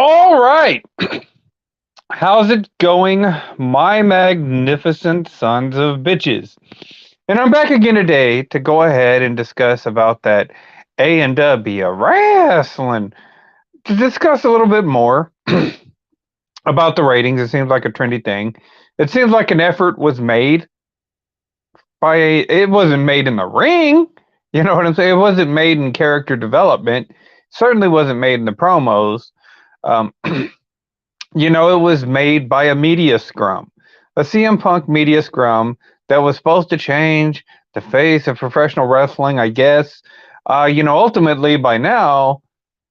All right. How's it going, my magnificent sons of bitches? And I'm back again today to go ahead and discuss about that A&W wrestling. To discuss a little bit more about the ratings, it seems like a trendy thing. It seems like an effort was made it wasn't made in the ring. You know what I'm saying? It wasn't made in character development. Certainly wasn't made in the promos. Um, it was made by a media scrum, a CM Punk media scrum that was supposed to change the face of professional wrestling, I guess. Ultimately by now,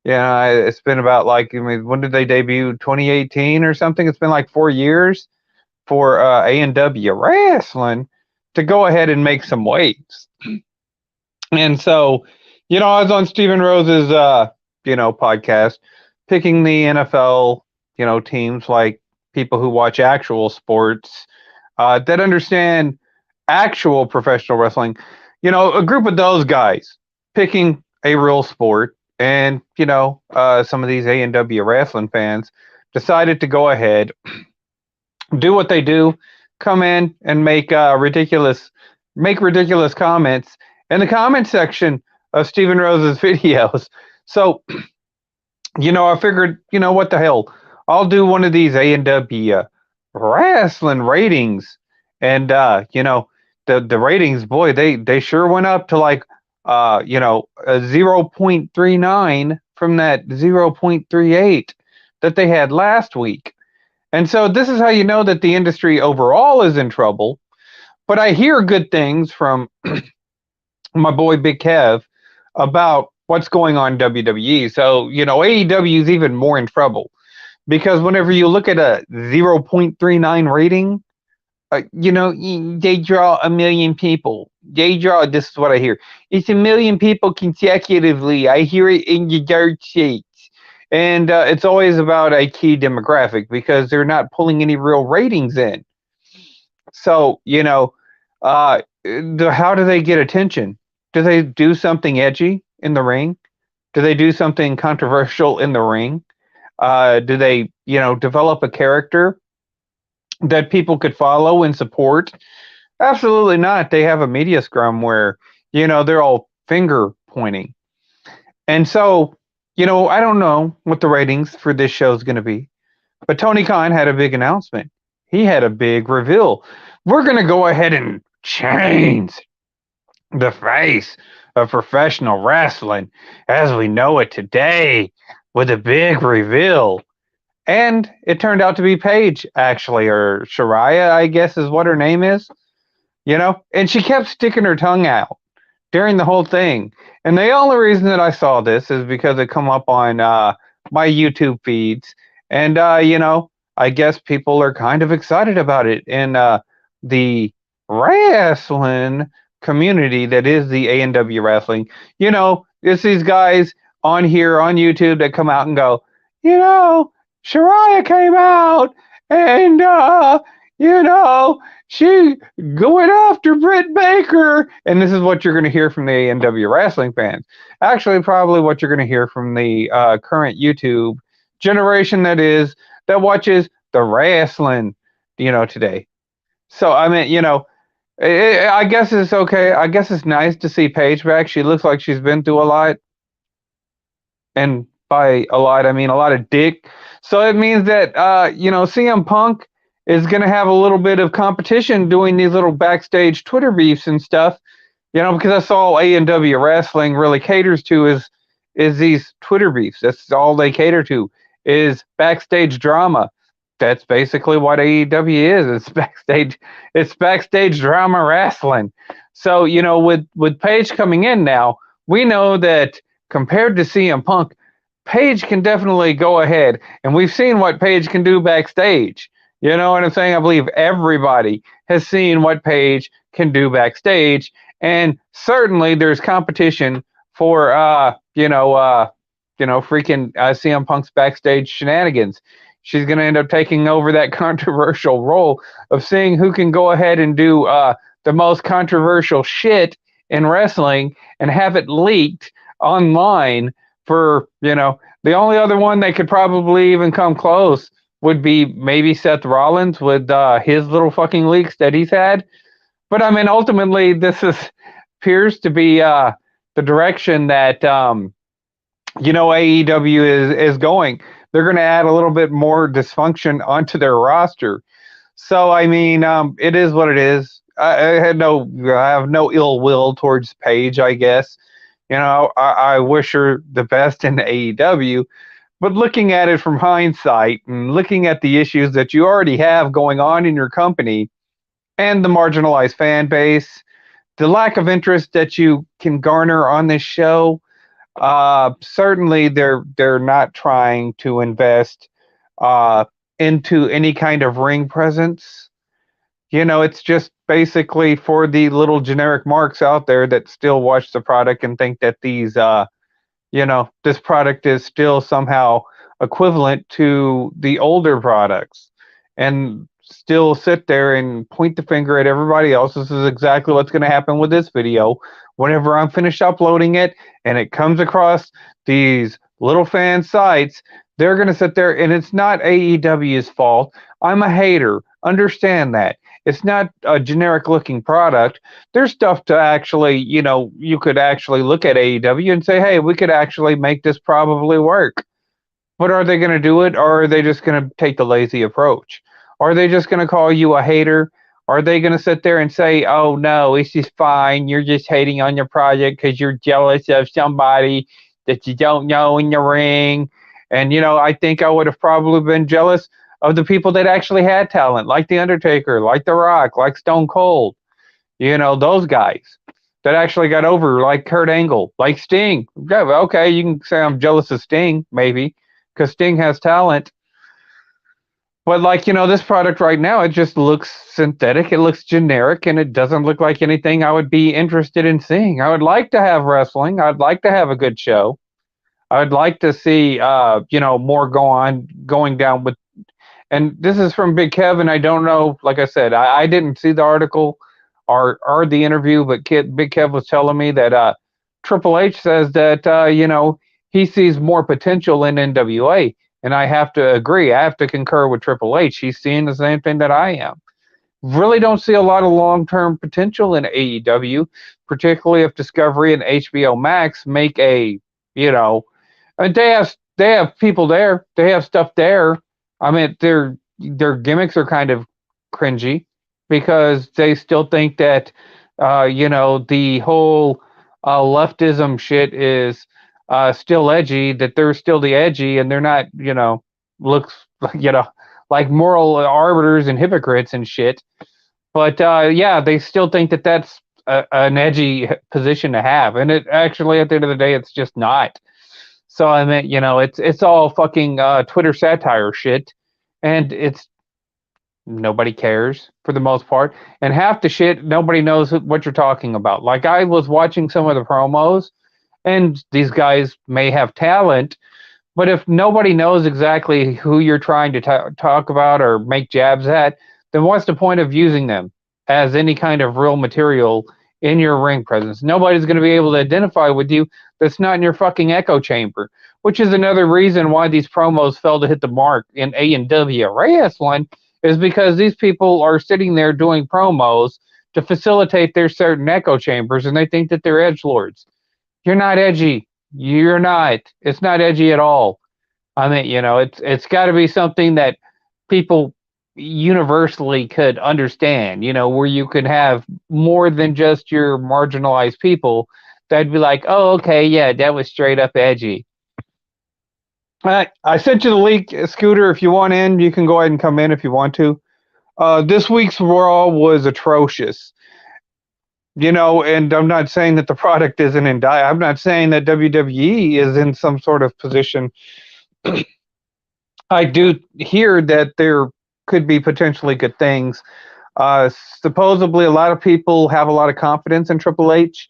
yeah, it's been about when did they debut? 2018 or something? It's been like 4 years for A&W Wrestling to go ahead and make some waves. And so, I was on Steven Rose's, podcast, picking the NFL, teams like people who watch actual sports that understand actual professional wrestling. A group of those guys picking a real sport, and some of these A&W wrestling fans decided to go ahead, do what they do, come in and make ridiculous comments in the comment section of Steven Rose's videos. So, I figured, what the hell? I'll do one of these A&W wrestling ratings. And, the ratings, boy, they sure went up to a 0.39 from that 0.38 that they had last week. And so this is how you know that the industry overall is in trouble. But I hear good things from my boy Big Kev about what's going on in WWE. So, AEW is even more in trouble because whenever you look at a 0.39 rating, they draw a million people. This is what I hear. It's a million people consecutively. I hear it in the dirt sheets. And it's always about a key demographic because they're not pulling any real ratings in. So, how do they get attention? Do they do something edgy in the ring? Do they do something controversial in the ring? Do they, develop a character that people could follow and support? Absolutely not. They have a media scrum where, they're all finger pointing. And so, I don't know what the ratings for this show is going to be, but Tony Khan had a big announcement. He had a big reveal. We're going to go ahead and change the face of professional wrestling as we know it today with a big reveal. And it turned out to be Paige, actually, or Shariah, I guess is what her name is. And she kept sticking her tongue out during the whole thing. And the only reason that I saw this is because it come up on my YouTube feeds. And, I guess people are kind of excited about it. And the wrestling community that is the A&W wrestling, it's these guys on here on YouTube that come out and go, Shariah came out and, she going after Britt Baker. And this is what you're going to hear from the A&W wrestling fans. Actually, probably what you're going to hear from the current YouTube generation that watches the wrestling, today. So, I mean, I guess it's okay. I guess it's nice to see Paige back. She looks like she's been through a lot. And by a lot, I mean a lot of dick. So it means that, CM Punk is going to have a little bit of competition doing these little backstage Twitter beefs and stuff, because that's all A&W wrestling really caters to is these Twitter beefs. That's all they cater to is backstage drama. That's basically what AEW is. It's backstage drama wrestling. So, with Paige coming in now, we know that compared to CM Punk, Paige can definitely go ahead, and we've seen what Paige can do backstage. You know what I'm saying? I believe everybody has seen what Paige can do backstage, and certainly there's competition for freaking CM Punk's backstage shenanigans. She's going to end up taking over that controversial role of seeing who can go ahead and do the most controversial shit in wrestling and have it leaked online for, The only other one that could probably even come close would be maybe Seth Rollins with his little fucking leaks that he's had. But I mean, ultimately, this is appears to be the direction that AEW is going. They're going to add a little bit more dysfunction onto their roster. So I mean, it is what it is. I have no ill will towards Paige. I guess I wish her the best in AEW. But looking at it from hindsight and looking at the issues that you already have going on in your company and the marginalized fan base, the lack of interest that you can garner on this show, certainly they're not trying to invest uh, into any kind of ring presence. It's just basically for the little generic marks out there that still watch the product and think that this product is still somehow equivalent to the older products and still sit there and point the finger at everybody else. This is exactly what's going to happen with this video. Whenever I'm finished uploading it and it comes across these little fan sites, they're going to sit there, and it's not AEW's fault. I'm a hater. Understand that. It's not a generic looking product. There's stuff to actually, you could actually look at AEW and say, hey, we could actually make this probably work. But are they going to do it, or are they just going to take the lazy approach? Are they just going to call you a hater? Are they going to sit there and say, oh, no, it's just fine. You're just hating on your project because you're jealous of somebody that you don't know in the ring? And, I think I would have probably been jealous of the people that actually had talent, like The Undertaker, like The Rock, like Stone Cold. Those guys that actually got over, like Kurt Angle, like Sting. Yeah, okay, you can say I'm jealous of Sting, maybe, because Sting has talent. But this product right now, it just looks synthetic, it looks generic, and it doesn't look like anything I would be interested in seeing. I would like to have wrestling. I'd like to have a good show. I'd like to see, more going down with. And this is from Big Kev, and I don't know. Like I said, I didn't see the article or the interview, but Big Kev was telling me that Triple H says that he sees more potential in NWA, and I have to agree. I have to concur with Triple H. He's seeing the same thing that I am. Really don't see a lot of long-term potential in AEW, particularly if Discovery and HBO Max make they have people there, they have stuff there. I mean, their gimmicks are kind of cringy because they still think that the whole leftism shit is still edgy, that they're still the edgy, and they're not, looks like moral arbiters and hypocrites and shit. But yeah, they still think that that's an edgy position to have, and it actually, at the end of the day, it's just not. So I mean, it's all fucking Twitter satire shit, and it's nobody cares for the most part, and half the shit nobody knows what you're talking about. Like, I was watching some of the promos, and these guys may have talent, but if nobody knows exactly who you're trying to talk about or make jabs at, then what's the point of using them as any kind of real material in your ring presence? Nobody's going to be able to identify with you that's not in your fucking echo chamber, which is another reason why these promos failed to hit the mark in A&W wrestling, is because these people are sitting there doing promos to facilitate their certain echo chambers, and they think that they're edgelords. You're not edgy. You're not. It's not edgy at all. I mean, it's got to be something that people universally could understand, where you could have more than just your marginalized people that'd be like, oh, okay, yeah, that was straight up edgy. I sent you the link, Scooter. If you want in, you can go ahead and come in if you want to. This week's Raw was atrocious. And I'm not saying that the product isn't in dire. I'm not saying that WWE is in some sort of position. I do hear that there could be potentially good things. Supposedly, a lot of people have a lot of confidence in Triple H.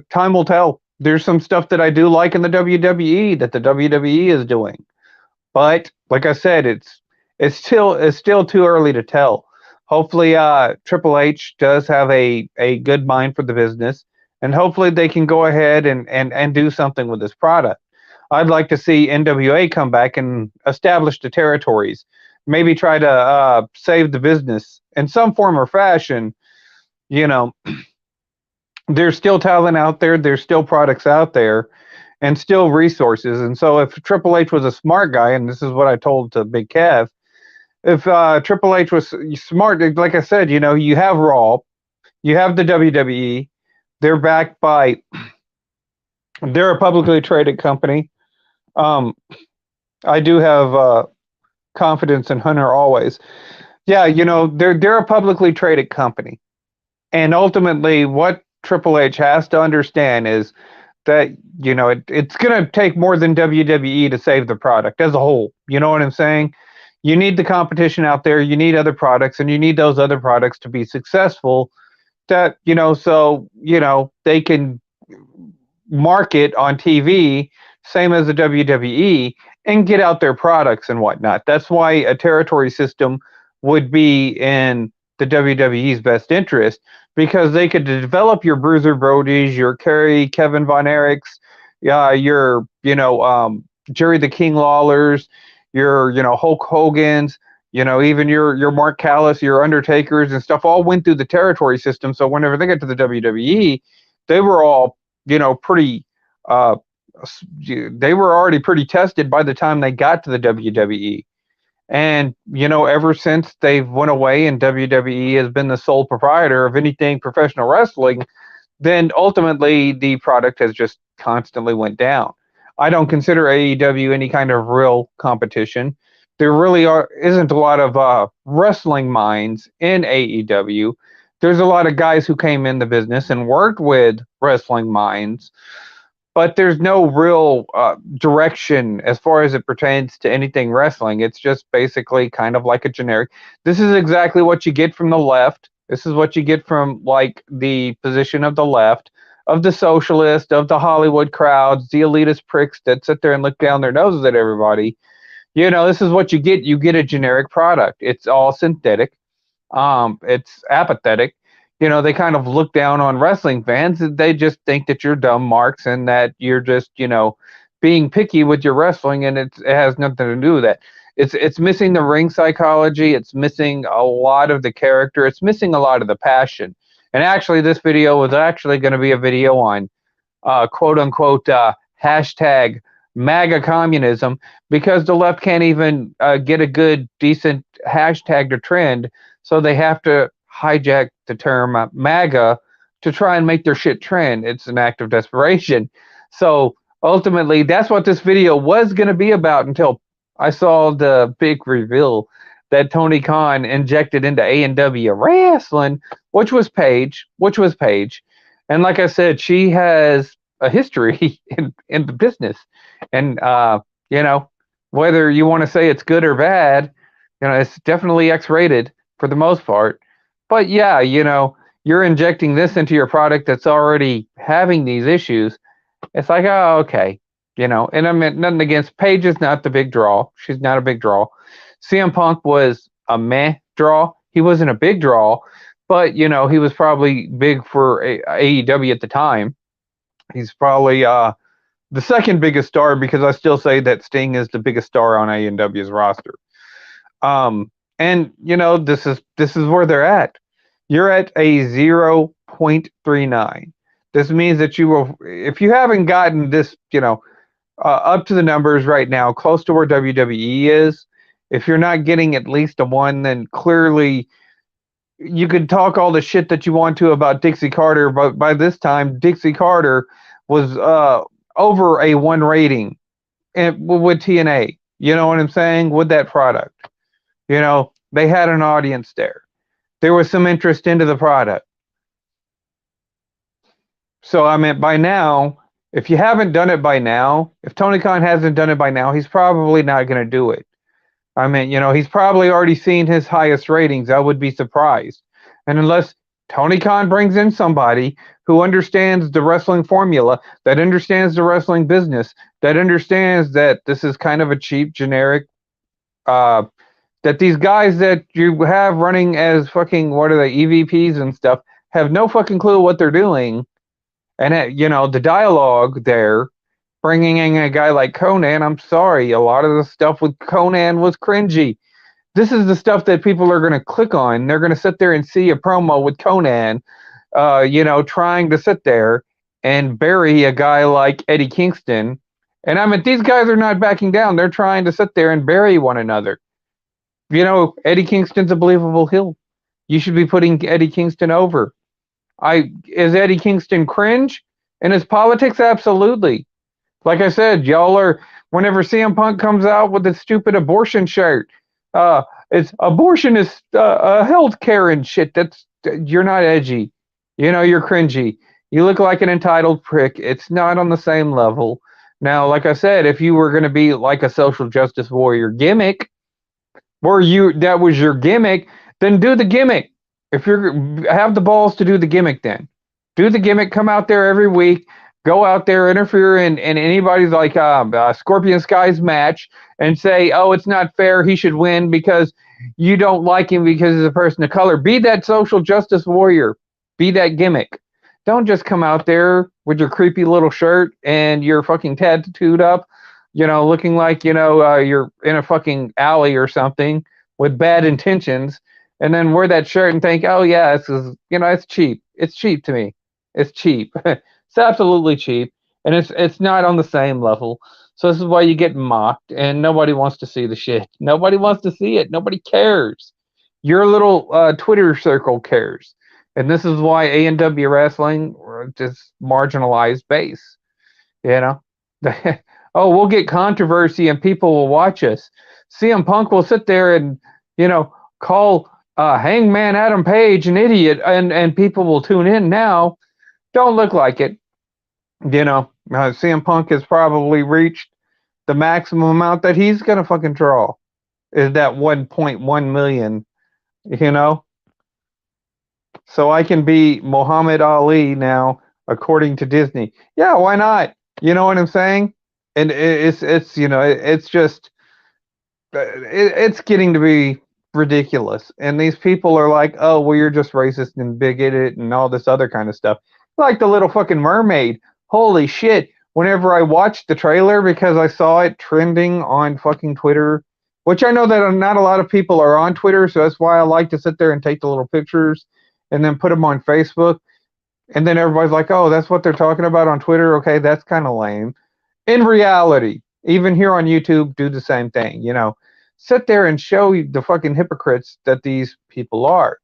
Time will tell. There's some stuff that I do like in the WWE that the WWE is doing, but like I said, it's still too early to tell. Hopefully, Triple H does have a good mind for the business, and hopefully they can go ahead and do something with this product. I'd like to see NWA come back and establish the territories. Maybe try to save the business in some form or fashion. You know, there's still talent out there. There's still products out there and still resources. And so if Triple H was a smart guy, and this is what I told to Big Kev, if Triple H was smart, like I said, you have Raw, you have the WWE, they're backed by, they're a publicly traded company. Um, I do have confidence in Hunter always. Yeah, they're a publicly traded company, and ultimately, what Triple H has to understand is that it's going to take more than WWE to save the product as a whole. You know what I'm saying? You need the competition out there. You need other products, and you need those other products to be successful. That so they can market on TV, same as the WWE, and get out their products and whatnot. That's why a territory system would be in the WWE's best interest, because they could develop your Bruiser Brodies, your Kevin Von Erichs, your Jerry the King Lawlers, your Hulk Hogan's, even your Mark Callis, your Undertakers and stuff all went through the territory system. So whenever they got to the WWE, they were all pretty. They were already pretty tested by the time they got to the WWE. And, ever since they've went away and WWE has been the sole proprietor of anything professional wrestling, then ultimately the product has just constantly went down. I don't consider AEW any kind of real competition. There really isn't a lot of wrestling minds in AEW. There's a lot of guys who came in the business and worked with wrestling minds, but there's no real direction as far as it pertains to anything wrestling. It's just basically kind of like a generic. This is exactly what you get from the left. This is what you get from like the position of the left, of the socialist, of the Hollywood crowds, the elitist pricks that sit there and look down their noses at everybody. This is what you get. You get a generic product. It's all synthetic. It's apathetic. They kind of look down on wrestling fans. They just think that you're dumb marks and that you're just, being picky with your wrestling, and it has nothing to do with that. It's missing the ring psychology. It's missing a lot of the character. It's missing a lot of the passion. And actually, this video was actually going to be a video on quote unquote hashtag MAGA communism, because the left can't even get a good, decent hashtag to trend. So they have to hijack the term MAGA to try and make their shit trend. It's an act of desperation. So ultimately, that's what this video was going to be about until I saw the big reveal that Tony Khan injected into A&W wrestling, which was Paige. And like I said, she has a history in the business. And, whether you want to say it's good or bad, it's definitely X-rated for the most part. But yeah, you're injecting this into your product that's already having these issues. It's like, oh, okay. And I mean, nothing against Paige is not the big draw. She's not a big draw. CM Punk was a meh draw. He wasn't a big draw, but, he was probably big for AEW at the time. He's probably the second biggest star, because I still say that Sting is the biggest star on AEW's roster. And this is where they're at. You're at a 0.39. This means that you will, if you haven't gotten this, up to the numbers right now, close to where WWE is, if you're not getting at least a 1, then clearly you could talk all the shit that you want to about Dixie Carter, but by this time, Dixie Carter was over a 1 rating with TNA. You know what I'm saying? With that product. They had an audience there. There was some interest into the product. So, I mean, by now, if you haven't done it by now, if Tony Khan hasn't done it by now, he's probably not going to do it. I mean, he's probably already seen his highest ratings. I would be surprised. And unless Tony Khan brings in somebody who understands the wrestling formula, that understands the wrestling business, that understands that this is kind of a cheap, generic, that these guys that you have running as fucking, what are they, EVPs and stuff, have no fucking clue what they're doing. And, the dialogue there bringing in a guy like Conan, I'm sorry, a lot of the stuff with Conan was cringy. This is the stuff that people are going to click on. They're going to sit there and see a promo with Conan, trying to sit there and bury a guy like Eddie Kingston. And I mean, these guys are not backing down. They're trying to sit there and bury one another. Eddie Kingston's a believable heel. You should be putting Eddie Kingston over. Is Eddie Kingston cringe in his politics? Absolutely. Like I said, y'all are, whenever CM Punk comes out with the stupid abortion shirt, it's abortion is health care and shit. You're not edgy. You're cringy. You look like an entitled prick. It's not on the same level. Now, like I said, if you were going to be like a social justice warrior gimmick, that was your gimmick, then do the gimmick. If you have the balls to do the gimmick, then do the gimmick. Come out there every week. Go out there, interfere in anybody's like Scorpion Sky's match, and say, "Oh, it's not fair. He should win because you don't like him because he's a person of color." Be that social justice warrior. Be that gimmick. Don't just come out there with your creepy little shirt and you're fucking tattooed up, looking like you're in a fucking alley or something with bad intentions, and then wear that shirt and think, "Oh yeah, this is it's cheap. It's cheap to me. It's cheap." It's absolutely cheap, and it's not on the same level. So this is why you get mocked, and nobody wants to see the shit. Nobody wants to see it. Nobody cares. Your little Twitter circle cares, and this is why A&W Wrestling just marginalized base. Oh, we'll get controversy, and people will watch us. CM Punk will sit there and call Hangman Adam Page an idiot, and people will tune in now. Don't look like it. CM Punk has probably reached the maximum amount that he's going to fucking draw. Is that 1.1 million, So I can be Muhammad Ali now, according to Disney. Yeah, why not? You know what I'm saying? And it's just, it's getting to be ridiculous. And these people are like, "Oh, well, you're just racist and bigoted and all this other kind of stuff." Like the little fucking mermaid. Holy shit. Whenever I watched the trailer, because I saw it trending on fucking Twitter, which I know that not a lot of people are on Twitter, so that's why I like to sit there and take the little pictures and then put them on Facebook. And then everybody's like, "Oh, that's what they're talking about on Twitter? Okay, that's kind of lame." In reality, even here on YouTube, do the same thing. Sit there and show the fucking hypocrites that these people are.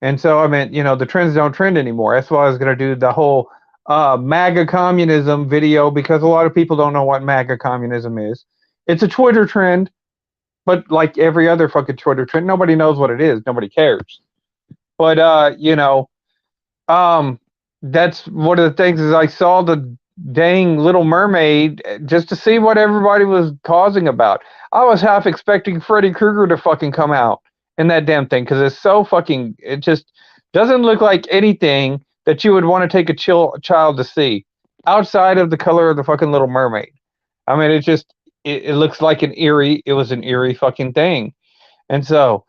And so, I mean, the trends don't trend anymore. That's why I was going to do the whole MAGA communism video, because a lot of people don't know what MAGA communism is. It's a Twitter trend, but like every other fucking Twitter trend, nobody knows what it is. Nobody cares. But, that's one of the things is I saw the dang Little Mermaid just to see what everybody was causing about. I was half expecting Freddy Krueger to fucking come out in that damn thing, because it's so fucking, it just doesn't look like anything that you would want to take a child to see outside of the color of the fucking Little Mermaid. I mean, it looks like it was an eerie fucking thing. And so,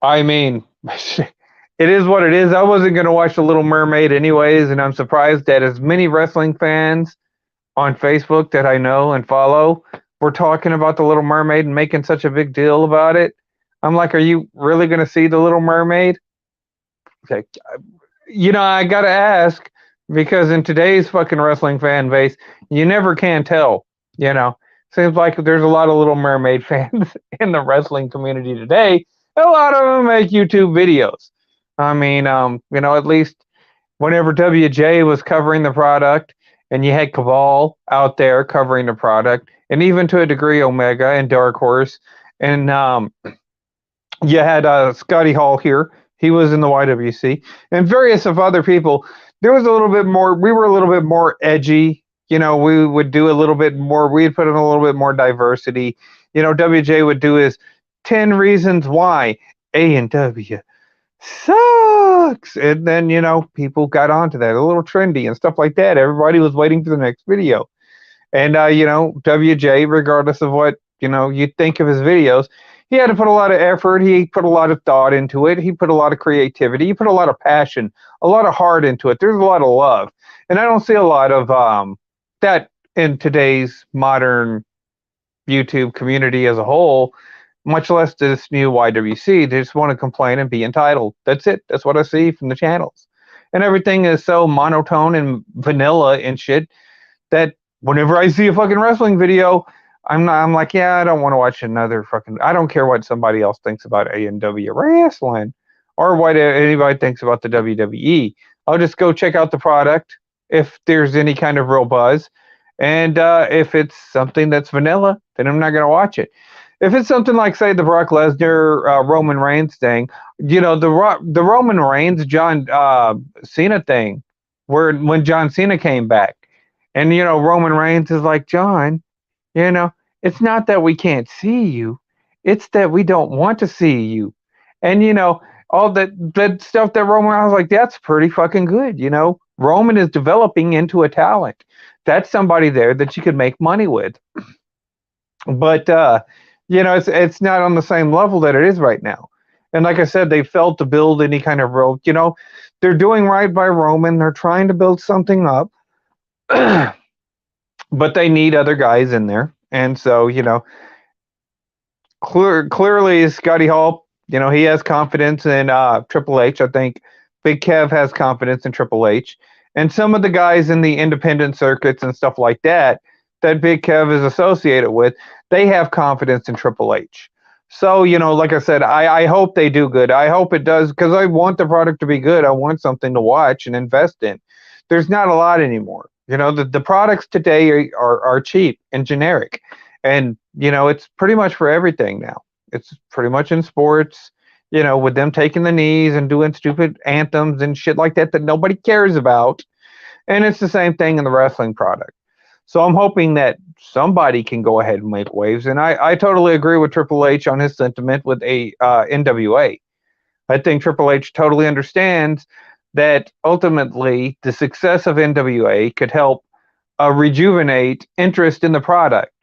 I mean, it is what it is. I wasn't going to watch The Little Mermaid anyways, and I'm surprised that as many wrestling fans on Facebook that I know and follow were talking about The Little Mermaid and making such a big deal about it. I'm like, are you really going to see The Little Mermaid? Okay. I got to ask, because in today's fucking wrestling fan base, you never can tell, Seems like there's a lot of Little Mermaid fans in the wrestling community today. A lot of them make YouTube videos. I mean, at least whenever WJ was covering the product, and you had Cabal out there covering the product, and even to a degree Omega and Dark Horse, and you had Scotty Hall here. He was in the YWC, and various of other people. There was a little bit more. We were a little bit more edgy. We would do a little bit more. We'd put in a little bit more diversity. WJ would do his 10 reasons why A&W sucks, and then people got onto that, a little trendy and stuff like that. Everybody was waiting for the next video, and WJ, regardless of what you think of his videos, he had to put a lot of effort. He put a lot of thought into it. He put a lot of creativity. He put a lot of passion, a lot of heart into it. There's a lot of love, and I don't see a lot of that in today's modern YouTube community as a whole, much less this new YWC. They just want to complain and be entitled. That's it. That's what I see from the channels. And everything is so monotone and vanilla and shit that whenever I see a fucking wrestling video, I'm like, yeah, I don't want to watch another fucking. I don't care what somebody else thinks about AEW wrestling or what anybody thinks about the WWE. I'll just go check out the product if there's any kind of real buzz, and if it's something that's vanilla, then I'm not gonna watch it. If it's something like, say, the Brock Lesnar Roman Reigns thing, the Roman Reigns John Cena thing, where when John Cena came back, and Roman Reigns is like, John, you know, it's not that we can't see you, it's that we don't want to see you, and all that stuff that Roman, I was like, that's pretty fucking good. Roman is developing into a talent. That's somebody there that you could make money with, but it's not on the same level that it is right now. And like I said, they failed to build any kind of real, they're doing right by Roman. They're trying to build something up, but they need other guys in there. And so, clearly Scotty Hall, he has confidence in Triple H. I think Big Kev has confidence in Triple H. And some of the guys in the independent circuits and stuff like that Big Kev is associated with, they have confidence in Triple H. So, like I said, I hope they do good. I hope it does, because I want the product to be good. I want something to watch and invest in. There's not a lot anymore. The products today are cheap and generic. And, it's pretty much for everything now. It's pretty much in sports, with them taking the knees and doing stupid anthems and shit like that nobody cares about. And it's the same thing in the wrestling product. So I'm hoping that somebody can go ahead and make waves. And I totally agree with Triple H on his sentiment with NWA. I think Triple H totally understands that ultimately the success of NWA could help rejuvenate interest in the product,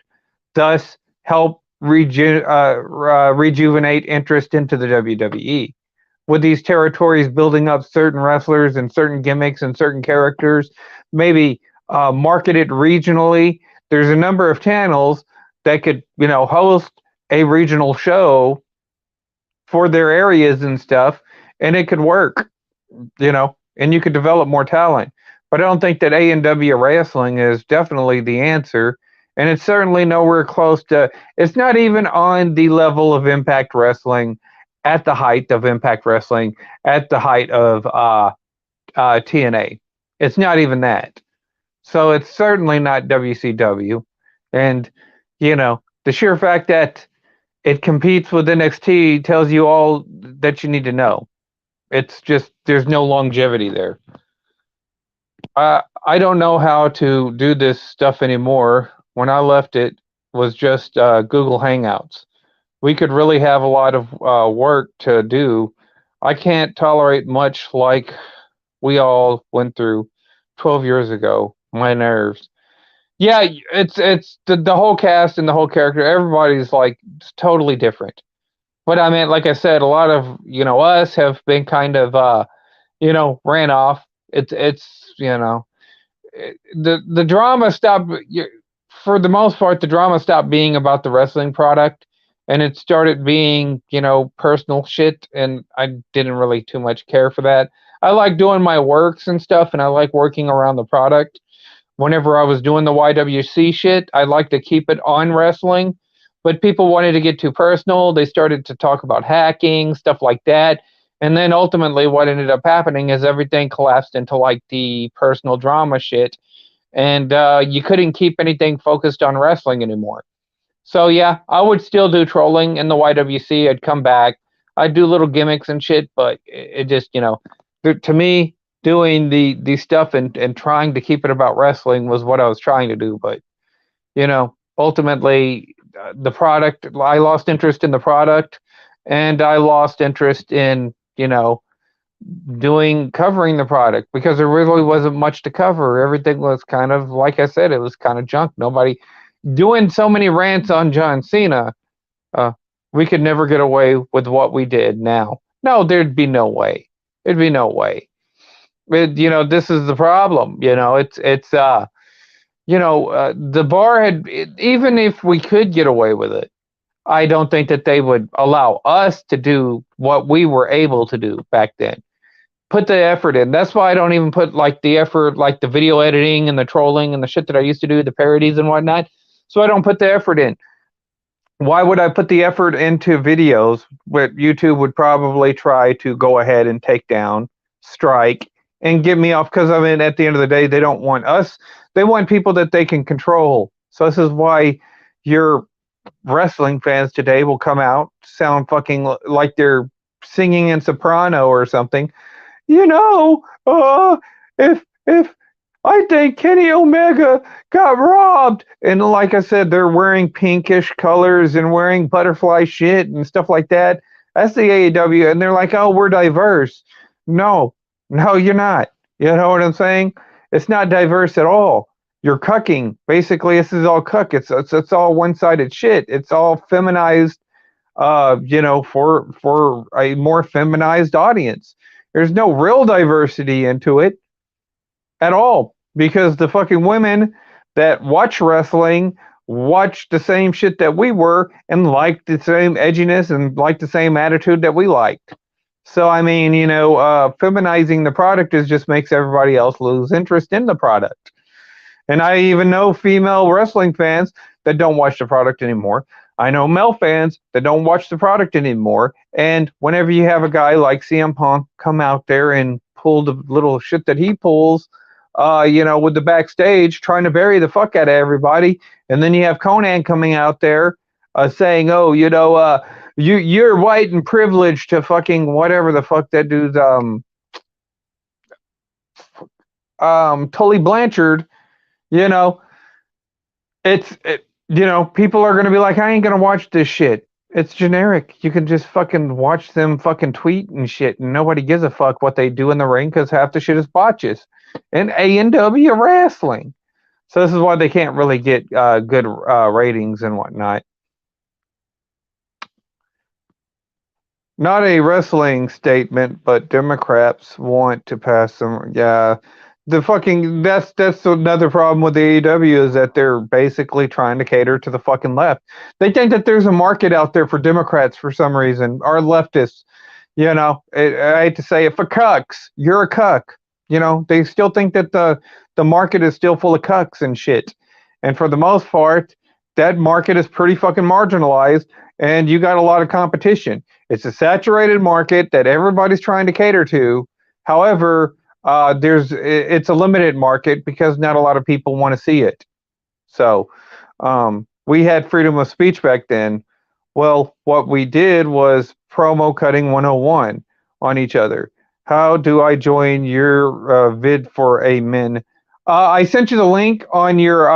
thus help rejuvenate interest into the WWE. With these territories building up certain wrestlers and certain gimmicks and certain characters, maybe marketed regionally. There's a number of channels that could, host a regional show for their areas and stuff, and it could work, and you could develop more talent. But I don't think that A&W wrestling is definitely the answer, and it's certainly nowhere close to. It's not even on the level of Impact Wrestling, at the height of Impact Wrestling, at the height of TNA. It's not even that. So it's certainly not WCW. And, the sheer fact that it competes with NXT tells you all that you need to know. It's just, there's no longevity there. I don't know how to do this stuff anymore. When I left, it was just Google Hangouts. We could really have a lot of work to do. I can't tolerate much like we all went through 12 years ago. My nerves. Yeah, it's the whole cast and the whole character. Everybody's like totally different. But I mean, like I said, a lot of us have been kind of ran off. It's the drama stopped. For the most part, the drama stopped being about the wrestling product, and it started being personal shit. And I didn't really too much care for that. I like doing my works and stuff, and I like working around the product. Whenever I was doing the YWC shit, I like to keep it on wrestling, but people wanted to get too personal. They started to talk about hacking, stuff like that. And then ultimately what ended up happening is everything collapsed into like the personal drama shit. And you couldn't keep anything focused on wrestling anymore. So yeah, I would still do trolling in the YWC. I'd come back. I'd do little gimmicks and shit, but it just, to me, doing the stuff and trying to keep it about wrestling was what I was trying to do. But, ultimately the product, I lost interest in the product, and I lost interest in, covering the product, because there really wasn't much to cover. Everything was kind of, like I said, it was kind of junk. Nobody doing so many rants on John Cena. We could never get away with what we did now. No, there'd be no way. There'd be no way. This is the problem. the bar had, even if we could get away with it, I don't think that they would allow us to do what we were able to do back then. Put the effort in. That's why I don't even put like the effort, like the video editing and the trolling and the shit that I used to do, the parodies and whatnot. So I don't put the effort in. Why would I put the effort into videos what YouTube would probably try to go ahead and take down, strike, and get me off? Because I mean, at the end of the day, they don't want us. They want people that they can control. So this is why your wrestling fans today will come out, sound fucking like they're singing in soprano or something. You know, if I think Kenny Omega got robbed. And like I said, they're wearing pinkish colors and wearing butterfly shit and stuff like that. That's the AEW. And they're like, oh, we're diverse. No, no, you're not. You know what I'm saying? It's not diverse at all. You're cucking. Basically, this is all cuck. It's all one-sided shit. It's all feminized, for a more feminized audience. There's no real diversity into it at all, because the fucking women that watch wrestling watch the same shit that we were and like the same edginess and like the same attitude that we liked. So I mean, feminizing the product just makes everybody else lose interest in the product. And I even know female wrestling fans that don't watch the product anymore. I know male fans that don't watch the product anymore. And whenever you have a guy like CM Punk come out there and pull the little shit that he pulls, with the backstage trying to bury the fuck out of everybody, and then you have Conan coming out there saying, "Oh, you're white and privileged to fucking whatever the fuck that dude's Tully Blanchard." You know, people are gonna be like, I ain't gonna watch this shit. It's generic. You can just fucking watch them fucking tweet and shit, and nobody gives a fuck what they do in the ring because half the shit is botches. And AEW wrestling. So this is why they can't really get good ratings and whatnot. Not a wrestling statement, but Democrats want to pass some. Yeah, the fucking that's another problem with the AEW is that they're basically trying to cater to the fucking left. They think that there's a market out there for Democrats for some reason, or leftists. I hate to say it, for cucks. You're a cuck. They still think that the market is still full of cucks and shit. And for the most part, that market is pretty fucking marginalized, and you got a lot of competition. It's a saturated market that everybody's trying to cater to. However, it's a limited market because not a lot of people want to see it. So we had freedom of speech back then. Well, what we did was promo cutting 101 on each other. How do I join your vid for a min? I sent you the link on your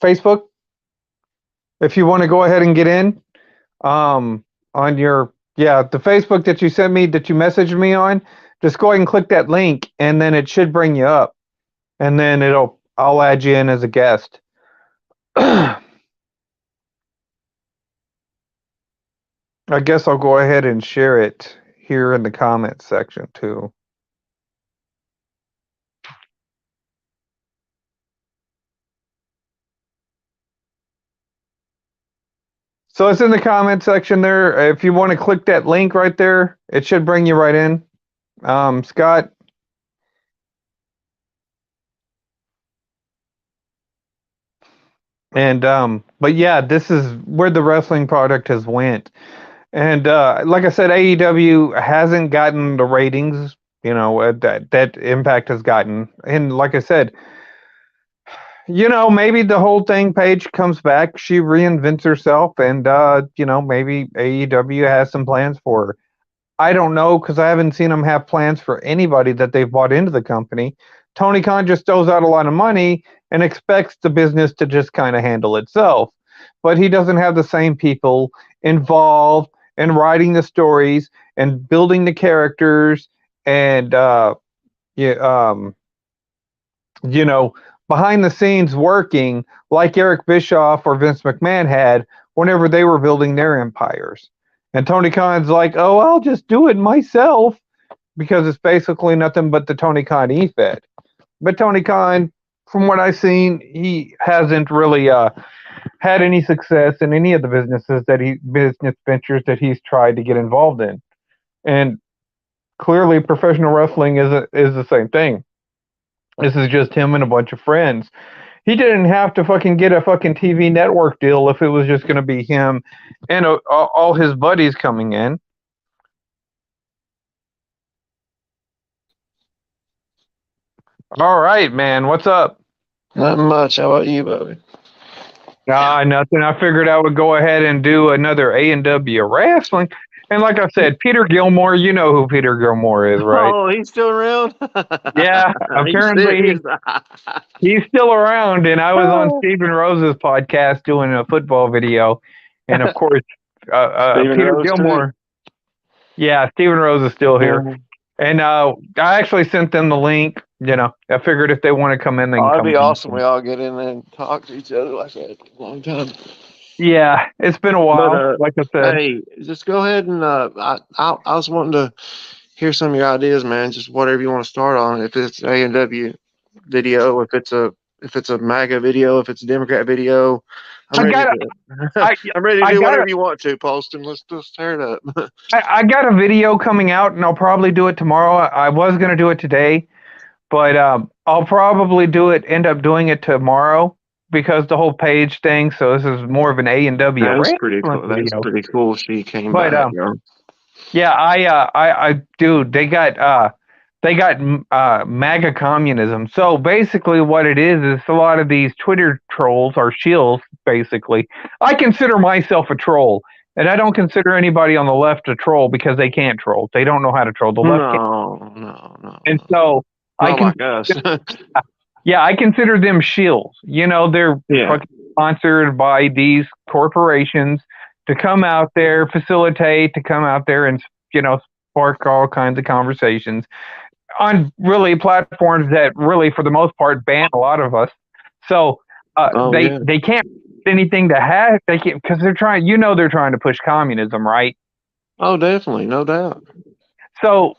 Facebook. If you want to go ahead and get in, on your the Facebook that you sent me, that you messaged me on, just go ahead and click that link, and then it should bring you up, and then I'll add you in as a guest. I guess I'll go ahead and share it here in the comments section too. So it's in the comment section there. If you want to click that link right there, it should bring you right in. Scott. And but yeah, this is where the wrestling product has went. And like I said, AEW hasn't gotten the ratings, that Impact has gotten. And like I said, maybe the whole thing, Paige comes back, she reinvents herself, and maybe AEW has some plans for her. I don't know, because I haven't seen them have plans for anybody that they've bought into the company. Tony Khan just throws out a lot of money and expects the business to just kind of handle itself. But he doesn't have the same people involved in writing the stories and building the characters and, behind the scenes working like Eric Bischoff or Vince McMahon had whenever they were building their empires. And Tony Khan's like, oh, I'll just do it myself, because it's basically nothing but the Tony Khan e-fed. But Tony Khan, from what I've seen, he hasn't really had any success in any of the business ventures that he's tried to get involved in. And clearly, professional wrestling is the same thing. This is just him and a bunch of friends. He didn't have to fucking get a fucking TV network deal if it was just going to be him and all his buddies coming in. All right, man. What's up? Not much. How about you, Bobby? Nothing. I figured I would go ahead and do another A&W wrestling. And like I said, Peter Gilmore, you know who Peter Gilmore is, right? Oh, he's still around? Yeah, apparently he's still around. And I was on Stephen Rose's podcast doing a football video. And of course, Peter Rose Gilmore. Too? Yeah, Stephen Rose is still here. And I actually sent them the link. You know, I figured if they want to come in, they can come in. It'd be awesome. We all get in there and talk to each other like that for a long time. Yeah, it's been a while, But, like I said. Hey, just go ahead and I was wanting to hear some of your ideas, man. Just whatever you want to start on. If it's A&W video, if it's a MAGA video, if it's a Democrat video, I'm ready to do whatever you want to, Poston. Let's just tear it up. I got a video coming out, and I'll probably do it tomorrow. I was going to do it today, but I'll probably end up doing it tomorrow because the whole page thing. So this is more of an A&W. That's pretty cool. That's pretty cool. She came back. Yeah, dude, they got MAGA communism. So basically, what it is a lot of these Twitter trolls are shills. Basically, I consider myself a troll. And I don't consider anybody on the left a troll because they can't troll. They don't know how to troll. The left can't. No. And so I consider them shills. You know, they're sponsored by these corporations to come out there, facilitate, to come out there and, you know, spark all kinds of conversations on really platforms that really, for the most part, ban a lot of us. So they can't anything to have because they're trying to push communism, right? Oh, definitely, no doubt. So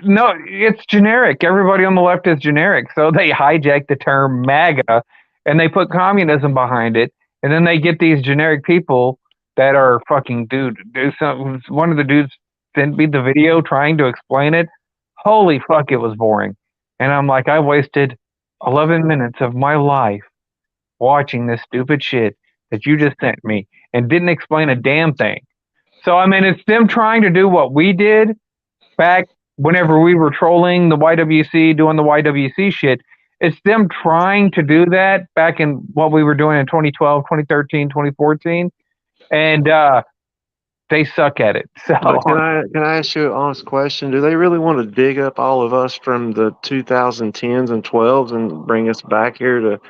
no, it's generic. Everybody on the left is generic. So they hijack the term MAGA and they put communism behind it, and then they get these generic people that are fucking do something. One of the dudes sent me the video trying to explain it. Holy fuck, it was boring. And I'm like, I wasted 11 minutes of my life watching this stupid shit that you just sent me and didn't explain a damn thing. So, I mean, it's them trying to do what we did back whenever we were trolling the YWC, doing the YWC shit. It's them trying to do that back in what we were doing in 2012, 2013, 2014. And they suck at it. So can I ask you an honest question? Do they really want to dig up all of us from the 2010s and 12s and bring us back here to?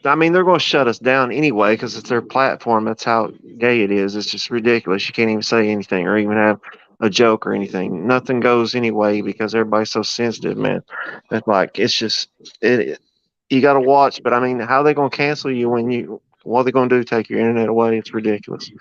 I mean, they're going to shut us down anyway because it's their platform. That's how gay it is. It's just ridiculous. You can't even say anything or even have a joke or anything. Nothing goes anyway because everybody's so sensitive, man. It's like you got to watch. But I mean, how are they going to cancel you what are they going to do? Take your internet away? It's ridiculous.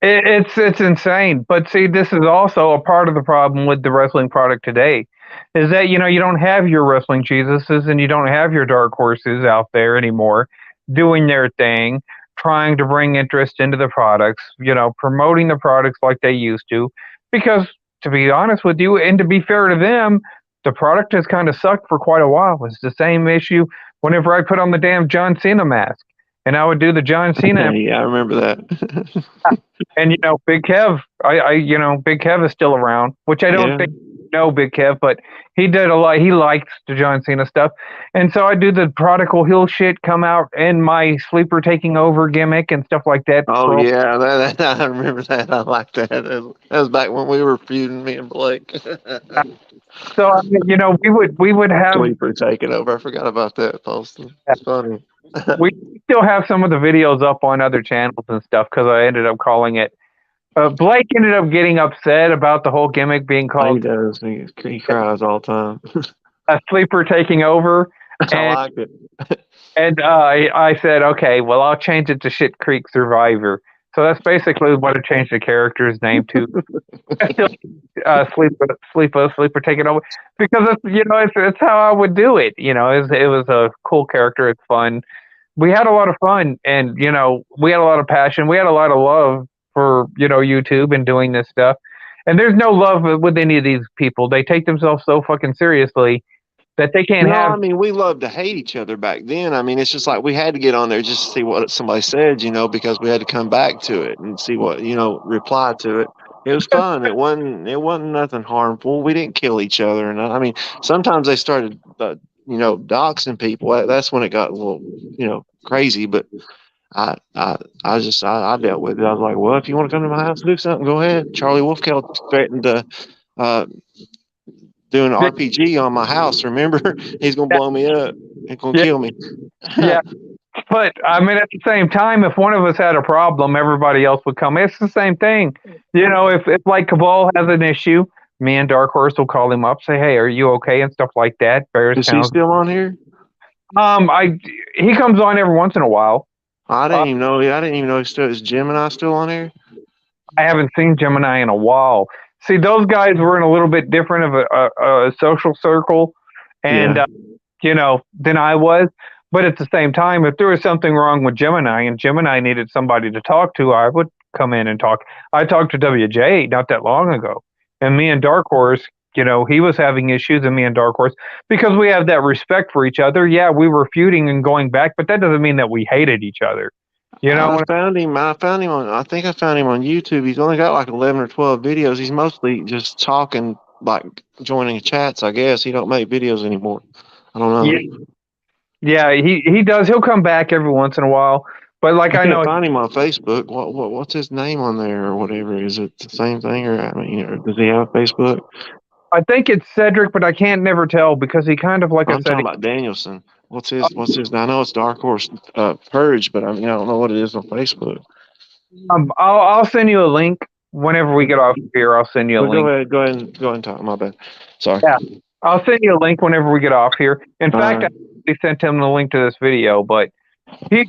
It's insane. But see, this is also a part of the problem with the wrestling product today, is that, you know, you don't have your wrestling Jesuses and you don't have your dark horses out there anymore doing their thing, trying to bring interest into the products, you know, promoting the products like they used to. Because to be honest with you, and to be fair to them, the product has kind of sucked for quite a while. It's the same issue whenever I put on the damn John Cena mask. And I would do the John Cena. Yeah, I remember that. And, you know, Big Kev, Big Kev is still around, which I don't think you know Big Kev, but he did a lot. He likes the John Cena stuff. And so I do the Prodigal Hill shit, come out in my sleeper taking over gimmick and stuff like that. Oh, yeah, I remember that. I like that. That was back when we were feuding, me and Blake. So, I mean, you know, we would have sleeper taking over. I forgot about that, Poston. It's funny. We still have some of the videos up on other channels and stuff because I ended up calling it. Blake ended up getting upset about the whole gimmick being called. He does. He cries all the time. A sleeper taking over. I like it. And I said, okay, well, I'll change it to Shit Creek Survivor So that's basically what I changed the character's name to. I still sleeper taking over because it's how I would do it. It was a cool character. It's fun. We had a lot of fun, and we had a lot of passion. We had a lot of love for YouTube and doing this stuff. And there's no love with any of these people. They take themselves so fucking seriously that they can't No, have. I mean, we loved to hate each other back then. I mean, it's just like we had to get on there just to see what somebody said, because we had to come back to it and see what, reply to it. It was fun. It wasn't nothing harmful. We didn't kill each other. And I mean, sometimes they started, doxing people. That's when it got a little, crazy. But I dealt with it. I was like, well, if you want to come to my house and do something, go ahead. Charlie Wolfkill threatened to, uh, do an RPG on my house. Remember, he's gonna blow me up. He's gonna kill me. Yeah. But I mean, at the same time, if one of us had a problem, everybody else would come. It's the same thing. If like Cabal has an issue, me and Dark Horse will call him up, say, "Hey, are you okay?" and stuff like that. Is he still on here? He comes on every once in a while. I didn't even know. I didn't even know is Gemini still on here? I haven't seen Gemini in a while. See, those guys were in a little bit different of a social circle, and than I was. But at the same time, if there was something wrong with Gemini and Gemini needed somebody to talk to, I would come in and talk. I talked to WJ not that long ago, and me and Dark Horse, he was having issues, and me and Dark Horse, because we have that respect for each other. Yeah, we were feuding and going back, but that doesn't mean that we hated each other. I found him on. I think I found him on YouTube. He's only got like 11 or 12 videos. He's mostly just talking, like joining chats. I guess he don't make videos anymore. I don't know. Yeah, he does. He'll come back every once in a while. But like I know, find him on Facebook. What's his name on there or whatever? Is it the same thing or does he have Facebook? I think it's Cedric, but I can't never tell because he kind of I'm talking about Danielson. What's his? I know it's Dark Horse Purge, but I don't know what it is on Facebook. I'll send you a link whenever we get off here. I'll send you a link. Go ahead and talk. My bad. Sorry. Yeah, I'll send you a link whenever we get off here. In fact, I sent him the link to this video, but he's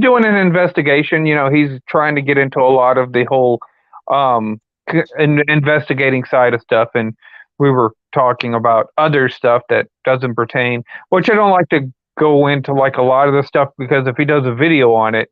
doing an investigation. He's trying to get into a lot of the whole investigating side of stuff, and we were talking about other stuff that doesn't pertain, which I don't like to go into like a lot of the stuff because if he does a video on it,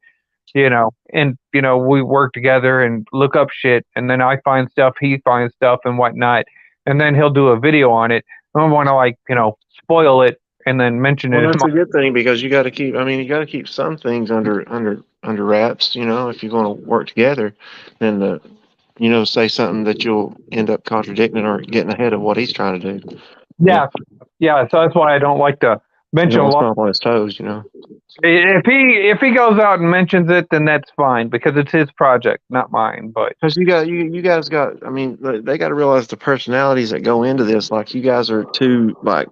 and we work together and look up shit, and then I find stuff, he finds stuff and whatnot, and then he'll do a video on it. I don't want to spoil it and then mention it. That's a good thing because you got to keep some things under wraps. If you're going to work together, then say something that you'll end up contradicting or getting ahead of what he's trying to do. Yeah. So that's why I don't like to mention a lot on his toes. If he goes out and mentions it, then that's fine because it's his project, not mine. But because you guys got, they got to realize the personalities that go into this. Like you guys are two like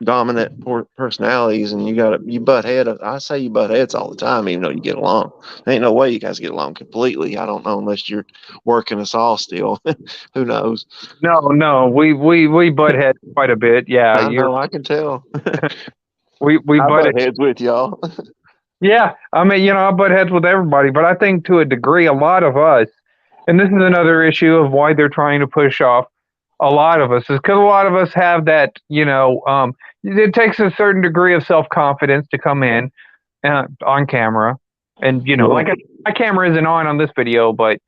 dominant personalities, and you butt head. I say you butt heads all the time, even though you get along. There ain't no way you guys get along completely. I don't know unless you're working us all still. Who knows? No, we butt heads quite a bit. Yeah, I can tell. we butt heads with y'all. Yeah, I butt heads with everybody, but I think to a degree, a lot of us, and this is another issue of why they're trying to push off a lot of us, is because a lot of us have that, it takes a certain degree of self-confidence to come in on camera. And, like my camera isn't on this video, but,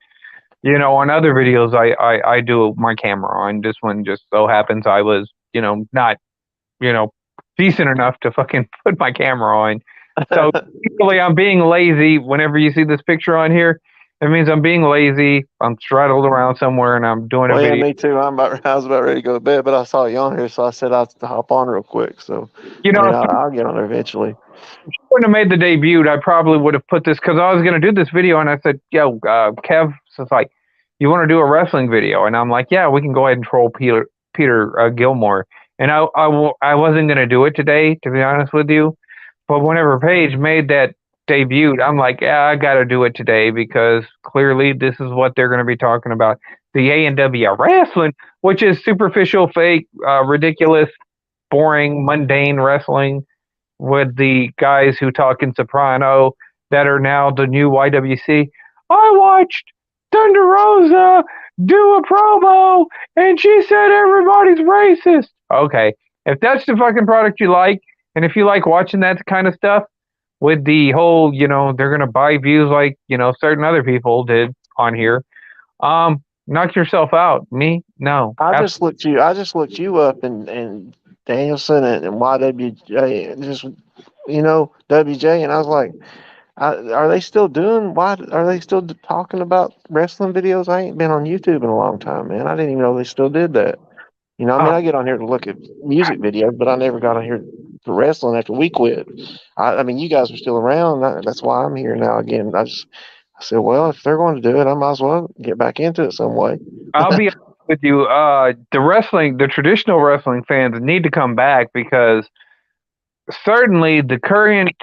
on other videos, I do my camera on. This one just so happens I was, not, decent enough to fucking put my camera on. So usually I'm being lazy. Whenever you see this picture on here, it means I'm being lazy. I'm straddled around somewhere and I'm doing a video. Yeah, me too. I was about ready to go to bed, but I saw you on here, so I said I'd hop on real quick. So I'll get on there eventually. If I wouldn't have made the debut, I probably would have put this because I was going to do this video, and I said, "Yo, Kev, was like, you want to do a wrestling video?" And I'm like, "Yeah, we can go ahead and troll Peter Gilmore." And I wasn't going to do it today, to be honest with you. But whenever Paige made that debut, I'm like, yeah, I got to do it today because clearly this is what they're going to be talking about. The AEW wrestling, which is superficial, fake, ridiculous, boring, mundane wrestling with the guys who talk in soprano that are now the new YWC. I watched Thunder Rosa do a promo and she said everybody's racist. Okay, if that's the fucking product you like, and if you like watching that kind of stuff with the whole, they're gonna buy views like, certain other people did on here, knock yourself out. Me, no. I just looked you up and Danielson and YWJ and just WJ, and I was like, are they still doing? Why are they still talking about wrestling videos? I ain't been on YouTube in a long time, man. I didn't even know they still did that. I mean, Uh, I get on here to look at music videos, but I never got on here for wrestling after we quit. I mean, you guys are still around. That's why I'm here now again. I said, well, if they're going to do it, I might as well get back into it some way. I'll be honest with you. The traditional wrestling fans need to come back because certainly the current,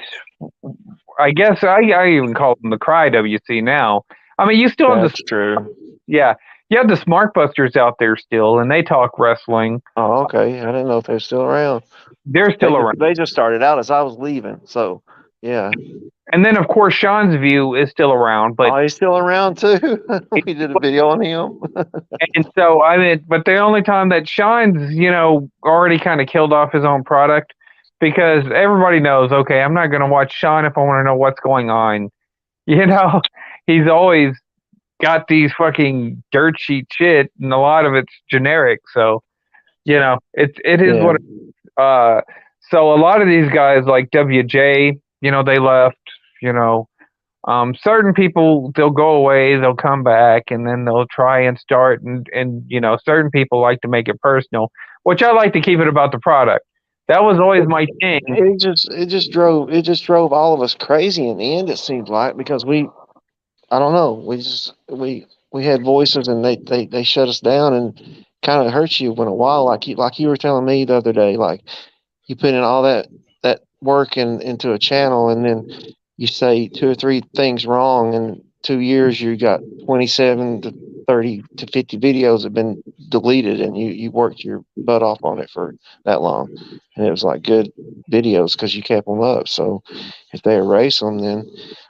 I guess I even call them the Cry WC now. I mean, you still have That's true. yeah, you have the Smart Busters out there still, and they talk wrestling. Oh, okay. I didn't know if they're still around. They're still around. They just started out as I was leaving. So, yeah. And then, of course, Sean's View is still around, but Oh, he's still around too. We did a video on him. and so I mean, but the only time that Sean's, already kind of killed off his own product because everybody knows, okay, I'm not going to watch Sean if I want to know what's going on. He's always got these fucking dirt sheet shit, and a lot of it's generic. So, it is what. So a lot of these guys like WJ, they left. You know, certain people they'll go away, they'll come back, and then they'll try and start. And certain people like to make it personal, which I like to keep it about the product. That was always my thing. It just drove all of us crazy in the end. It seemed like because I don't know, we had voices and they shut us down and kind of hurt you in a while. Like you were telling me the other day, like you put in all that work into a channel and then you say two or three things wrong in 2 years you got 27 to 30 to 50 videos have been deleted and you worked your butt off on it for that long and it was like good videos because you kept them up. So if they erase them, then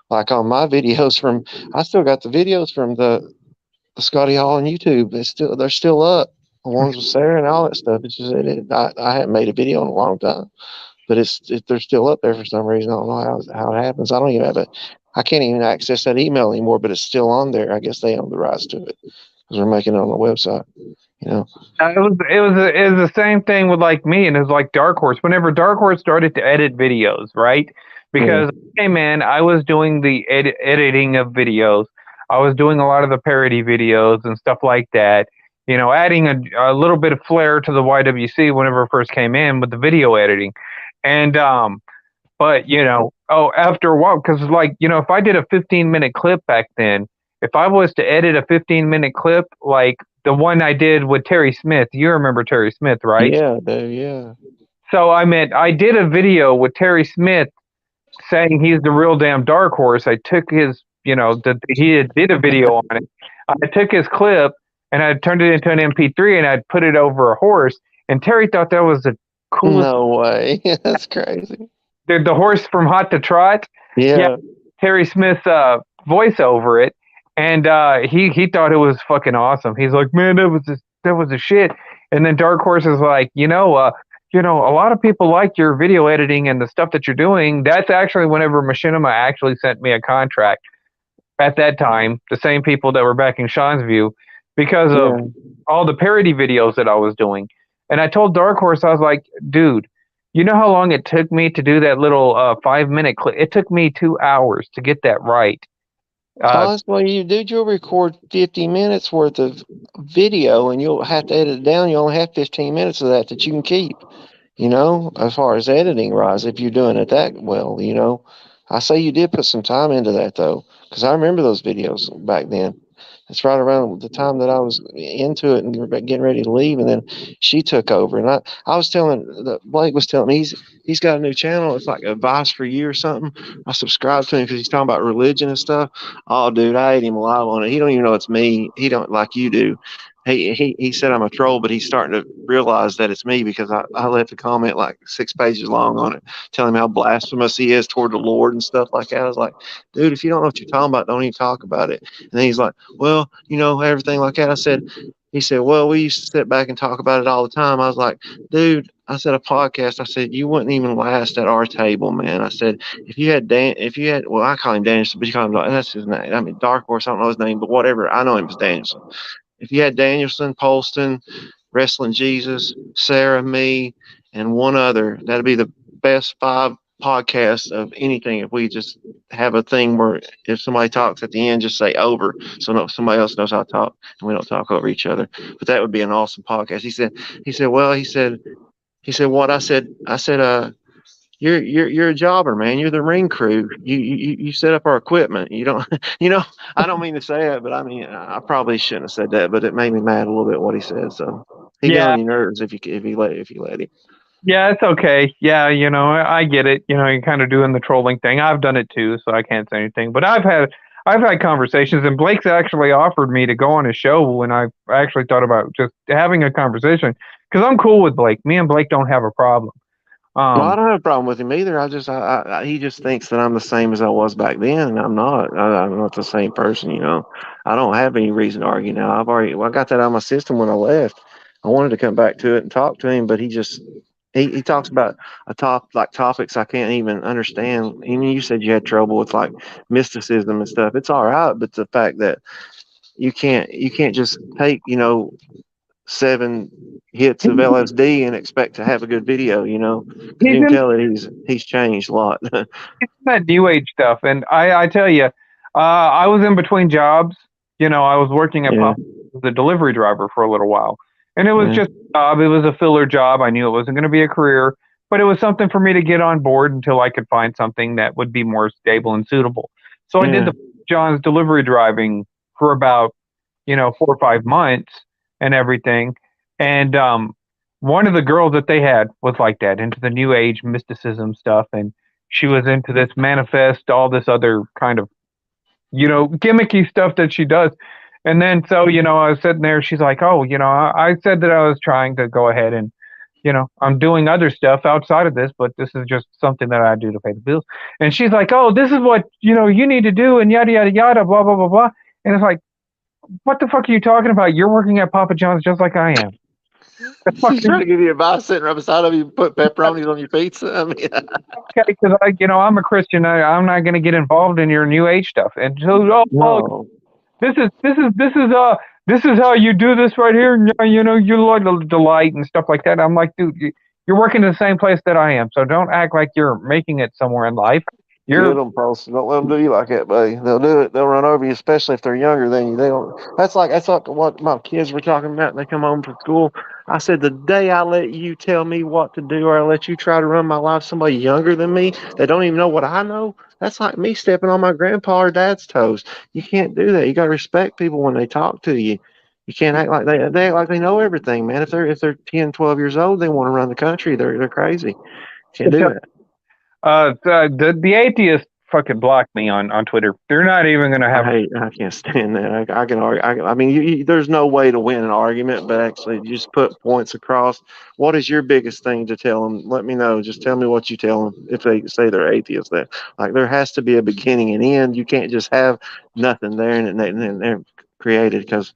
like on my videos from I still got the videos from the Scotty Hall on YouTube. They're still up. The ones with Sarah and all that stuff. It's just I haven't made a video in a long time, but they're still up there for some reason. I don't know how it happens. I don't even have I can't even access that email anymore, but it's still on there. I guess they own the rights to it because we're making it on the website. It was the same thing with like me, and it was like Dark Horse. Whenever Dark Horse started to edit videos, right? Because hey man, I was doing the editing of videos. I was doing a lot of the parody videos and stuff like that. Adding a little bit of flair to the YWC whenever it first came in with the video editing, and but after a while, because like if I did a 15-minute clip back then, if I was to edit a 15-minute clip like the one I did with Terry Smith, you remember Terry Smith, right? Yeah, yeah. So I did a video with Terry Smith saying he's the real damn Dark Horse. I took his, he did a video on it. I took his clip and I turned it into an MP3 and I put it over a horse. And Terry thought that was the coolest. No way, that's crazy. The horse from Hot to Trot. Yeah. Terry Smith's voice over it, and he thought it was fucking awesome. He's like, man, that was a shit. And then Dark Horse is like, a lot of people like your video editing and the stuff that you're doing. That's actually whenever Machinima actually sent me a contract at that time, the same people that were backing Sean's View, because of all the parody videos that I was doing. And I told Dark Horse, I was like, dude, you know how long it took me to do that little 5-minute clip? It took me 2 hours to get that right. Well, you'll record 50 minutes worth of video and you'll have to edit it down. You only have 15 minutes of that you can keep, as far as editing wise, if you're doing it that well, I say you did put some time into that though, because I remember those videos back then. It's right around the time that I was into it and getting ready to leave, and then she took over. And I was Blake was telling me he's got a new channel. It's like Advice for You or something. I subscribed to him because he's talking about religion and stuff. Oh, dude, I ate him alive on it. He don't even know it's me. He don't like you do. he said I'm a troll, but he's starting to realize that it's me because I left a comment like 6 pages long on it, telling him how blasphemous he is toward the Lord and stuff like that. I was like, dude, if you don't know what you're talking about, don't even talk about it. And then he's like, well, everything like that. He said, well, we used to sit back and talk about it all the time. I was like, dude, I said, a podcast. I said, you wouldn't even last at our table, man. I said, well, I call him Danielson, but you call him, that's his name. I mean, Dark Horse, I don't know his name, but whatever. I know him as Danielson. If you had Danielson, Polston, Wrestling Jesus, Sarah, me, and one other, that'd be the best 5 podcasts of anything. If we just have a thing where if somebody talks at the end, just say over, so somebody else knows how to talk, and we don't talk over each other. But that would be an awesome podcast. He said, what? I said, you're a jobber, man. You're the ring crew. You set up our equipment. You don't, I don't mean to say it, but I mean, I probably shouldn't have said that, but it made me mad a little bit what he said. So he get Yeah, on your nerves if you let him. yeah, it's okay. Yeah, I get it. You're kind of doing the trolling thing. I've done it too, so I can't say anything. But I've had conversations, and Blake's actually offered me to go on his show when I actually thought about just having a conversation because I'm cool with Blake. Me and Blake don't have a problem. No, I Um, don't have a problem with him either. He just thinks that I'm the same as I was back then, and I'm not. I'm not the same person. I don't have any reason to argue now. I got that out of my system when I left. I wanted to come back to it and talk to him, but he talks about topics I can't even understand. Even you said you had trouble with like mysticism and stuff. It's all right, but the fact that you can't just take 7 hits of LSD and expect to have a good video, because he's you can in tell that he's changed a lot. that new age stuff, and I tell you, I was in between jobs. I was working at Yeah, Pop as a delivery driver for a little while, and it was yeah, just a job. It was a filler job. I knew it wasn't going to be a career, but it was something for me to get on board until I could find something that would be more stable and suitable. So I did yeah, the John's delivery driving for about 4 or 5 months and everything, and one of the girls that they had was like that, into the new age mysticism stuff, and she was into this manifest, all this other kind of gimmicky stuff that she does. And then so I was sitting there. She's like, "Oh, I said that I was trying to go ahead and I'm doing other stuff outside of this, but this is just something that I do to pay the bills." And she's like, "Oh, this is what you need to do," and yada yada yada, blah blah blah blah. And it's like, what the fuck are you talking about? You're working at Papa John's just like I am. The fuck she's are trying you to give you advice sitting right beside of you. Put pepperonis on your pizza. I mean, okay? Because I'm a Christian. I'm not going to get involved in your new age stuff. And so, oh, well, no, this is how you do this right here. And, you like the delight and stuff like that. I'm like, dude, you're working in the same place that I am, so don't act like you're making it somewhere in life. get You're them, Poston. Don't let them do you like that, buddy. They'll do it. They'll run over you, especially if they're younger than you. They don't. That's like what my kids were talking about. They come home from school. I said, the day I let you tell me what to do, or I let you try to run my life, somebody younger than me that don't even know what I know. That's like me stepping on my grandpa or dad's toes. You can't do that. You got to respect people when they talk to you. You can't act like they act like they know everything, man. If they're 10, 12 years old, they want to run the country. They're crazy. Can't do that. the atheists fucking block me on Twitter. They're not even gonna have. I can't stand that. I can argue. I mean, there's no way to win an argument, but actually, you just put points across. What is your biggest thing to tell them? Let me know. Just tell me what you tell them if they say they're atheists. That like there has to be a beginning and end. You can't just have nothing there and they're created because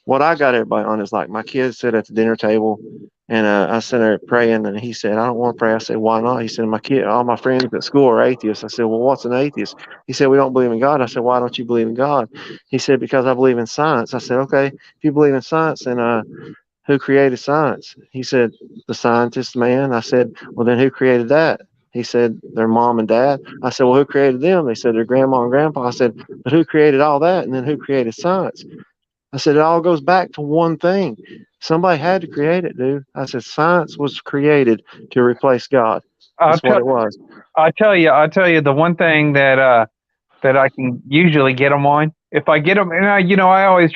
what I got everybody on is like my kids sit at the dinner table and I sit there praying and he said, I don't want to pray. I said, why not? He said, all my friends at school are atheists. I said, well, what's an atheist? He said, we don't believe in God. I said, why don't you believe in God? He said, because I believe in science. I said, okay, if you believe in science, then who created science? He said, the scientist, man. I said, well, then who created that? He said, their mom and dad. I said, well, who created them? They said, their grandma and grandpa. I said, but who created all that? And then who created science? I said, it all goes back to one thing. Somebody had to create it, dude. I said, science was created to replace God. I'll That's what tell it was. I'll tell you the one thing that I can usually get them on. If I get them, and I always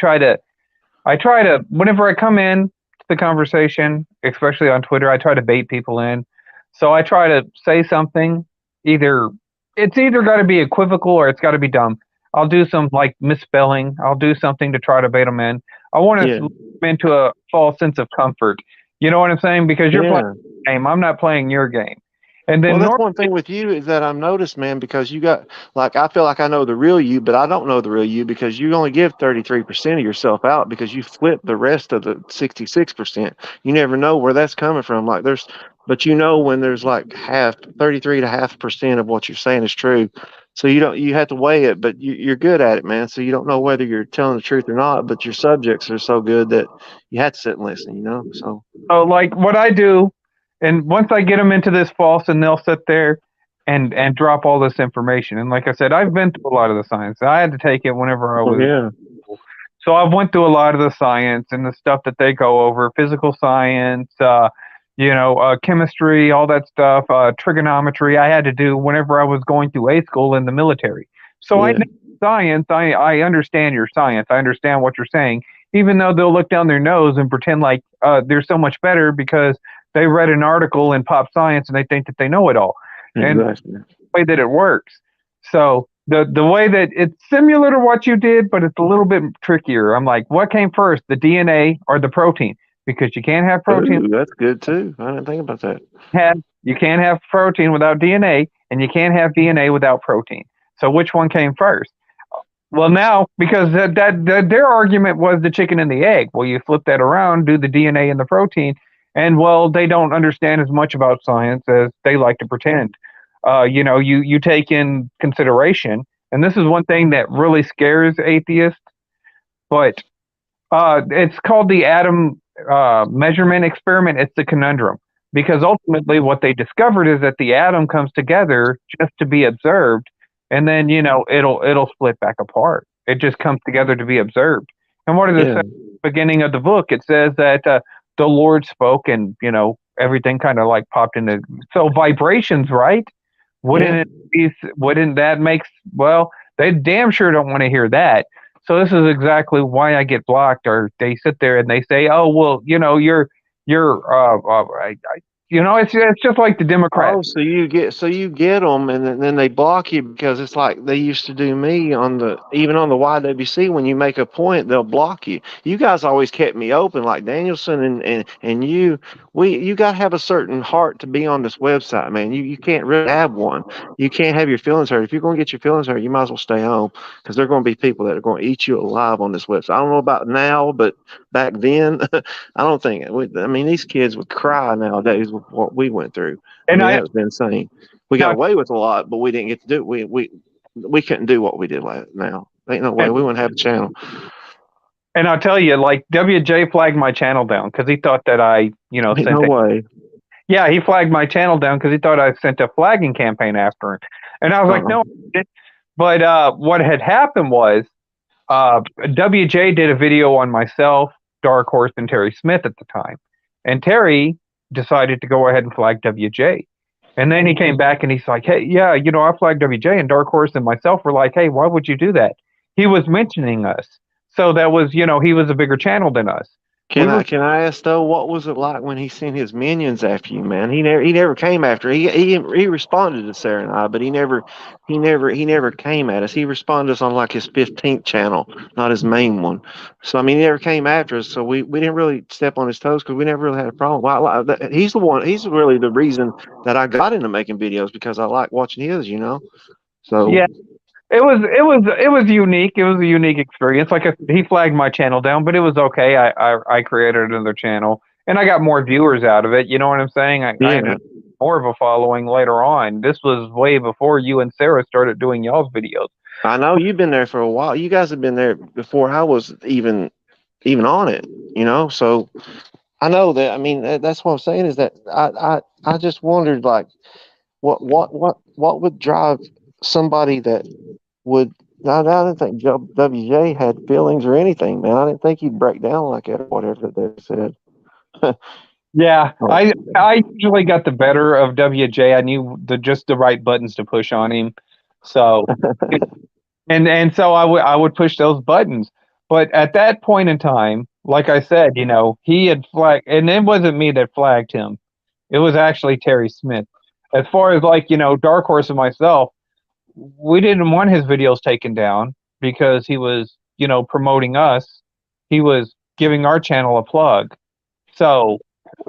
I try to whenever I come in to the conversation, especially on Twitter, I try to bait people in. So I try to say something. Either it's either got to be equivocal or it's got to be dumb. I'll do some like misspelling. I'll do something to try to bait them in. I want Yeah. to into a false sense of comfort. You know what I'm saying? Because you're playing Yeah. the game, I'm not playing your game. And Well, then that's one thing with you is that I've noticed, man, because you got like I feel like I know the real you, but I don't know the real you because you only give 33% of yourself out because you flip the rest of the 66%. You never know where that's coming from. Like but you know when there's like 33 to half percent of what you're saying is true. So you have to weigh it, but you're good at it, man. So you don't know whether you're telling the truth or not, but your subjects are so good that you have to sit and listen, you know? So, so like what I do, and once I get them into this false, and they'll sit there and drop all this information. And like I said, I've been through a lot of the science. I had to take it whenever I well, was. yeah, So I've went through a lot of the science and the stuff that they go over, physical science, chemistry, all that stuff, trigonometry. I had to do whenever I was going through A school in the military. So I yeah, know science. I understand your science. I understand what you're saying, even though they'll look down their nose and pretend like they're so much better because they read an article in Pop Science and they think that they know it all. And exactly. way that it works. So the way that it's similar to what you did, but it's a little bit trickier. I'm like, what came first, the DNA or the protein? Because you can't have protein Ooh, that's good too. I didn't think about that. you can't have protein without DNA, and you can't have DNA without protein. So which one came first? Well, now because their argument was the chicken and the egg. Well, you flip that around, do the DNA and the protein, and well, they don't understand as much about science as they like to pretend. You take in consideration, and this is one thing that really scares atheists. But it's called the atom measurement experiment. It's the conundrum because ultimately what they discovered is that the atom comes together just to be observed, and then it'll split back apart. It just comes together to be observed. And what does it say Yeah, at the beginning of the book? It says that the Lord spoke, and everything kind of like popped into so vibrations, right? yeah. Wouldn't it be? Wouldn't that make well? They damn sure don't want to hear that. So this is exactly why I get blocked. Or they sit there and they say, "Oh, well, you're it's just like the Oh, Democrats." so you get them, and then they block you because it's like they used to do me on the even on the YWC. When you make a point, they'll block you. You guys always kept me open, like Danielson and you. You got to have a certain heart to be on this website, man. You can't really have one. You can't have your feelings hurt. If you're going to get your feelings hurt, you might as well stay home because there are going to be people that are going to eat you alive on this website. I don't know about now, but back then, I don't think. I mean, these kids would cry nowadays with what we went through. I And mean, I that was insane. We got now away with a lot, but we didn't get to do it. We couldn't do what we did now. Ain't no way. We wouldn't have a channel. and I'll tell you, like WJ flagged my channel down because he thought that I, Ain't sent no a way. yeah, he flagged my channel down because he thought I sent a flagging campaign after him, and I was like, Uh-uh. no, I didn't. But what had happened was WJ did a video on myself, Dark Horse, and Terry Smith at the time. And Terry decided to go ahead and flag WJ. And then he came back and he's like, hey, yeah, I flagged WJ, and Dark Horse and myself were like, hey, why would you do that? He was mentioning us. So that was, he was a bigger channel than us. We Can were I can I ask though, what was it like when he sent his minions after you, man? He never came after. He responded to Sarah and I, but he never came at us. He responded us on like his 15th channel, not his main one. So I mean, he never came after us. So we didn't really step on his toes because we never really had a problem. Well, he's the one. He's really the reason that I got into making videos because I like watching his. So yeah, it was unique. It was a unique experience. Like I said, he flagged my channel down, but it was okay. I created another channel and I got more viewers out of it. You know what I'm saying? I ended yeah. up more of a following later on. This was way before you and Sarah started doing y'all's videos. I know you've been there for a while. You guys have been there before I was even on it. So I know that. I mean, that's what I'm saying is that I just wondered like what would drive somebody that would. I didn't think WJ had feelings or anything, man. I didn't think he'd break down like that or whatever that they said. Yeah, Oh, I usually got the better of WJ. I knew just the right buttons to push on him. So and so I would push those buttons. But at that point in time, like I said, he had flagged, and it wasn't me that flagged him. It was actually Terry Smith. As far as like, Dark Horse and myself, we didn't want his videos taken down because he was, promoting us. He was giving our channel a plug. So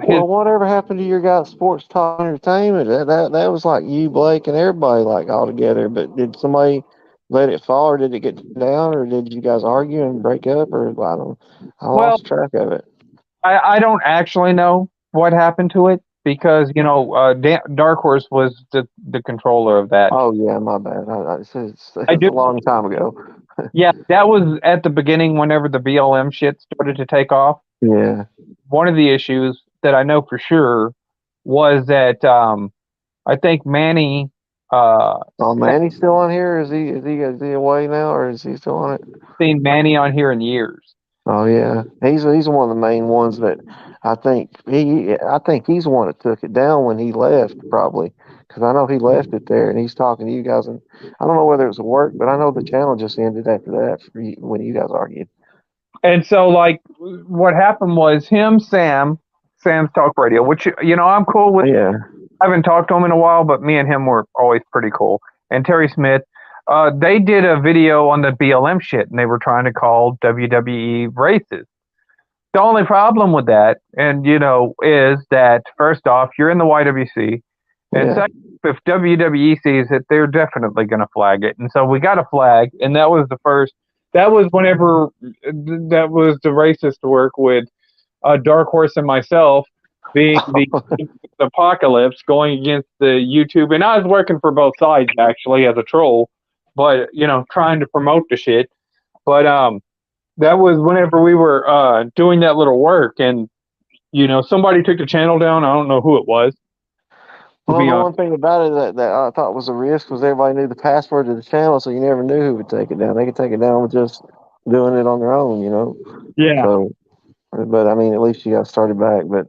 his Well, whatever happened to your guys' sports talk entertainment? That was like you, Blake, and everybody like all together. But did somebody let it fall, or did it get down, or did you guys argue and break up, or I well, lost track of it. I don't actually know what happened to it because Dark Horse was the controller of that. Oh yeah, my bad. I It's do. a long time ago. Yeah, that was at the beginning whenever the BLM shit started to take off. Yeah. One of the issues that I know for sure was that I think Manny Oh man, he's still on here? Is he away now, or is he still on it? seen Manny on here in years. Oh yeah, he's one of the main ones that I think he's the one that took it down when he left, probably because I know he left it there and he's talking to you guys, and I don't know whether it was work, but I know the channel just ended after that when you guys argued. And so like what happened was Sam's Talk Radio, which I'm cool with. Yeah, I haven't talked to him in a while, but me and him were always pretty cool. And Terry Smith, they did a video on the BLM shit, and they were trying to call WWE racist. The only problem with that, is that first off, you're in the YWC, and yeah. second, if WWE sees it, they're definitely going to flag it. And so we got a flag, and that was the first. That was whenever that was the racist work with Dark Horse and myself being the apocalypse going against the YouTube, and I was working for both sides actually as a troll, but trying to promote the shit. But that was whenever we were doing that little work, and somebody took the channel down. I don't know who it was. Well, the one thing about it that I thought was a risk was everybody knew the password to the channel, so you never knew who would take it down. They could take it down with just doing it on their own, Yeah. So, but I mean, at least you got started back. But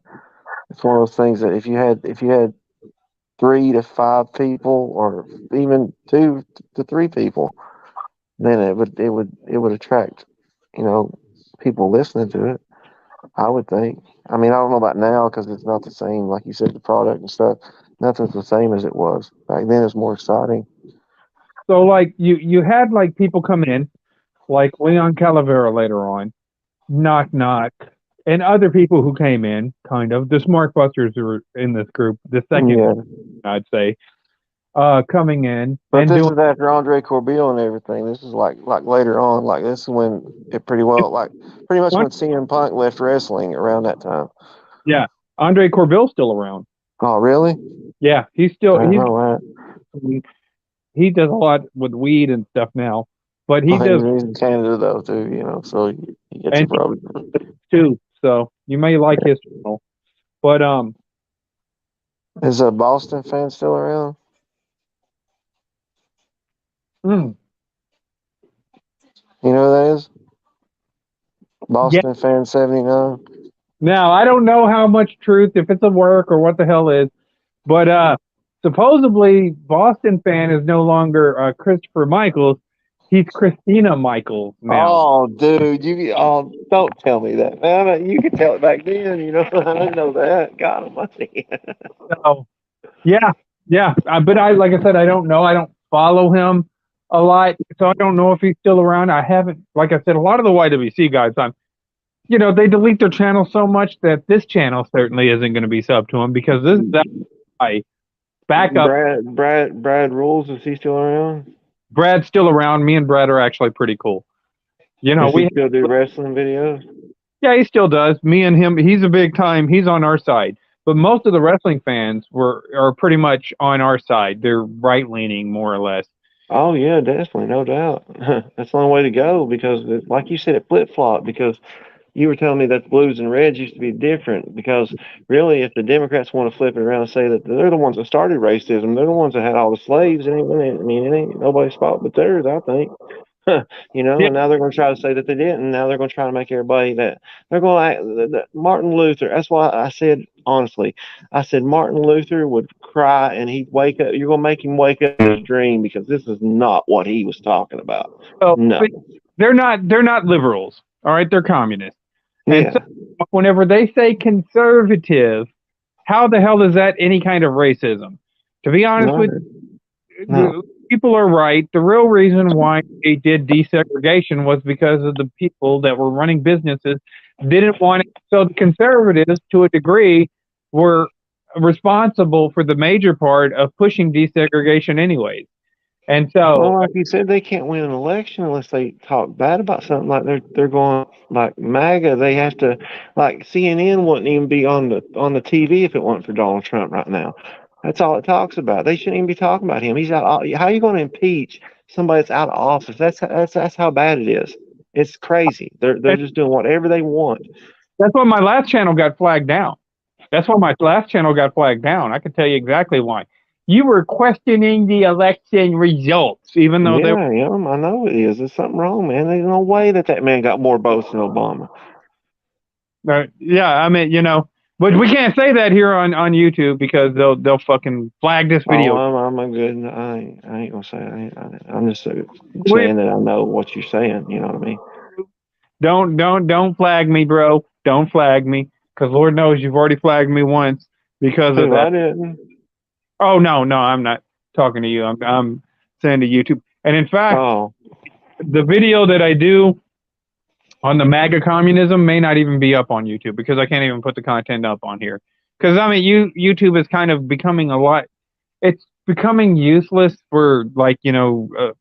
it's one of those things that if you had 3 to 5 people, or even 2 to 3 people, then it would attract, people listening to it. I would think. I mean, I don't know about now because it's not the same. Like you said, the product and stuff, nothing's the same as it was back then. It's more exciting. So like you had like people come in, like Leon Calavera later on, Knock Knock, and other people who came in, kind of. The Smart Busters were in this group, the second, Yeah. I'd say, coming in. But and this doing, is after Andre Corbeil and everything. This is like later on. Like this is when it pretty much when CM Punk left wrestling around that time. Yeah. Andre Corbeil's still around. Oh, really? Yeah, I don't know that. he does a lot with weed and stuff now. But he He's does in Canada though too, so he gets it probably. too. So you may like his channel. But Is a Boston fan still around? mm, You know who that is? Boston fan 79. now I don't know how much truth, if it's a work or what the hell is, but supposedly Boston fan is no longer Christopher Michaels. He's Christina Michaels now. Oh, dude, don't tell me that, man. You could tell it back then, I didn't know that. God almighty. So, yeah. But like I said, I don't know. I don't follow him a lot, so I don't know if he's still around. I haven't, like I said, a lot of the YWC guys, they delete their channel so much that this channel certainly isn't going to be sub to him because this is that guy. Backup. Brad Rules, is he still around? Brad's still around. Me and Brad are actually pretty cool. Does he still do wrestling videos? Yeah, he still does. Me and him, he's a big time. He's on our side. But most of the wrestling fans are pretty much on our side. They're right leaning, more or less. Oh yeah, definitely, no doubt. That's the only way to go because, like you said, it flip flop. Because you were telling me that the blues and reds used to be different. Because really, if the Democrats want to flip it around and say that they're the ones that started racism, they're the ones that had all the slaves. It ain't nobody's fault but theirs, I think. And now they're going to try to say that they didn't. And now they're going to try to make everybody that they're going to act. Martin Luther. That's why I said, honestly, Martin Luther would cry and he'd wake up. You're going to make him wake up in his dream because this is not what he was talking about. No, they're not liberals. All right, they're communists. And so whenever they say conservative, how the hell is that any kind of racism? To be honest with you, people are right. The real reason why they did desegregation was because of the people that were running businesses didn't want it. So the conservatives, to a degree, were responsible for the major part of pushing desegregation anyways. And so, Well, like you said, they can't win an election unless they talk bad about something. Like they're going like MAGA. They have to, like CNN wouldn't even be on the TV if it wasn't for Donald Trump right now. That's all it talks about. They shouldn't even be talking about him. He's out. How are you going to impeach somebody that's out of office? That's how bad it is. It's crazy. They're just doing whatever they want. that's why my last channel got flagged down. That's why my last channel got flagged down. I can tell you exactly why. You were questioning the election results, even though they Yeah, yeah, I know it is. There's something wrong, man. There's no way that man got more votes than Obama. were. Yeah, I mean, but we can't say that here on YouTube because they'll fucking flag this Oh, video. I'm a good. I ain't gonna say. I'm just We- saying that I know what you're saying. You know what I mean? Don't flag me, bro. Don't flag me, because Lord knows you've already flagged me once because of I that. didn't. Oh no, I'm not talking to you. I'm saying to YouTube. And in fact, Oh, the video that I do on the MAGA communism may not even be up on YouTube because I can't even put the content up on here. Because I mean, YouTube is kind of becoming a lot. It's becoming useless for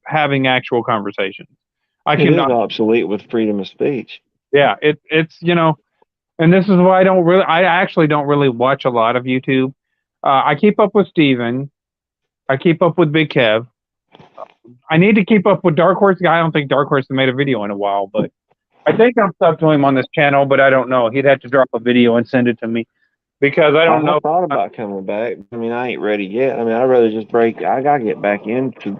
having actual conversations. I it is cannot. obsolete with freedom of speech. Yeah, it's and this is why I actually don't really watch a lot of YouTube. I keep up with Steven. I keep up with Big Kev. I need to keep up with Dark Horse. I don't think Dark Horse has made a video in a while, but I think I'm subbed to him on this channel, but I don't know. He'd have to drop a video and send it to me because I don't know. I thought about coming back. I mean, I ain't ready yet. I mean, I'd rather just break. I gotta get back into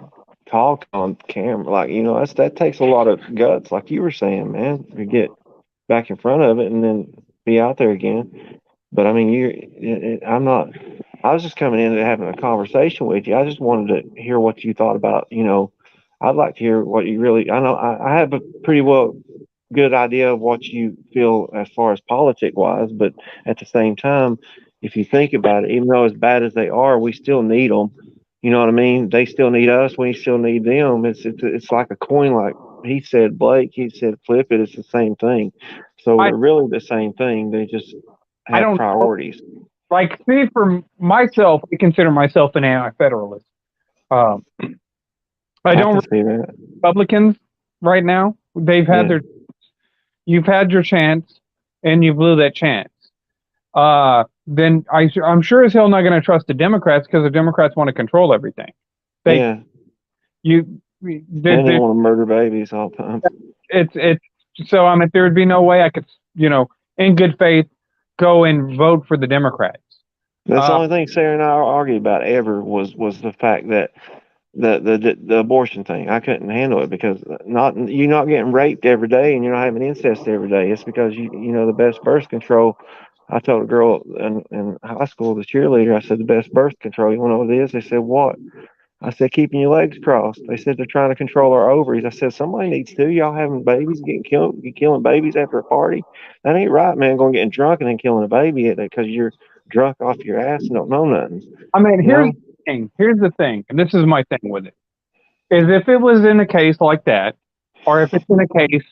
talk on camera. Like, that takes a lot of guts, like you were saying, man, to get back in front of it and then be out there again. But I mean, I'm not. I was just coming in and having a conversation with you. I just wanted to hear what you thought about. I'd like to hear what you really. I know I have a pretty good idea of what you feel as far as politic wise, but at the same time, if you think about it, even though as bad as they are, we still need them. You know what I mean? They still need us. We still need them. It's like a coin, like he said, Blake. He said, flip it. It's the same thing. So I they're really the same thing. They just I have don't priorities. like see for myself. I consider myself an anti-federalist. Um, I I don't can see that. Republicans right now. They've had Yeah. you've had your chance and you blew that chance. Then I'm sure as hell not going to trust the Democrats because the Democrats want to control everything. They Yeah. you And they want to murder babies all the time. it's so I mean there would be no way I could in good faith go and vote for the Democrats. That's the only thing Sarah and I argued about ever was the fact that the abortion thing. I couldn't handle it because you're not getting raped every day and you're not having incest every day. It's because you know the best birth control. I told a girl in high school, the cheerleader, I said the best birth control. You want to know what it is? They said what? I said keeping your legs crossed. They said they're trying to control our ovaries. I said somebody needs to. Y'all having babies, killing babies after a party. That ain't right, man. Going getting drunk and then killing a baby because you're drunk off your ass and don't know nothing. I mean, You know? here's the thing, and this is my thing with it, is if it was in a case like that, or if it's in a case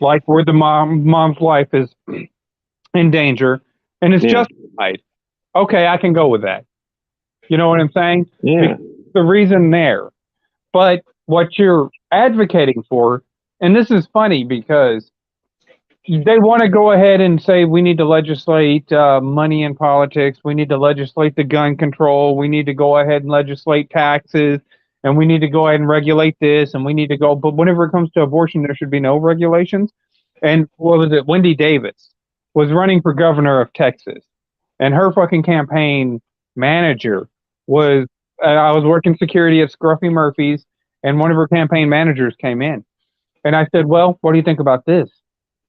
like where the mom's life is in danger and it's justified, okay, I can go with that. You know what I'm saying? Yeah. Because the reason there. But what you're advocating for, and this is funny because they want to go ahead and say we need to legislate money in politics. We need to legislate the gun control. We need to go ahead and legislate taxes. And we need to go ahead and regulate this. And we need to go. But whenever it comes to abortion, there should be no regulations. And what was it? Wendy Davis was running for governor of Texas. And her fucking campaign manager was, I was working security at Scruffy Murphy's. And one of her campaign managers came in. And I said, well, what do you think about this?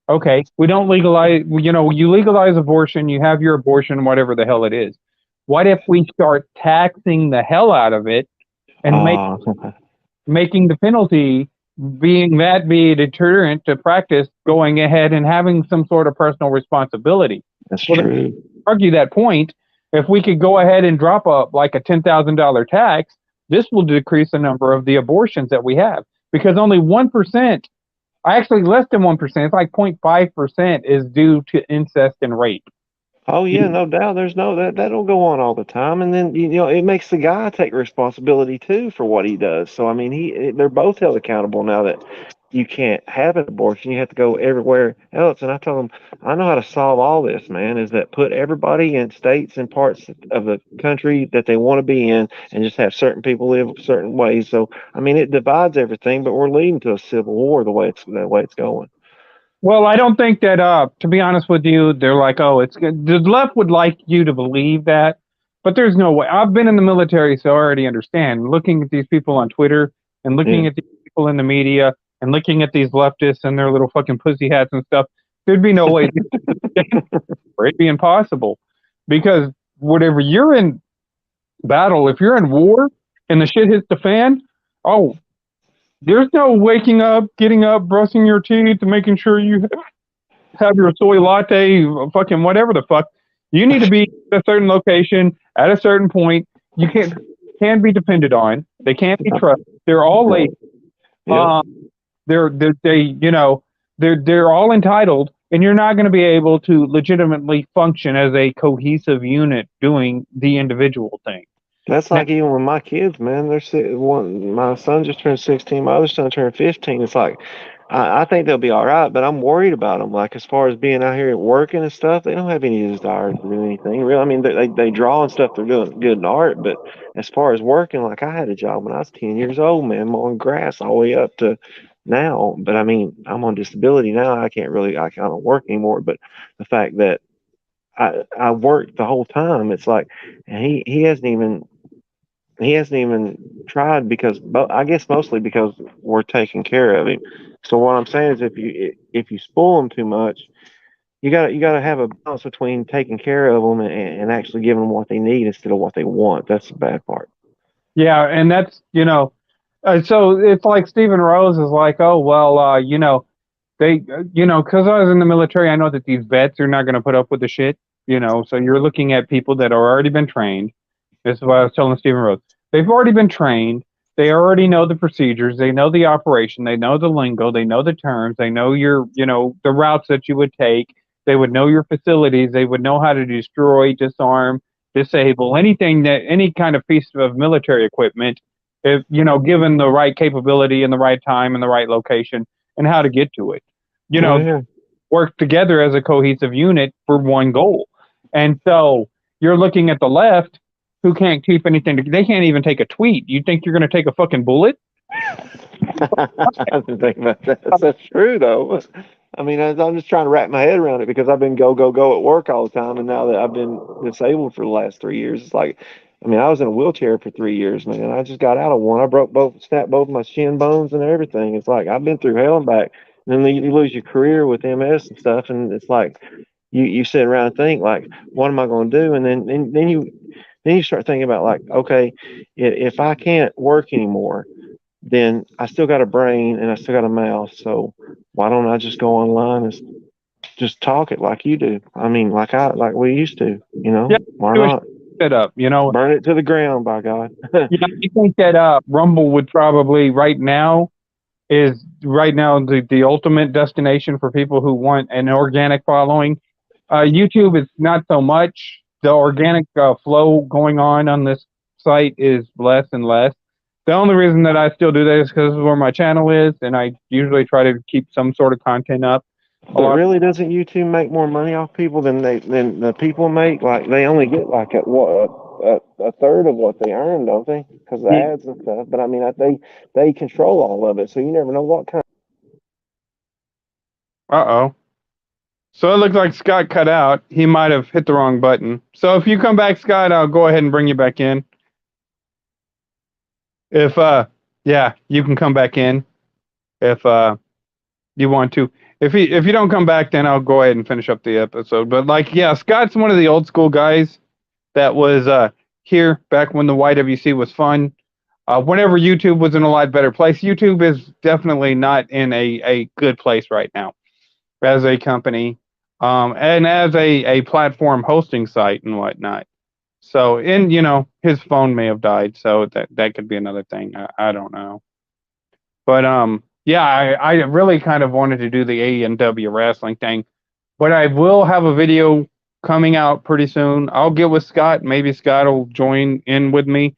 Okay, we don't legalize, you legalize abortion, you have your abortion, whatever the hell it is. What if we start taxing the hell out of it and making the penalty be a deterrent to practice going ahead and having some sort of personal responsibility? That's true. To argue that point, if we could go ahead and drop a $10,000 tax, this will decrease the number of the abortions that we have because only 1% Actually, less than 1%. It's like 0.5% is due to incest and rape. Oh yeah, no doubt. There's no that'll go on all the time, and then it makes the guy take responsibility too for what he does. So I mean, they're both held accountable now that you can't have an abortion. You have to go everywhere else. And I told him, I know how to solve all this, man. Is that put everybody in states and parts of the country that they want to be in, and just have certain people live certain ways. So I mean, it divides everything, but we're leading to a civil war the way it's going. Well, I don't think that, to be honest with you, they're like, oh, it's good. The left would like you to believe that, but there's no way. I've been in the military, so I already understand. Looking at these people on Twitter and looking Yeah. at these people in the media and looking at these leftists and their little fucking pussy hats and stuff, there'd be no way it'd be impossible. Because whatever you're in battle, if you're in war and the shit hits the fan, oh, there's no waking up, getting up, brushing your teeth, and making sure you have your soy latte, fucking whatever the fuck. You need to be at a certain location at a certain point. You can't be depended on. They can't be trusted. They're all late. Yeah. They're all entitled, and you're not going to be able to legitimately function as a cohesive unit doing the individual thing. That's Now, like even with my kids, man. My son just turned 16. My other son turned 15. It's like I think they'll be all right, but I'm worried about them. Like as far as being out here working and stuff, they don't have any desire to do anything real. I mean, they draw and stuff. They're doing good in art, but as far as working, like I had a job when I was 10 years old, man, mowing grass all the way up to now. But I mean, I'm on disability now. I can't work anymore. But the fact that I worked the whole time, it's like, and he hasn't even tried because, I guess mostly because we're taking care of him. So what I'm saying is, if you spoil him too much, you gotta have a balance between taking care of them and actually giving them what they need instead of what they want. That's the bad part. yeah, and that's so it's like Stephen Rose is like, oh well, they, because I was in the military, I know that these vets are not going to put up with the shit. So you're looking at people that are already been trained. This is what I was telling Stephen Rose. They've already been trained. They already know the procedures. They know the operation. They know the lingo. They know the terms. They know the routes that you would take. They would know your facilities. They would know how to destroy, disarm, disable any kind of piece of military equipment, if given the right capability and the right time and the right location and how to get to it. You Oh know, yeah. work together as a cohesive unit for one goal. And so you're looking at the left who can't keep anything. They can't even take a tweet. You think you're going to take a fucking bullet? I didn't think about that. That's true though. I mean, I'm just trying to wrap my head around it because I've been go go go at work all the time, and now that I've been disabled for the last 3 years, it's like, I mean, I was in a wheelchair for 3 years, man. I just got out of one. I snapped both my shin bones and everything. It's like I've been through hell and back. And then you lose your career with MS and stuff, and it's like you sit around and think like, what am I going to do? And then you start thinking about like, okay, if I can't work anymore, then I still got a brain and I still got a mouth. So why don't I just go online and just talk it like you do? I mean, like we used to, Yeah, Why do a not? shit up. Burn it to the ground, by God. Yeah, I think that Rumble would probably right now the ultimate destination for people who want an organic following. YouTube is not so much. The organic flow going on this site is less and less. The only reason that I still do that is because where my channel is, and I usually try to keep some sort of content up. But really, doesn't YouTube make more money off people than the people make? Like they only get like a third of what they earn, don't they? Because of the ads and stuff. But I mean, they control all of it, so you never know what kind. Uh-oh. So it looks like Scott cut out. He might have hit the wrong button. So if you come back, Scott, I'll go ahead and bring you back in. If yeah, you can come back in if you want to. If you don't come back, then I'll go ahead and finish up the episode. But like, yeah, Scott's one of the old school guys that was here back when the YWC was fun. Whenever YouTube was in a lot better place. YouTube is definitely not in a good place right now as a company, and as a platform hosting site and whatnot. So, and his phone may have died, so that could be another thing. I don't know, but Yeah, I really kind of wanted to do the AEW wrestling thing, but I will have a video coming out pretty soon. I'll get with Scott. Maybe Scott will join in with me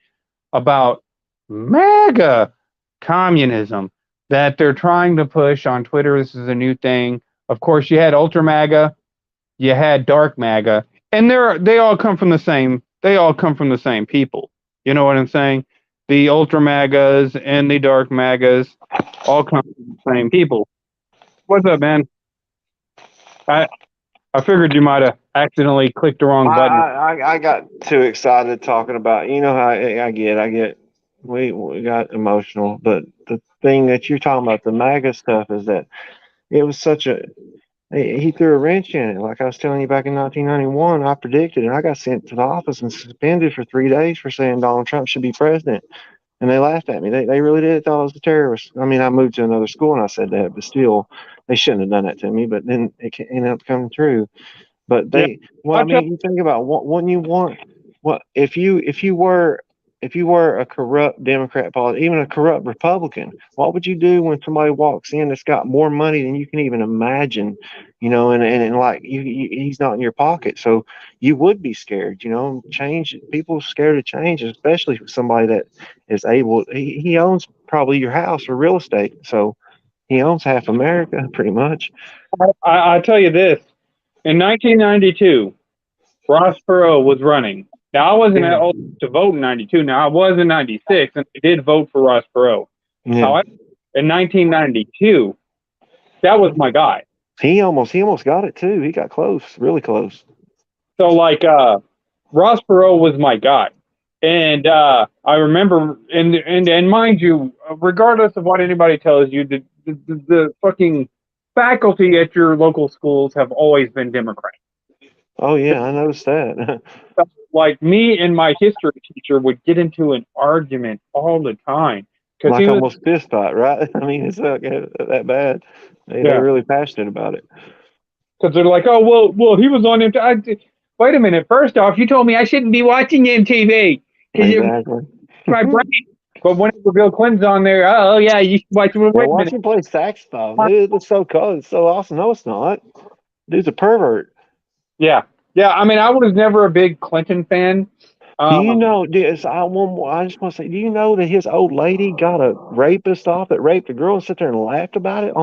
about mega communism that they're trying to push on Twitter. This is a new thing. Of course, you had Ultra MAGA, you had Dark MAGA, and they all come from the same. They all come from the same people. You know what I'm saying? The Ultra MAGAs and the Dark MAGAs all come from the same people. What's up, man? I I figured you might have accidentally clicked the wrong button. I got too excited talking about. You know how I get. We got emotional, but the thing that you're talking about, the MAGA stuff, is that it was such a. He threw a wrench in it. Like I was telling you back in 1991, I predicted, and I got sent to the office and suspended for 3 days for saying Donald Trump should be president. And they laughed at me. They really did. Thought I was a terrorist. I mean, I moved to another school and I said that, but still, they shouldn't have done that to me. But then it ended up coming true. But Yeah, well, I I tell, mean, you think about what you want. What if you were a corrupt Democrat, even a corrupt Republican, what would you do when somebody walks in that's got more money than you can even imagine, and like he's not in your pocket, so you would be scared, change people scared of change, especially for somebody that is able. He owns probably your house or real estate, so he owns half America pretty much. I tell you this. In 1992, Ross Perot was running. Now, I wasn't Yeah, old enough to vote in 92. Now, I was in 96, and I did vote for Ross Perot. yeah. However, in 1992, that was my guy. He almost got it too. He got close, really close. So, like, Ross Perot was my guy. And I remember, and mind you, regardless of what anybody tells you, the fucking faculty at your local schools have always been Democrat. Oh yeah, I noticed that. Like me and my history teacher would get into an argument all the time because he Like was, almost fist fight, right? I mean, it's not that bad. They're yeah, really passionate about it. because they're like, oh well, he was on MTV. Wait a minute. First off, you told me I shouldn't be watching MTV because you Exactly. my brain. But whenever Bill Clinton's on there, oh yeah, you should watch. Yeah, Wait a watch minute. him play saxophone, dude. It's so cool. It's so awesome. No, it's not. Dude's a pervert. Yeah, yeah. I mean, I was never a big Clinton fan. Do you Um, know? One more. I just want to say, do you know that his old lady got a rapist off that raped a girl and sit there and laughed about it?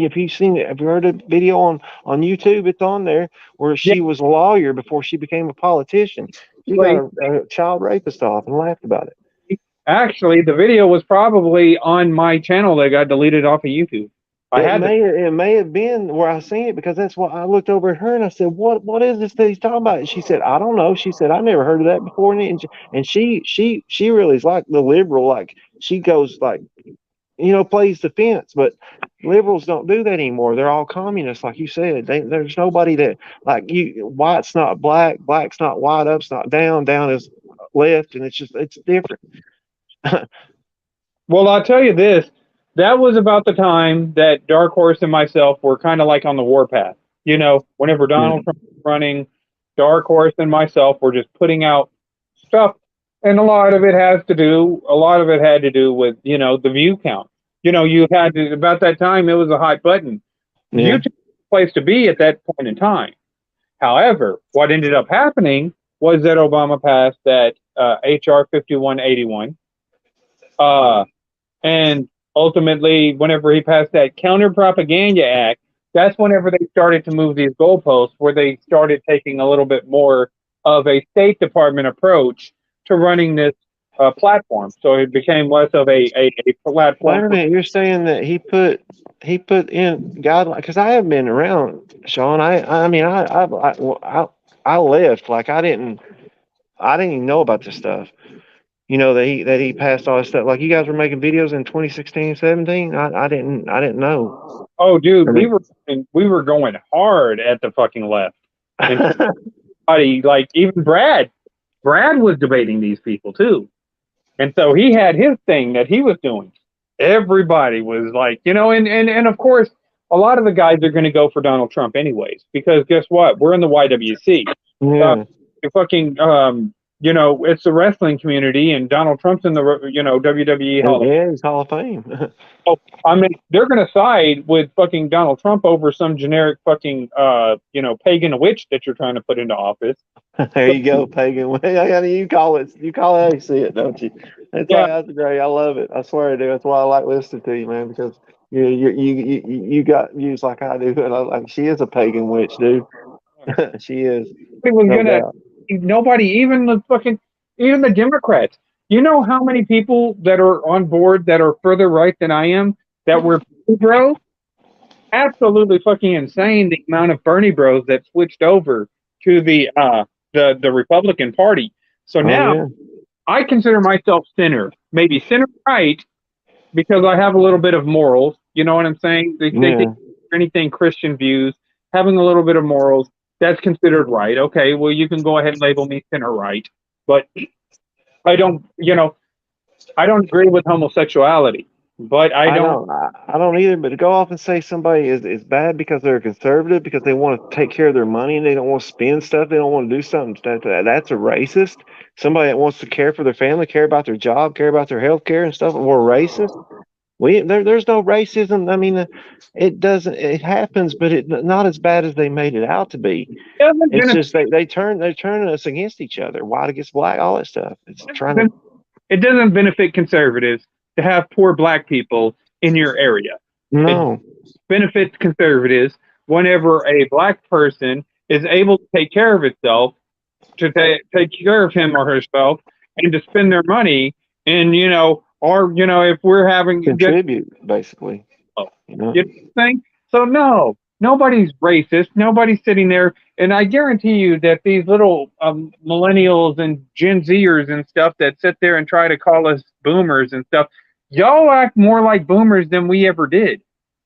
If you've seen it, have you heard a video on YouTube? It's on there where yeah, she was a lawyer before she became a politician. She got actually, a child rapist off and laughed about it. actually, the video was probably on my channel that got deleted off of YouTube. I had the It may have been where I seen it because that's what I looked over at her and I said, what is this that he's talking about? And she said, I don't know. She said, I never heard of that before. And she really is like the liberal, like she goes like, plays the fence, but liberals don't do that anymore. They're all communists, like you said. There's nobody that like you. White's not black, black's not white, up's not down, down is left, and it's different. Well, I'll tell you this. That was about the time that Dark Horse and myself were kind of like on the warpath. You know, whenever Donald Trump was running, Dark Horse and myself were just putting out stuff, and a lot of it had to do with, the view count. You had to, about that time, it was a hot button. Yeah, YouTube was the place to be at that point in time. However, what ended up happening was that Obama passed that HR 5181. And ultimately, whenever he passed that Counter Propaganda Act, that's whenever they started to move these goalposts, where they started taking a little bit more of a State Department approach to running this platform. So it became less of a wait platform. a minute. You're saying that he put in guidelines because I haven't been around, Sean. I mean I left like I didn't even know about this stuff. That he passed all this stuff. Like you guys were making videos in 2016, 17. I didn't know. Oh, dude, I we were going hard at the fucking left, and mean, like even Brad was debating these people too. And so he had his thing that he was doing. Everybody was like, and of course, a lot of the guys are going to go for Donald Trump anyways, because guess what? We're in the YWC. Uh, yeah. fucking it's the wrestling community, and Donald Trump's in the WWE Hall of Yeah, he's Hall of Fame. Fame. I mean, they're gonna side with fucking Donald Trump over some generic fucking pagan witch that you're trying to put into office. There you go, pagan. You call it. You call it how you see it, don't you? Yeah, That's great. I love it. I swear I do. That's why I like listening to you, man. Because you got views like I do, and she is a pagan witch, dude. She is, it was no gonna. doubt. Nobody, even the Democrats. You know how many people that are on board that are further right than I am that were bro? Absolutely fucking insane the amount of Bernie bros that switched over to the Republican Party. So Oh now yeah, I consider myself center, maybe center right, because I have a little bit of morals. You know what I'm saying? They think yeah. anything Christian views, having a little bit of morals, that's considered right. Okay, well you can go ahead and label me center right, but I don't, I don't agree with homosexuality, but I I don't. know. I don't either. But to go off and say somebody is bad because they're conservative, because they want to take care of their money and they don't want to spend stuff, they don't want to do something, that's a racist. Somebody that wants to care for their family, care about their job, care about their health care and stuff, or racist. There's no racism. I mean, it doesn't. It happens, but it not as bad as they made it out to be. It's just they're turning us against each other, white against black, all that stuff. It's trying to. It doesn't benefit conservatives to have poor black people in your area. It No. benefits conservatives whenever a black person is able to take care of itself, to take care of him or herself, and to spend their money. And or if we're having just Contribute, basically. You know. you know what I'm saying? So no, nobody's racist. Nobody's sitting there, and I guarantee you that these little millennials and Gen Zers and stuff that sit there and try to call us boomers and stuff, y'all act more like boomers than we ever did.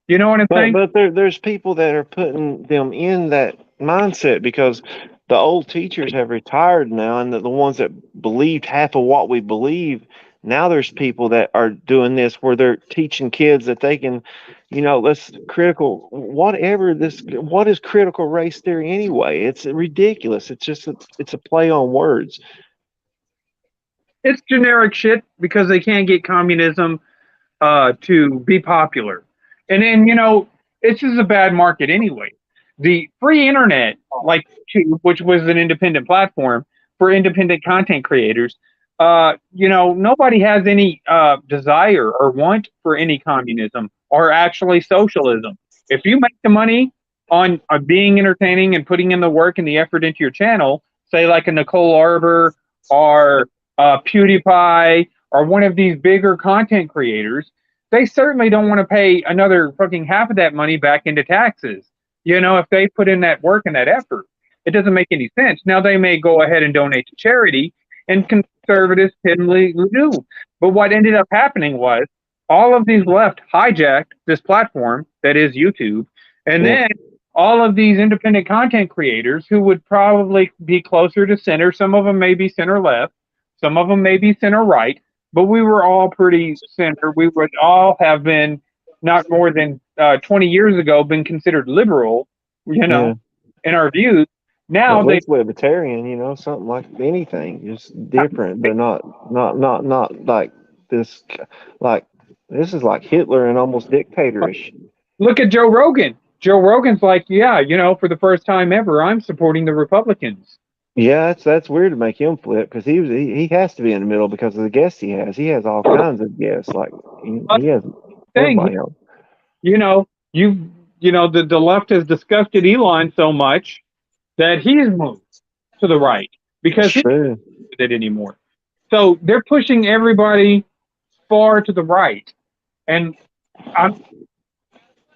You know what I'm saying? But there's people that are putting them in that mindset because the old teachers have retired now, and the ones that believed half of what we believe, now there's people that are doing this where they're teaching kids that they can, let's critical whatever this. What is critical race theory anyway? It's ridiculous. It's just it's a play on words. It's generic shit because they can't get communism to be popular. And then, it's just a bad market anyway. The free internet, like YouTube, which was an independent platform for independent content creators, nobody has any desire or want for any communism or actually socialism. If you make the money on being entertaining and putting in the work and the effort into your channel, say like a Nicole Arbor or PewDiePie or one of these bigger content creators, they certainly don't want to pay another fucking half of that money back into taxes. If they put in that work and that effort, it doesn't make any sense. Now they may go ahead and donate to charity, and conservatives typically do. But what ended up happening was all of these left hijacked this platform that is YouTube, and Yeah. then all of these independent content creators who would probably be closer to center, some of them may be center left, some of them may be center right, but we were all pretty center. We would all have been not more than 20 years ago been considered liberal, Yeah. in our views. Or Now at they least libertarian, something like anything, just different, but not like this. Like this is like Hitler and almost dictatorish. look at Joe Rogan. Joe Rogan's like, yeah, for the first time ever, I'm supporting the Republicans. Yeah, that's weird to make him flip because he has to be in the middle because of the guests he has. He has all kinds of guests, like he has Thing, everybody else. you know, you the left has disgusted Elon so much that he's moved to the right because That's he's true. not with it anymore. So they're pushing everybody far to the right, and I'm,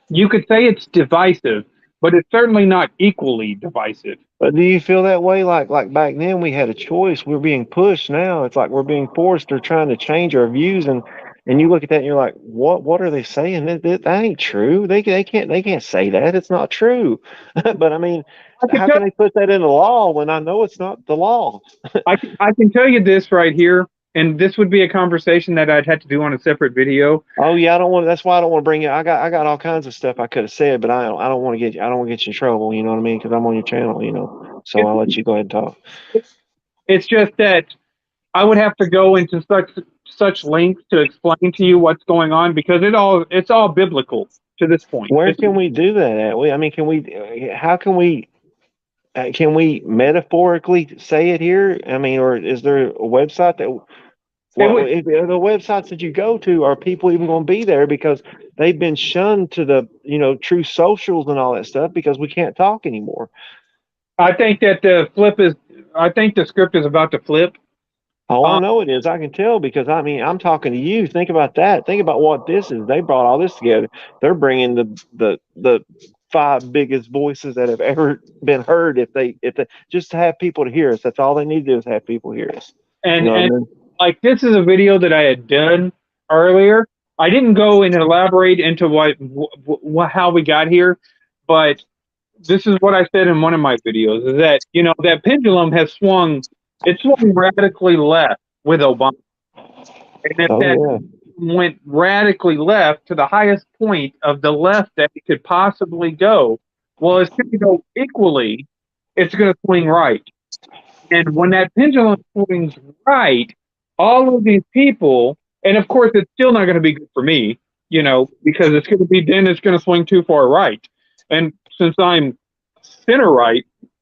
you could say it's divisive, but it's certainly not equally divisive. But do you feel that way? Like back then we had a choice. We're being pushed now. It's like we're being forced. They're trying to change our views, and you look at that and you're like, what are they saying? That ain't true. They can't say that. It's not true. But I mean, I can how tell can they put that in the law when I know it's not the law? I can tell you this right here, and this would be a conversation that I'd have to do on a separate video. Oh yeah, I don't want. That's why I don't want to bring it. I got all kinds of stuff I could have said, but I don't want to get you. I don't want to get you in trouble. You know what I mean? Because I'm on your channel. So I'll let you go ahead and talk. It's just that I would have to go into such lengths to explain to you what's going on because it's all biblical to this point. Where It's can we do that at? I mean, how can we metaphorically say it here? I mean, or is there a website that, it would if the websites that you go to, are people even going to be there because they've been shunned to the, true socials and all that stuff because we can't talk anymore? I think that the flip is I think the script is about to flip. Oh, I Um, know it is. I can tell because I mean, I'm talking to you. Think about that. Think about what this is. They brought all this together. They're bringing the five biggest voices that have ever been heard. If they just to have people to hear us, that's all they need to do is have people hear us. You know what and I mean? like this is a video that I had done earlier. I didn't go and elaborate into how we got here, but this is what I said in one of my videos is that that pendulum has it swung radically left with Obama, and if Oh that yeah. went radically left to the highest point of the left that it could possibly go, well, it's going to go equally. It's going to swing right. And when that pendulum swings right, all of these people, and of course, it's still not going to be good for me, because it's going to swing too far right. And since I'm center right, it's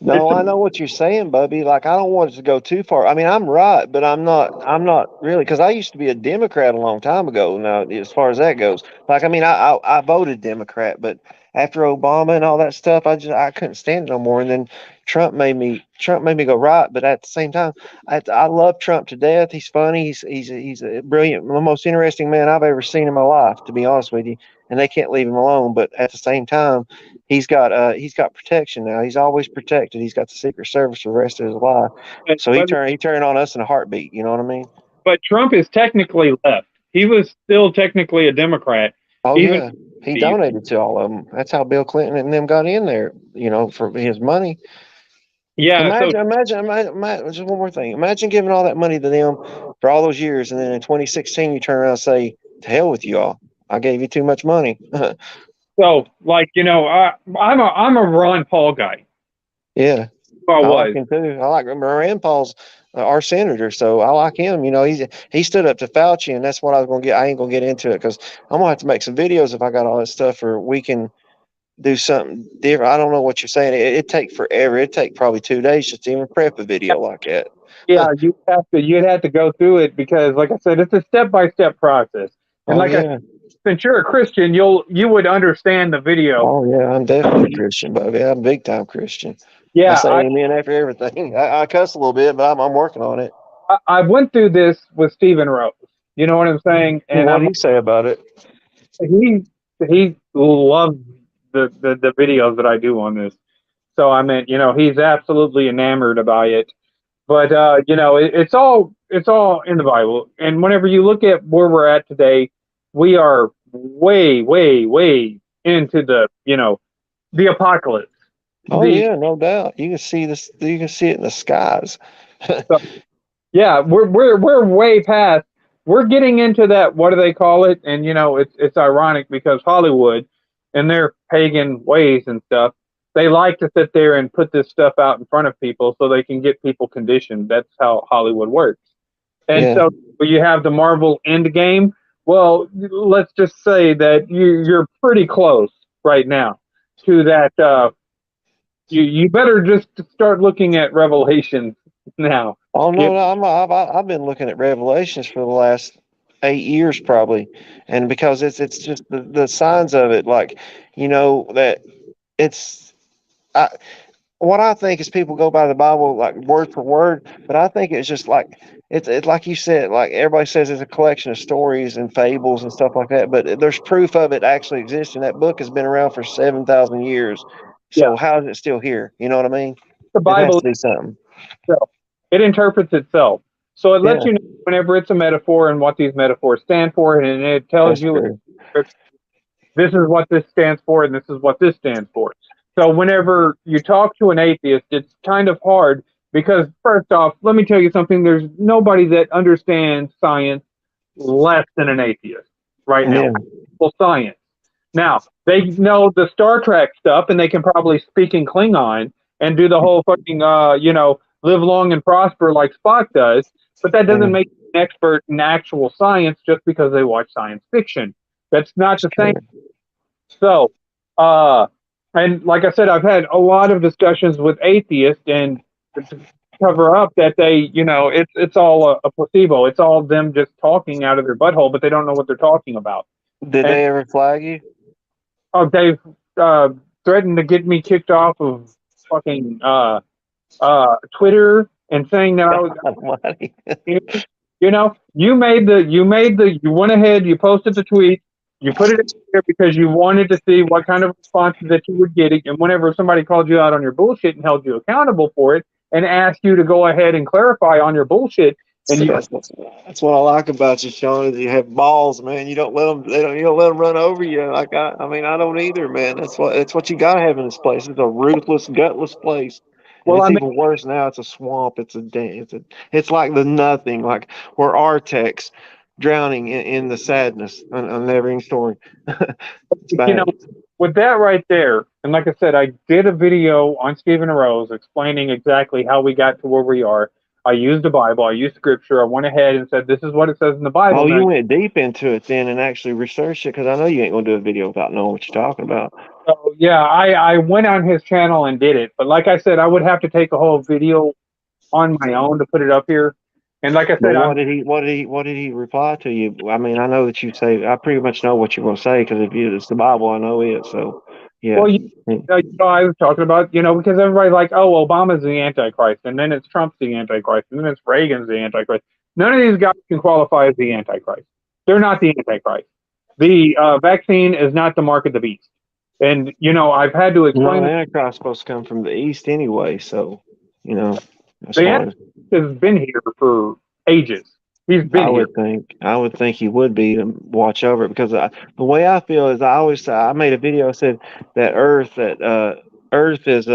No, I know what you're saying, Bubby. Like, I don't want it to go too far. I mean, I'm right, but I'm not. I'm not really because I used to be a Democrat a long time ago. Now, as far as that goes, like, I mean, I voted Democrat, but after Obama and all that stuff, I couldn't stand it no more. And then Trump made me go right. But at the same time, I love Trump to death. He's funny. He's a brilliant, the most interesting man I've ever seen in my life, to be honest with you. And they can't leave him alone. But at the same time, he's got protection now. He's always protected. He's got the Secret Service for the rest of his life. So he but turned on us in a heartbeat. You know what I mean? but Trump is technically left. He was still technically a Democrat, Oh even yeah, he donated to all of them. That's how Bill Clinton and them got in there. For his money. yeah. So Imagine, just one more thing. Imagine giving all that money to them for all those years, and then in 2016 you turn around and say, "To hell with you all. I gave you too much money." like I'm a Ron Paul guy. Yeah. I I like was. him too. I like Rand Paul's our senator, so I like him. He stood up to Fauci, and that's what I was gonna get. I ain't gonna get into it because I'm gonna have to make some videos if I got all that stuff, or we can do something different. I don't know what you're saying. It'd take forever. It'd take probably 2 days just to even prep a video like that. Yeah, you'd have to go through it because, like I said, it's a step by step process. And Oh like I yeah. since you're a Christian, you would understand the video. Oh yeah. I'm definitely a Christian, buddy. I'm a big time Christian. I Yeah, say amen after everything. I cuss a little bit, but I'm working on it. I went through this with Stephen Rose. You know what I'm saying? And What do you say about it? he he loves the videos that I do on this. So I mean, he's absolutely enamored by it. But it's all in the Bible. And whenever you look at where we're at today, we are way, way, way into the apocalypse. Oh The yeah, no doubt. You can see this. You can see it in the skies. so, yeah, we're way past. We're getting into that. What do they call it? And it's ironic because Hollywood, and their pagan ways and stuff, they like to sit there and put this stuff out in front of people so they can get people conditioned. That's how Hollywood works. And Yeah. so when you have the Marvel Endgame, well, let's just say that you're pretty close right now to that. You better just start looking at Revelation now. Oh You, no, no. I've been looking at Revelations for the last 8 years probably, and because it's just the signs of it, like that it's. I, what I think is people go by the Bible like word for word, but I think it's just like it's like you said, like everybody says it's a collection of stories and fables and stuff like that, but there's proof of it actually existing. That book has been around for 7,000 years, yeah, so how is it still here? You know what I mean? the It has Bible to be something. itself. It interprets itself. So it lets Yeah, you know whenever it's a metaphor and what these metaphors stand for, and it tells that's you true. this is what this stands for and this is what this stands for. So whenever you talk to an atheist, it's kind of hard because first off, let me tell you something. There's nobody that understands science less than an atheist right now. Yeah, Well, science. Now, they know the Star Trek stuff and they can probably speak in Klingon and do the whole fucking, live long and prosper like Spock does, but that doesn't make you an expert in actual science just because they watch science fiction. That's not the same. So, uh, and like I said, I've had a lot of discussions with atheists, and to cover up that it's all a placebo. It's all them just talking out of their butthole, but they don't know what they're talking about. Did And they ever flag you? oh, they've threatened to get me kicked off of fucking Twitter and saying that I was. You went ahead, you posted the tweet, you put it in there because you wanted to see what kind of responses that you would get. And whenever somebody called you out on your bullshit and held you accountable for it and asked you to go ahead and clarify on your bullshit, and you, That's what I like about you, Sean. Is you have balls, man. You don't let them. You don't let them run over you. Like I mean, I don't either, man. That's what you gotta have in this place. It's a ruthless, gutless place, and well, it's I mean, even worse now. It's a swamp. It's like the nothing. Like we're Artex drowning in the sadness. A never-ending story. It's bad. with that right there, and like I said, I did a video on Stephen Rose explaining exactly how we got to where we are. I used the Bible, I used scripture. I went ahead and said, this is what it says in the Bible. Oh, Now, you went deep into it then and actually researched it because I know you ain't gonna do a video without knowing what you're talking about. so yeah, I went on his channel and did it. But like I said, I would have to take a whole video on my own to put it up here. And like I But said, what did he reply to you? I mean, I know that you say I pretty much know what you're gonna say because if it's the Bible, I know it. So yeah. well, I was talking about, because everybody's like, oh, Obama's the Antichrist, and then it's Trump's the Antichrist, and then it's Reagan's the Antichrist. None of these guys can qualify as the Antichrist. They're not the Antichrist. The vaccine is not the mark of the beast. And, I've had to explain. No, Antichrist is supposed to come from the east anyway. So as The far as Antichrist has been here for ages. He's been here. I would think he would be to watch over it because the way I feel is I always say I made a video said that Earth is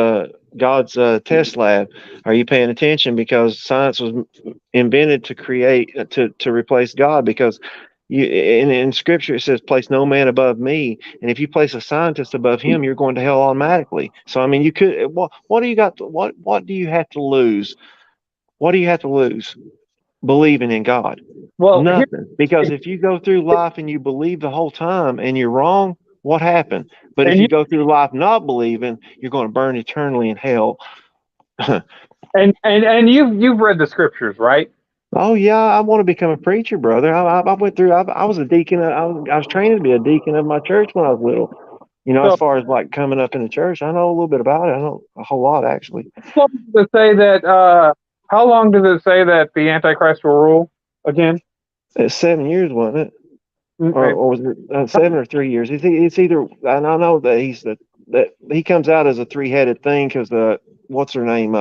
God's test lab. Are you paying attention? Because science was invented to create to replace God. Because you in Scripture it says, "Place no man above me," and if you place a scientist above him, you're going to hell automatically. So I mean, you could what do you got? What do you have to lose? What do you have to lose? Believing in God. Well, Nothing. Because if you go through life and you believe the whole time and you're wrong, what happened? But if you go through life not believing, you're going to burn eternally in hell. and you've read the scriptures, right? Oh yeah, I want to become a preacher, brother. I went through. I was a deacon. I was trained to be a deacon of my church when I was little. As far as like coming up in the church, I know a little bit about it. I know a whole lot actually. To say that. How long does it say that the Antichrist will rule again? It's 7 years, wasn't it? Okay. Or was it 7 or 3 years? It's either, and I know that that he comes out as a three-headed thing because what's her name?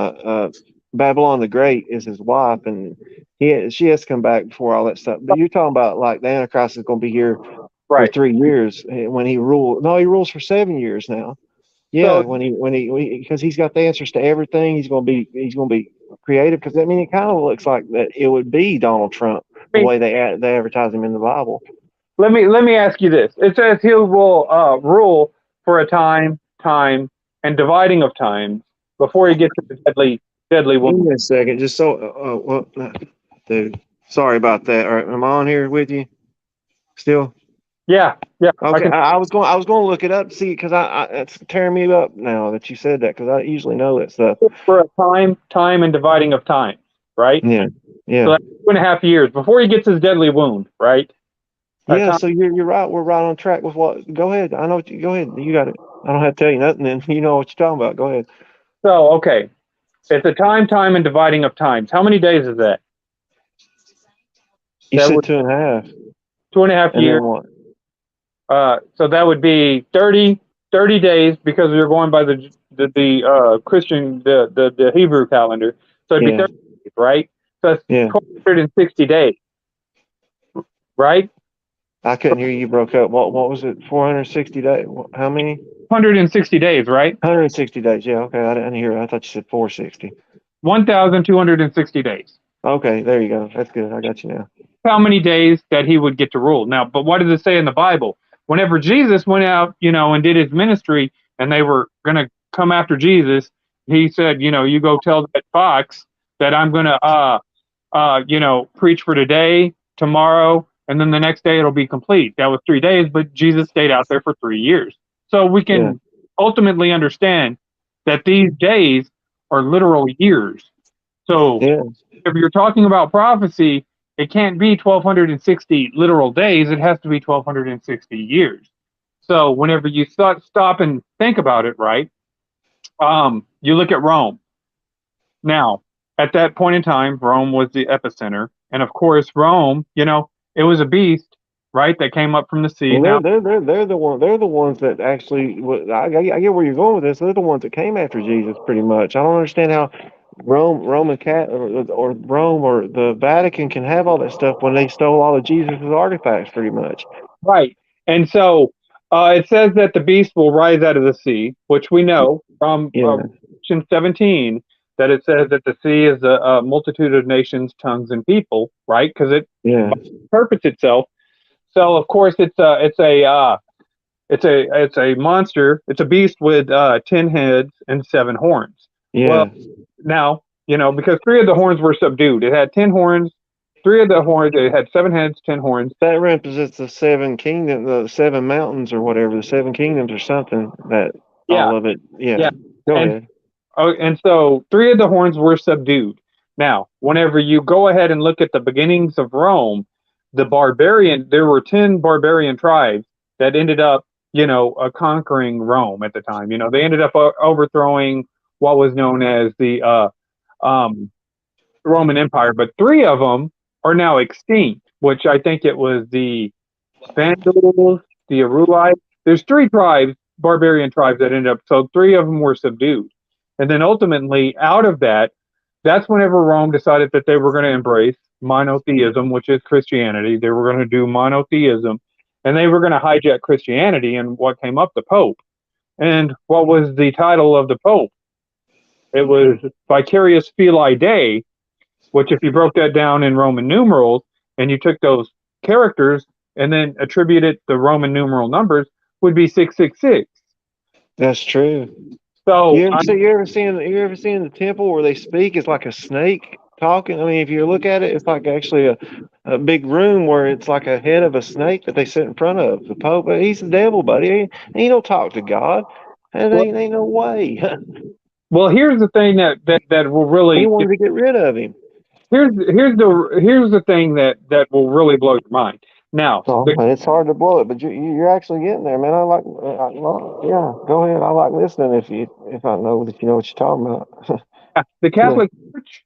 Babylon the Great is his wife, and she has to come back before all that stuff. But you're talking about like the Antichrist is going to be here for 3 years when he rules. No, he rules for 7 years now. Yeah, So, because he's got the answers to everything. He's going to be creative because I mean it kind of looks like that it would be Donald Trump the way they advertise him in the Bible. Let me ask you this: it says he will rule for a time, and dividing of times before he gets to the deadly woman. Give me a second, just so. Dude, sorry about that. All right, am I on here with you still? Yeah. Okay, I was going to look it up to see because it's tearing me up now that you said that because I usually know that stuff. For a time, and dividing of time, right? Yeah. So that's 2.5 years before he gets his deadly wound, right? Yeah. So you're right. We're right on track with what. Go ahead. I know. Go ahead. You got it. I don't have to tell you nothing. Then you know what you're talking about. Go ahead. So okay, it's a time, and dividing of times. How many days is that? You said 2.5. 2.5 years. What? So that would be 30 days because we were going by the Christian the Hebrew calendar. So it'd be 30 days, right? So that's 460 days, right? I couldn't hear you. Broke up. What was it? 460 days. How many? 160 days, right? 160 days. Yeah. Okay. I didn't hear it. I thought you said 460. 1,260 days. Okay. There you go. That's good. I got you now. How many days that he would get to rule now? But what does it say in the Bible? Whenever Jesus went out, and did his ministry, and they were going to come after Jesus, he said, you go tell that fox that I'm going to, preach for today, tomorrow, and then the next day it'll be complete. That was 3 days, but Jesus stayed out there for 3 years. So we Yeah. can ultimately understand that these days are literal years. So Yeah. if you're talking about prophecy, it can't be 1260 literal days. It has to be 1260 years. So whenever you stop and think about it, right? You look at Rome. Now, at that point in time, Rome was the epicenter, and of course, Rome, it was a beast, right? That came up from the sea. Well, Now, they're the ones that actually. I get where you're going with this. They're the ones that came after Jesus, pretty much. I don't understand how Roman Cat or Rome or the Vatican can have all that stuff when they stole all of Jesus' artifacts, pretty much. right, and so it says that the beast will rise out of the sea, which we know from Yeah. Revelation 17 that it says that the sea is a multitude of nations, tongues, and people, right? Because it Yeah. interprets itself. So of course it's a monster. It's a beast with 10 heads and 7 horns. Well, Yeah. now because 3 of the horns were subdued. It had 10 horns. 3 of the horns. It had 7 heads, 10 horns. That represents the seven kingdoms, the seven mountains, or whatever, the seven kingdoms, or something. That Yeah, all of it. Yeah. yeah. Go And ahead. so 3 of the horns were subdued. Now, whenever you go ahead and look at the beginnings of Rome, there were 10 barbarian tribes that ended up, conquering Rome at the time. They ended up overthrowing what was known as the um, Roman Empire, but 3 of them are now extinct, which I think it was the Vandals, the Arulites. There's 3 tribes, barbarian tribes that ended up, so 3 of them were subdued. And then ultimately, out of that, that's whenever Rome decided that they were going to embrace monotheism, which is Christianity. They were going to do monotheism, and they were going to hijack Christianity. And what came up? The Pope. And what was the title of the Pope? It was Vicarious Filii Dei, which, if you broke that down in Roman numerals and you took those characters and then attributed the Roman numeral numbers, would be 666. That's true. So, You ever seen the temple where they speak? It's like a snake talking. I mean, if you look at it, it's like actually a big room where it's like a head of a snake that they sit in front of. The Pope, he's the devil, buddy. He don't talk to God. And well, ain't no way. here's the thing that will He really wanted to get rid of him. here's the thing that will really blow your mind. Now, So it's hard to blow it, but you're actually getting there, man. Yeah. Go ahead. I like listening if I know that you know what you're talking about. the Yeah. Catholic Church,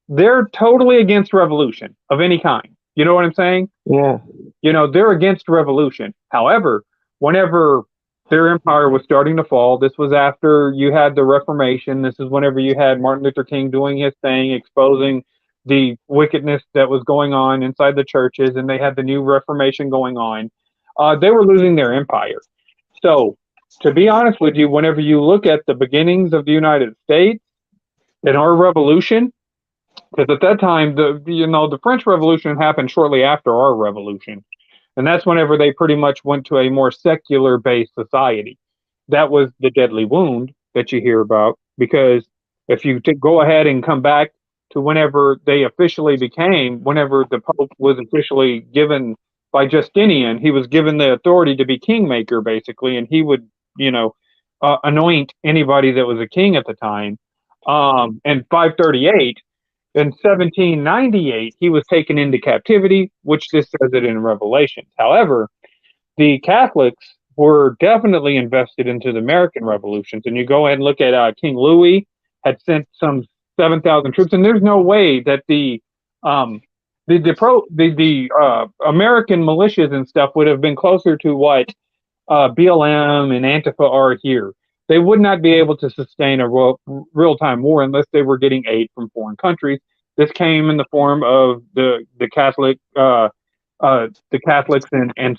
they're totally against revolution of any kind. You know what I'm saying? Yeah. They're against revolution. However, whenever their empire was starting to fall, this was after you had the Reformation. This is whenever you had Martin Luther King doing his thing, exposing the wickedness that was going on inside the churches, and they had the new Reformation going on. They were losing their empire. So, to be honest with you, whenever you look at the beginnings of the United States and our revolution, because at that time the French Revolution happened shortly after our revolution, and that's whenever they pretty much went to a more secular based society. That was the deadly wound that you hear about, because if you go ahead and come back to whenever they officially became, whenever the Pope was officially given by Justinian, he was given the authority to be kingmaker, basically, and he would, anoint anybody that was a king at the time. In 538, in 1798, he was taken into captivity, which this says it in Revelations. However, the Catholics were definitely invested into the American revolutions. And you go ahead and look at King Louis had sent some 7,000 troops, and there's no way that the American militias and stuff would have been closer to what BLM and Antifa are here. They would not be able to sustain a real time war unless they were getting aid from foreign countries. This came in the form of the Catholics in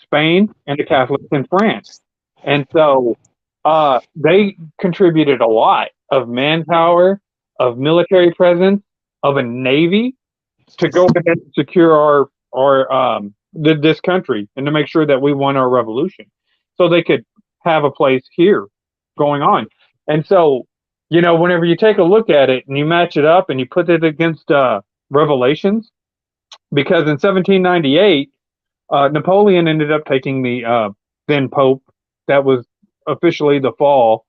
Spain and the Catholics in France, and so they contributed a lot of manpower, of military presence, of a navy to go ahead and secure this country and to make sure that we won our revolution, so they could have a place here going on. And so, whenever you take a look at it and you match it up and you put it against Revelations, because in 1798, Napoleon ended up taking the then Pope. That was officially the fall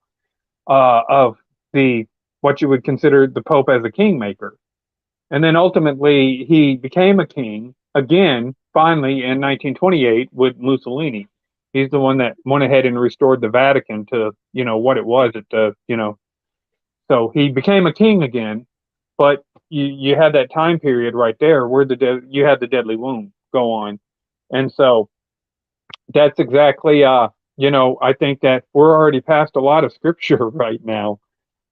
of the what you would consider the Pope as a kingmaker. And then ultimately he became a king again, finally in 1928 with Mussolini. He's the one that went ahead and restored the Vatican to, what it was at the. So he became a king again, but you had that time period right there where you had the deadly wound go on. And so that's exactly, I think that we're already past a lot of scripture right now,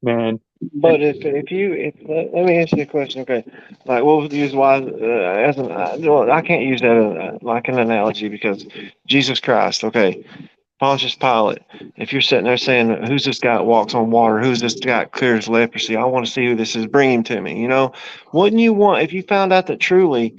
man. But if let me ask you a question. Okay, like we'll use why as an well, I can't use that like an analogy because Jesus Christ. Okay, Pontius Pilate. If you're sitting there saying, "Who's this guy that walks on water? Who's this guy that clears leprosy? I want to see who this is. Bring him to me." Wouldn't you want if you found out that truly?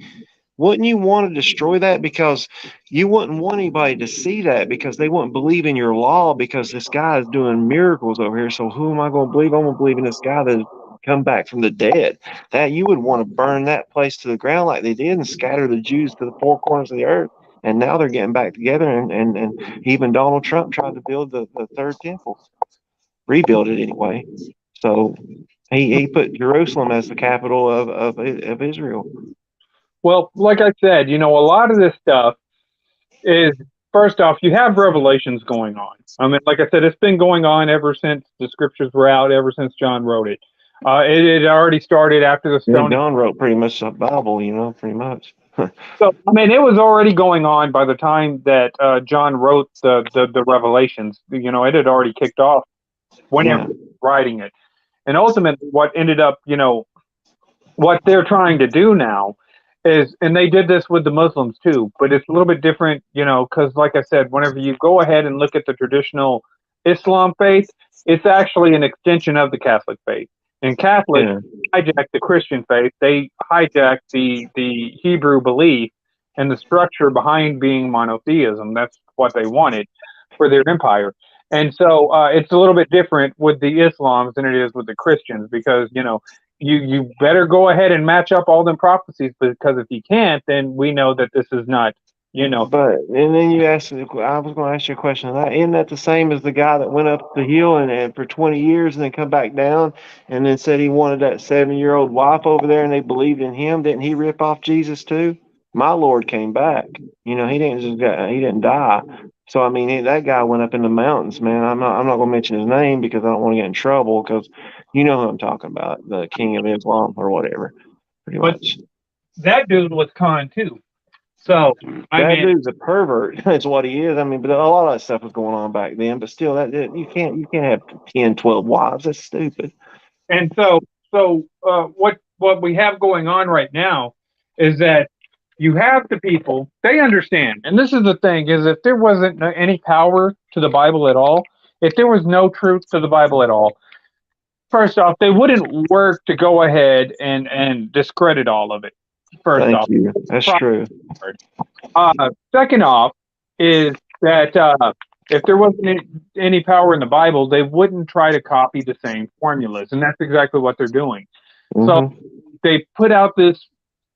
Wouldn't you want to destroy that? Because you wouldn't want anybody to see that because they wouldn't believe in your law because this guy is doing miracles over here. So who am I going to believe? I'm going to believe in this guy that come back from the dead. That you would want to burn that place to the ground like they did and scatter the Jews to the four corners of the earth. And now they're getting back together. And even Donald Trump tried to build the third temple, rebuild it anyway. So he put Jerusalem as the capital of Israel. Well, like I said, a lot of this stuff is, first off, you have revelations going on. I mean, like I said, it's been going on ever since the scriptures were out, ever since John wrote it. It had already started after the stone. John wrote pretty much the Bible, pretty much. So, I mean, it was already going on by the time that John wrote the Revelations. It had already kicked off whenever writing it. And ultimately, what ended up, what they're trying to do now is, and they did this with the Muslims too, but it's a little bit different, because like I said, whenever you go ahead and look at the traditional Islam faith, it's actually an extension of the Catholic faith. And Catholics hijack the Christian faith. They hijack the Hebrew belief and the structure behind being monotheism. That's what they wanted for their empire. And so it's a little bit different with the Islams than it is with the Christians because, you better go ahead and match up all them prophecies because if you can't, then we know that this is not, But and then you asked, I was going to ask you a question on that. Isn't that the same as the guy that went up the hill and for 20 years and then come back down and then said he wanted that 7-year-old wife over there and they believed in him? Didn't he rip off Jesus too? My Lord came back. He didn't die. So I mean, that guy went up in the mountains, man. I'm not going to mention his name because I don't want to get in trouble because you know who I'm talking about, the King of Islam or whatever, pretty much. That dude was con too. So that dude's a pervert. That's what he is. I mean, but a lot of that stuff was going on back then. But still, that you can't have 10, 12 wives. That's stupid. And so what we have going on right now is that you have the people, they understand. And this is the thing, is if there wasn't any power to the Bible at all, if there was no truth to the Bible at all, first off, they wouldn't work to go ahead and discredit all of it. First Thank off. you. That's true. Second off is that if there wasn't any power in the Bible, they wouldn't try to copy the same formulas. And that's exactly what they're doing. Mm-hmm. So they put out this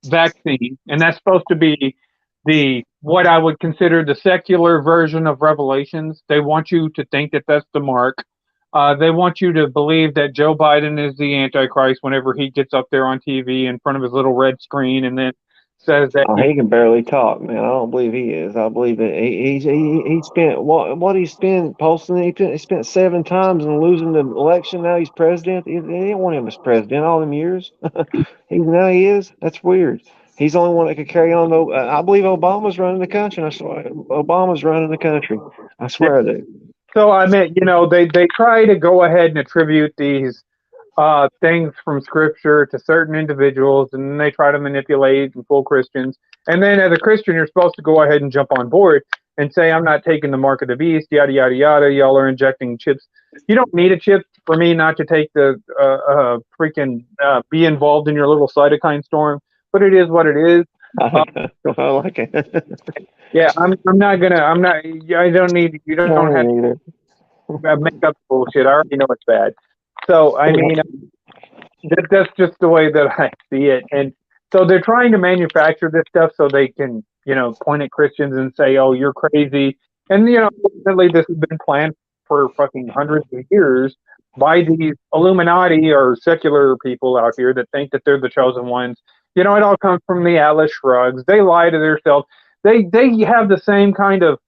vaccine, and that's supposed to be what I would consider the secular version of Revelations. They want you to think that that's the mark. They want you to believe that Joe Biden is the Antichrist whenever he gets up there on TV in front of his little red screen and then says that he can barely talk, man. I don't believe he is. I believe that he spent what he spent posting. He spent 7 times and losing the election. Now he's president. They didn't want him as president all them years. Now he is. That's weird. He's the only one that could carry on. I believe Obama's running the country. I swear, Obama's running the country. I swear I do. So I mean, they try to go ahead and attribute these things from Scripture to certain individuals, and then they try to manipulate and fool Christians. And then as a Christian, you're supposed to go ahead and jump on board and say, I'm not taking the mark of the beast, yada, yada, yada. Y'all are injecting chips. You don't need a chip for me not to take the be involved in your little cytokine storm, but it is what it is. I like it. Yeah, I don't need, you don't have to make up bullshit. I already know it's bad. So I mean, that's just the way that I see it. And so they're trying to manufacture this stuff so they can, point at Christians and say, "Oh, you're crazy." And ultimately, this has been planned for fucking hundreds of years by these Illuminati or secular people out here that think that they're the chosen ones. It all comes from the Atlas Shrugs. They lie to themselves. They have the same kind of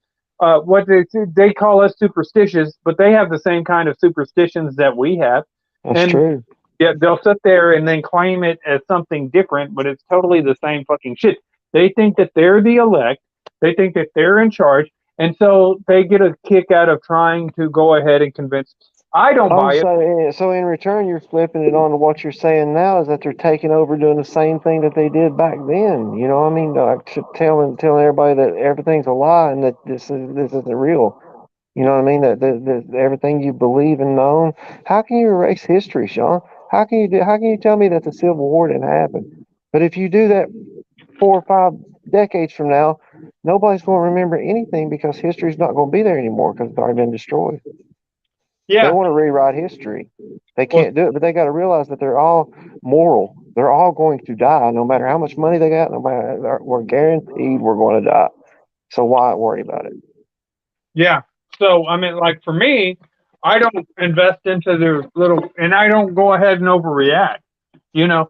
what they call us superstitious, but they have the same kind of superstitions that we have. That's And true. yeah, they'll sit there and then claim it as something different, but it's totally the same fucking shit. They think that they're the elect. They think that they're in charge. And so they get a kick out of trying to go ahead and convince. I don't Oh, buy it. so in return, you're flipping it on to what you're saying now is that they're taking over doing the same thing that they did back then. You know what I mean? Like telling everybody that everything's a lie and that this isn't real. You know what I mean? That everything you believe and known. How can you erase history, Sean? How can you tell me that the Civil War didn't happen? But if you do that 4 or 5 decades from now, nobody's going to remember anything because history's not going to be there anymore because it's already been destroyed. They Yeah. want to rewrite history. They Well, can't do it, but they got to realize that they're all moral. They're all going to die, no matter how much money they got. No matter, we're guaranteed we're going to die. So why worry about it? yeah. So, I mean, like for me, I don't invest into their and I don't go ahead and overreact. You know,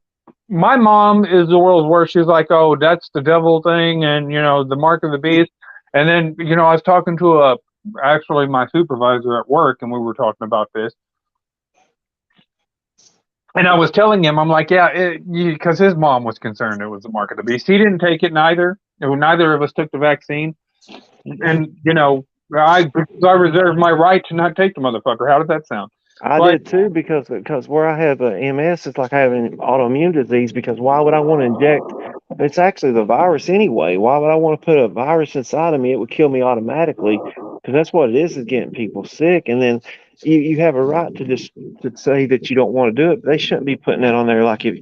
my mom is the world's worst. She's like, "Oh, that's the devil thing," and the mark of the beast. And then, I was talking to actually my supervisor at work, and we were talking about this. And I was telling him, I'm like, yeah, because his mom was concerned it was the mark of the beast. He didn't take it neither. Neither of us took the vaccine, and I reserve my right to not take the motherfucker. How does that sound? I But did too because where I have MS, it's like having autoimmune disease. Because why would I want to inject? It's actually the virus anyway. Why would I want to put a virus inside of me? It would kill me automatically because that's what it is getting people sick. And then you have a right to just to say that you don't want to do it. But they shouldn't be putting that on there like if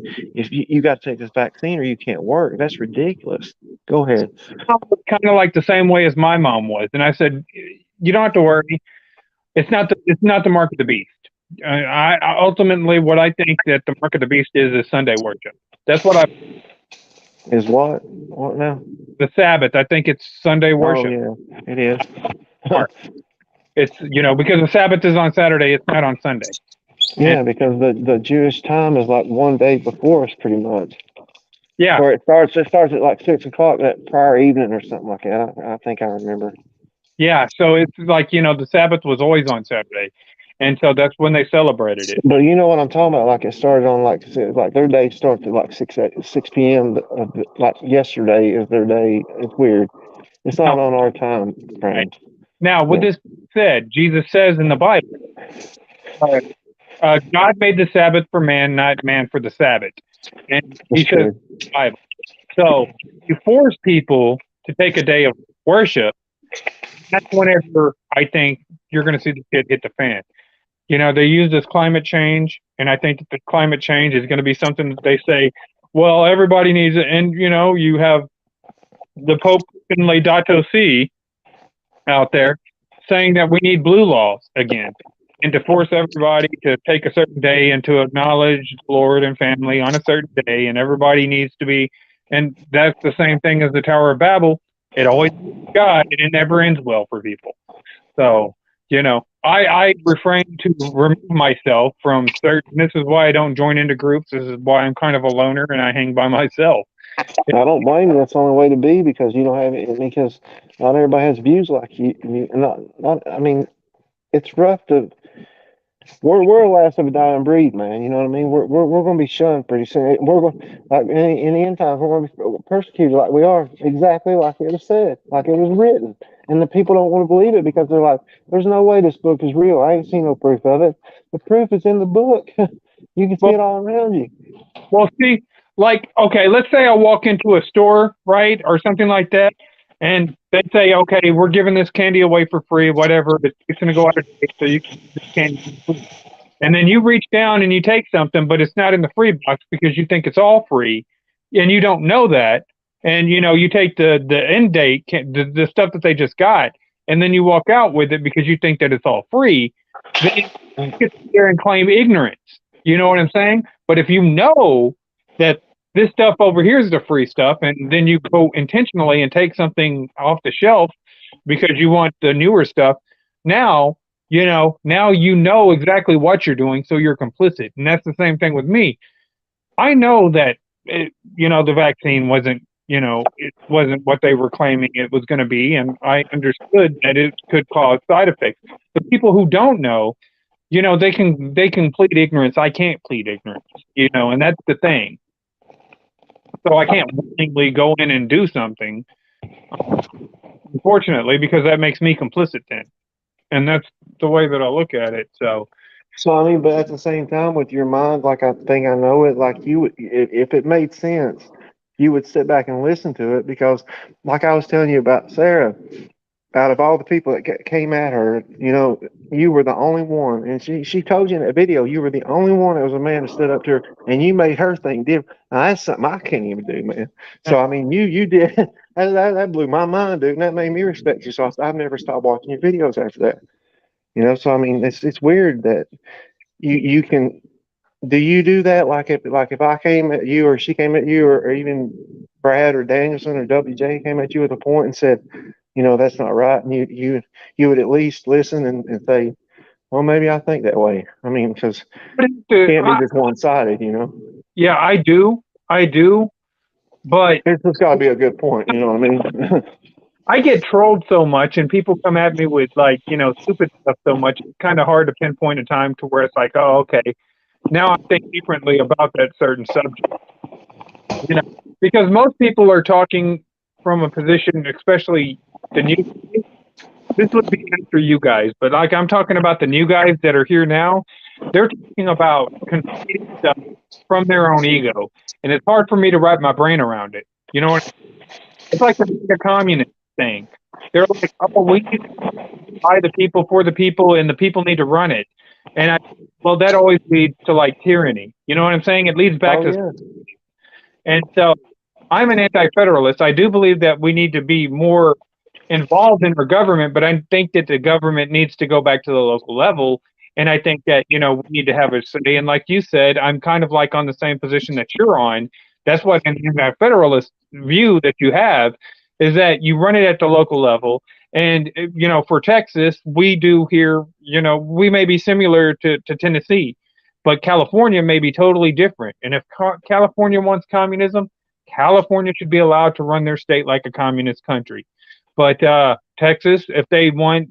you got to take this vaccine or you can't work. That's ridiculous. Go ahead. kind of like the same way as my mom was, and I said, you don't have to worry. It's not the mark of the beast. I ultimately what I think that the mark of the beast is Sunday worship. That's what I Is what? What now? the Sabbath. I think it's Sunday Oh worship. yeah, it is. It's because the Sabbath is on Saturday. It's not on Sunday. And Yeah, because the Jewish time is like one day before us, pretty much. yeah, Or it starts at like 6 o'clock that prior evening or something like that. I think I remember. yeah. So it's like the Sabbath was always on Saturday, and so that's when they celebrated it. But you know what I'm talking about? Like it started on like their day starts at like 6 p.m. Like yesterday is their day. It's weird. It's Now, not on our time right. frame. Now, with Yeah, this said, Jesus says in the Bible, uh, God made the Sabbath for man, not man for the Sabbath, and He that's says true. in the Bible. So you force people to take a day of worship. That's whenever I think you're going to see the shit hit the fan. They use this climate change, and I think that the climate change is going to be something that they say, well, everybody needs it. And, you have the Pope and Laudato Si out there saying that we need blue laws again and to force everybody to take a certain day and to acknowledge the Lord and family on a certain day, and everybody needs to be. And that's the same thing as the Tower of Babel. It always God, and it never ends well for people. So, I refrain to remove myself from certain. This is why I don't join into groups. This is why I'm kind of a loner and I hang by myself. I don't blame you. That's the only way to be because you don't have it. Because not everybody has views like you. Not. I mean, it's rough to. We're a last of a dying breed, man. You know what I mean? We're going to be shunned pretty soon. We're going like in the end times we're going to be persecuted like we are exactly like it was said, like it was written, and the people don't want to believe it because they're like, "There's no way this book is real. I ain't seen no proof of it. The proof is in the book. You can see Well, it all around you." well, see, like, okay, let's say I walk into a store, right, or something like that, and they say, okay, we're giving this candy away for free, whatever. It's going to go out of date, so you can use this candy for free. And then you reach down and you take something, but it's not in the free box because you think it's all free, and you don't know that. And you take the end date, the stuff that they just got, and then you walk out with it because you think that it's all free. They sit there and claim ignorance. You know what I'm saying? But if you know that this stuff over here is the free stuff, and then you go intentionally and take something off the shelf because you want the newer stuff, now now you know exactly what you're doing, so you're complicit. And that's the same thing with me. I know that the vaccine wasn't it wasn't what they were claiming it was going to be, and I understood that it could cause side effects. The people who don't know, they can plead ignorance. I can't plead ignorance, and that's the thing. So I can't willingly go in and do something, unfortunately, because that makes me complicit then, and that's the way that I look at it. So So I mean, but at the same time, with your mind, like I think I know it, like you would, if it made sense, you would sit back and listen to it because, like I was telling you about Sarah, out of all the people that came at her, you were the only one, and she told you in that video you were the only one that was a man that stood up to her, and you made her think different. Now, that's something I can't even do, man. So I mean, you did that blew my mind, dude, and that made me respect you. So I've never stopped watching your videos after that. So I mean, it's weird that you can. Do you do that? Like if I came at you or she came at you or even Brad or Danielson or WJ came at you with a point and said, that's not right, and you would at least listen and say, well, maybe I think that way. I mean, because but it can't be just one sided. yeah, I do, but It's just got to be a good point. You know what I mean? I get trolled so much, and people come at me with like stupid stuff so much. It's kind of hard to pinpoint a time to where it's like, oh, okay, now I think differently about that certain subject. You know, because most people are talking from a position, especially the new. This would be after you guys, but like I'm talking about the new guys that are here now. They're talking about conceding stuff from their own ego, and it's hard for me to wrap my brain around it. You know what? It's like the communist thing. They're like, oh, we need to by the people for the people, and the people need to run it. And well, that always leads to like tyranny. You know what I'm saying? It leads back Oh to, yeah. and so I'm an anti-federalist. I do believe that we need to be more involved in our government, but I think that the government needs to go back to the local level. And I think that, we need to have a say. And like you said, I'm kind of like on the same position that you're on. That's what an anti-federalist view that you have is that you run it at the local level. And, for Texas, we do here, we may be similar to Tennessee, but California may be totally different. And if California wants communism, California should be allowed to run their state like a communist country. But Texas, if they want,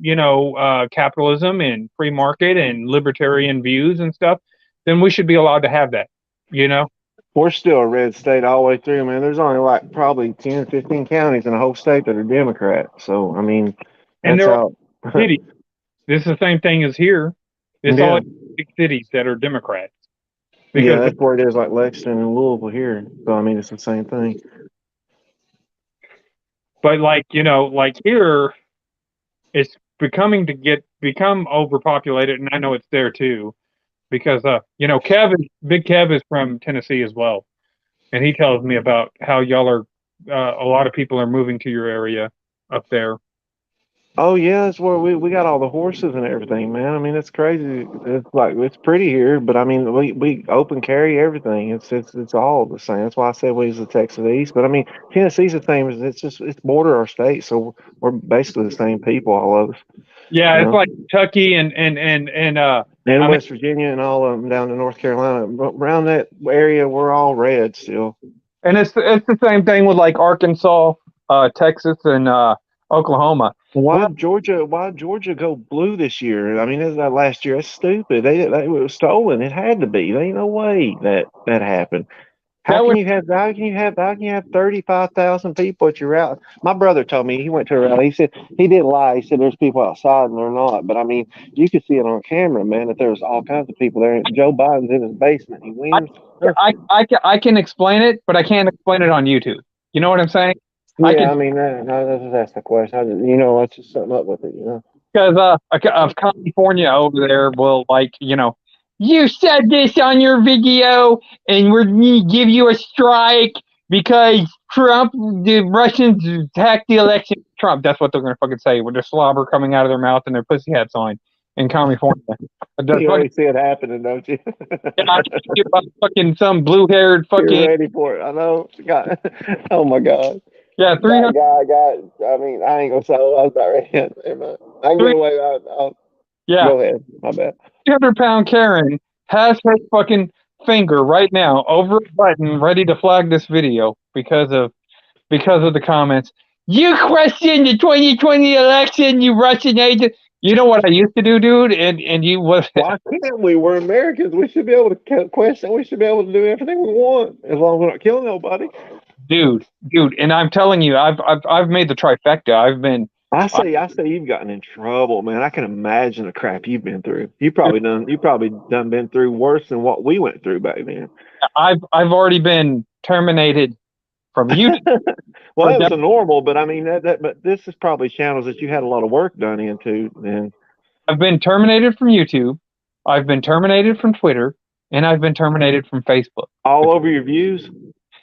capitalism and free market and libertarian views and stuff, then we should be allowed to have that, you know? We're still a red state all the way through, man. There's only like probably 10, 15 counties in the whole state that are Democrat. So I mean, And that's there are how. cities. This is the same thing as here. It's Yeah. all big cities that are Democrats. Yeah, Because, that's where it is, like Lexington and Louisville here. So I mean, it's the same thing. but like, like here, it's become overpopulated, and I know it's there too. Because, Big Kev is from Tennessee as well. And he tells me about how y'all are, a lot of people are moving to your area up there. Oh yeah, that's where we got all the horses and everything, man. I mean, it's crazy. It's like it's pretty here, but I mean, we open carry everything. It's all the same. That's why I said we was the Texas East. But I mean, Tennessee's the same. It's border our state, so we're basically the same people, all of us. Yeah, You it's know, like Kentucky and and I mean, West Virginia and all of them down to North Carolina. But around that area, we're all red still. and it's the same thing with like Arkansas, Texas, and Oklahoma. Well, Why Georgia go blue this year? I mean, is that last year? That's stupid. They it was stolen. It had to be. There ain't no way that happened. that was How can you have 35,000 people at your rally? My brother told me he went to a rally. He said he didn't lie. He said there's people outside and they're not. But I mean, you could see it on camera, man. That there's all kinds of people there. Joe Biden's in his basement. He I, wins. I can explain it, but I can't explain it on YouTube. You know what I'm saying? I Yeah, can I mean, that's the question. Let's just something up with it. because of California over there will like you said this on your video and we're gonna give you a strike because the Russians attacked the election. Trump, that's what they're gonna fucking say with their slobber coming out of their mouth and their pussy hats on. in California. The You fucking, already see it happening, don't you? yeah, I can see about fucking some blue-haired You're fucking, ready for it. I know. God. Oh my God. yeah, That guy got. I mean, I ain't gonna say. I was about ready. Never mind. I can get away. I'll yeah, go ahead. My bad. 300-pound Karen has her fucking finger right now over a button ready to flag this video because of the comments. You question the 2020 election, you Russian agent. You know what I used to do, dude? And you was Why can't we? We're Americans. We should be able to question. We should be able to do everything we want as long as we're not killing nobody. dude, and I'm telling you, I've made the trifecta. I say you've gotten in trouble, man. I can imagine the crap you've been through. You probably done been through worse than what we went through back then. I've already been terminated from YouTube. Well, For that was def- a normal, but I mean but this is probably channels that you had a lot of work done into, and I've been terminated from YouTube. I've been terminated from Twitter, and I've been terminated from Facebook. all over your views.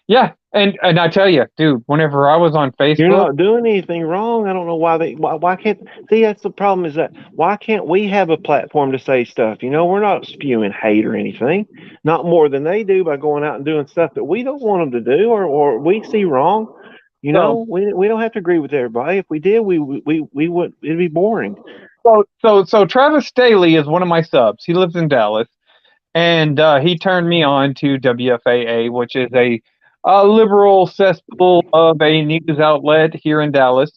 Yeah, and I tell you, dude, whenever I was on You're Facebook, not doing anything wrong. I don't know why can't see that's the problem is that why can't we have a platform to say stuff? You know, we're not spewing hate or anything, not more than they do by going out and doing stuff that we don't want them to do or we see wrong. You so know, we don't have to agree with everybody. If we did, we would it'd be boring. so Travis Staley is one of my subs. He lives in Dallas, and he turned me on to WFAA, which is a liberal cesspool of a news outlet here in Dallas.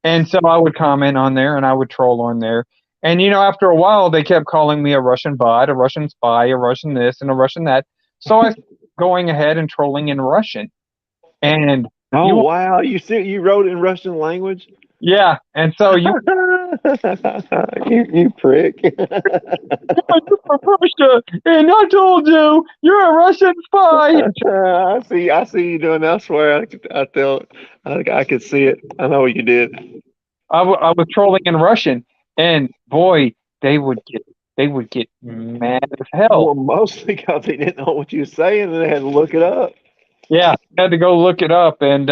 And so I would comment on there, and I would troll on there. And after a while, they kept calling me a Russian bot, a Russian spy, a Russian this, and a Russian that. So I started going ahead and trolling in Russian. And Oh you, wow, you wrote it in Russian language? yeah, and so you you prick. from Russia, and I told you you're a Russian spy. I see you doing elsewhere. I could see it. I know what you did. I was trolling in Russian, and boy, they would get mad as hell. Well, mostly because they didn't know what you were saying and they had to look it up. Yeah, I had to go look it up, and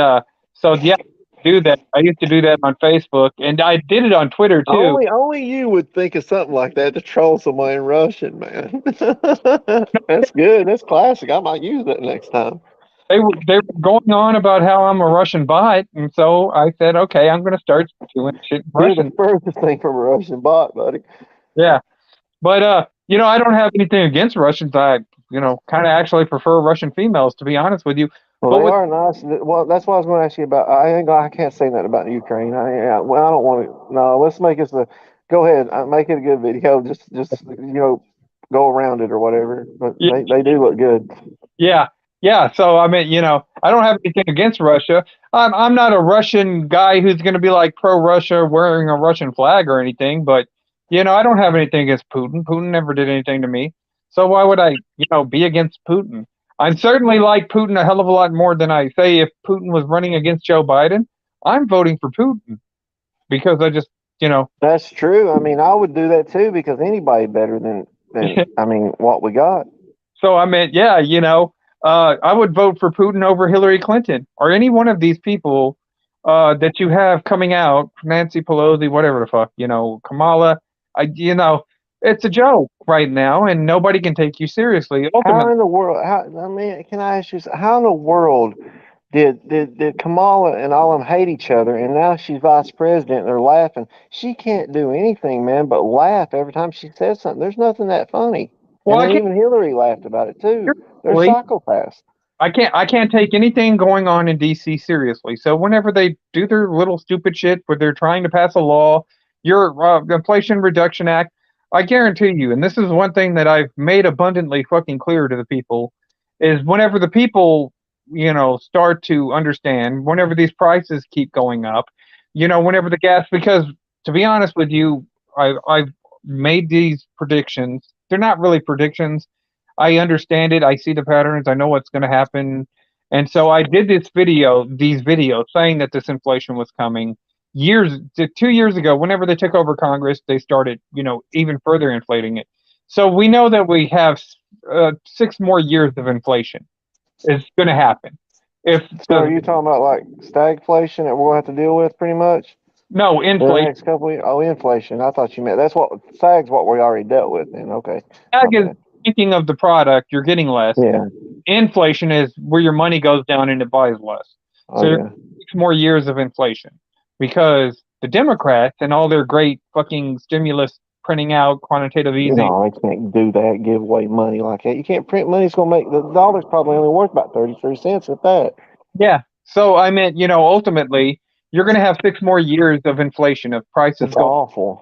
so yeah, do that. I used to do that on Facebook, and I did it on Twitter too. Only you would think of something like that to troll somebody in Russian, man. That's good. That's classic. I might use that next time. They were going on about how I'm a Russian bot, and so I said, okay, I'm going to start doing shit in You're the Russian. furthest thing from a Russian bot, buddy. Yeah, but I don't have anything against Russians. I kind of actually prefer Russian females, to be honest with you. Well, But they with are nice. Well, that's what I was going to ask you about. I can't say that about Ukraine. Well, I don't want to. No, let's make it go ahead. Make it a good video. Just go around it or whatever. But yeah, they do look good. yeah, yeah. So I mean, I don't have anything against Russia. I'm not a Russian guy who's going to be like pro-Russia, wearing a Russian flag or anything. But I don't have anything against Putin. Putin never did anything to me. So why would I, be against Putin? I certainly like Putin a hell of a lot more than I say if Putin was running against Joe Biden. I'm voting for Putin because I just, That's true. I mean, I would do that too because anybody better than I mean what we got. So I mean, yeah, I would vote for Putin over Hillary Clinton or any one of these people that you have coming out, Nancy Pelosi, whatever the fuck, Kamala. It's a joke right now, and nobody can take you seriously. How Ultimately, in the world? I mean, can I ask you? How in the world did Kamala and all of them hate each other, and now she's vice president, and they're laughing? She can't do anything, man, but laugh every time she says something. There's nothing that funny. well, And I then can't even Hillary laughed about it too. They're seriously. psychopaths. I can't take anything going on in DC seriously. So whenever they do their little stupid shit where they're trying to pass a law, your Inflation Reduction Act, I guarantee you, and this is one thing that I've made abundantly fucking clear to the people, is whenever the people, start to understand, whenever these prices keep going up, whenever the gas, because to be honest with you, I've made these predictions. They're not really predictions. I understand it. I see the patterns. I know what's going to happen. And so I did these videos saying that this inflation was coming 2 years ago. Whenever they took over Congress, they started, even further inflating it. So we know that we have 6 more years of inflation. It's going to happen. If So are the you talking about like stagflation that we're going to have to deal with pretty much? No, For the inflation. next couple of years? Oh, inflation. I thought you meant that's what SAG's what we already dealt with. Then okay, Ag my is bad. thinking of the product, you're getting less. Yeah. Inflation is where your money goes down and it buys less. Oh So there's yeah. 6 more years of inflation because the Democrats and all their great fucking stimulus printing out quantitative easing. No, they can't do that. Give away money like that. You can't print money. It's gonna make the dollar's probably only worth about 33 cents at that. Yeah. So I meant, ultimately, you're going to have 6 more years of inflation of prices It's going. awful.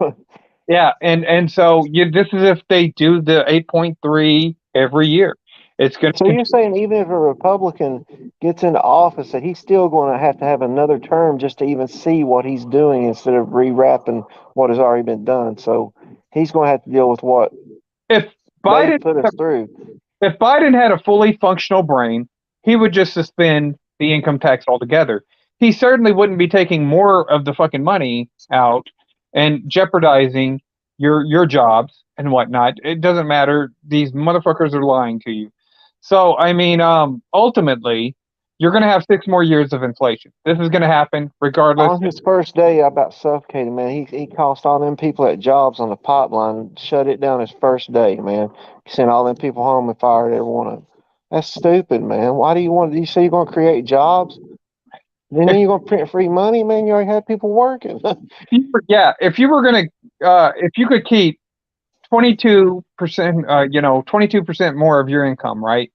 Yeah, and so this is if they do the 8.3 every year. It's going So to you're saying even if a Republican gets into office, that he's still going to have another term just to even see what he's doing instead of rewrapping what has already been done. So he's going to have to deal with what if they Biden put us through. if Biden had a fully functional brain, he would just suspend the income tax altogether. He certainly wouldn't be taking more of the fucking money out and jeopardizing your jobs and whatnot. It doesn't matter. These motherfuckers are lying to you. So I mean, ultimately, you're going to have 6 more years of inflation. This is going to happen regardless. On his first day, I about suffocated, man. He cost all them people at jobs on the pipeline, shut it down his first day, man. Sent all them people home and fired every one of them. That's stupid, man. Why do you want? You say you're going to create jobs, and then If, you're going to print free money, man. You already have people working. if you were going to, if you could keep 22%, 22% more of your income, right?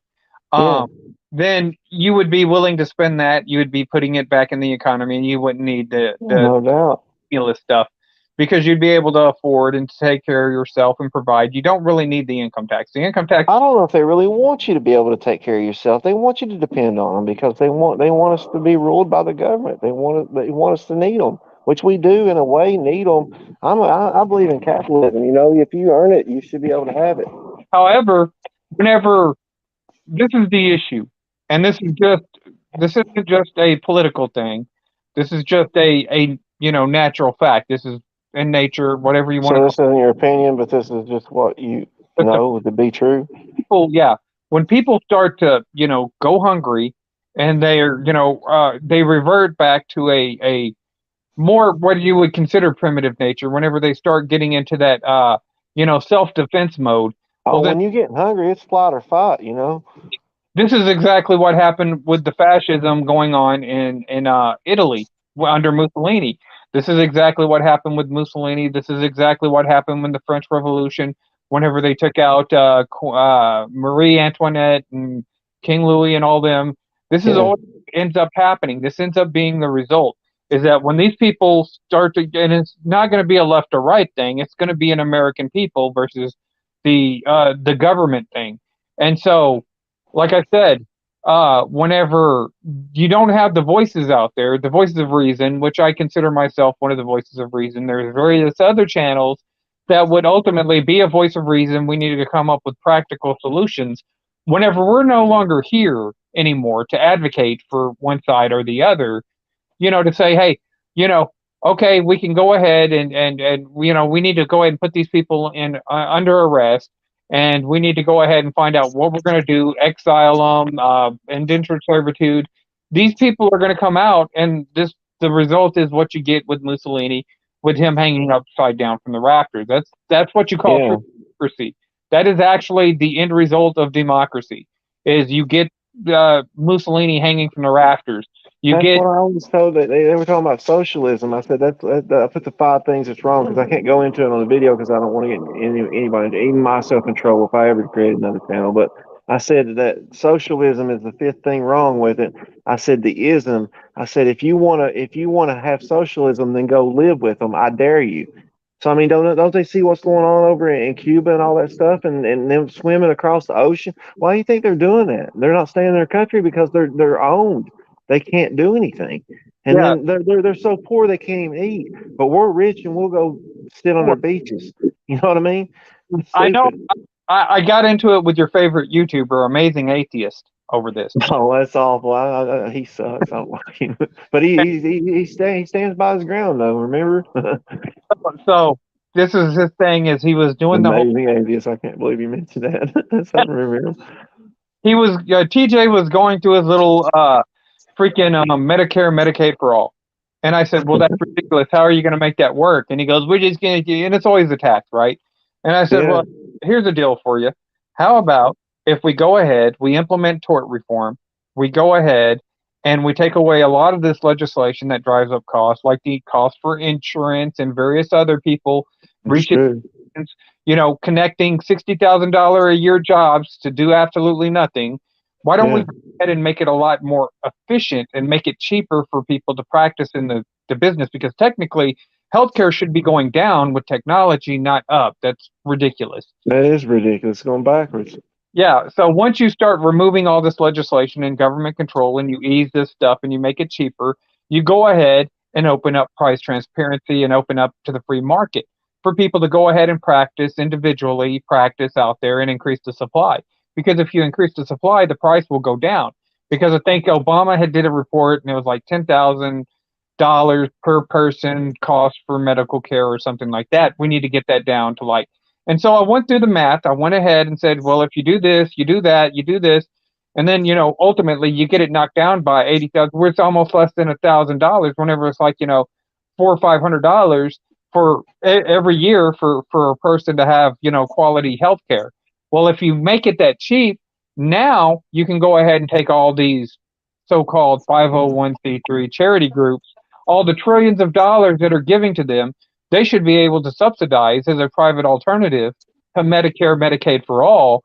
Yeah, Um, then you would be willing to spend that. You would be putting it back in the economy, and you wouldn't need the no doubt. stimulus stuff because you'd be able to afford and to take care of yourself and provide. You don't really need the income tax. The income tax. I don't know if they really want you to be able to take care of yourself. They want you to depend on them because they want us to be ruled by the government. They want us to need them, which we do in a way need them. I believe in capitalism. You know, if you earn it, you should be able to have it. However, whenever this is the issue, and this isn't just a political thing. This is just a natural fact. This is in nature, whatever you want to So call this isn't your opinion, but this is just what you it. The know to be true. people, yeah, when people start to go hungry, and they revert back to a more what you would consider primitive nature. Whenever they start getting into that self defense mode, well Oh, then when you get hungry, it's flight or fight. You know. this is exactly what happened with the fascism going on in Italy under Mussolini. This is exactly what happened with Mussolini. This is exactly what happened when the French Revolution, whenever they took out Marie Antoinette and King Louis and all them. This is Yeah. all ends up happening. This ends up being the result. Is that when these people start to, and it's not going to be a left or right thing. It's going to be an American people versus the government thing. And so like I said, whenever you don't have the voices out there, the voices of reason, which I consider myself one of the voices of reason, there's various other channels that would ultimately be a voice of reason. We needed to come up with practical solutions. Whenever we're no longer here anymore to advocate for one side or the other, to say, hey, you know, okay, we can go ahead and we need to go ahead and put these people in under arrest, and we need to go ahead and find out what we're going to do, exile them, indentured servitude. These people are going to come out, and the result is what you get with Mussolini, with him hanging upside down from the rafters. That's what you call Yeah. true democracy. That is actually the end result of democracy. Is you get Mussolini hanging from the rafters. You That's get what I always told that they were talking about socialism. I said I put the 5 things that's wrong because I can't go into it on the video because I don't want to get anybody, even myself, in trouble if I ever create another channel. But I said that socialism is the fifth thing wrong with it. I said the ism. I said if you wanna have socialism, then go live with them. I dare you. So I mean, don't they see what's going on over in Cuba and all that stuff, and them swimming across the ocean? Why do you think they're doing that? They're not staying in their country because they're owned. They can't do anything, and yeah. then they're so poor they can't even eat. But we're rich and we'll go sit on their beaches. You know what I mean? It's I know. stupid. I got into it with your favorite YouTuber, Amazing Atheist, over this. Oh, that's awful. He sucks. I don't like him, but he stands by his ground though. Remember? So this is his thing: is he was doing the whole. Amazing atheist. I can't believe you mentioned that. That's I remember him. He was TJ was going through his little freaking Medicare, Medicaid for all. And I said, well, that's ridiculous. How are you going to make that work? And he goes, we're just going to, and it's always a tax, right? And I said, Yeah, well, here's a deal for you. How about if we go ahead, we implement tort reform, we go ahead and we take away a lot of this legislation that drives up costs, like the cost for insurance and various other people that's breaching, true. connecting $60,000 a year jobs to do absolutely nothing. Why don't we Yeah, go ahead and make it a lot more efficient and make it cheaper for people to practice in the business? Because technically, healthcare should be going down with technology, not up. That's ridiculous. that is ridiculous. It's going backwards. Yeah, so once you start removing all this legislation and government control and you ease this stuff and you make it cheaper, you go ahead and open up price transparency and open up to the free market for people to go ahead and practice individually, practice out there and increase the supply. Because if you increase the supply, the price will go down. Because I think Obama had did a report and it was like $10,000 per person cost for medical care or something like that. We need to get that down to like, and so I went through the math. I went ahead and said, well, if you do this, you do that, you do this, and then ultimately you get it knocked down by 80,000, where it's almost less than $1,000. Whenever it's like $400 or $500 for every year for a person to have quality health care. Well, if you make it that cheap, now you can go ahead and take all these so-called 501c3 charity groups, all the trillions of dollars that are giving to them, they should be able to subsidize as a private alternative to Medicare, Medicaid for all,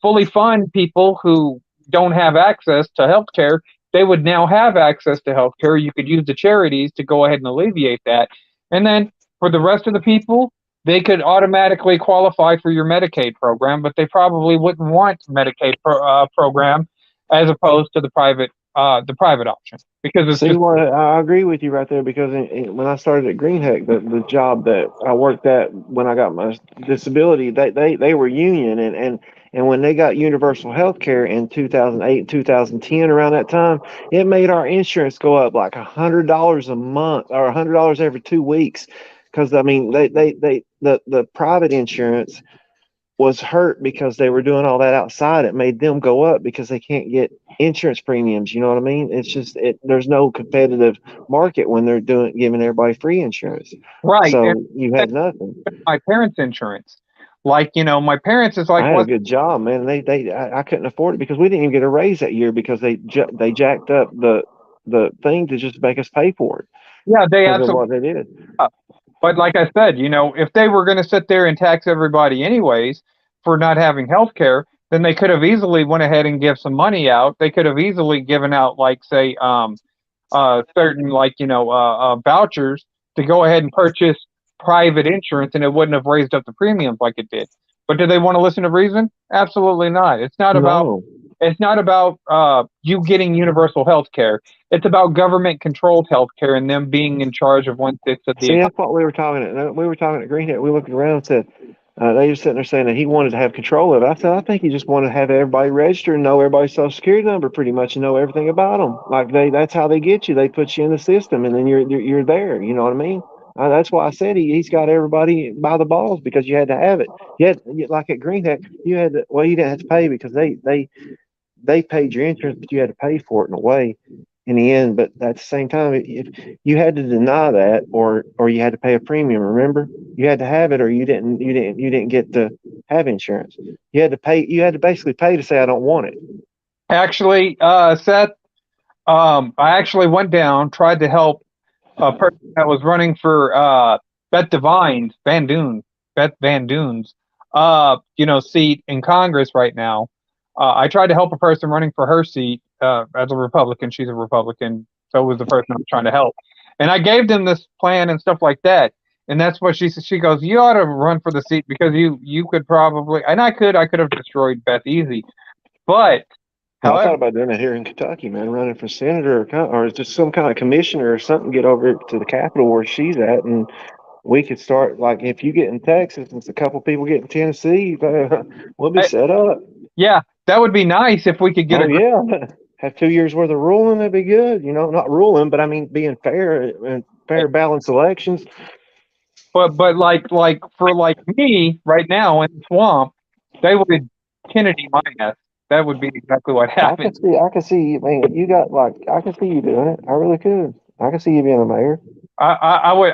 fully fund people who don't have access to health care. They would now have access to health care. You could use the charities to go ahead and alleviate that. And then for the rest of the people, they could automatically qualify for your Medicaid program, but they probably wouldn't want Medicaid program as opposed to the private option because it's See just what I agree with you right there because when I started at Greenheck, the job that I worked at when I got my disability, they were union and when they got universal health care in 2008, 2010, around that time, it made our insurance go up like $100 a month or $100 every 2 weeks. Because I mean, the private insurance was hurt because they were doing all that outside. It made them go up because they can't get insurance premiums. You know what I mean? It's just there's no competitive market when they're giving everybody free insurance. right. And So you had nothing. my parents' insurance, like my parents is I like, had a what? good job, man. I couldn't afford it because we didn't even get a raise that year because they jacked up the thing to just make us pay for it Yeah, they because of absolutely. what they did. But like I said, if they were going to sit there and tax everybody anyways for not having health care, then they could have easily went ahead and give some money out. They could have easily given out, like, say, certain, like, vouchers to go ahead and purchase private insurance, and it wouldn't have raised up the premiums like it did. But do they want to listen to reason? Absolutely not. No. It's not about you getting universal health care. It's about government controlled health care and them being in charge of 1/6 of the See, economy. that's what we were talking at. We were talking at Greenhead. We looked around and said, they were sitting there saying that he wanted to have control of it. I said, I think he just wanted to have everybody register and know everybody's social security number pretty much and know everything about them. Like that's how they get you. They put you in the system and then you're there. You know what I mean? That's why I said he's got everybody by the balls because you had to have it. Like at Greenhead, you didn't have to pay because they paid your insurance, but you had to pay for it in a way in the end. But at the same time, if you had to deny that, or you had to pay a premium, remember, you had to have it, or you didn't get to have insurance. You had to pay. You had to basically pay to say I don't want it. Actually, Seth, I actually went down, tried to help a person that was running for Beth Devine's Beth Van Dune's, seat in Congress right now. I tried to help a person running for her seat as a Republican. She's a Republican, so was the person I was trying to help. And I gave them this plan and stuff like that. And that's what she said. She goes, "You ought to run for the seat because you could probably." And I could have destroyed Beth easy, but Well, I however. thought about doing it here in Kentucky, man, running for senator or just some kind of commissioner or something. Get over to the Capitol where she's at, and we could start like if you get in Texas and a couple people get in Tennessee, we'll be set up. Yeah, that would be nice if we could get Oh a. yeah, have 2 years worth of ruling. That'd be good. Not ruling, but I mean being fair and fair balanced elections. But like for like me right now in the swamp, they would Kennedy my ass. That would be exactly what I happened. could see, I could see, man, you got like, I could see you doing it. I really could. I could see you being a mayor. I would,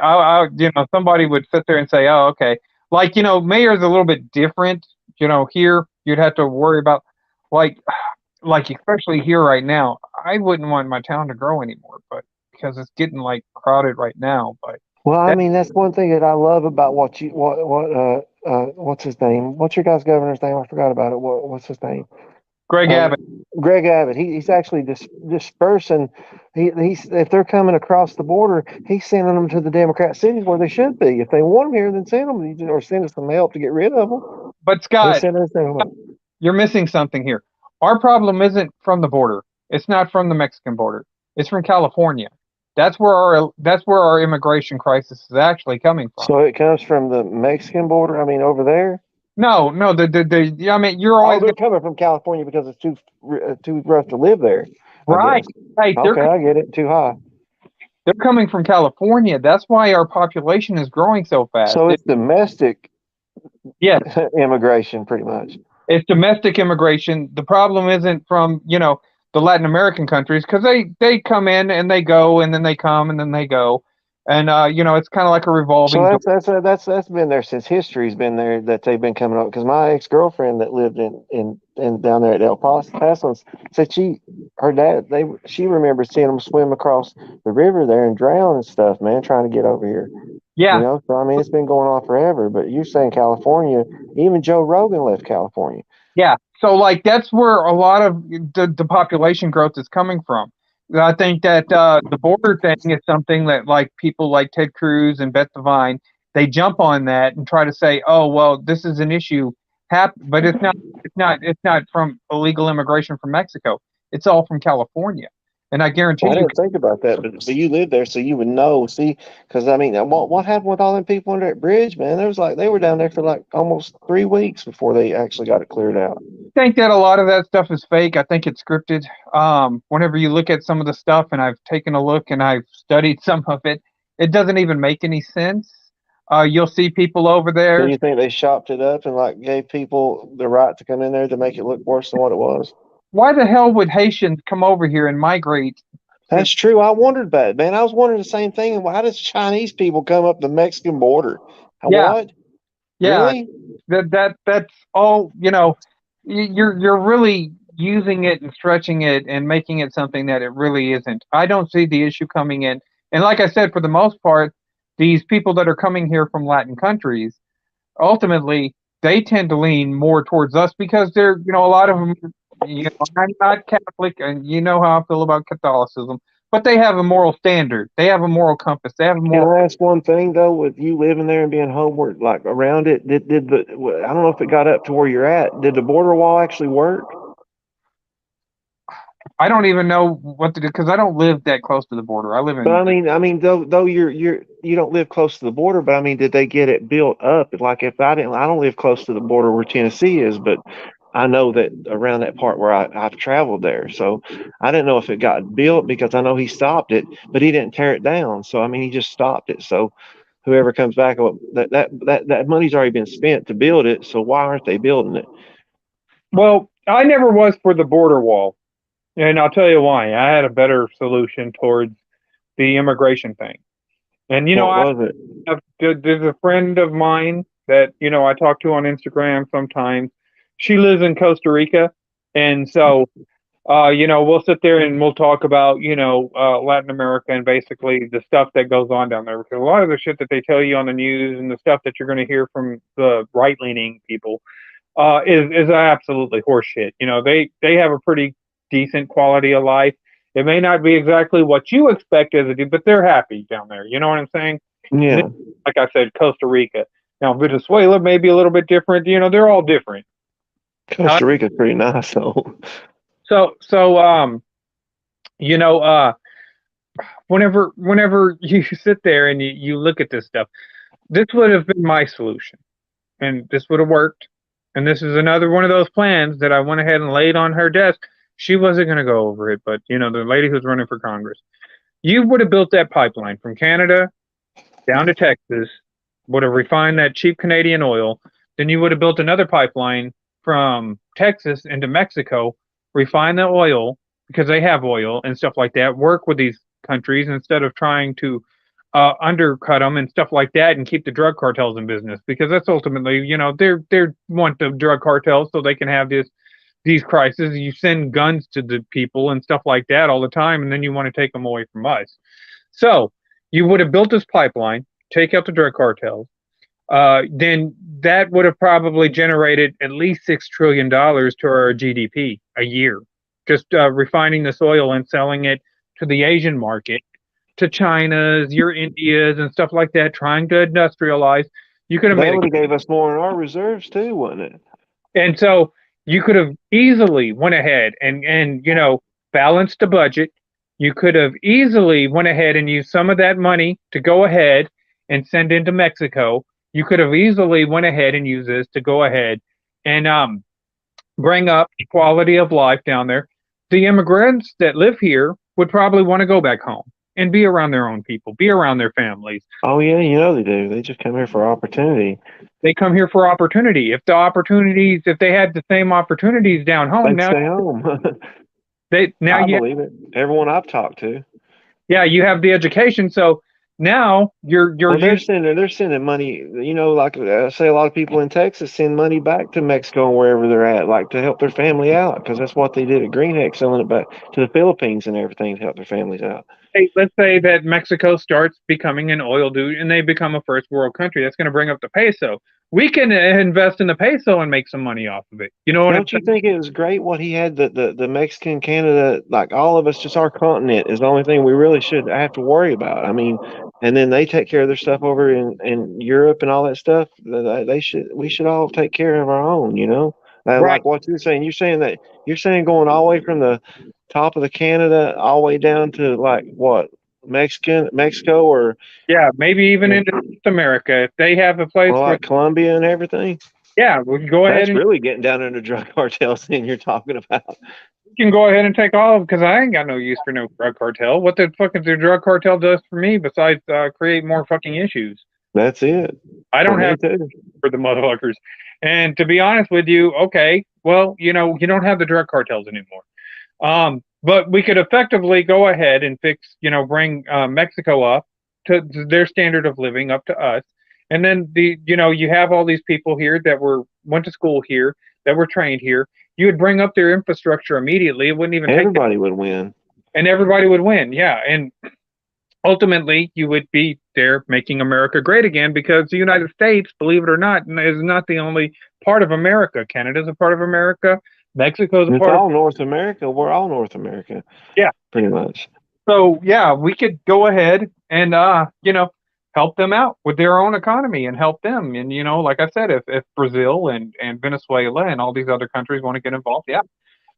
somebody would sit there and say, oh, okay. Like, mayor's a little bit different. Here you'd have to worry about, like, especially here right now. I wouldn't want my town to grow anymore, but because it's getting like crowded right now. But Well, I that mean, that's one thing that I love about what's his name? What's your guy's governor's name? I forgot about it. What's his name? Greg Abbott. Greg Abbott. He's actually dispersing. He's if they're coming across the border, he's sending them to the Democrat cities where they should be. If they want them here, then send them or send us some help to get rid of them. But They Scott, send us them. you're missing something here. Our problem isn't from the border. It's not from the Mexican border. It's from California. That's where our immigration crisis is actually coming from. So it comes from the Mexican border. I mean, over there. No, no, I mean, you're Oh, always they're coming from California because it's too rough to live there. I right, guess. right. Okay, I get it. Too high. They're coming from California. That's why our population is growing so fast. So it's domestic Yes, immigration, pretty much. it's domestic immigration. The problem isn't from, the Latin American countries because they come in and they go and then they come and then they go. And it's kind of like a revolving So door. that's been there since history's been there that they've been coming up. Because my ex girlfriend that lived in down there at El Paso said her dad she remembers seeing them swim across the river there and drown and stuff, man, trying to get over here. Yeah, So I mean it's been going on forever. But you're saying California, even Joe Rogan left California. yeah. So like that's where a lot of the population growth is coming from. I think that the border thing is something that like people like Ted Cruz and Beth Devine, they jump on that and try to say, oh well, this is an issue, but it's not. It's not from illegal immigration from Mexico. It's all from California, and I guarantee I you. didn't think about that, but you live there, so you would know. See, because I mean, what happened with all them people under that bridge, man? There was like they were down there for like almost 3 weeks before they actually got it cleared out. Think that a lot of that stuff is fake. I think it's scripted. Whenever you look at some of the stuff, and I've taken a look and I've studied some of it, it doesn't even make any sense. You'll see people over So there. you think they shopped it up and like gave people the right to come in there to make it look worse than what it was? Why the hell would Haitians come over here and migrate? That's true. I wondered about it, man. I was wondering the same thing. And why does Chinese people come up the Mexican border? Yeah, What? yeah. Really? That's all. You're really using it and stretching it and making it something that it really isn't. I don't see the issue coming in. And like I said, for the most part, these people that are coming here from Latin countries, ultimately, they tend to lean more towards us because they're, a lot of them, I'm not Catholic and you know how I feel about Catholicism, but they have a moral standard. They have a moral compass. They have a Can moral. I ask one thing though? With you living there and being homeward, like around it, did the I don't know if it got up to where you're at. Did the border wall actually work? I don't even know what to do because I don't live that close to the border. I live But in. I mean, though you don't live close to the border, but I mean, did they get it built up? Like if I don't live close to the border where Tennessee is, but I know that around that part where I've traveled there, so I didn't know if it got built because I know he stopped it, but he didn't tear it down. So I mean, he just stopped it. So whoever comes back, well, that money's already been spent to build it. So why aren't they building it? Well, I never was for the border wall, and I'll tell you why. I had a better solution towards the immigration thing. And What was it? there's a friend of mine that I talk to on Instagram sometimes. She lives in Costa Rica, and so we'll sit there and we'll talk about Latin America and basically the stuff that goes on down there because a lot of the shit that they tell you on the news and the stuff that you're going to hear from the right leaning people is absolutely horseshit. They have a pretty decent quality of life. It may not be exactly what you expect as a dude, but they're happy down there. You know what I'm saying? Yeah, Like I said, Costa Rica. Now Venezuela may be a little bit different. They're all different. Costa Rica's pretty nice though. So whenever you sit there and you look at this stuff, this would have been my solution, and this would have worked. And this is another one of those plans that I went ahead and laid on her desk. She wasn't going to go over it, but the lady who's running for Congress, you would have built that pipeline from Canada down to Texas, would have refined that cheap Canadian oil. Then you would have built another pipeline from Texas into Mexico, refine the oil because they have oil and stuff like that. Work with these countries instead of trying to undercut them and stuff like that, and keep the drug cartels in business, because that's ultimately, they want the drug cartels so they can have these crises. You send guns to the people and stuff like that all the time, and then you want to take them away from us. So you would have built this pipeline, take out the drug cartels. Then that would have probably generated at least $6 trillion to our GDP a year, just refining this oil and selling it to the Asian market, to China's, your India's, and stuff like that, trying to industrialize. You could have That made would have gave us more in our reserves too, wouldn't it? and so you could have easily went ahead and balanced the budget. You could have easily went ahead and used some of that money to go ahead and send into Mexico. You could have easily went ahead and used this to go ahead and bring up the quality of life down there. The immigrants that live here would probably want to go back home and be around their own people, be around their families. Oh yeah, they do. They just come here for opportunity. They come here for opportunity. If they had the same opportunities down home, They'd now stay home. I believe it. Everyone I've talked to. Yeah, you have the education, so now they're sending money. Like I say, a lot of people in Texas send money back to Mexico and wherever they're at, like to help their family out, because that's what they did at Greenheck, selling it back to the Philippines and everything to help their families out. Hey, let's say that Mexico starts becoming an oil dude and they become a first world country. That's going to bring up the peso. We can invest in the peso and make some money off of it. You know what I'm Don't you think it was great what he had, the Mexican, Canada, like all of us, just our continent is the only thing we really should have to worry about. I mean, and then they take care of their stuff over in Europe and all that stuff. We should all take care of our own, Right. Like what you're saying. You're saying going all the way from the top of the Canada all the way down to like what, Mexico, or Yeah, maybe even into South America if they have a place like Colombia and everything. Yeah, we can go ahead. That's really getting down into drug cartels thing you're talking about. You can go ahead and take all of them, because I ain't got no use for no drug cartel. What the fuck is the drug cartel does for me besides create more fucking issues? That's it. I don't have for the motherfuckers. And to be honest with you, okay, well, you don't have the drug cartels anymore. But we could effectively go ahead and bring Mexico up to their standard of living up to us. And then you have all these people here that went to school here, that were trained here. You would bring up their infrastructure immediately. It wouldn't even everybody would win. And everybody would win, yeah. And ultimately, you would be there making America great again, because the United States, believe it or not, is not the only part of America. Canada's a part of America. Mexico's a part of North America. We're all North America. Yeah. Pretty much. So, yeah, we could go ahead and, help them out with their own economy and help them. And, like I said, if Brazil and Venezuela and all these other countries want to get involved, yeah,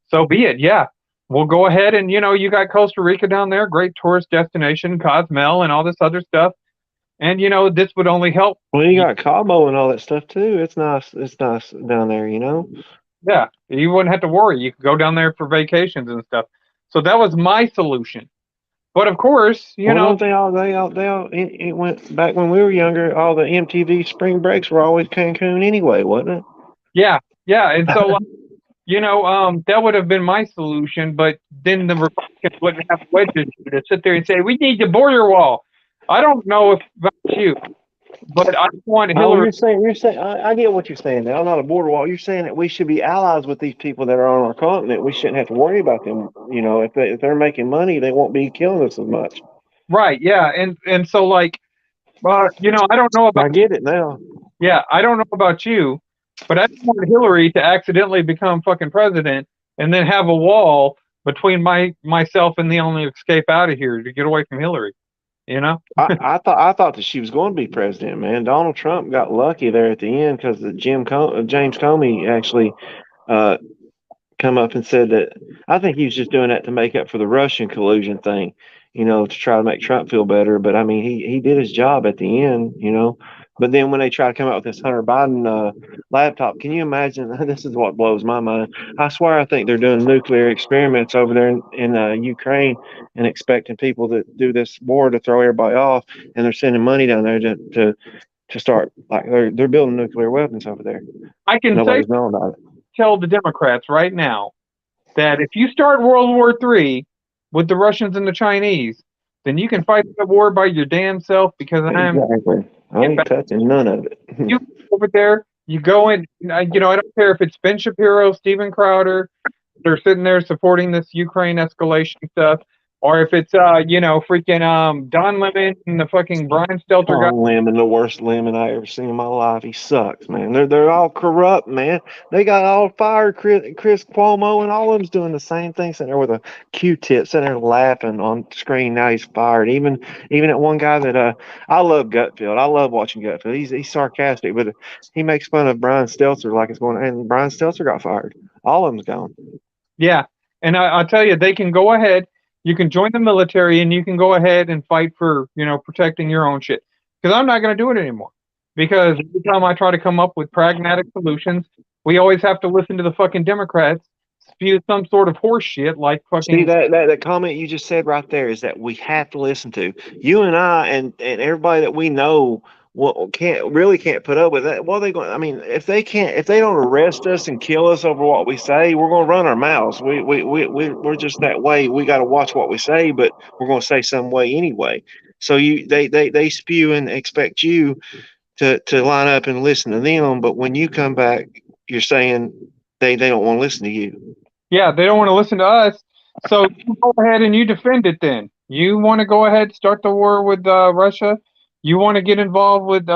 so be it. Yeah. We'll go ahead and, you got Costa Rica down there, great tourist destination, Cozumel and all this other stuff. And, this would only help. Well, you got Cabo and all that stuff too. It's nice down there, Yeah, you wouldn't have to worry. You could go down there for vacations and stuff. So that was my solution. But of course, they it went back when we were younger. All the MTV spring breaks were always Cancun anyway, wasn't it? Yeah, and so that would have been my solution. But then the Republicans wouldn't have wedges to sit there and say we need the border wall. I don't know about you, but I want Hillary. You're saying. I get what you're saying now. Not a border wall. You're saying that we should be allies with these people that are on our continent. We shouldn't have to worry about them. If they're making money, they won't be killing us as much. Right. Yeah. And so I don't know about. I get it now. Yeah, I don't know about you, but I don't want Hillary to accidentally become fucking president and then have a wall between myself and the only escape out of here to get away from Hillary. I thought that she was going to be president, man. Donald Trump got lucky there at the end, because James Comey actually come up and said that. I think he was just doing that to make up for the Russian collusion thing, to try to make Trump feel better. But I mean, he did his job at the end, But then when they try to come out with this Hunter Biden laptop, can you imagine? This is what blows my mind. I swear, I think they're doing nuclear experiments over there in Ukraine and expecting people to do this war to throw everybody off, and they're sending money down there to start, like they're building nuclear weapons over there. I can Nobody's knowing about it. tell the Democrats right now that if you start World War III with the Russians and the Chinese, then you can fight the war by your damn self because I'm Exactly. I ain't touching none of it. you over there. You go in, I don't care if it's Ben Shapiro, Steven Crowder, they're sitting there supporting this Ukraine escalation stuff, or if it's freaking Don Lemon and the fucking Brian Stelter guy. Don Lemon, the worst lemon I ever seen in my life. He sucks, man. They're all corrupt, man. They got all fired. Chris Cuomo and all of them's doing the same thing, sitting there with a Q-tip, sitting there laughing on screen. Now he's fired. Even that one guy that I love Gutfield. I love watching Gutfield. He's sarcastic, but he makes fun of Brian Stelter like it's going. And Brian Stelter got fired. All of them's gone. Yeah, and I'll tell you, they can go ahead. You can join the military, and you can go ahead and fight for protecting your own shit. Because I'm not going to do it anymore. Because every time I try to come up with pragmatic solutions, we always have to listen to the fucking Democrats spew some sort of horse shit like fucking. See that comment you just said right there is that we have to listen to. You and I and everybody that we know can't put up with that. What are they going? I mean, if they don't arrest us and kill us over what we say, we're going to run our mouths. We're just that way. We got to watch what we say, but we're going to say some way anyway. So they spew and expect you to line up and listen to them, but when you come back, you're saying they don't want to listen to you. Yeah, they don't want to listen to us. So you go ahead and you defend it then. You want to go ahead, start the war with Russia. You want to get involved with, the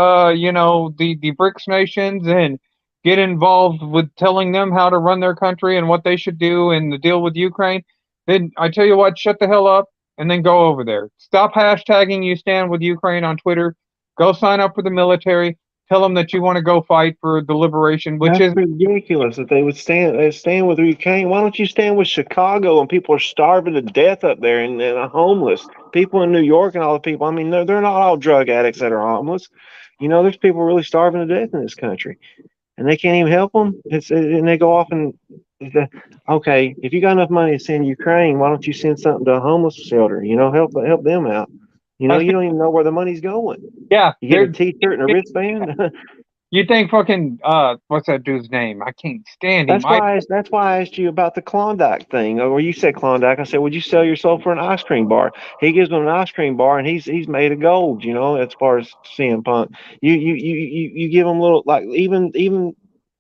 BRICS nations and get involved with telling them how to run their country and what they should do and the deal with Ukraine. Then I tell you what, shut the hell up and then go over there. Stop hashtagging you stand with Ukraine on Twitter. Go sign up for the military. Tell them that you want to go fight for the liberation, which That's is ridiculous that they would stand with Ukraine. Why don't you stand with Chicago and people are starving to death up there and are homeless? People in New York and all the people. I mean, they're not all drug addicts that are homeless. There's people really starving to death in this country, and they can't even help them. And they go off and okay, if you got enough money to send Ukraine, why don't you send something to a homeless shelter? Help them out. You don't even know where the money's going. yeah. You get a T-shirt and a wristband. You think fucking what's that dude's name? I can't stand him. That's why I asked you about the Klondike thing. Or you said Klondike. I said, would you sell your soul for an ice cream bar? He gives them an ice cream bar, and he's made of gold. As far as CM Punk, you give them little like even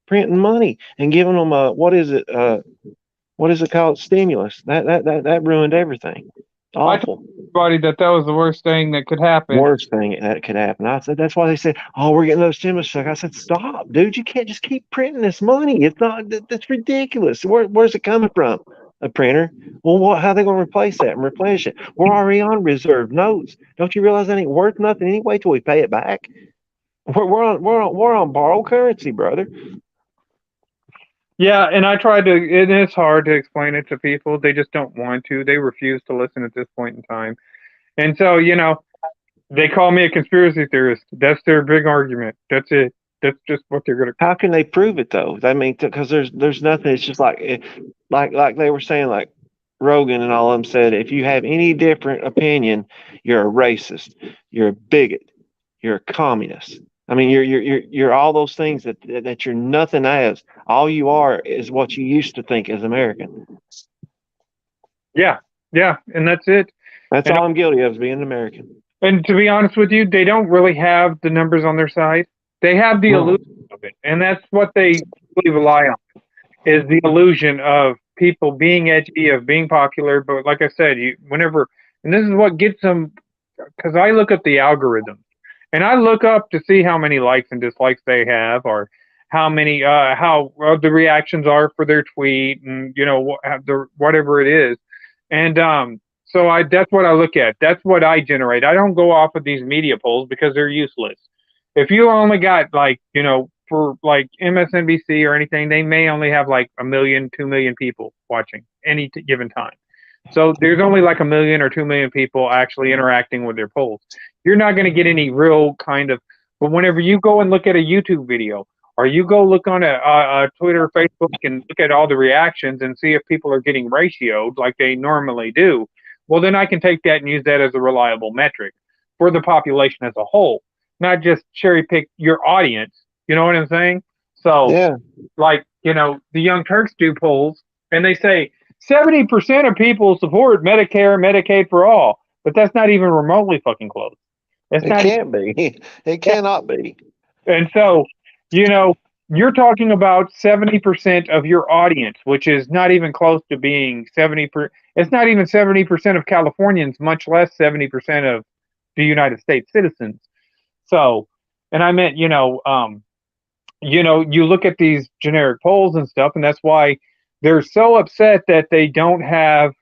printing money and giving them what is it called, stimulus? That ruined everything. I told everybody that was the worst thing that could happen. Worst thing that could happen. I said that's why they said, "Oh, we're getting those stimulus checks." I said, "Stop, dude! You can't just keep printing this money. It's not. That's ridiculous. Where's it coming from? A printer? Well, how are they going to replace that and replenish it? We're already on reserve notes. Don't you realize that ain't worth nothing anyway till we pay it back? We're on borrowed currency, brother." Yeah, and I tried to. It is hard to explain it to people. They just don't want to. They refuse to listen at this point in time. And so, they call me a conspiracy theorist. That's their big argument. That's it. That's just what they're going to. How can they prove it though? I mean, because there's nothing. It's just like they were saying, like Rogan and all of them said, if you have any different opinion, you're a racist, you're a bigot, you're a communist. I mean, you're all those things that you're nothing as. All you are is what you used to think as American. Yeah, and that's it. That's all I'm guilty of, is being an American. And to be honest with you, they don't really have the numbers on their side. They have the illusion of it, and that's what they really rely on, is the illusion of people being edgy, of being popular. But like I said, and this is what gets them, because I look at the algorithm. And I look up to see how many likes and dislikes they have, or how many, how the reactions are for their tweet, and whatever it is. And so that's what I look at. That's what I generate. I don't go off of these media polls because they're useless. If you only got for like MSNBC or anything, they may only have like 1 million, 2 million people watching any given time. So there's only like 1 million or 2 million people actually interacting with their polls. You're not going to get any real kind of, but whenever you go and look at a YouTube video, or you go look on a Twitter, Facebook, and look at all the reactions and see if people are getting ratioed like they normally do, well, then I can take that and use that as a reliable metric for the population as a whole, not just cherry pick your audience. You know what I'm saying? So, yeah. like, the Young Turks do polls, and they say 70% of people support Medicare and Medicaid for all, but that's not even remotely fucking close. It's It not. can't be. It cannot be. And so, you're talking about 70% of your audience, which is not even close to being 70%. It's not even 70% of Californians, much less 70% of the United States citizens. So, and I meant, you look at these generic polls and stuff, and that's why they're so upset that they don't have,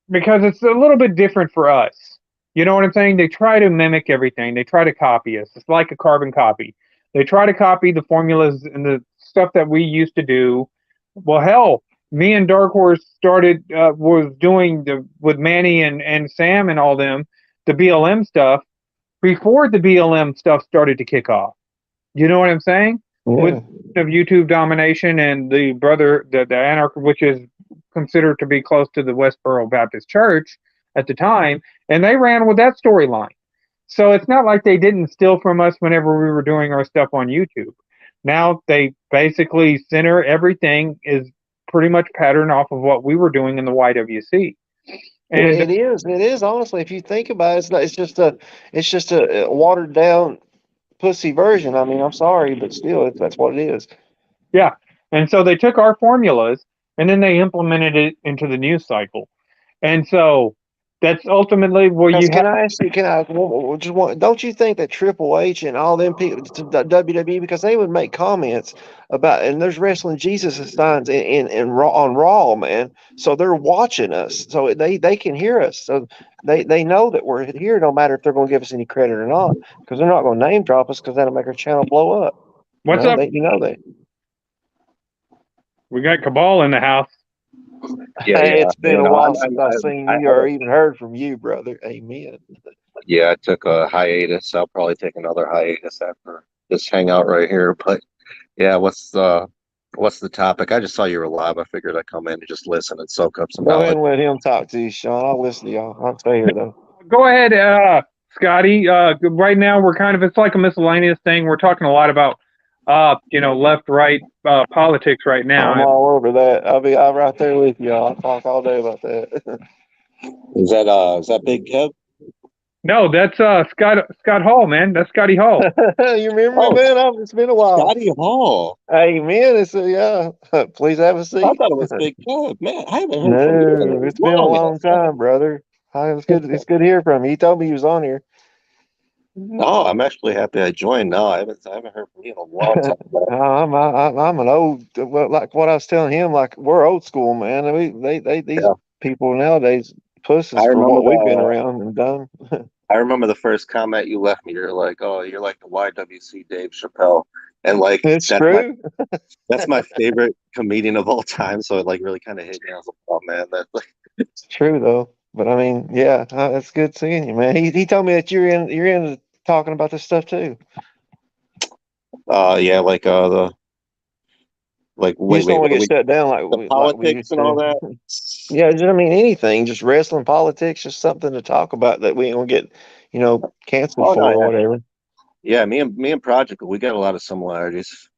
because it's a little bit different for us. You know what I'm saying? They try to mimic everything. They try to copy us. It's like a carbon copy. They try to copy the formulas and the stuff that we used to do. Well, hell, me and Dark Horse was doing with Manny and Sam and all them, the BLM stuff before the BLM stuff started to kick off. You know what I'm saying? Yeah. With of YouTube domination and the anarchist, which is considered to be close to the Westboro Baptist Church at the time, and they ran with that storyline. So it's not like they didn't steal from us whenever we were doing our stuff on YouTube. Now they basically center everything is pretty much patterned off of what we were doing in the YWC. And it is honestly, if you think about it, it's just a watered down pussy version. I mean, I'm sorry, but still, that's what it is. Yeah. And so they took our formulas and then they implemented it into the news cycle. And so that's ultimately where you Can I ask you, don't you think that Triple H and all them people, WWE, because they would make comments about, and there's wrestling Jesus signs in Raw, on Raw, man. So they're watching us. So they can hear us. So they know that we're here, no matter if they're going to give us any credit or not, because they're not going to name drop us because that'll make our channel blow up. What's up? You know that. We got Cabal in the house. Yeah, it's been a while since I've seen you or even heard from you, brother. Amen. Yeah, I took a hiatus. I'll probably take another hiatus after this hangout right here. But yeah, what's the topic? I just saw you were live. I figured I'd come in and just listen and soak up some Go knowledge. ahead and let him talk to you, Sean. I'll listen to y'all. I'll stay here though. Go ahead, Scotty. Right now we're it's like a miscellaneous thing. We're talking a lot about left, right, politics right now. I'm all over that. I'm right there with you. I'll talk all day about that. Is that Big Kev? No, that's Scott Hall, man. That's Scotty Hall. You remember me, man? It's been a while. Scotty Hall. Hey, man, please have a seat. I thought it was Big Kev. Man, I haven't heard from you. No, it's been a long time, brother. It's good to hear from you. He told me he was on here. No, I'm actually happy I joined. No, I haven't heard from you in a long time. I'm an old, like what I was telling him, like we're old school, man. These people nowadays push us for what we've been around and done. I remember the first comment you left me. You're like, "Oh, you're like the YWC Dave Chappelle," and like it's true. That's my favorite comedian of all time. So it like really kind of hit me. I was like, "Oh man, that's like." It's true though. But I mean, yeah, it's good seeing you, man. He told me that you're into talking about this stuff too. Yeah, like the like you just don't want to get shut down like politics and all that. Yeah, I mean anything, just wrestling, politics, just something to talk about that we ain't gonna get, canceled for or whatever. Yeah, me and Project, we got a lot of similarities.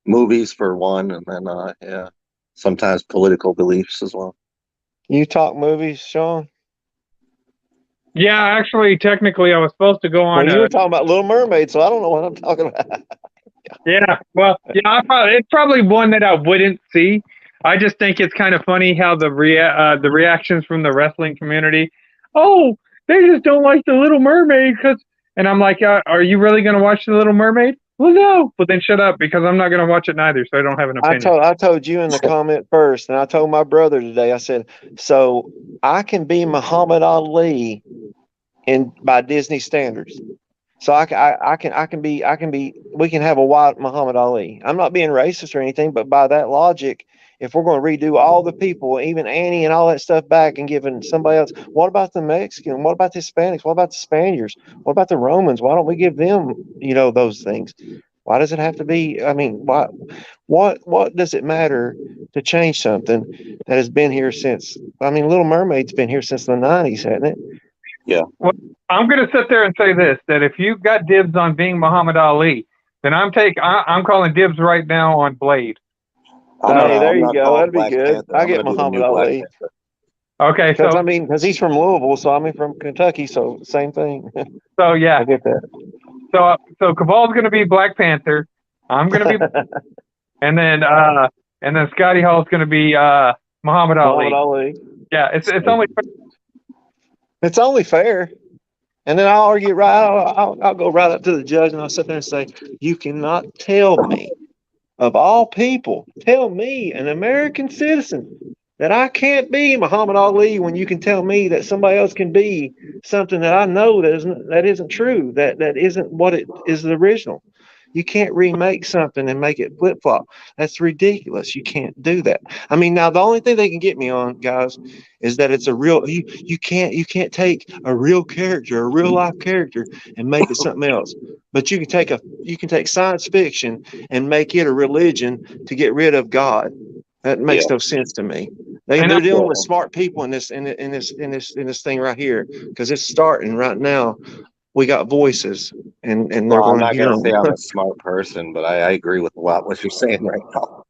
Movies for one, and then sometimes political beliefs as well. You talk movies, Sean? Yeah, actually, technically, I was supposed to go on. Well, you were talking about Little Mermaid, so I don't know what I'm talking about. Yeah, well, yeah, it's probably one that I wouldn't see. I just think it's kind of funny how the reactions from the wrestling community. Oh, they just don't like the Little Mermaid and I'm like, are you really going to watch the Little Mermaid? Well, no. But then shut up because I'm not going to watch it neither, so I don't have an opinion. I told you in the comment first, and I told my brother today. I said, so I can be Muhammad Ali by Disney standards. So I can be. We can have a white Muhammad Ali. I'm not being racist or anything, but by that logic, if we're going to redo all the people, even Annie and all that stuff back and giving somebody else, what about the Mexican? What about the Hispanics? What about the Spaniards? What about the Romans? Why don't we give them, those things? Why does it have to be? I mean, what does it matter to change something that has been here since? I mean, Little Mermaid's been here since the 90s, hasn't it? Yeah. Well, I'm going to sit there and say this, that if you got dibs on being Muhammad Ali, Then I'm calling dibs right now on Blade. Hey, there I'm you not go. calling That'd be Black good. Panther. I I'm get gonna do the Muhammad new Black Ali Panther. Okay, because so because he's from Louisville, so I'm from Kentucky, so same thing. yeah, I get that. so Cabal's gonna be Black Panther. I'm gonna be, and then Scotty Hall's gonna be Muhammad Ali. Muhammad Ali. Yeah, it's only It's only fair. And then I'll argue I'll go right up to the judge and I'll sit there and say, you cannot tell me, of all people, tell me, an American citizen, that I can't be Muhammad Ali when you can tell me that somebody else can be something that I know that isn't true, that isn't what it is the original. You can't remake something and make it flip flop. That's ridiculous. You can't do that. I mean, now the only thing they can get me on, guys, is that it's a real. You can't take a real character, a real life character, and make it something else. But you can take science fiction and make it a religion to get rid of God. That Yeah. makes no sense to me. And They're dealing with smart people in this thing right here, because it's starting right now. We got voices, and they're Well, I'm going to not hear gonna them. say I'm a smart person, but I agree with a lot what you're saying right now.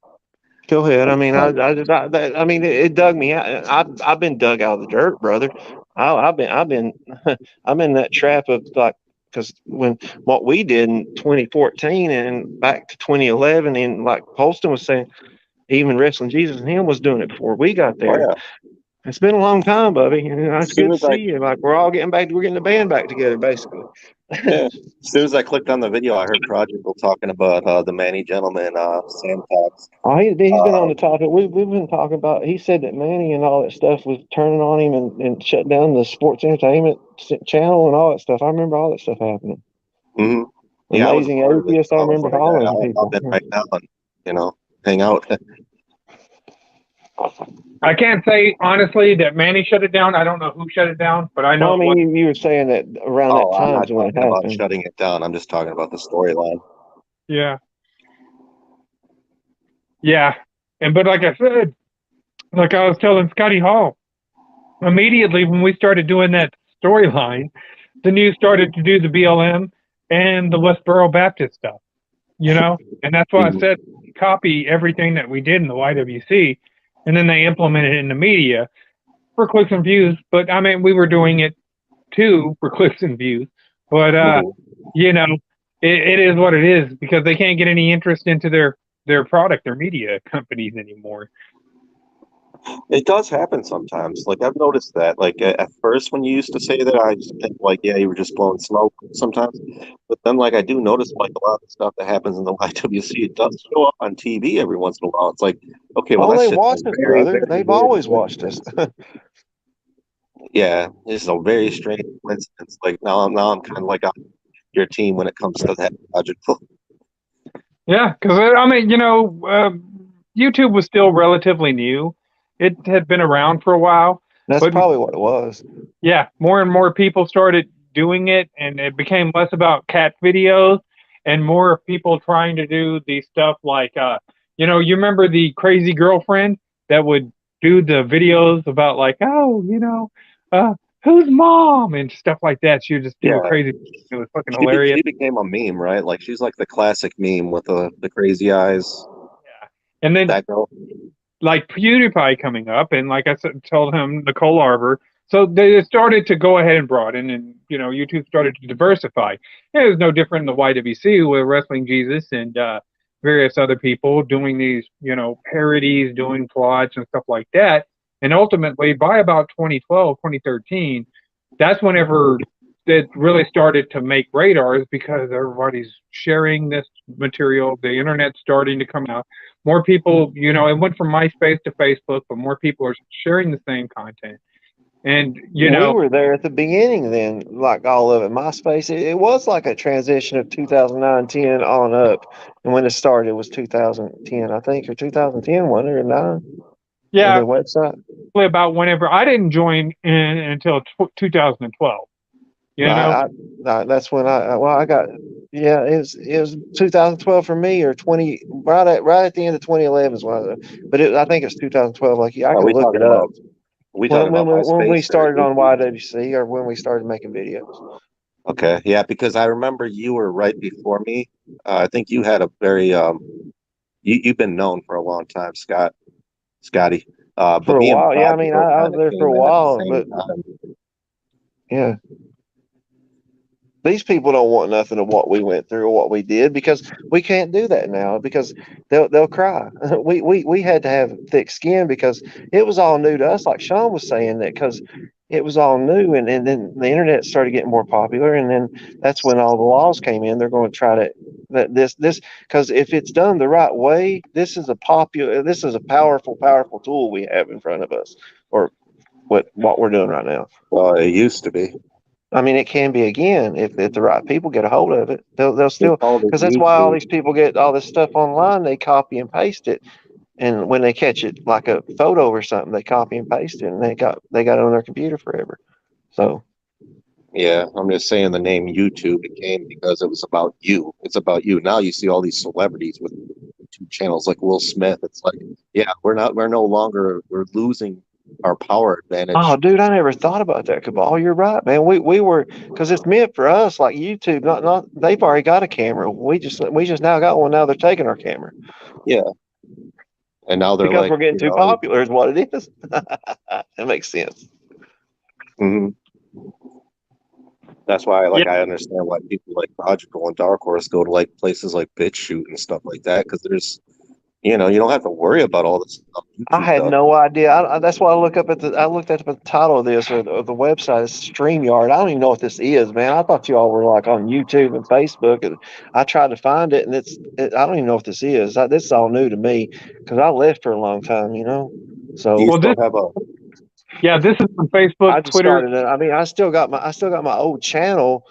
Go ahead. I Like, mean, I mean, it dug me out. I've been dug out of the dirt, brother. I've been, I'm in that trap of like, because when what we did in 2014 and back to 2011, and like Holston was saying, even Wrestling Jesus and him was doing it before we got oh there. yeah. It's been a long time, Bubby, and As it's soon good to as I see you. Like we're getting the band back together, basically. Yeah. As soon as I clicked on the video, I heard Prodigal talking about the Manny gentleman, Sam Cox. Oh, he's been on the Um, topic. We've been talking about. He said that Manny and all that stuff was turning on him and shut down the sports entertainment channel and all that stuff. I remember all that stuff happening. mhm. Yeah, I was a Amazing part of it. atheist. I So I was remember like, hollering at I'll hop people. in right now and hang out. I can't say honestly that Manny shut it down. I don't know who shut it down, but I Well, know I it was. mean, you were saying that around that Oh, I'm time not is when it talking about happened. shutting it down. I'm just talking about the storyline. Yeah, yeah, but like I said, like I was telling Scotty Hall, immediately when we started doing that storyline, the news started to do the BLM and the Westboro Baptist stuff. And that's why I Mhm. said copy everything that we did in the YWC, and then they implemented it in the media for clicks and views. But I mean, we were doing it too for clicks and views. But Mhm. you know, it is what it is because they can't get any interest into their product, their media companies anymore. It does happen sometimes. Like I've noticed that. Like at first, when you used to say that, I used to think like, yeah, you were just blowing smoke sometimes. But then, like, I do notice like a lot of the stuff that happens in the YWC, it does show up on TV every once in a while. It's like, okay, well, Oh, that's they just a watched us, very, brother. very They've weird always watched us. coincidence. Yeah, it's a very strange coincidence. Like now I'm kind of like on your team when it comes to that project. Yeah, because I mean, YouTube was still relatively new. It had been around for a while, That's but probably what it was. yeah, more and more people started doing it, and it became less about cat videos and more of people trying to do the stuff like, you remember the crazy girlfriend that would do the videos about like, oh, who's mom and stuff like that. She would just do a Yeah, crazy. It was fucking hilarious. she became a meme, right? Like she's like the classic meme with the crazy eyes. Yeah, and then That girl. like PewDiePie coming up, and like I said, told him Nicole Arbor. So they started to go ahead and broaden, and YouTube started to diversify. It was no different in the YWC with Wrestling Jesus and various other people doing these, parodies, doing plots and stuff like that. And ultimately, by about 2012, 2013, that's whenever it really started to make radars because everybody's sharing this material. The internet's starting to come out more people, it went from MySpace to Facebook, but more people are sharing the same content. And, We were there at the beginning then, like all of it. MySpace, it was like a transition of 2009, 10 on up. And when it started, it was 2010, I think, or 2010, wasn't it, or 9? yeah, The website. about whenever I didn't join in until 2012, No, that's when I got, yeah, it was 2012 for me, or 20, right at the end of 2011 is when but I think it's 2012. Like, I Are can we look talking it up. about? Are we talking about When we MySpace or started on YouTube? YWC, or when we started making videos. Okay, yeah, because I remember you were right before me. I think you had a very you've been known for a long time, Scotty. For But a me and while. Yeah, I mean, Prodigal I kind was of there for a came in at the while, same but time. yeah. These people don't want nothing of what we went through or what we did because we can't do that now because they'll cry. We had to have thick skin because it was all new to us, like Sean was saying that because it was all new and then the internet started getting more popular and then that's when all the laws came in. They're going to try to that this because if it's done the right way, this is a powerful tool we have in front of us or what we're doing right now. Well, it used to be. I mean, it can be again if the right people get a hold of it. They'll They still called it because that's why all YouTube. these people get all this stuff online. They copy and paste it, and when they catch it like a photo or something, they copy and paste it, and they got it on their computer forever. So Yeah, I'm just saying the name YouTube. It came because it was about you. It's about you. Now you see all these celebrities with YouTube channels like Will Smith. It's like, yeah, we're no longer, we're losing our power oh, advantage. dude, I never thought about that, Cabal. You're right, man. We were because it's meant for us, like YouTube. Not they've already got a camera. We just now got one. Now they're taking our camera Yeah. And now they're because like, we're getting too popular. Is what it is. That makes sense. mhm. That's why, Yeah. like, I understand why people like Logical and Dark Horse go to like places like BitChute and stuff like that because there's, you don't have to worry about all this stuff I YouTube had does. no idea. That's why I looked at the title of this or the website. It's StreamYard. I don't even know what this is, man. I thought you all were like on YouTube and Facebook, and I tried to find it, and I don't even know what this is. This is all new to me because I left for a long time, Do you So Well, still have a? this is on Facebook, I just Twitter. started it. I mean, I still got my old channel,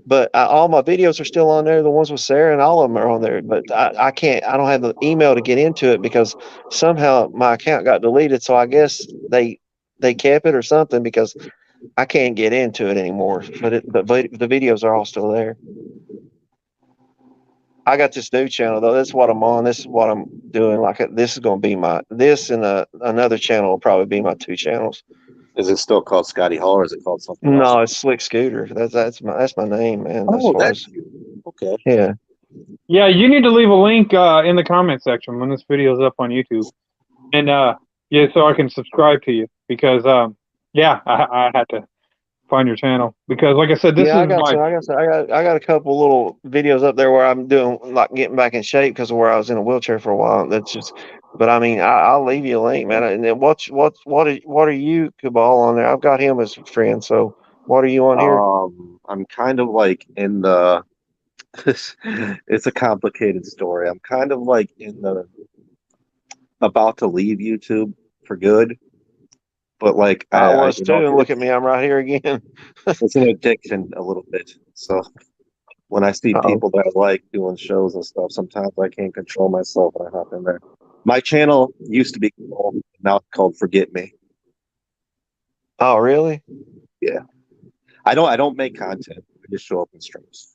but all my videos are still on there. The ones with Sarah and all of them are on there. But I can't. I don't have the email to get into it because somehow my account got deleted. So I guess they kept it or something because I can't get into it anymore. But the videos are all still there. I got this new channel though. That's what I'm on. This is what I'm doing. Like this is going to be this and another channel will probably be my two channels. Is it still called Scotty Hall or is it called something else? No, it's Slick Scooter. That's my name, man. As Oh, far that's as you. Okay. yeah. Yeah, you need to leave a link in the comment section when this video is up on YouTube, and yeah, so I can subscribe to you because yeah, I had to find your channel because, like I said, this Yeah, is I got my some. I got a couple little videos up there where I'm doing like getting back in shape because of where I was in a wheelchair for a while. That's just, but I mean, I'll leave you a link, man. And then what are you, Cabal, on there? I've got him as a friend. So what are you on here? I'm kind of like in the. It's a complicated story. I'm kind of like in the about to leave YouTube for good, but like I was too. And look at it's me, I'm right here again. it's an addiction a little bit. So when I see Oh, people that I like doing shows and stuff, sometimes I can't control myself and I hop in there. My channel used to be called, now it's called Forget Me. oh, really? Yeah. I don't make content. I just show up in streams.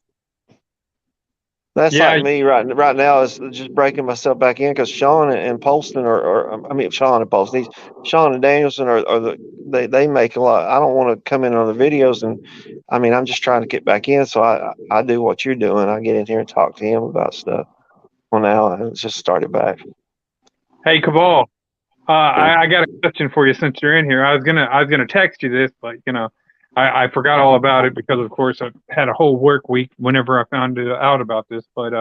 That's yeah. like me right now is just breaking myself back in because Sean and Polston I mean Sean and Polston, Sean and Danielson are they make a lot. I don't want to come in on the videos and I mean I'm just trying to get back in. So I do what you're doing. I get in here and talk to him about stuff. Well, now it's just started back. Hey, Cabal, I got a question for you since you're in here. I was gonna text you this, but I forgot all about it because, of course, I had a whole work week whenever I found out about this. But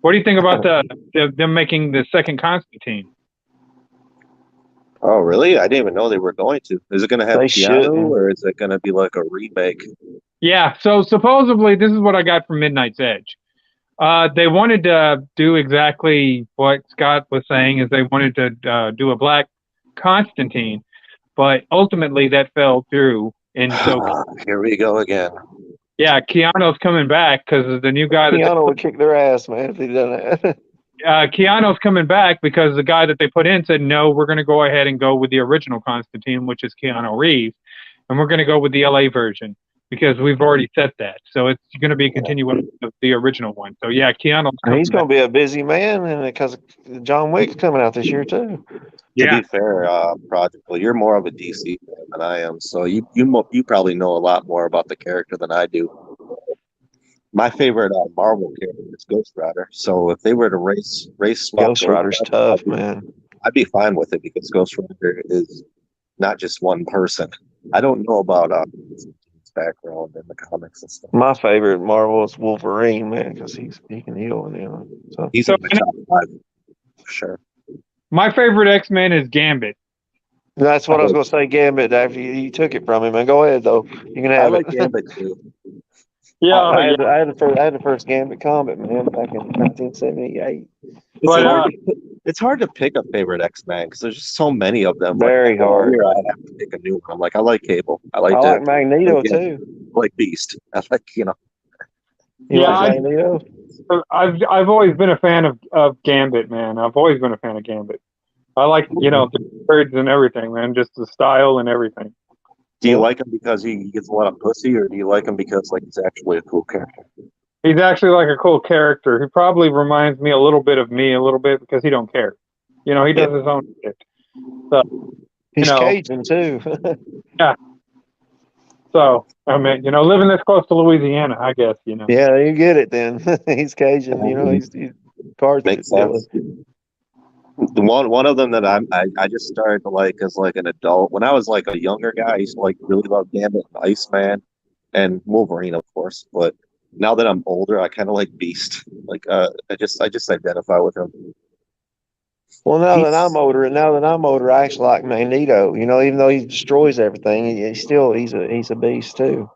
what do you think about them making the second Constantine? Oh, really? I didn't even know they were going to. Is it going to have They Keanu shouldn't. or is it going to be like a remake? Yeah. So supposedly, this is what I got from Midnight's Edge. They wanted to do exactly what Scott was saying, is they wanted to do a black Constantine, but ultimately that fell through. And so, Here we go again. yeah, Keanu's coming back because the new guy that they Keanu put, would kick their ass, man, if he'd done that. Keanu's coming back because the guy that they put in said, no, we're going to go ahead and go with the original Constantine, which is Keanu Reeves, and we're going to go with the LA version because we've already set that. So it's going to be a continuation of the original one. So yeah, Keanu's coming He's back. going to be a busy man, and because John Wick's coming out this year too. To Yeah. be fair, Project, well, you're more of a DC fan than I am, so you probably know a lot more about the character than I do. My favorite Marvel character is Ghost Rider. So if they were to race swap Ghost Rider's tough, man. I'd be fine with it because Ghost Rider is not just one person. I don't know about his background in the comics and stuff. My favorite Marvel is Wolverine, man, because he can heal, So He's in the top 5 for sure. My favorite X-Men is Gambit. that's what I was going to say. Gambit. After you took it from him, man. Go ahead though. You can I have like it. Gambit too. I had the first Gambit comic, man, back in 1978. It's hard to pick a favorite X-Men because there's just so many of them. Very hard. Here I have to pick a new one. I'm like, I like Cable. I like Magneto too. I like Beast. I like You like Magneto? I've always been a fan of Gambit, man. I've always been a fan of Gambit. I like the words and everything, man. Just the style and everything. Do you like him because he gets a lot of pussy, or do you like him because he's actually a cool character? He's actually like a cool character. He probably reminds me a little bit because he don't care. He does his own shit. So he's Cajun too. Yeah. So I mean, living this close to Louisiana, I guess. Yeah, you get it then. He's Cajun. He's cards makes sense. The one of them that I just started to like as an adult. When I was a younger guy, I used to really love Gambit and Iceman and Wolverine, of course. But now that I'm older, I kind of like Beast. I just identify with him. Well, now that I'm older, I actually like Magneto. Even though he destroys everything, he's a beast too.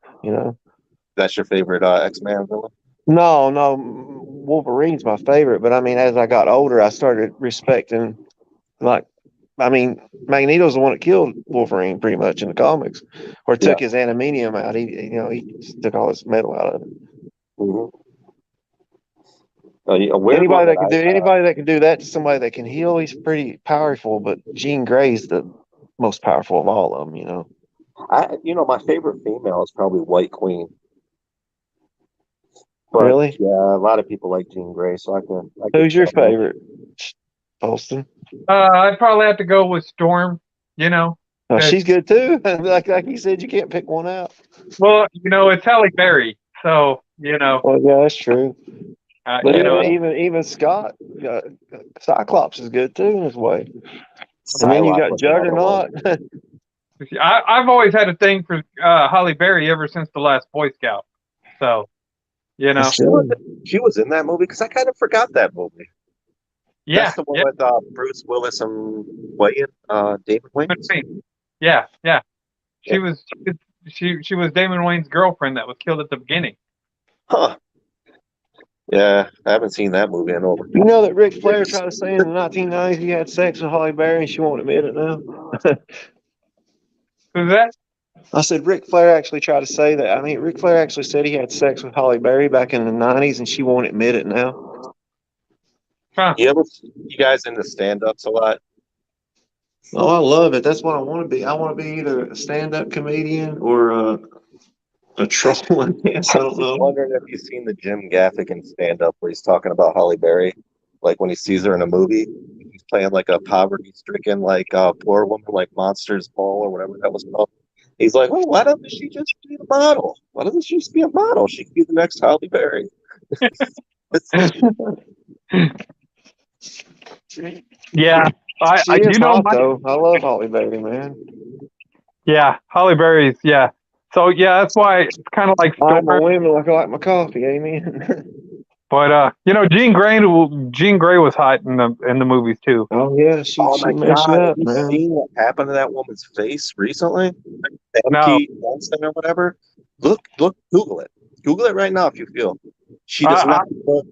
That's your favorite X-Men villain? No, Wolverine's my favorite. But I mean, as I got older, I started respecting, Magneto's the one that killed Wolverine pretty much in the comics, or took his adamantium out. He took all his metal out of it. Mm-hmm. Anybody that can do that to somebody that can heal, he's pretty powerful. But Jean Grey's the most powerful of all of them. My favorite female is probably White Queen. But, really? Yeah, a lot of people like Jean Grey, so I can. Who's your favorite, Holston? I'd probably have to go with Storm. Oh, she's good too. like you said, you can't pick one out. Well, it's Halle Berry, so Well, yeah, that's true. But even Scott, Cyclops is good too in his way. And then you got Juggernaut. I've always had a thing for Halle Berry ever since The Last Boy Scout. So, she was in that movie because I kind of forgot that movie. Yeah, that's the one with Bruce Willis and Damon Wayans. Yeah. She was Damon Wayans' girlfriend that was killed at the beginning. Huh. Yeah, I haven't seen that movie in over. You know that Ric Flair tried to say in the 1990s he had sex with Halle Berry and she won't admit it now? Who's that? I said Ric Flair actually tried to say that. I mean, Ric Flair actually said he had sex with Halle Berry back in the 90s and she won't admit it now. Huh. You guys into stand-ups a lot? Oh, I love it. That's what I want to be. I want to be either a stand-up comedian or a troll, I guess. I don't know. I'm wondering if you've seen the Jim Gaffigan stand-up where he's talking about Halle Berry, when he sees her in a movie, he's playing a poverty-stricken, poor woman, Monsters Ball or whatever that was called. He's like, well, why doesn't she just be a model? Why doesn't she just be a model? She could be the next Halle Berry. Yeah, I do know. Though. I love Halle Berry, man. Yeah, Halle Berry's. Yeah. So yeah, that's why it's kind of like. I like my women like I like my coffee. Amen. But Jean Grey was hot in the movies too. Oh yeah, she messed up, man. Have you seen what happened to that woman's face recently? No. Johnston or whatever. Look, Google it. Google it right now if you feel. She does not look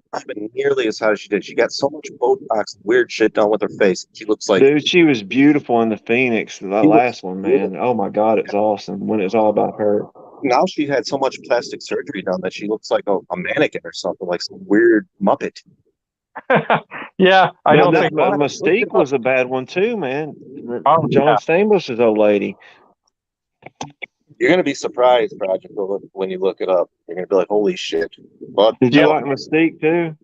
nearly as hot as she did. She got so much Botox, weird shit done with her face. She looks like. Dude, she was beautiful in the Phoenix, the last one, man. Oh my God, it's awesome when it's all about her. Now she had so much plastic surgery done that she looks like a mannequin or something, like some weird Muppet. Yeah, I don't think Mystique was a bad one too, man. Oh, John Stamos' old lady. You're gonna be surprised, Project, when you look it up. You're gonna be like, "Holy shit!" But did you like Mystique too?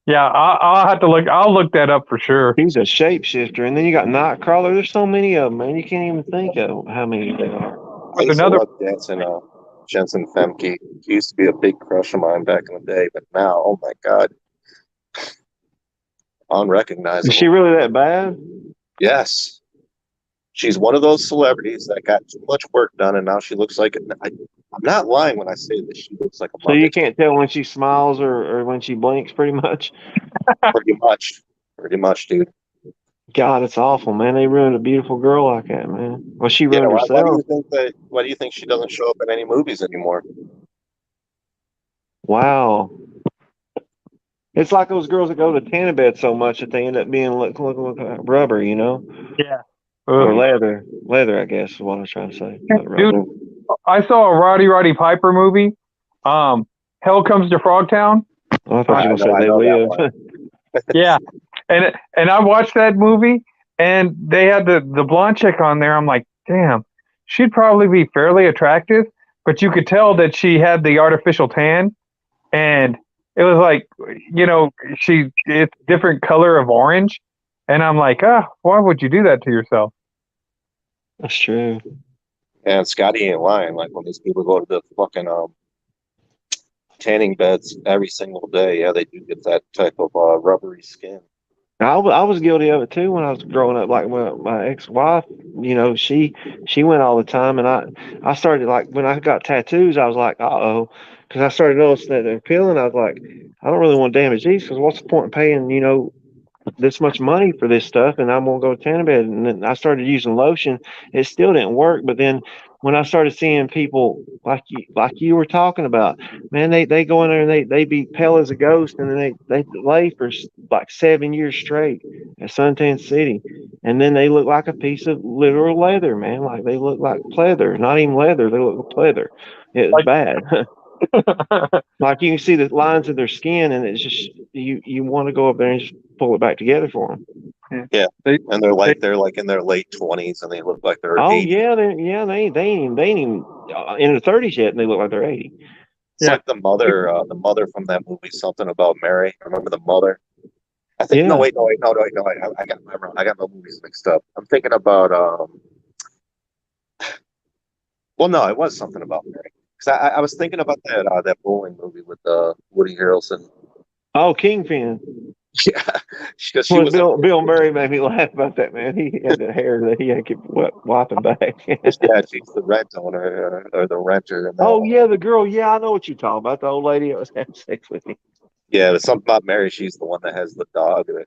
Yeah, I'll have to look. I'll look that up for sure. He's a shapeshifter, and then you got Nightcrawler. There's so many of them, man. You can't even think of how many there are. There's another dancing Jensen Femke. She used to be a big crush of mine back in the day, but now, oh my God, unrecognizable. Is she really that bad? Yes. She's one of those celebrities that got too much work done, and now she looks like I'm not lying when I say that she looks like a So you Muppet. can't tell when she smiles or when she blinks, pretty much. Pretty much, dude. God, it's awful, man. They ruined a beautiful girl like that, man. Well, she Yeah, ruined why do herself. you think that? Why do you think she doesn't show up in any movies anymore? Wow. It's like those girls that go to tanning bed so much that they end up being look like rubber, you know, Yeah. or Ugh. leather. Leather, I guess, is what I was trying to say. Not rubber. Dude, I saw a Roddy Piper movie. Hell Comes to Frogtown. Oh, I thought you were gonna say I They know that Live. one. Yeah, and I watched that movie, and they had the blonde chick on there. I'm like, damn, she'd probably be fairly attractive, but you could tell that she had the artificial tan, and it was like, it's different color of orange, and I'm like, why would you do that to yourself? That's true. And Scotty ain't lying. Like when these people go to the fucking tanning beds every single day, yeah, they do get that type of rubbery skin. I was guilty of it too when I was growing up. Like my ex-wife, she went all the time, and I started, like, when I got tattoos, I was like, uh-oh, because I started noticing that they're peeling. I was like, I don't really want to damage these, because what's the point in paying this much money for this stuff, and I'm gonna go to tanning bed. And then I started using lotion. It still didn't work. But then when I started seeing people like you were talking about, man, they go in there and they be pale as a ghost, and then they lay for like 7 years straight at Suntan City, and then they look like a piece of literal leather, man. Like they look like pleather, not even leather. They look like pleather. It's Like, bad. Like you can see the lines of their skin, and it's just you want to go up there and just pull it back together for them. Yeah, they, and they're like in their late 20s, and they look like they're Oh 80. yeah, they ain't even in their 30s yet, and they look like they're 80. It's yeah, like the mother from that movie, Something About Mary. Remember the mother? I think no, Yeah, wait, no, wait, no, no, wait, no, wait. I got my movies mixed up. I'm thinking about well, no, it was Something About Mary. Because I was thinking about that bowling movie with Woody Harrelson. Oh, Kingpin. Yeah, because she Well, was in. Bill Murray made me laugh about that, man. He had the hair that he had to keep wiping back. Yeah, she's the rent owner or the renter in that Oh one. yeah, the girl. Yeah, I know what you're talking about. The old lady that was having sex with him. Yeah, but Something About Mary. She's the one that has the dog that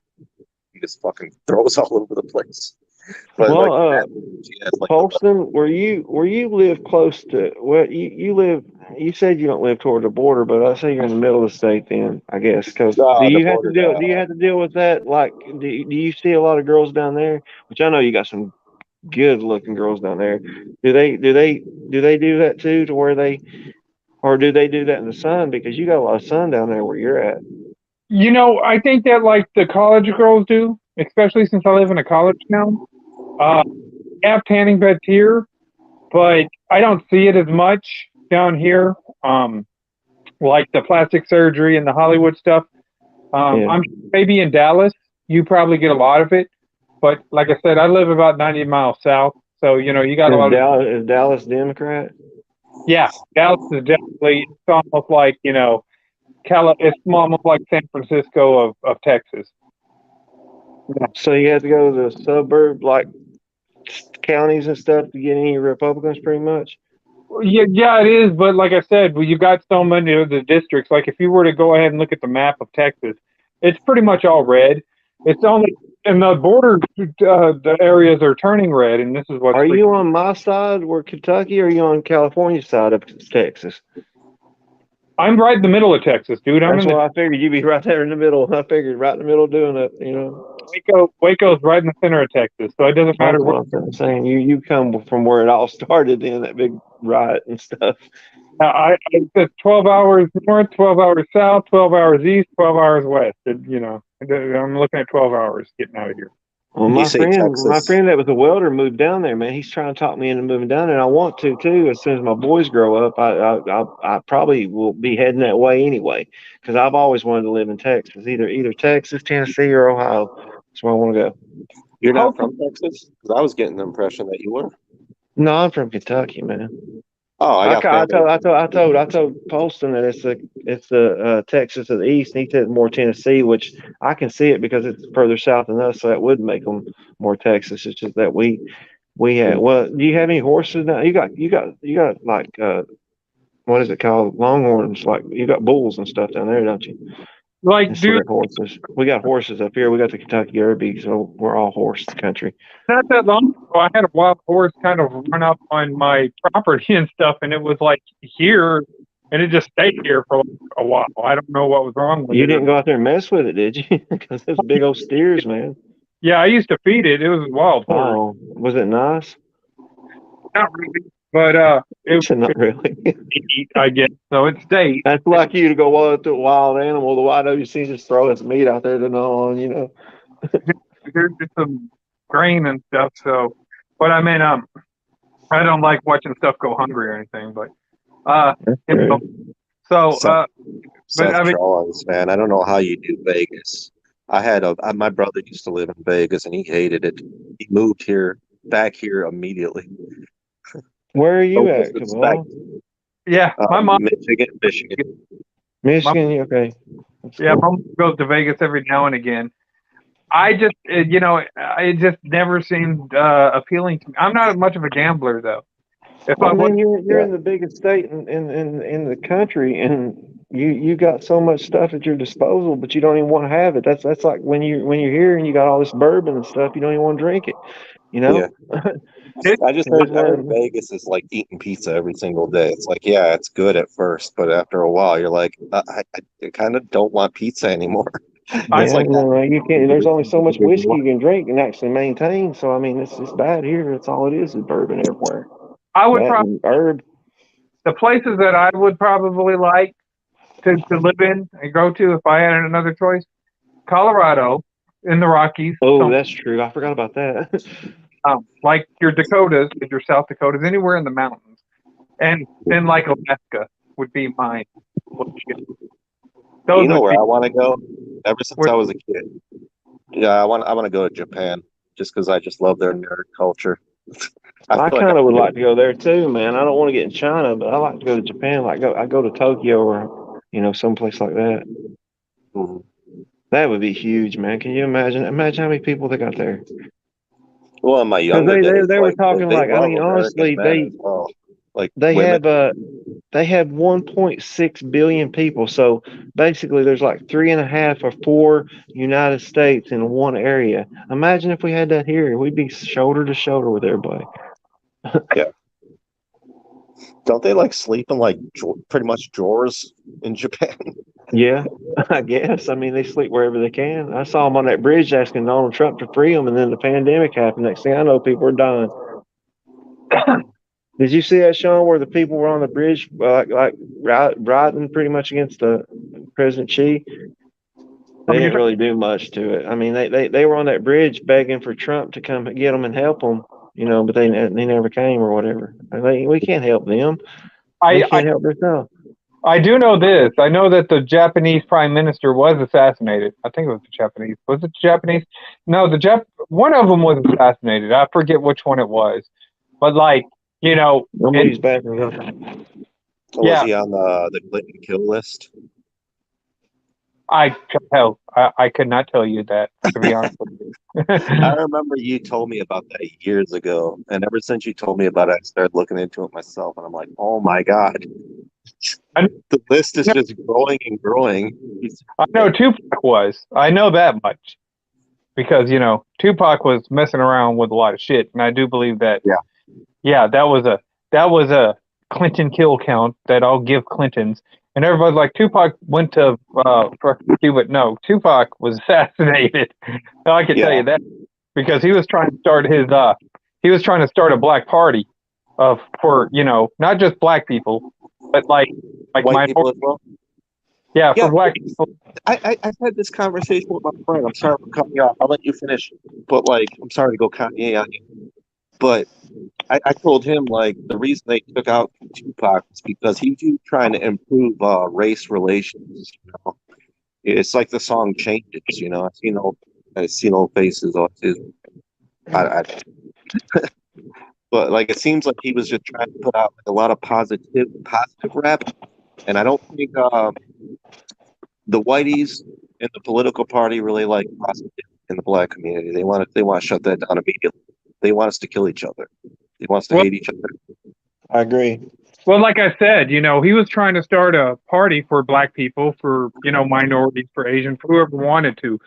he just fucking throws all over the place. But like in Well, that movie, she has like the Holston, where you live close to, well, you live. You said you don't live toward the border, but I say you're in the middle of the state. Then I guess, because the border. do you have to deal with that? Like, do you see a lot of girls down there? Which I know you got some good looking girls down there. Do they do that too, to where they, or do they do that in the sun? Because you got a lot of sun down there where you're at. I think that like the college girls do, especially since I live in a college town. We have tanning beds here, but I don't see it as much down here. Like the plastic surgery and the Hollywood stuff. Yeah. I'm maybe in Dallas, you probably get a lot of it. But like I said, I live about 90 miles south, so you got a lot of. Is Dallas Democrat? Yeah, Dallas is definitely. It's almost like it's almost like San Francisco of Texas. So you have to go to the suburb, like counties and stuff, to get any Republicans, pretty much. Yeah, it is. But like I said, well, you got so many of the districts. Like if you were to go ahead and look at the map of Texas, it's pretty much all red. It's only and the border, the areas are turning red, and this is what's. Are you on my side, where Kentucky, or are you on California side of Texas? I'm right in the middle of Texas, dude. That's why I figured you'd be right there in the middle. I figured right in the middle doing it. Waco's right in the center of Texas, so it doesn't matter That's where. what I'm saying. You come from where it all started, in that big riot and stuff. It's 12 hours north, 12 hours south, 12 hours east, 12 hours west. I'm looking at 12 hours getting out of here. Well, You say my Texas. friend that was a welder moved down there, man. He's trying to talk me into moving down there, and I want to too. As soon as my boys grow up, I probably will be heading that way anyway, because I've always wanted to live in Texas, either Texas, Tennessee, or Ohio. That's where I want to go. You're not from Texas? Because I was getting the impression that you were. No, I'm from Kentucky, man. Oh, I got family. I told Poston that it's the Texas of the East. And he said more Tennessee, which I can see it because it's further south than us, so that would make them more Texas. It's just that we had. Well, do you have any horses now? You got like what is it called? Longhorns. Like you got bulls and stuff down there, don't you? Like, Instead dude, of horses, we got horses up here. We got the Kentucky Derby, so we're all horse country. not that long ago, I had a wild horse kind of run up on my property and stuff, and it was like here, and it just stayed here for like a while. I don't know what was wrong with You it. didn't go out there and mess with it, did you? Because those big old steers, man. Yeah, I used to feed it. It was a wild horse. Oh, was it nice? Not really, but Not really. it, I guess. So it stayed. That's like you to go wild to a wild animal. The YWC just throw its meat out there to gnaw on, you know. There's just some grain and stuff. So, but I mean, I don't like watching stuff go hungry or anything. But you know, so but Seth I mean, Charles, man, I don't know how you do Vegas. My brother used to live in Vegas and he hated it. He moved back here immediately. Where are you No at, disrespect. Cabal? yeah, my mom. Michigan. Michigan, okay. That's Yeah, cool. mom goes to Vegas every now and again. I just, it just never seemed appealing to me. I'm not much of a gambler though. If I Well, was, man, you're in the biggest state in the country, and you got so much stuff at your disposal, but you don't even want to have it. That's like when you're here and you got all this bourbon and stuff, you don't even want to drink it. You know? Yeah. I That's heard why- Vegas is like eating pizza every single day. It's like, yeah, it's good at first, but after a while, you're like, I kind of don't want pizza anymore. It's like no, you can't. There's only so much whiskey you can drink and actually maintain. So I mean, it's bad here. That's all it is bourbon everywhere. I would That probably and herb. the places that I would probably like to live in and go to if I had another choice, Colorado in the Rockies, Oh, that's true. I forgot about that. like your Dakotas, your South Dakotas, anywhere in the mountains, and then like Alaska would be mine. Those you know would where be I want to go? Ever since where- I was a kid. Yeah, I want to go to Japan just because I just love their nerd culture. I feel like kind of would could- like to go there too, man. I don't want to get in China, but I like to go to Japan. I go to Tokyo or someplace like that. Mhm. That would be huge, man. Can you imagine? Imagine how many people they got there. Well, in my 'Cause younger days, they were like, talking they like I love mean American honestly men as well. Like they women. have 1.6 billion people. So basically, there's like 3.5 or 4 United States in one area. Imagine if we had that here. We'd be shoulder to shoulder with everybody. Don't they like sleep in like pretty much drawers in Japan? Yeah, I guess. I mean, they sleep wherever they can. I saw them on that bridge asking Donald Trump to free them, and then the pandemic happened. Next thing I know, people are dying. Did you see that, Sean, where the people were on the bridge, riding pretty much against the President Xi? They didn't really do much to it. I mean, they were on that bridge begging for Trump to come get them and help them, but they never came or whatever. We can't help them. They can't help themselves. I do know this. I know that the Japanese prime minister was assassinated. I think it was the Japanese. Was it the Japanese? No, one of them was assassinated. I forget which one it was. But Nobody's backing up. Was he on the Clinton kill list? I could not tell you that, to be honest with you. I remember you told me about that years ago, and ever since you told me about it, I started looking into it myself, and I'm like, oh my god, the list is just growing and growing. I know Tupac was. I know that much because Tupac was messing around with a lot of shit, and I do believe that. Yeah, that was a Clinton kill count that I'll give Clintons. And everybody's like, Tupac went to Cuba. No, Tupac was assassinated. I can tell you that because he was trying to start a black party for not just black people, but like white people as well. Yeah, for black people. I've had this conversation with my friend. I'm sorry for cutting you off. I'll let you finish. But I'm sorry to go Kanye on you. But I told him the reason they took out Tupac is because he was trying to improve race relations. It's like the song changes. I see no faces on his. but like it seems like he was just trying to put out like, a lot of positive rap, and I don't think the whiteys in the political party really like positive in the black community. They want to shut that down immediately. They want us to kill each other. They want us to Well, hate each other. I agree. well, like I said, he was trying to start a party for black people, for, minorities, for Asian, for whoever wanted to.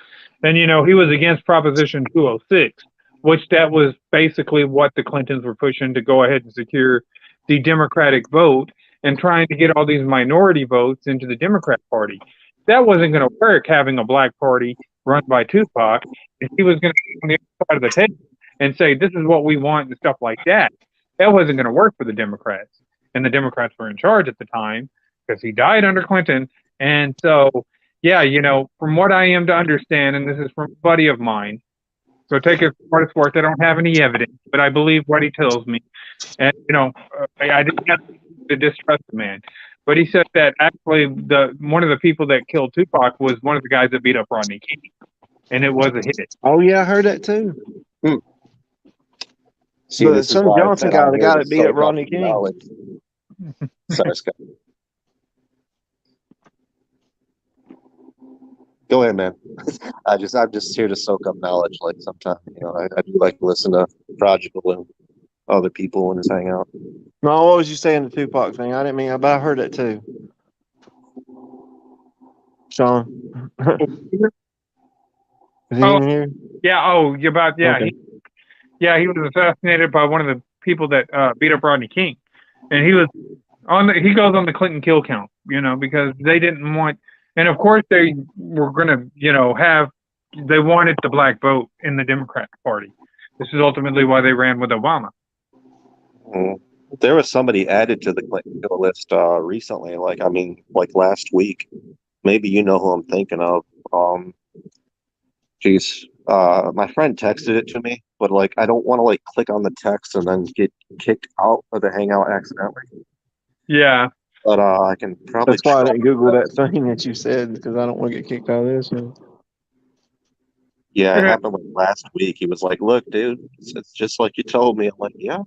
And, he was against Proposition 206, which that was basically what the Clintons were pushing to go ahead and secure the Democratic vote and trying to get all these minority votes into the Democrat Party. That wasn't going to work, having a black party run by Tupac. If he was going to be on the other side of the table and say, this is what we want and stuff like that, that wasn't going to work for the Democrats. And the Democrats were in charge at the time because he died under Clinton. And so, yeah, from what I am to understand, and this is from a buddy of mine, so take it for what it's worth. I don't have any evidence, but I believe what he tells me. And, I didn't have to distrust the man. But he said that actually one of the people that killed Tupac was one of the guys that beat up Rodney King. And it was a hit. Oh yeah, I heard that too. See, But this is some why I Johnson said guy, I'm the here guy to that beat up soak Rodney the King. knowledge. Sorry, Scott. Go ahead, man. I'm just here to soak up knowledge. Like sometimes, I do like to listen to Prodigal and other people when it's hang out. No, what was you saying the Tupac thing? I didn't mean, but I heard that too. Sean, is he Oh, in here? yeah. Oh, Okay. he was assassinated by one of the people that beat up Rodney King. And he goes on the Clinton kill count, because they didn't want, and of course they were going to, they wanted the black vote in the Democrat Party. This is ultimately why they ran with Obama. There was somebody added to the Clinton kill list recently. Like last week. Maybe you know who I'm thinking of. My friend texted it to me, but I don't want to click on the text and then get kicked out of the hangout accidentally. Yeah. But I can probably. That's why I didn't Google that thing that you said, because I don't want to get kicked out of this. Yeah, it happened last week. He was like, "Look, dude, it's just like you told me." I'm like, "Yeah."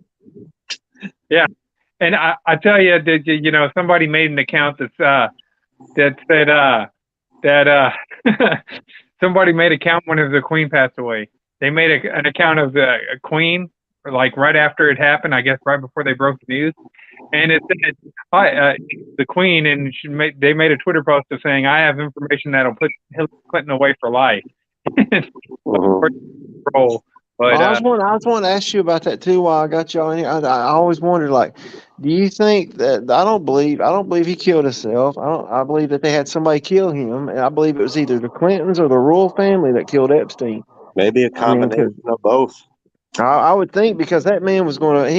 Yeah, and I tell you that somebody made an account that said that somebody made an account when the Queen passed away. They made an account of the Queen right after it happened. I guess right before they broke the news, and it said, "Hi, the Queen," and they made a Twitter post of saying, "I have information that'll put Hillary Clinton away for life." But I was wanting to ask you about that too while I got y'all in here. I always wondered, do you think that I don't believe he killed himself. I believe that they had somebody kill him, and I believe it was either the Clintons or the royal family that killed Epstein. Maybe a combination of both. I would think, because that man was going to,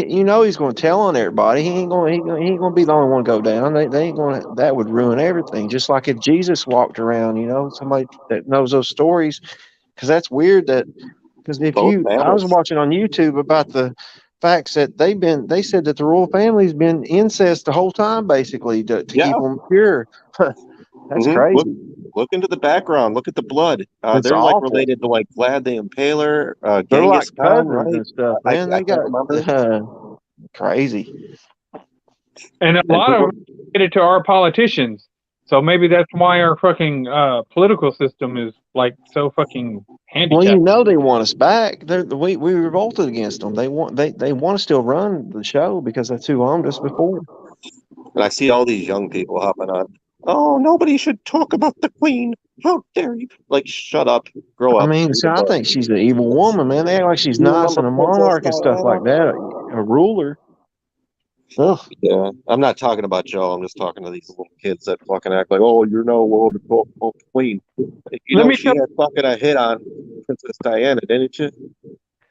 he's going to tell on everybody. He ain't going to be the only one to go down. They ain't going to. That would ruin everything. Just like if Jesus walked around, somebody that knows those stories, because that's weird that. Because I was watching on YouTube about the facts that they said that the royal family's been incest the whole time, basically, to keep them pure. That's crazy. Look into the background. Look at the blood. They're awful. Related to Vlad the Impaler, They're Genghis like Khan, cousins right? and stuff, man. They got crazy. And a lot of them related to our politicians. So maybe that's why our fucking political system is so fucking handicapped. Well, they want us back. We revolted against them. They want to still run the show because that's who owned us before. And I see all these young people hopping on. Oh, nobody should talk about the Queen. How dare you? Shut up. Grow up. I mean, I think she's an evil woman, man. They act like she's nice and a monarch and stuff like that, a ruler. Ugh. Yeah, I'm not talking about Joe. I'm just talking to these little kids that fucking act like, oh, you're no world Queen. She had fucking a hit on Princess Diana, didn't you?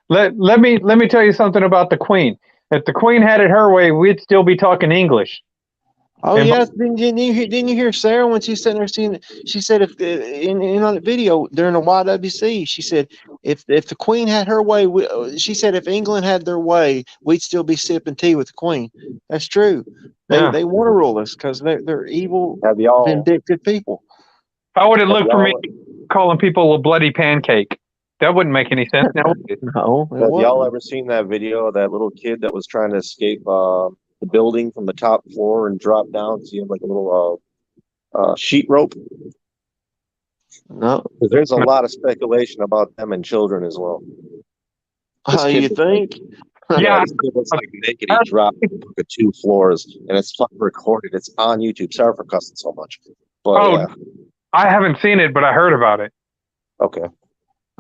Let me tell you something about the Queen. If the Queen had it her way, we'd still be talking English. Oh yes, didn't you hear Sarah when she's sitting there seeing? She said if in on the video during the YWC, she said if the Queen had her way, she said if England had their way, we'd still be sipping tea with the Queen. That's true. They want to rule us because they're evil, vindictive people. How would it look for me calling people a bloody pancake? That wouldn't make any sense now. No, it Have y'all wasn't. ever seen that video of that little kid that was trying to escape the building from the top floor and drop down? So you have like a little sheet rope. No. Because there's a lot of speculation about them and children as well. This How kid you was think? Yeah, this kid was like naked. He dropped the 2 floors, and it's fucking recorded. It's on YouTube. Sorry for cussing so much, but Oh, yeah, I haven't seen it, but I heard about it. okay.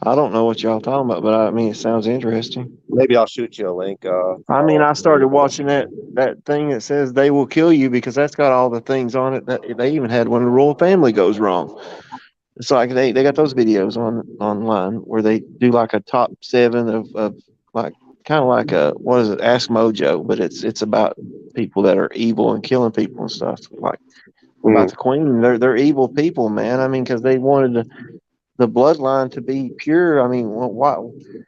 I don't know what y'all talking about, but I mean, it sounds interesting. Maybe I'll shoot you a link. I mean, I started watching that thing that says they will kill you because that's got all the things on it that they even had when the royal family goes wrong. It's like they got those videos online where they do like a top 7 of like kind of like a what is it, Ask Mojo, but it's about people that are evil and killing people and stuff. Like about the Queen, they're evil people, man. I mean, because they wanted the bloodline to be pure. I mean, why?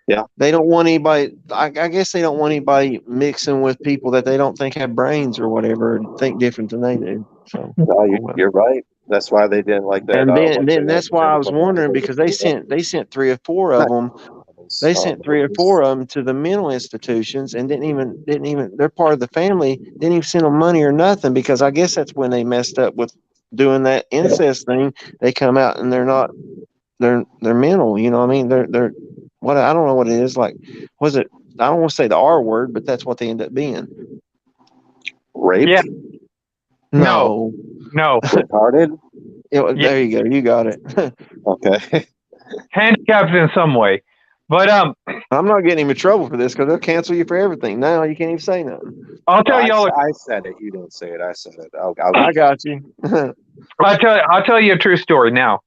Yeah. They don't want anybody. I guess they don't want anybody mixing with people that they don't think have brains or whatever and think different than they do. So No, you're right. That's why they didn't like that. and then what's her then name? that's why I was wondering because they sent 3 or 4 of them. They sent 3 or 4 of them to the mental institutions and didn't even. They're part of the family. Didn't even send them money or nothing because I guess that's when they messed up with doing that incest thing. They come out and they're not. They're mental. You know what I mean? They're what I don't know what it is. Like, was it? I don't want to say the R word, but that's what they end up being. Raped? Yeah. No. Retarded? There you go. You got it. Okay. Handicapped in some way. But I'm not getting him in trouble for this because they'll cancel you for everything. Now you can't even say nothing. I'll tell y'all. I said it. You didn't say it. I said it. I got you. I'll tell you a true story now.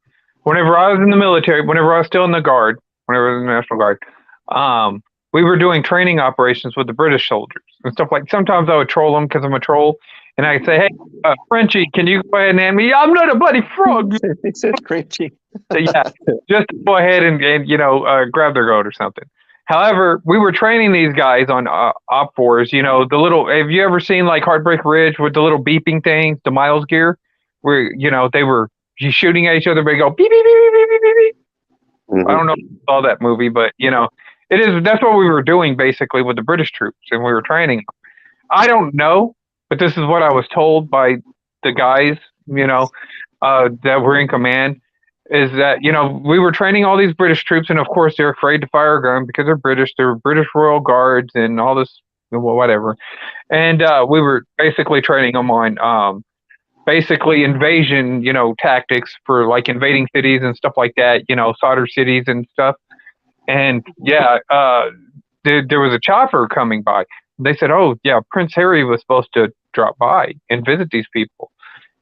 Whenever I was in the military, whenever I was still in the Guard, whenever I was in the National Guard, we were doing training operations with the British soldiers and stuff like. Sometimes I would troll them because I'm a troll, and I'd say, "Hey, Frenchie, can you go ahead and hand me? I'm not a bloody frog." He said Frenchie. So, yeah, just go ahead and grab their goat or something. However, we were training these guys on op fours. You know, the little. Have you ever seen like Heartbreak Ridge with the little beeping things, the Miles gear, where they were shooting at each other, but they go beep beep beep beep beep beep beep. Mm-hmm. I don't know if you saw that movie, but it is. That's what we were doing basically with the British troops, and we were training them. I don't know, but this is what I was told by the guys, that were in command. Is that we were training all these British troops, and of course they're afraid to fire a gun because they're British. They're British Royal Guards and all this, whatever. And we were basically training them on basically invasion, tactics for like invading cities and stuff like that. Solder cities and stuff. And yeah, there was a chopper coming by. They said, "Oh yeah, Prince Harry was supposed to drop by and visit these people."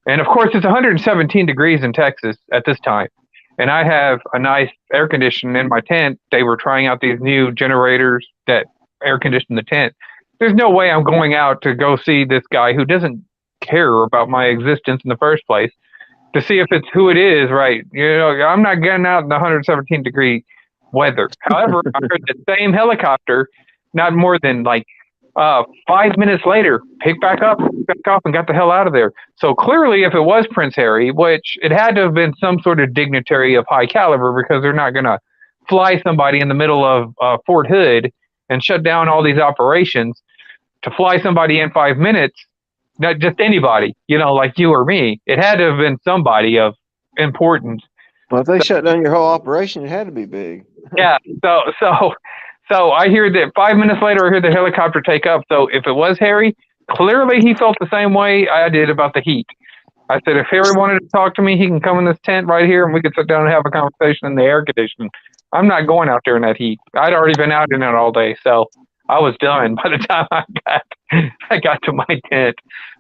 And of course, it's 117 degrees in Texas at this time. And I have a nice air conditioning in my tent. They were trying out these new generators that air condition the tent. There's no way I'm going out to go see this guy who doesn't care about my existence in the first place to see if it's who it is, right? I'm not getting out in the 117 degree weather. However, I heard the same helicopter, not more than like 5 minutes later, picked back up and got the hell out of there. So clearly, if it was Prince Harry, which it had to have been some sort of dignitary of high caliber, because they're not going to fly somebody in the middle of Fort Hood and shut down all these operations to fly somebody in 5 minutes. Not just anybody, like you or me. It had to have been somebody of importance. Well, if they shut down your whole operation, it had to be big. Yeah. So I hear that 5 minutes later, I hear the helicopter take up. So if it was Harry, clearly he felt the same way I did about the heat. I said, if Harry wanted to talk to me, he can come in this tent right here and we could sit down and have a conversation in the air conditioning. I'm not going out there in that heat. I'd already been out in it all day. So I was done by the time I got to my tent.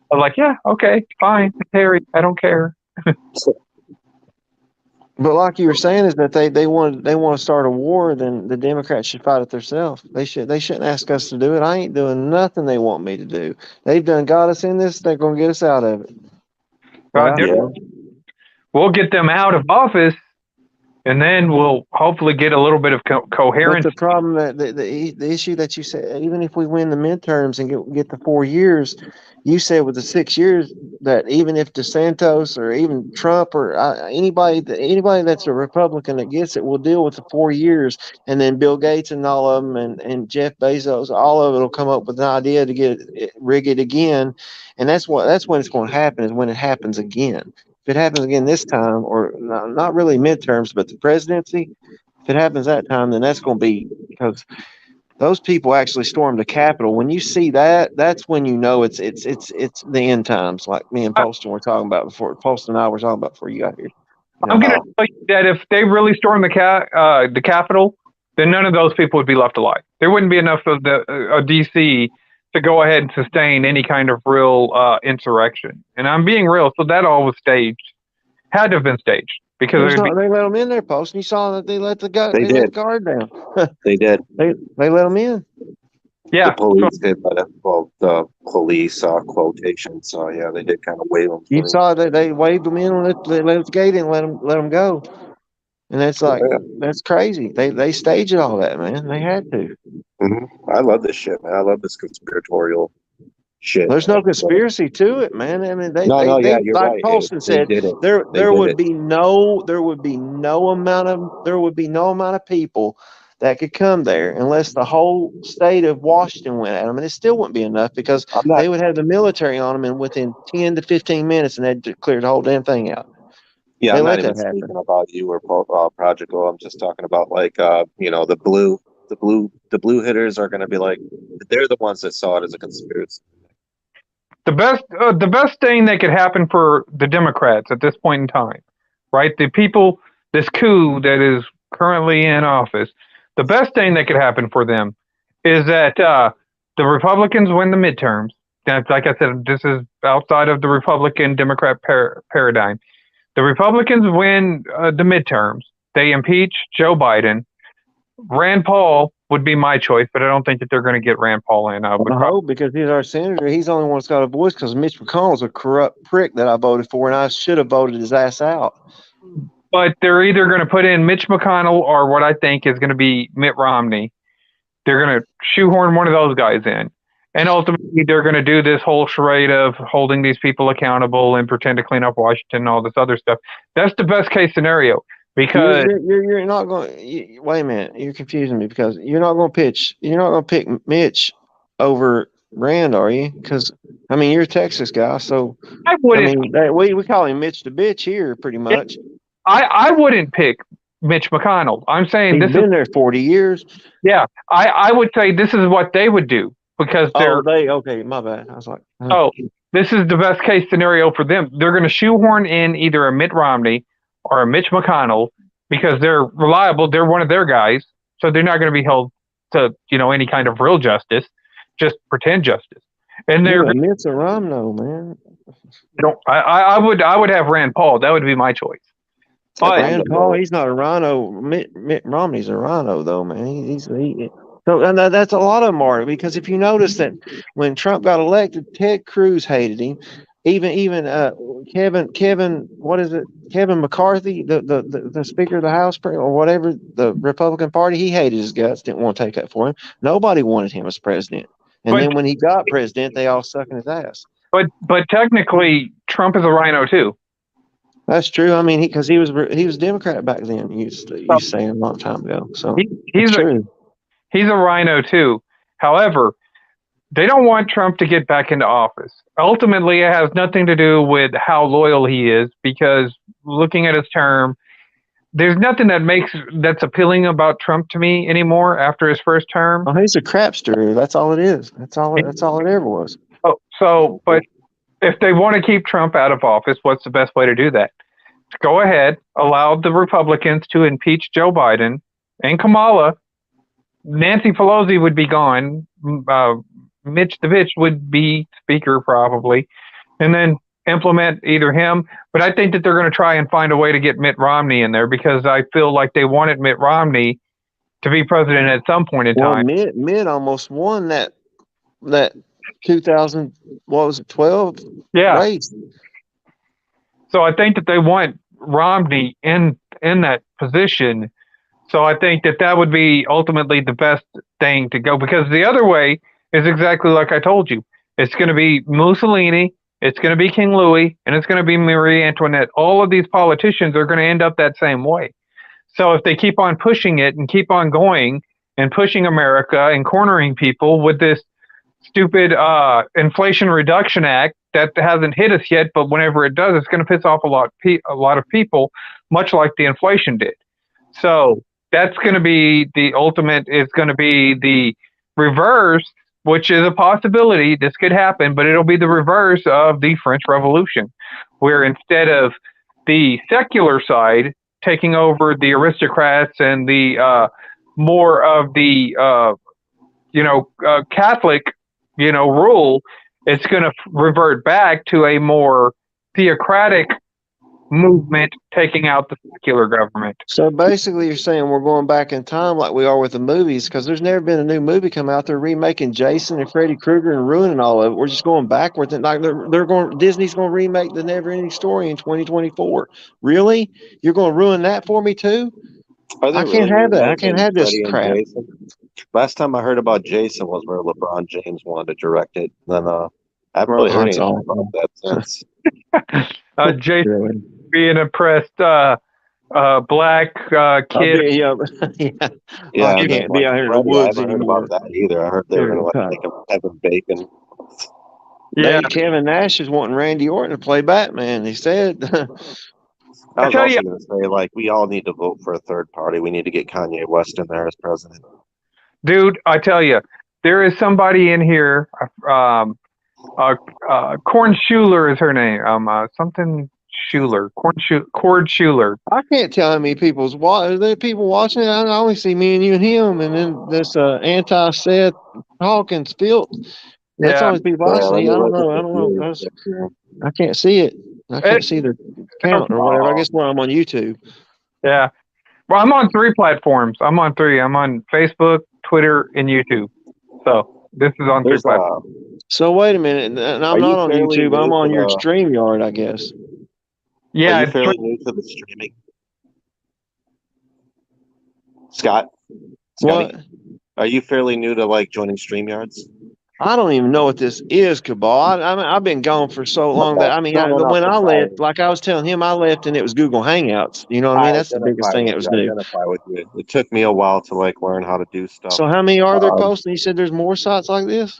I was like, yeah, okay, fine. It's Harry. I don't care. But like you were saying, is that they want to start a war, then the Democrats should fight it themselves. They shouldn't ask us to do it. I ain't doing nothing they want me to do. They've done got us in this. They're gonna get us out of it. We'll get them out of office and then we'll hopefully get a little bit of But coherence. the problem that the issue that you said, even if we win the midterms and get the 4 years, you said with the 6 years that even if DeSantis or even Trump or anybody that's a Republican that gets it will deal with the 4 years, and then Bill Gates and all of them and Jeff Bezos, all of it will come up with an idea to rig it again, and that's when it's going to happen, is when it happens again. If it happens again this time, or not really midterms, but the presidency. If it happens that time, then that's going to be because those people actually stormed the Capitol. When you see that, that's when you know it's the end times. Like me and Poston were talking about before. Poston and I were talking about before you got here. I'm going to tell you that if they really stormed the Capitol, then none of those people would be left alive. There wouldn't be enough of the DC to go ahead and sustain any kind of real insurrection. And I'm being real, so that all was staged, had to have been staged. Because they let them in there, Poston. You saw that they let the guard down. They did. They let them in. Yeah, the police did, but the police quotations. So yeah, they did kind of wave them. You saw that they waved them in, they let the gate in, and let them go. And that's like that's crazy. They staged all that, man. They had to. Mm-hmm. I love this shit, man. I love this conspiratorial shit. There's no conspirasi to it, man. I mean, they you're like right. Paulson said, there would be no amount of people that could come there unless the whole state of Washington went at them, and it still wouldn't be enough because they would have the military on them, and within 10 to 15 minutes, and they'd clear the whole damn thing out. Yeah, I'm not even speaking about you or Project O. I'm just talking about the blue hitters are going to be like, they're the ones that saw it as a conspiracy. The best thing that could happen for the Democrats at this point in time, right? The people, this coup that is currently in office, the best thing that could happen for them is that the Republicans win the midterms. That's, like I said, this is outside of the Republican-Democrat paradigm. The Republicans win the midterms. They impeach Joe Biden. Rand Paul would be my choice, but I don't think that they're going to get Rand Paul in. I hope, because he's our senator. He's the only one that's got a voice, because Mitch McConnell's a corrupt prick that I voted for, and I should have voted his ass out. But they're either going to put in Mitch McConnell or what I think is going to be Mitt Romney. They're going to shoehorn one of those guys in. And ultimately, they're going to do this whole charade of holding these people accountable and pretend to clean up Washington and all this other stuff. That's the best case scenario. Because you're not going. Wait a minute, you're confusing me, because you're not going to pick Mitch over Rand, are you? Because I mean, you're a Texas guy, so I wouldn't. We call him Mitch the bitch here, pretty much. I wouldn't pick Mitch McConnell. I'm saying he's been there 40 years. Yeah, I would say this is what they would do, because okay, my bad. I was like, this is the best case scenario for them. They're going to shoehorn in either a Mitt Romney or a Mitch McConnell, because they're reliable. They're one of their guys, so they're not going to be held to any kind of real justice, just pretend justice. And Mitt's a Romno, man. I would have Rand Paul. That would be my choice. But Rand Paul, he's not a Rhino. Mitt Romney's a Rhino, though, man. So and that's a lot of them are, because if you notice that when Trump got elected, Ted Cruz hated him. Even Kevin, what is it? Kevin McCarthy, the Speaker of the House or whatever, the Republican Party, he hated his guts, didn't want to take that for him. Nobody wanted him as president. And then when he got president, they all sucking his ass. But technically, Trump is a Rhino too. That's true. I mean, because he was a Democrat back then. You saying a long time ago. So he's true. He's a Rhino too. However, they don't want Trump to get back into office. Ultimately, it has nothing to do with how loyal he is, because looking at his term, there's nothing that's appealing about Trump to me anymore after his first term. Well, he's a crapster. That's all it is. That's all it ever was. But if they want to keep Trump out of office, what's the best way to do that? Go ahead, allow the Republicans to impeach Joe Biden and Kamala. Nancy Pelosi would be gone. Mitch the bitch would be speaker probably, and then implement either him. But I think that they're going to try and find a way to get Mitt Romney in there, because I feel like they wanted Mitt Romney to be president at some point in time. Mitt almost won that 2012 race. So I think that they want Romney in in that position. So I think that would be ultimately the best thing to go, because the other way is exactly like I told you. It's going to be Mussolini, it's going to be King Louis, and it's going to be Marie Antoinette. All of these politicians are going to end up that same way. So if they keep on pushing it and keep on going and pushing America and cornering people with this stupid Inflation Reduction Act that hasn't hit us yet, but whenever it does, it's going to piss off a lot of people, much like the inflation did. So that's going to be the ultimate. Is going to be the reverse, which is a possibility. This could happen, but it'll be the reverse of the French Revolution, where instead of the secular side taking over the aristocrats and the more of the Catholic rule, it's going to revert back to a more theocratic movement taking out the secular government. So basically, you're saying we're going back in time like we are with the movies, because there's never been a new movie come out. They're remaking Jason and Freddy Krueger and ruining all of it. We're just going backwards. And like Disney's going to remake the Never-Ending Story in 2024. Really? You're going to ruin that for me too? I can't have that. I can't have this crap. Last time I heard about Jason was where LeBron James wanted to direct it. Then I haven't really heard anything about that since. Jason Really? being oppressed black kid. Yeah. I can't be out here in the woods I haven't anymore. heard about that either. I heard they were going to make him Kevin Bacon. Yeah, Kevin Nash is wanting Randy Orton to play Batman. He said. I was also going to say, like, we all need to vote for a third party. We need to get Kanye West in there as president. dude, I tell you, there is somebody in here. Corn Schuler is her name. Something Schuler. Cord Schuler. I can't tell how many people's are there people watching it. I only see me and you and him, and then this anti-Seth Hawkins filth. That's all these people I see. I don't know. I can't see it. I can't see their count or whatever. I guess I'm on YouTube. Yeah. Well, I'm on 3 platforms. I'm on Facebook, Twitter, and YouTube. So this is on 3 platforms. So wait a minute. And I'm not on YouTube. I'm on your StreamYard, I guess. Yeah. Are you fairly new to the streaming? Scott? What? Are you fairly new to like joining StreamYards? I don't even know what this is, Cabal. I've been gone for so long that when I left, like I was telling him, I left and it was Google Hangouts. You know what I mean? That's the biggest thing it was new. Identify with you. It took me a while to like learn how to do stuff. So how many are there posting? You said there's more sites like this?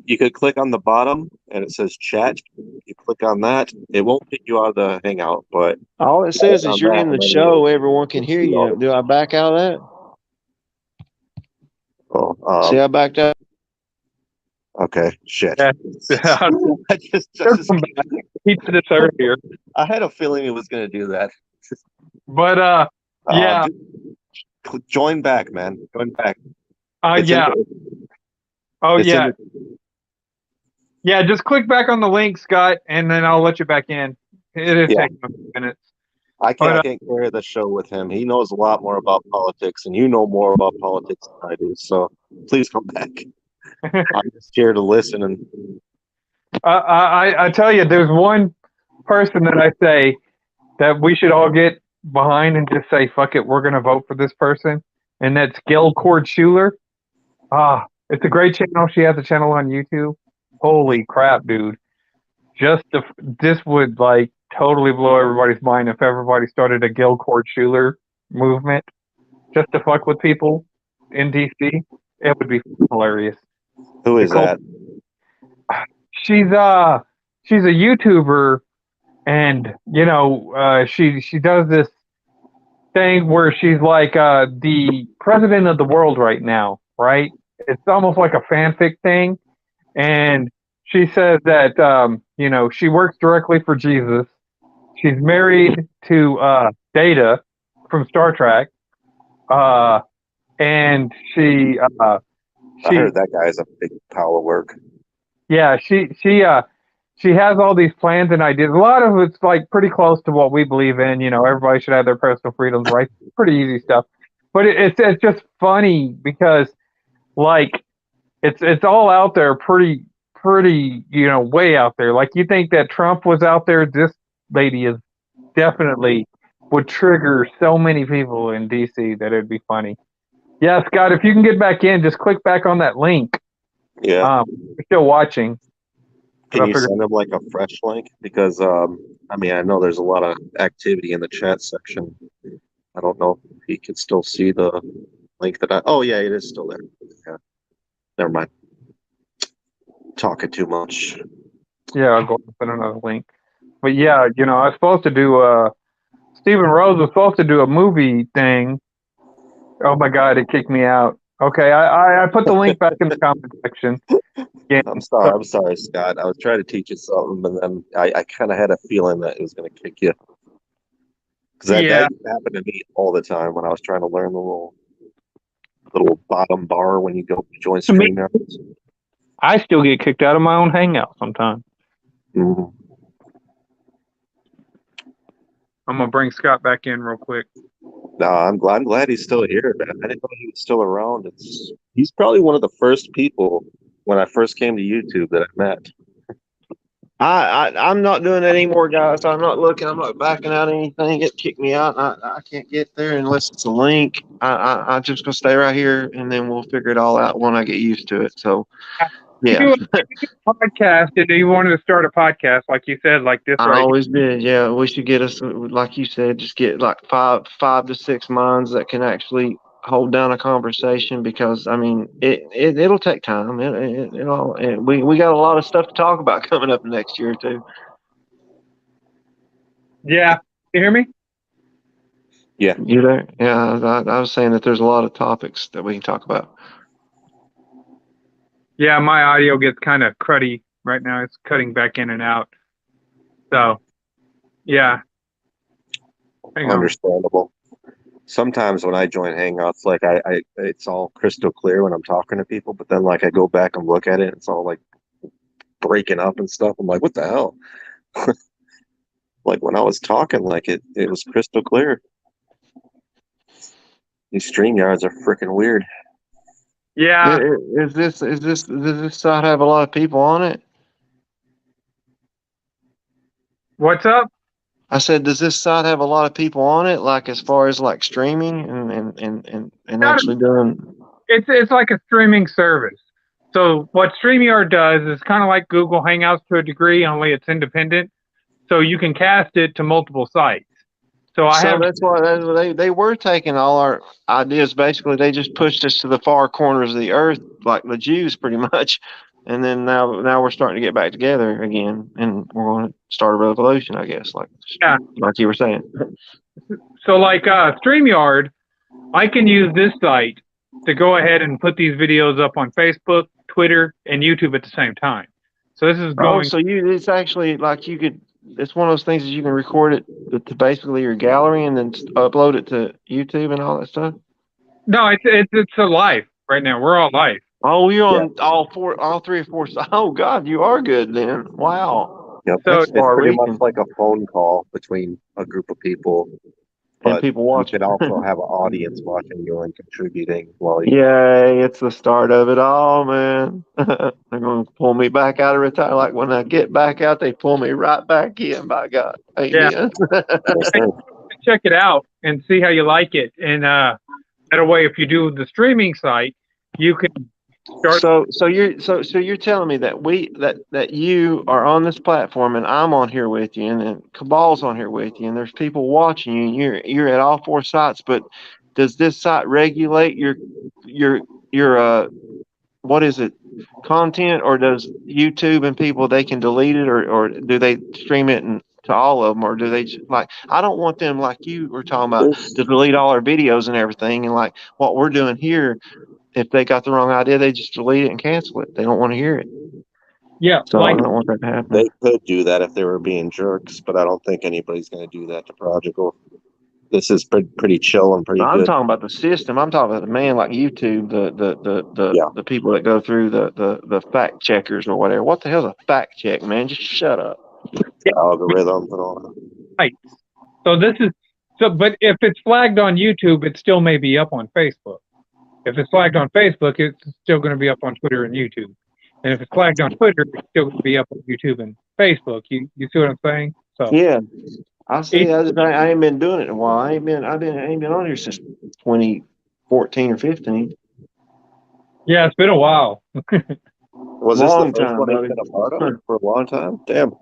You could click on the bottom and it says chat. You click on that, it won't kick you out of the Hangout, but all it says is you're in the show. Everyone can hear you. Do I back out of that? Well, see, I backed out. Okay, shit. Yeah. He did this earlier. I had a feeling he was going to do that. But yeah. Join back, man. Join back. Yeah. Yeah, just click back on the link, Scott, and then I'll let you back in. It is taking a few minutes. I can't carry the show with him. He knows a lot more about politics, and you know more about politics than I do. So please come back. I'm just here to listen. And I tell you, there's one person that I say that we should all get behind and just say, fuck it, we're going to vote for this person. And that's Gail Cord Schuler. It's a great channel. She has a channel on YouTube. Holy crap, dude. This would like totally blow everybody's mind if everybody started a Gail Cord Schuler movement just to fuck with people in DC. It would be hilarious. Who is that? She's a YouTuber, and she does this thing where she's like the president of the world right now, right? It's almost like a fanfic thing, and she says that she works directly for Jesus. She's married to Data from Star Trek, and she I heard that guy's a big pile of work. Yeah, she has all these plans and ideas. A lot of it's like pretty close to what we believe in. Everybody should have their personal freedoms, right? Pretty easy stuff. But it's just funny because like it's all out there, pretty way out there. Like you think that Trump was out there, this lady is definitely would trigger so many people in DC that it'd be funny. Yeah, Scott, if you can get back in, just click back on that link. Yeah. We're still watching. Can you send him like a fresh link? Because I mean, I know there's a lot of activity in the chat section. I don't know if he can still see the link that I. Oh yeah, it is still there. Yeah. Never mind. Talking too much. Yeah, I'll go put another link. But yeah, you know, I was supposed to do Stephen Rose was supposed to do a movie thing. Oh my God, it kicked me out. Okay, I put the link back in the comment section. Yeah. I'm sorry, Scott. I was trying to teach you something, but then I kind of had a feeling that it was going to kick you. Because that used to happen to me all the time when I was trying to learn the little bottom bar when you go join StreamYard. I still get kicked out of my own Hangout sometimes. Mm-hmm. I'm gonna bring Scott back in real quick. No, I'm glad he's still here, man. I didn't know he was still around. He's probably one of the first people when I first came to YouTube that I met. I'm not doing that anymore, guys. I'm not looking. I'm not backing out anything. It kicked me out. I can't get there unless it's a link. I'm just gonna stay right here, and then we'll figure it all out when I get used to it. So, yeah. You do a podcast, and you wanted to start a podcast, like you said, like this. I always did. Yeah, we should get us, like you said, just get like five to 6 minds that can actually hold down a conversation, because I mean it'll take time. We got a lot of stuff to talk about coming up next year too. Yeah, you hear me? Yeah, you there? Yeah, I was saying that there's a lot of topics that we can talk about. Yeah, my audio gets kind of cruddy right now. It's cutting back in and out. So, yeah. Understandable. Sometimes when I join Hangouts, like I it's all crystal clear when I'm talking to people, but then like I go back and look at it, it's all like breaking up and stuff. I'm like, what the hell? Like when I was talking, like it was crystal clear. These StreamYards are freaking weird. Yeah. Does this site have a lot of people on it? What's up? I said, does this site have a lot of people on it, like as far as like streaming and actually doing? It's like a streaming service. So what StreamYard does is kind of like Google Hangouts to a degree, only it's independent. So you can cast it to multiple sites. So that's why they were taking all our ideas. Basically, they just pushed us to the far corners of the earth, like the Jews, pretty much. And then now we're starting to get back together again, and we're going to start a revolution, I guess, like you were saying. So like StreamYard, I can use this site to go ahead and put these videos up on Facebook, Twitter, and YouTube at the same time. So this is going. So it's actually like you could. It's one of those things that you can record it to basically your gallery and then upload it to YouTube and all that stuff. No, it's a live right now. We're all live. Oh, you're on all 3 or 4. Oh God, you are good then. Wow. Yep. So it's pretty much like a phone call between a group of people. And people watching. You can also have an audience watching you and contributing. Yay, it's the start of it all, man. They're going to pull me back out of retirement. Like when I get back out, they pull me right back in, by God. Amen. Yeah. Check it out and see how you like it. And that way, if you do the streaming site, you can start. So you're telling me that that you are on this platform and I'm on here with you and then Cabal's on here with you and there's people watching you and you're at all 4 sites, but does this site regulate your what is it, content, or does YouTube and people, they can delete it, or do they stream it to all of them, or do they like, I don't want them like you were talking about to delete all our videos and everything, and like what we're doing here. If they got the wrong idea, they just delete it and cancel it. They don't want to hear it. Yeah. So I don't want that to happen. They could do that if they were being jerks, but I don't think anybody's going to do that to Project. This is pretty chill and pretty good. I'm talking about the system. I'm talking about the man like YouTube, the people that go through the fact checkers or whatever. What the hell's a fact check, man? Just shut up. The algorithms and all that. Right. So this is but if it's flagged on YouTube, it still may be up on Facebook. If it's flagged on Facebook, it's still going to be up on Twitter and YouTube. And if it's flagged on Twitter, it's still going to be up on YouTube and Facebook. You see what I'm saying? So yeah. I see. I ain't been doing it in a while. I ain't been on here since 2014 or 15. Yeah, it's been a while. Was this the Long first time, one he's brother. been a part of for a long time? Damn.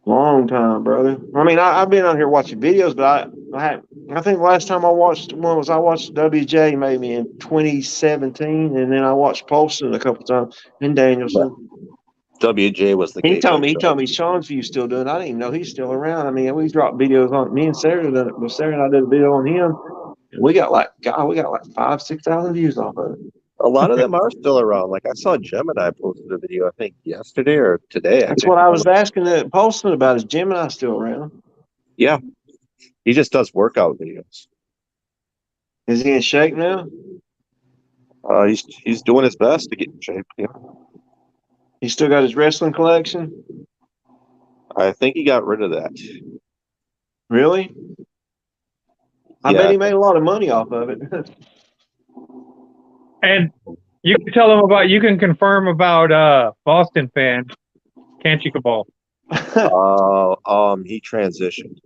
Long time, brother. I mean, I've been on here watching videos, but I think the last time I watched one was I watched WJ maybe in 2017, and then I watched Paulson a couple times and Danielson. WJ was the He gateway told drug. me Sean's View still doing it. I didn't even know he's still around. I mean, we dropped videos on me and Sarah did it. Well, Sarah and I did a video on him. And we got like 5,000-6,000 views off of it. A lot of them are still around. Like I saw Gemini posted a video, I think yesterday or today. That's what I was asking Paulson about. Is Gemini still around? Yeah, he just does workout videos. Is he in shape now? He's doing his best to get in shape. Yeah, He still got his wrestling collection? I think he got rid of that. Really? I Yeah. bet he made a lot of money off of it. And you can tell him about, you can confirm about Boston fan, can't you, Cabal? He transitioned.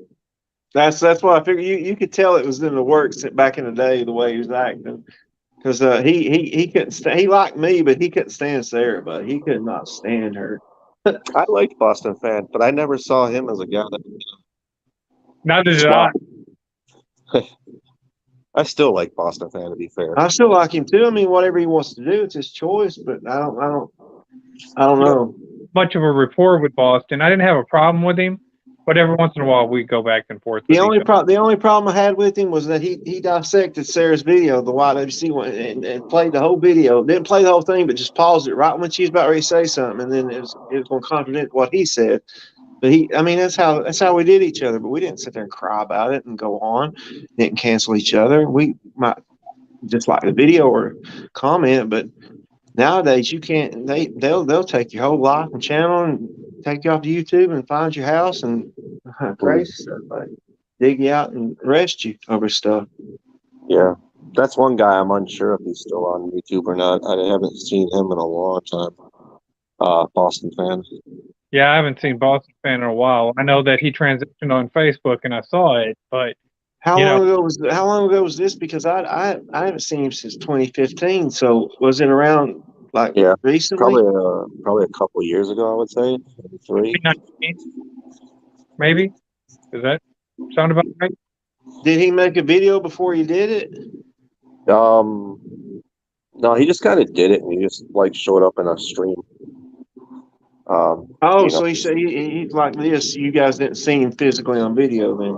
That's what I figured. You could tell it was in the works back in the day, the way he was acting. Because he couldn't stand. He liked me, but he couldn't stand Sarah. But he could not stand her. I liked Boston Fan, but I never saw him as a guy that. Neither did I. I still like Boston Fan, to be fair. I still like him too. I mean, whatever he wants to do, it's his choice. But I don't know. Much of a rapport with Boston. I didn't have a problem with him, but every once in a while we go back and forth. The only problem I had with him was that he dissected Sarah's video, the YWC one, and played the whole video. Didn't play the whole thing, but just paused it right when she was about ready to say something, and then it was going to contradict what he said. But that's how we did each other. But we didn't sit there and cry about it and go on. Didn't cancel each other. We might just like the video or comment, but nowadays you can't. They'll take your whole life and channel and take you off to YouTube and find your house and crazy stuff. Like dig you out and arrest you over stuff. Yeah, that's one guy I'm unsure if he's still on YouTube or not. I haven't seen him in a long time. Boston Fan. Yeah, I haven't seen Boston Fan in a while. I know that he transitioned on Facebook, and I saw it, but how long ago was this? Because I haven't seen him since 2015. So was it around recently? Probably a couple of years ago, I would say. 3. 2019, maybe. Does that sound about right? Did he make a video before he did it? No, he just kind of did it, and he just showed up in a stream. So he said he's like this. You guys didn't see him physically on video then?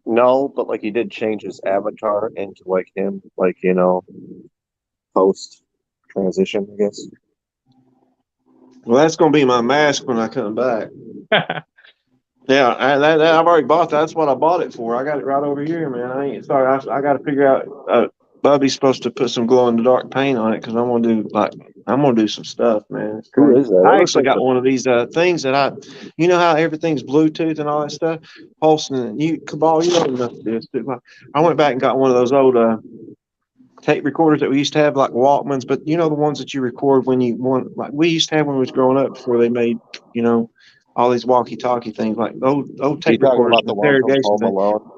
No, but he did change his avatar into him, post transition, I guess. Well, that's gonna be my mask when I come back. Yeah, I've already bought that. That's what I bought it for. I got it right over here, man. I ain't sorry. I got to figure out. Bubby's supposed to put some glow in the dark paint on it because I'm gonna do some stuff, man. Who is that? I actually got one of these things that you know how everything's Bluetooth and all that stuff. Holston, Cabal, you know enough of this. I went back and got one of those old tape recorders that we used to have, like Walkmans, but you know the ones that you record when you want, like we used to have when we was growing up before they made, all these walkie-talkie things, like old tape recorders. About the one from Home Alone?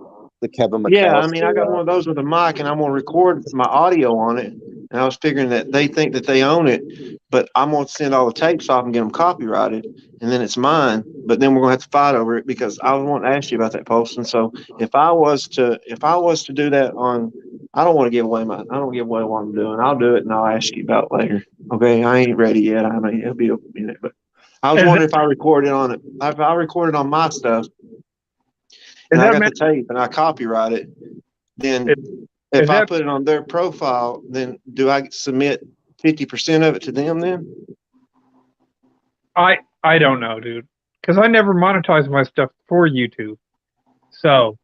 The Kevin McAllister. Yeah, I mean, I got one of those with a mic, and I'm going to record my audio on it. And I was figuring that they think that they own it, but I'm going to send all the tapes off and get them copyrighted, and then it's mine. But then we're going to have to fight over it because I was wanting to ask you about that, Poston. So if I was to do that on, I don't want to give away what I'm doing. I'll do it, and I'll ask you about it later. Okay, I ain't ready yet. I mean, it'll be a minute, but I was wondering if I recorded on it. If I recorded on my stuff. And I got the tape and I copyright it, then if I put it on their profile, then do I submit 50% of it to them then? I don't know, dude, because I never monetize my stuff for YouTube, so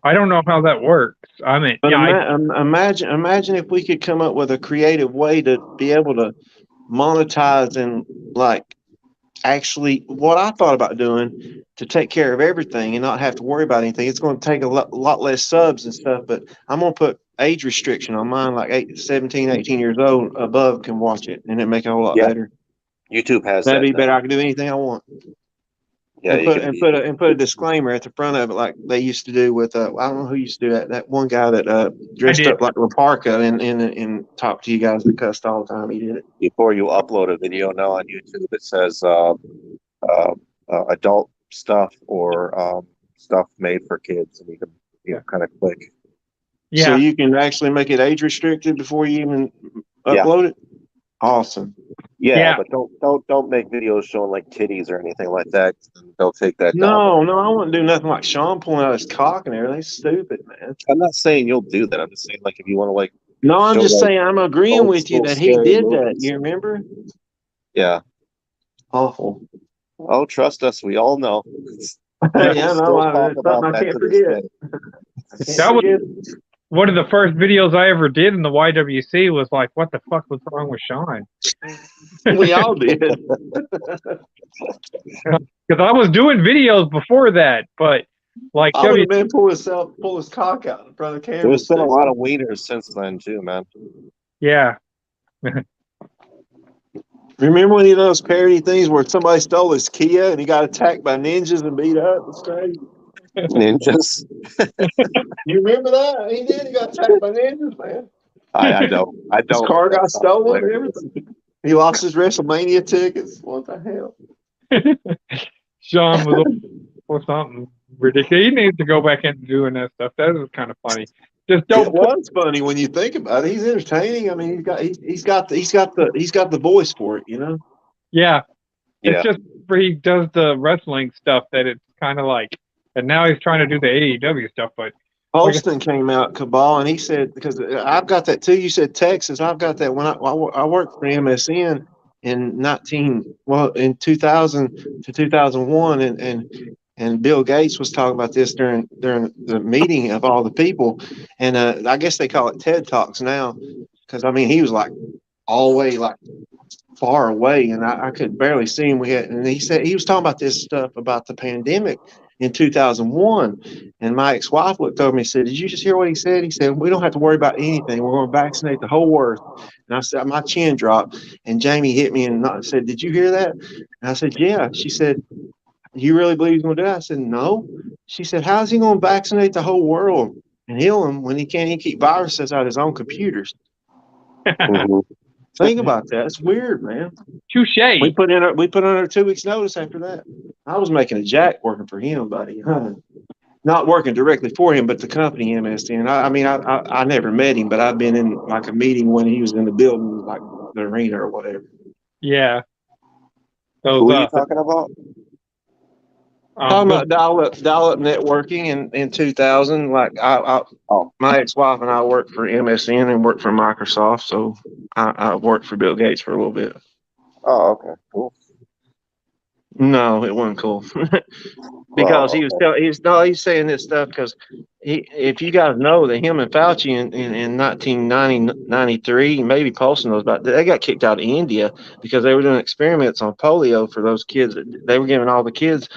I don't know how that works. I mean, but imagine if we could come up with a creative way to be able to monetize and actually what I thought about doing to take care of everything and not have to worry about anything. It's going to take a lot less subs and stuff, but I'm going to put age restriction on mine, like 17, 18 years old above can watch it, and it make it a whole lot better. YouTube has That'd be better. I can do anything I want. Yeah, and you put can. a disclaimer at the front of it, like they used to do with I don't know who used to do that. That one guy that dressed did. up like Raparka and talked to you guys that cussed all the time. He did it. Before you upload a video now on YouTube, it says adult stuff or stuff made for kids, and you can kind of click. So Yeah. you can actually make it age restricted before you even Yeah. upload it. Awesome. Yeah, Yeah. but don't make videos showing like titties or anything like that. They'll take that down. No, I wouldn't do nothing like Sean pulling out his cock and everything. Stupid, man. I'm not saying you'll do that. I'm just saying like if you want to like No, I'm show just like saying I'm agreeing old with you school that he scary did that. movies. You remember? Yeah. Awful. Oh, trust us, we all know. Yeah, no, Still talk it's about something I that can't to this forget. day. I can't That was forget. one of the first videos I ever did in the YWC. Was like, what the fuck was wrong with Sean? We all did. Because I was doing videos before that, but like I would have been pull his cock out in front of the camera. There's been a lot of wieners since then too, man. yeah. Remember when he did those parody things where somebody stole his Kia and he got attacked by ninjas and beat up and stuff? Ninjas. You remember that? He did. He got attacked by ninjas, man. I don't. His car That got sounds stolen and hilarious. everything. He lost his WrestleMania tickets. What the hell? Sean was or something ridiculous. He needs to go back into doing that stuff. That was kind of funny. Just It don't put, was funny when you think about it. He's entertaining. I mean, he's got the voice for it, you know. yeah. Yeah. It's just where he does the wrestling stuff that it's kind of like, and now he's trying to do the AEW stuff. But Austin came out, Cabal, and he said, because I've got that too. You said Texas. I've got that when I worked for MSN in 2000 to 2001, and Bill Gates was talking about this during the meeting of all the people, and I guess they call it TED Talks now, because I mean he was like all the way like far away, and I could barely see him. And he said he was talking about this stuff about the pandemic in 2001. And my ex-wife looked over me and said, "Did you just hear what he said?" He said, "We don't have to worry about anything. We're going to vaccinate the whole earth." And I said, my chin dropped, and Jamie hit me and said, "Did you hear that?" And I said, "Yeah." She said, "You really believe he's going to do that?" I said, "No." She said, "How's he going to vaccinate the whole world and heal them when he can't even keep viruses out of his own computers?" Mhm. Think about that. It's weird, man. touche. We put in our 2 weeks notice after that. I was making a jack working for him, buddy. Not working directly for him, but the company MSN. I never met him, but I've been in like a meeting when he was in the building, like the arena or whatever. Yeah. Those, Who are you talking about? Talking about dial-up networking in 2000. Like my ex-wife and I worked for MSN and worked for Microsoft, so I worked for Bill Gates for a little bit. Oh, okay, cool. No, it wasn't cool. Because he's saying this stuff because if you guys know that him and Fauci in 1993, maybe Paulson knows about, they got kicked out of India because they were doing experiments on polio for those kids. They were giving all the kids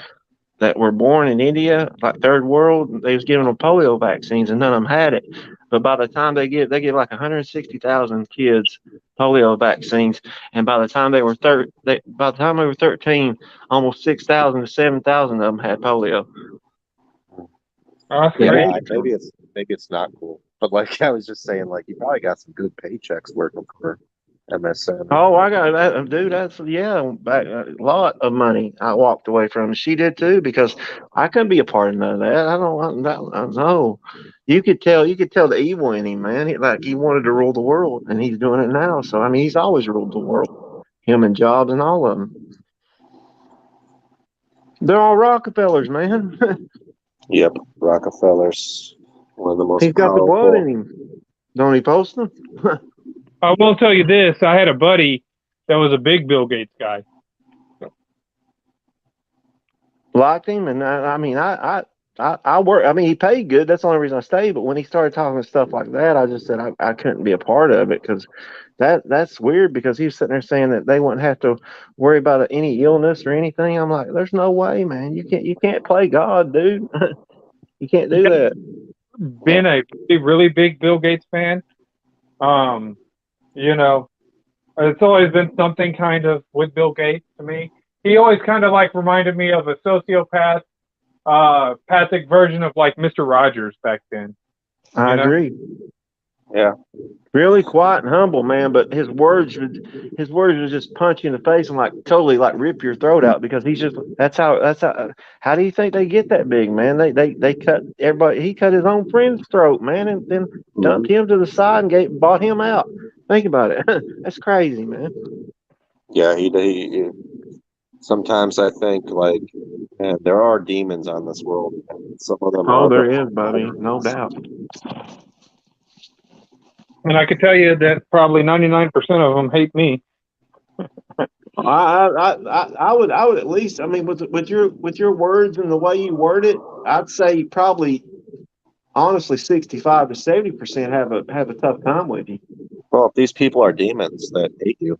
that were born in India, like third world, they was giving them polio vaccines and none of them had it. But by the time they give like 160,000 kids polio vaccines, and by the time they were 13, almost 6,000 to 7,000 of them had polio. that's Yeah, great. maybe it's not cool, but like I was just saying, like you probably got some good paychecks working for MSN. Oh, I got that, dude. That's a lot of money I walked away from. She did too because I couldn't be a part of none of that. I don't know. You could tell the evil in him, man. He wanted to rule the world, and he's doing it now. So I mean, he's always ruled the world. Him and Jobs and all of them. They're all Rockefellers, man. Yep, Rockefellers, one of the most He's got the blood in him. Don't he post them? I will tell you this. I had a buddy that was a big Bill Gates guy. Liked him, and I work. I mean, he paid good. That's the only reason I stayed. But when he started talking stuff like that, I just said I couldn't be a part of it because that's weird. Because he was sitting there saying that they wouldn't have to worry about any illness or anything. I'm like, there's no way, man. You can't play God, dude. You can't do that. Been a really big Bill Gates fan. You know, it's always been something kind of with Bill Gates to me. he always kind of like reminded me of a sociopath, pathic version of like Mr. Rogers back then. I agree. Yeah. Really quiet and humble, man, but his words would just punch you in the face and like totally like rip your throat out because he's just that's how do you think they get that big, man? They cut everybody. He cut his own friend's throat, man, and then dumped him to the side and bought him out. Think about it. That's crazy, man. Yeah, he sometimes I think like, man, there are demons on this world. Some of them Oh, are. there is, Bobby, no doubt. And I can tell you that probably 99% of them hate me. I would at least, I mean, with your words and the way you word it, I'd say probably honestly 65 to 70% have a tough time with you. Well, if these people are demons that hate you,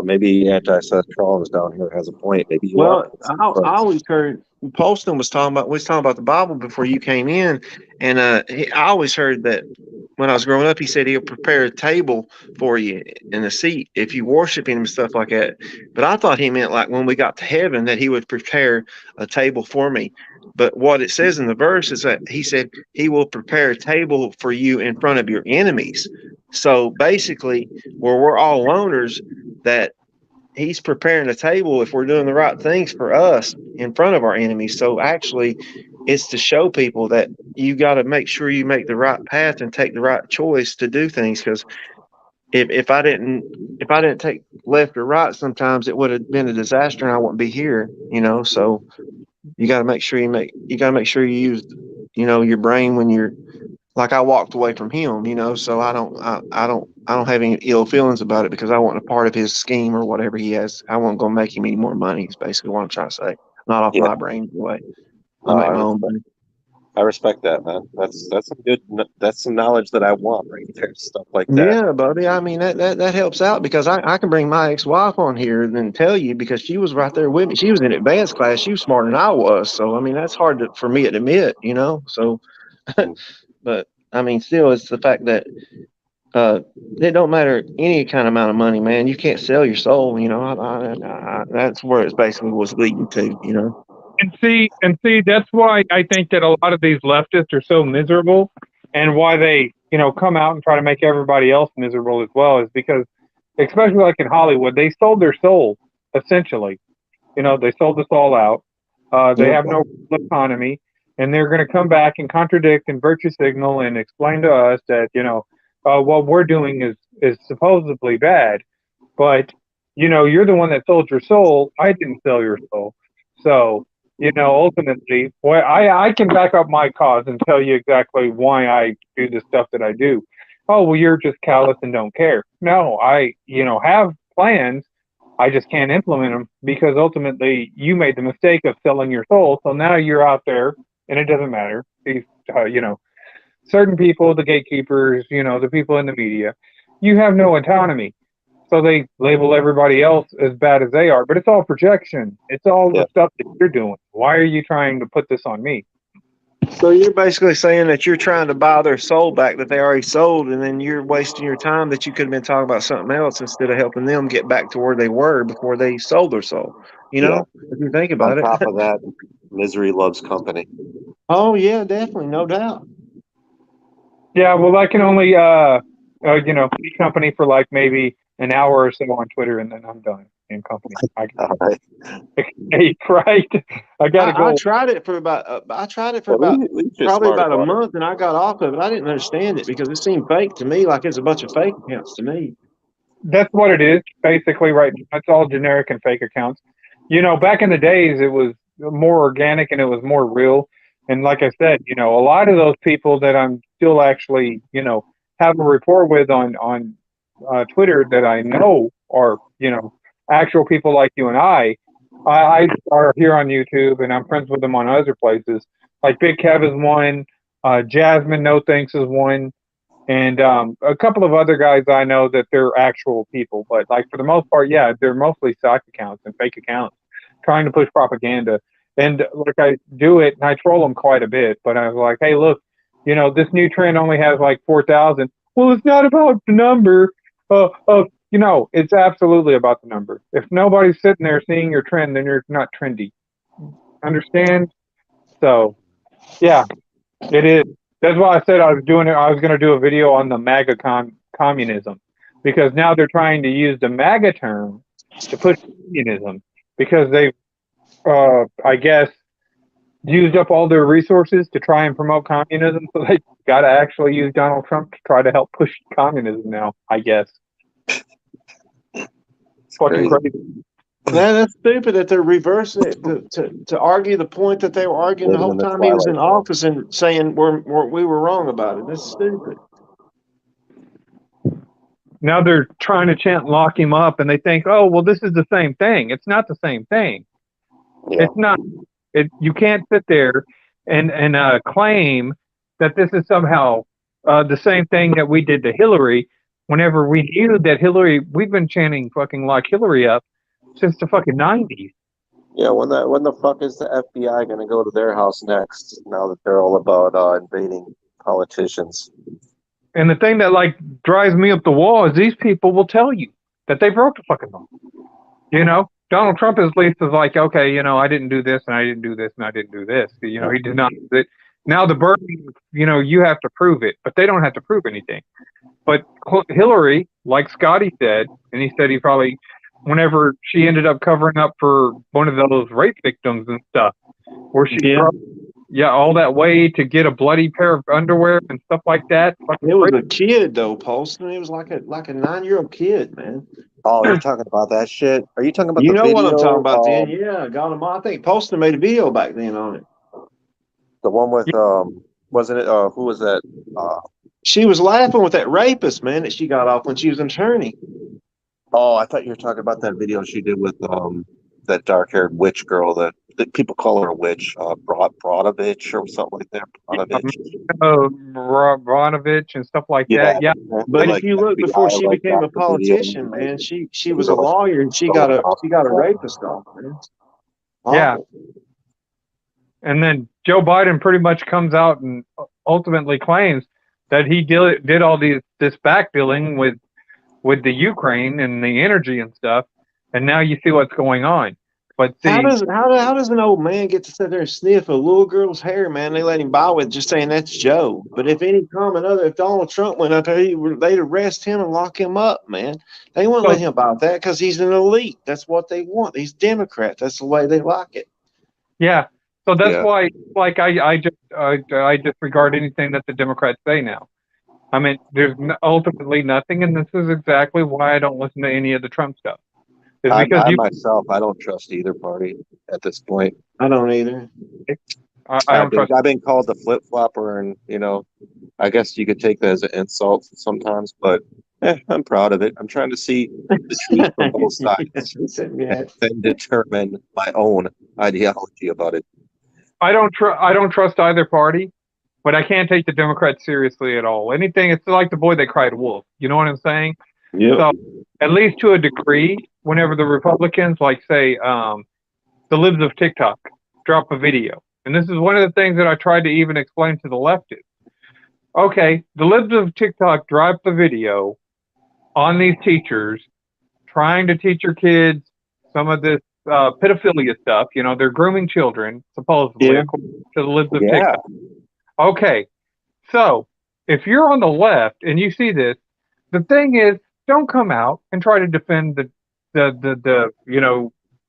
maybe Anti-Seth Rollins down here has a point. Maybe you are. I always heard Poston was talking about the Bible before you came in, and I always heard that when I was growing up, he said he'll prepare a table for you in a seat if you worship him and stuff like that. But I thought he meant like when we got to heaven that he would prepare a table for me. But what it says in the verse is that he said he will prepare a table for you in front of your enemies. So basically, where we're all loners, that he's preparing a table if we're doing the right things for us in front of our enemies. So actually, it's to show people that you got to make sure you make the right path and take the right choice to do things. Because if I didn't take left or right, sometimes it would have been a disaster and I wouldn't be here. So you got to make sure you use your brain when you're like I walked away from him, so I don't have any ill feelings about it because I wasn't a part of his scheme or whatever he has. I wasn't going to make him any more money. Is basically what I'm trying to say. Not off my brain anyway. I make my own money. I respect that, man. That's some knowledge that I want right there. Stuff like that. Yeah, buddy. I mean that helps out because I can bring my ex-wife on here and tell you because she was right there with me. She was in advanced class. She was smarter than I was. So I mean that's hard for me to admit, So, but I mean, still, it's the fact that it don't matter any kind of amount of money, man. You can't sell your soul. That's where it basically was leading to. And see, that's why I think that a lot of these leftists are so miserable, and why they, come out and try to make everybody else miserable as well, is because, especially like in Hollywood, they sold their soul essentially. They sold us all out. They have no economy, and they're going to come back and contradict and virtue signal and explain to us that what we're doing is supposedly bad, but you're the one that sold your soul. I didn't sell your soul, so. Ultimately, I can back up my cause and tell you exactly why I do the stuff that I do. Oh, well, you're just callous and don't care. No, I, have plans. I just can't implement them because ultimately you made the mistake of selling your soul. So now you're out there and it doesn't matter. These, certain people, the gatekeepers, the people in the media, you have no autonomy. So they label everybody else as bad as they are, but it's all projection. It's all the stuff that you're doing. Why are you trying to put this on me? So you're basically saying that you're trying to buy their soul back that they already sold, and then you're wasting your time that you could have been talking about something else instead of helping them get back to where they were before they sold their soul. If you think about it. On top of that, misery loves company. Oh yeah, definitely, no doubt. Yeah, well, I can only be company for like maybe an hour or so on Twitter, and then I'm done in company. All right. Right? I gotta go. I tried it for about probably about a month, and I got off of it. I didn't understand it because it seemed fake to me, like it's a bunch of fake accounts to me. That's what it is, basically, right? That's all generic and fake accounts. Back in the days, it was more organic and it was more real. And like I said, a lot of those people that I'm still actually, have a rapport with on Twitter that I know are, actual people like you and I are here on YouTube, and I'm friends with them on other places. Like Big Kev is one, Jasmine No Thanks is one, and a couple of other guys I know that they're actual people. But like for the most part, yeah, they're mostly stock accounts and fake accounts trying to push propaganda. And like I do it, and I troll them quite a bit. But I was like, hey, look, this new trend only has like 4,000. Well, it's not about the number of it's absolutely about the numbers. If nobody's sitting there seeing your trend, then you're not trendy. Understand? So, yeah, it is. That's why I said I was going to do a video on the MAGA communism, because now they're trying to use the MAGA term to push communism because they've, I guess, used up all their resources to try and promote communism. So they got to actually use Donald Trump to try to help push communism now, I guess. Fucking crazy. That's stupid that they're reversing it to argue the point that they were arguing the whole time he was in office and saying we were wrong about it. That's stupid. Now they're trying to lock him up, and they think, oh, well, this is the same thing. It's not the same thing. Yeah. It's not. You can't sit there and claim that this is somehow the same thing that we did to Hillary. Whenever we knew that Hillary, we've been chanting fucking lock Hillary up since the fucking 90s. Yeah, when the fuck is the FBI going to go to their house next, now that they're all about invading politicians? And the thing that, drives me up the wall is these people will tell you that they broke the fucking law. Donald Trump at least is like, okay, I didn't do this, and I didn't do this, and I didn't do this. He did not do it. Now the burden, you have to prove it, but they don't have to prove anything. But Hillary, like Scotty said, and he said he probably, whenever she ended up covering up for one of those rape victims and stuff, where she all that way to get a bloody pair of underwear and stuff like that. It was a kid though, Poston. It was like a 9-year-old kid, man. Oh, you're talking about that shit? Are you talking about the video? What I'm talking about then? Yeah, got him. I think Poston made a video back then on it. The one with wasn't it? Who was that? She was laughing with that rapist, man, that she got off when she was an attorney. Oh, I thought you were talking about that video she did with that dark-haired witch girl that people call her a witch, Brodovich or something like that. Brodovich and stuff like that. Yeah. But if you look before she became a politician, man, she was a lawyer and she got a rapist off, man. Yeah. And then Joe Biden pretty much comes out and ultimately claims that he did all this backbilling with the Ukraine and the energy and stuff, and now you see what's going on. But see, how does an old man get to sit there and sniff a little girl's hair, man? They let him by with just saying that's Joe. But if any common other, if Donald Trump went up there, they'd arrest him and lock him up, man. They wouldn't let him about that because he's an elite. That's what they want. These Democrats. That's the way they like it. Yeah. So that's why, I disregard anything that the Democrats say now. I mean, there's ultimately nothing, and this is exactly why I don't listen to any of the Trump stuff. Myself, I don't trust either party at this point. I don't either. I've been called the flip flopper, and I guess you could take that as an insult sometimes, but I'm proud of it. I'm trying to see the truth from both sides and determine my own ideology about it. I don't trust either party, but I can't take the Democrats seriously at all. Anything, it's like the boy that cried wolf. You know what I'm saying? Yeah. So, at least to a degree, whenever the Republicans, say, the libs of TikTok, drop a video, and this is one of the things that I tried to even explain to the leftists. Okay, the libs of TikTok drop the video on these teachers trying to teach your kids some of this pedophilia stuff. They're grooming children, supposedly, according to the libs of TikTok. Okay, so if you're on the left and you see this, the thing is, don't come out and try to defend the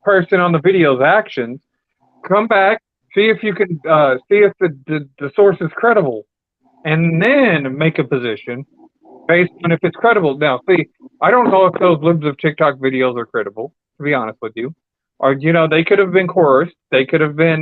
person on the video's actions. Come back, see if you can see if the source is credible, and then make a position based on if it's credible. Now, see, I don't know if those libs of TikTok videos are credible, to be honest with you. Or they could have been coerced. They could have been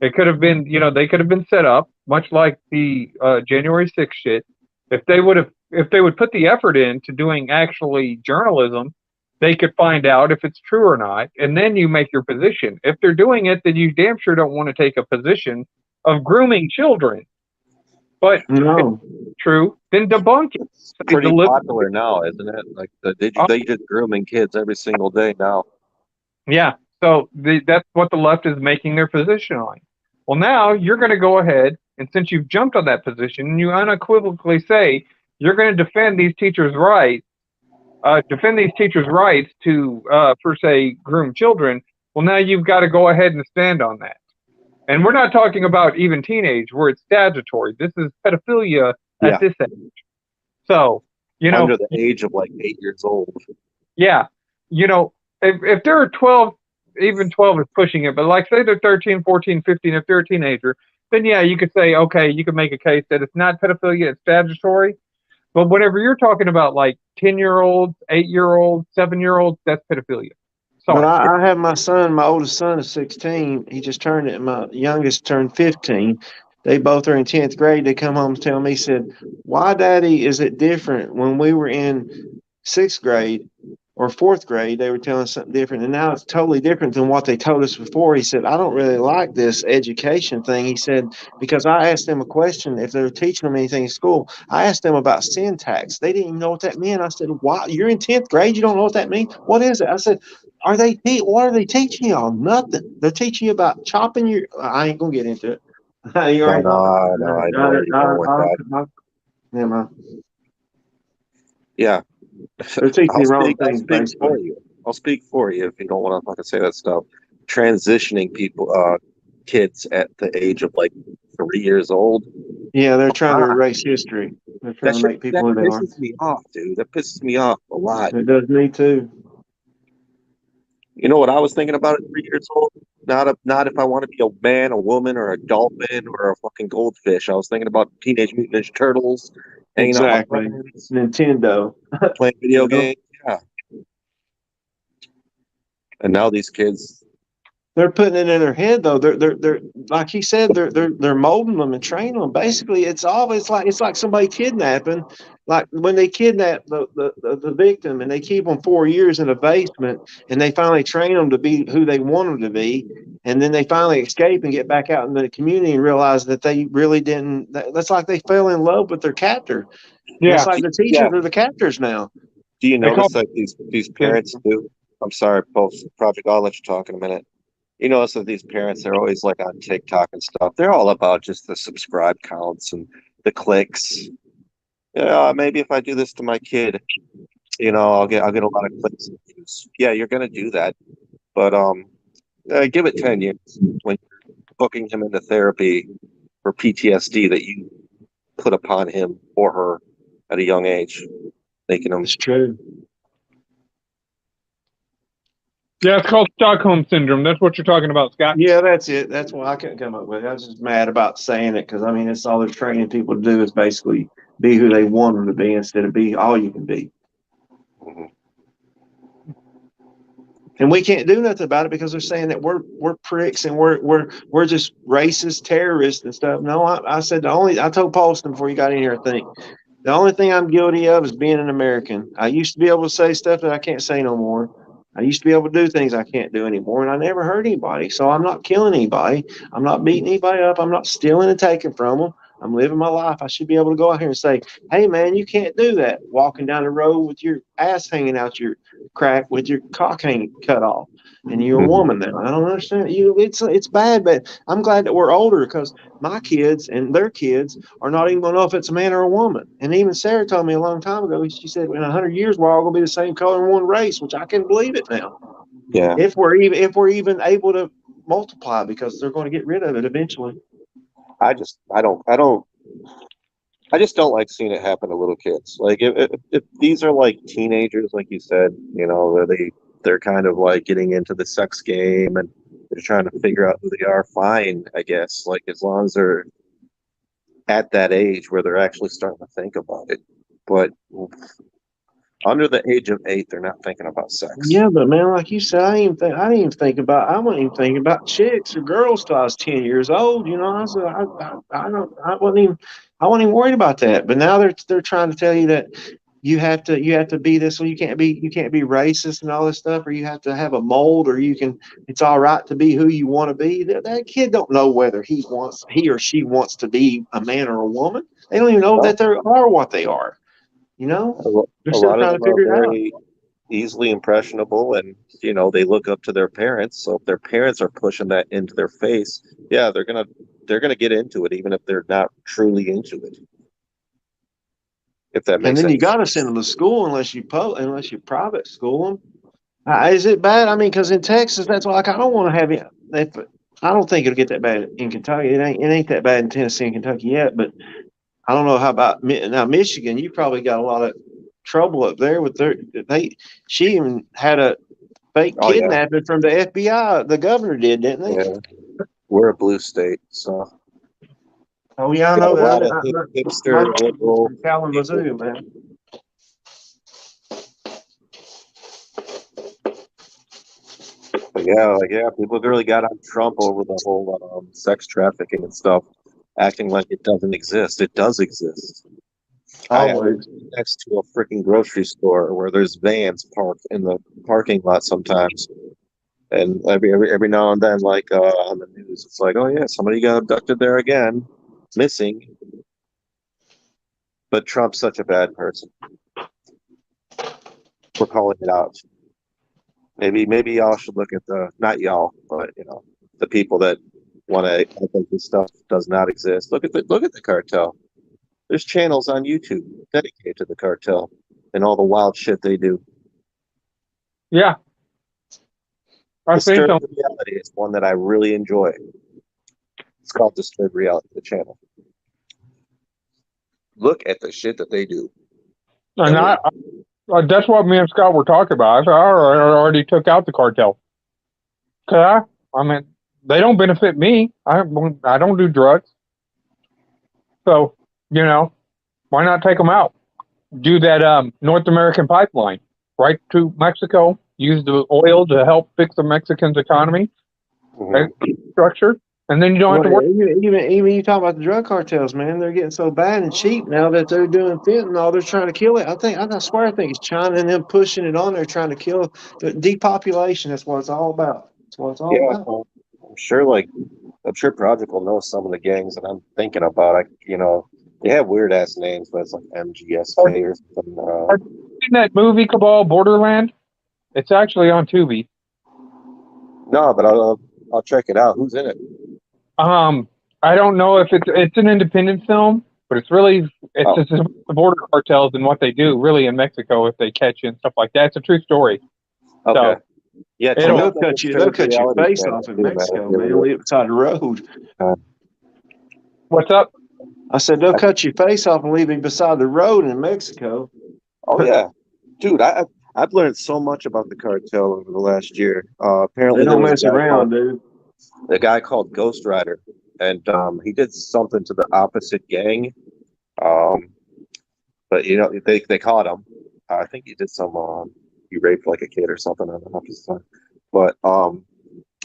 they could have been set up, much like the January 6th shit. If they would put the effort into doing actually journalism, they could find out if it's true or not, and then you make your position. If they're doing it, then you damn sure don't want to take a position of grooming children. But if it's true, then debunk it. It's pretty popular now, isn't it? They just grooming kids every single day now. Yeah, so that's what the left is making their position on. Well, now you're going to go ahead, and since you've jumped on that position, you unequivocally say you're going to defend these teachers' rights defend these teachers' rights to, per se, groom children, well, now you've got to go ahead and stand on that. And we're not talking about even teenage, where it's statutory. This is pedophilia at this age. So, under the age of like 8 years old. Yeah. If they're 12, even 12 is pushing it, but like say they're 13, 14, 15, if they're a teenager, then yeah, you could say, okay, you could make a case that it's not pedophilia, it's statutory. But whenever you're talking about like 10-year-olds, 8-year-olds, 7-year-olds, that's pedophilia. But I have my son, my oldest son is 16. He just turned it. My youngest turned 15. They both are in 10th grade. They come home and tell me, said, why, Daddy, is it different when we were in 6th grade or 4th grade? They were telling us something different. And now it's totally different than what they told us before. He said, I don't really like this education thing. He said, because I asked them a question. If they were teaching them anything in school, I asked them about syntax. They didn't even know what that meant. I said, why? You're in 10th grade. You don't know what that means? What is it? I said, what are they teaching y'all? Nothing. They're teaching you about chopping your. I ain't gonna get into it. I know where you're going with that. Never mind. Yeah, they're teaching the wrong things. I'll speak for you if you don't want to fucking say that stuff. Transitioning people, kids at the age of like 3 years old. Yeah, they're trying to erase history. They're trying to make people who they are. That pisses me off, dude. That pisses me off a lot. It does me too. You know what I was thinking about at 3 years old? Not if I want to be a man, a woman, or a dolphin, or a fucking goldfish. I was thinking about Teenage Mutant Ninja Turtles, hanging out with my friends, Nintendo, playing video games. Yeah. And now these kids, they're putting it in their head though. They're like he said, they're molding them and training them. Basically, it's like somebody kidnapping. Like when they kidnap the victim and they keep them 4 years in a basement and they finally train them to be who they want them to be, and then they finally escape and get back out into the community and realize that they really didn't. That's like they fell in love with their captor. Yeah, it's like the teachers are the captors now. Do you notice that these parents do? I'm sorry, Project. I'll let you talk in a minute. You notice that these parents, they're always like on TikTok and stuff. They're all about just the subscribe counts and the clicks. Yeah, maybe if I do this to my kid, I'll get a lot of clicks and views. Yeah, you're gonna do that, but give it 10 years when you're booking him into therapy for PTSD that you put upon him or her at a young age, making them. It's true. Yeah, it's called Stockholm Syndrome. That's what you're talking about, Scott. Yeah, that's it. That's what I couldn't come up with. I was just mad about saying it because, I mean, it's all they're training people to do is basically be who they want them to be instead of be all you can be. Mm-hmm. And we can't do nothing about it because they're saying that we're pricks and we're just racist terrorists and stuff. No, I said I told Paulson before you got in here, I think the only thing I'm guilty of is being an American. I used to be able to say stuff that I can't say no more. I used to be able to do things I can't do anymore, and I never hurt anybody. So I'm not killing anybody. I'm not beating anybody up. I'm not stealing and taking from them. I'm living my life. I should be able to go out here and say, hey, man, you can't do that. Walking down the road with your ass hanging out your crack with your cock hanging cut off. And you're a woman now. I don't understand. It's bad, but I'm glad that we're older because my kids and their kids are not even going to know if it's a man or a woman. And even Sarah told me a long time ago, she said, in 100 years, we're all going to be the same color and one race, which I can believe it now. Yeah. If we're even able to multiply, because they're going to get rid of it eventually. I just don't like seeing it happen to little kids. Like if these are like teenagers, like you said, they're kind of like getting into the sex game and they're trying to figure out who they are. Fine, I guess. Like as long as they're at that age where they're actually starting to think about it. But under the age of 8, they're not thinking about sex. Yeah, but man, like you said, I wasn't even thinking about chicks or girls till I was 10 years old. I wasn't even worried about that. But now they're trying to tell you that you have to be this, or you can't be racist and all this stuff, or you have to have a mold, or it's all right to be who you want to be. That kid don't know whether he or she wants to be a man or a woman. They don't even know that they are what they are. A lot of them are very easily impressionable, and they look up to their parents. So if their parents are pushing that into their face, yeah, they're gonna get into it, even if they're not truly into it. If that And makes then you sense. got to send them to school unless you private school them. Is it bad? I mean, because in Texas, that's like I don't want to have it. I don't think it'll get that bad in Kentucky. It ain't that bad in Tennessee and Kentucky yet. But I don't know how about now Michigan. You probably got a lot of trouble up there with their. She even had a fake Oh yeah, kidnapping from the FBI. The governor did, didn't they? yeah. We're a blue state, so Oh yeah, I got a know. lot of My hipster nephew liberal from Kalamazoo, people. man. But yeah, people really got on Trump over the whole sex trafficking and stuff, acting like it doesn't exist. It does exist. I Always. live next to a freaking grocery store where there's vans parked in the parking lot sometimes. And every now and then, like on the news, it's like, oh yeah, somebody got abducted there again, missing. But Trump's such a bad person. We're calling it out. Maybe y'all should look at not y'all, but the people that want to act like this stuff does not exist. Look at the cartel. There's channels on YouTube dedicated to the cartel and all the wild shit they do. Yeah. I think Disturbed Reality is one that I really enjoy. It's called Disturbed Reality, the channel. Look at the shit that they do. and that's what me and Scott were talking about. I already took out the cartel. I mean, they don't benefit me. I don't do drugs. So, why not take them out? Do that North American pipeline right to Mexico. Use the oil to help fix the Mexicans' economy structure, and then you don't have to worry. Even you talk about the drug cartels, man. They're getting so bad and cheap now that they're doing fentanyl. They're trying to kill it. I swear, I think it's China and them pushing it on there, trying to kill the depopulation. That's what it's all about. That's what it's all Yeah, about. well, I'm sure Project will know some of the gangs that I'm thinking about. They have weird ass names, but it's like MGSK or something. Have you seen that movie Cabal Borderland? It's actually on Tubi. No, but I'll check it out. Who's in it? I don't know if it's an independent film, but it's just the border cartels and what they do really in Mexico if they catch you and stuff like that. It's a true story. Okay. So, Yeah, They'll cut your face off in Mexico, man. Leave beside the road. What's up? I said they'll cut your face off and leave you beside the road in Mexico. Oh yeah, dude, I've learned so much about the cartel over the last year. Apparently, They don't mess around, dude. The guy called Ghost Rider, and he did something to the opposite gang. But they caught him. I think he did some he raped like a kid or something on the opposite side. But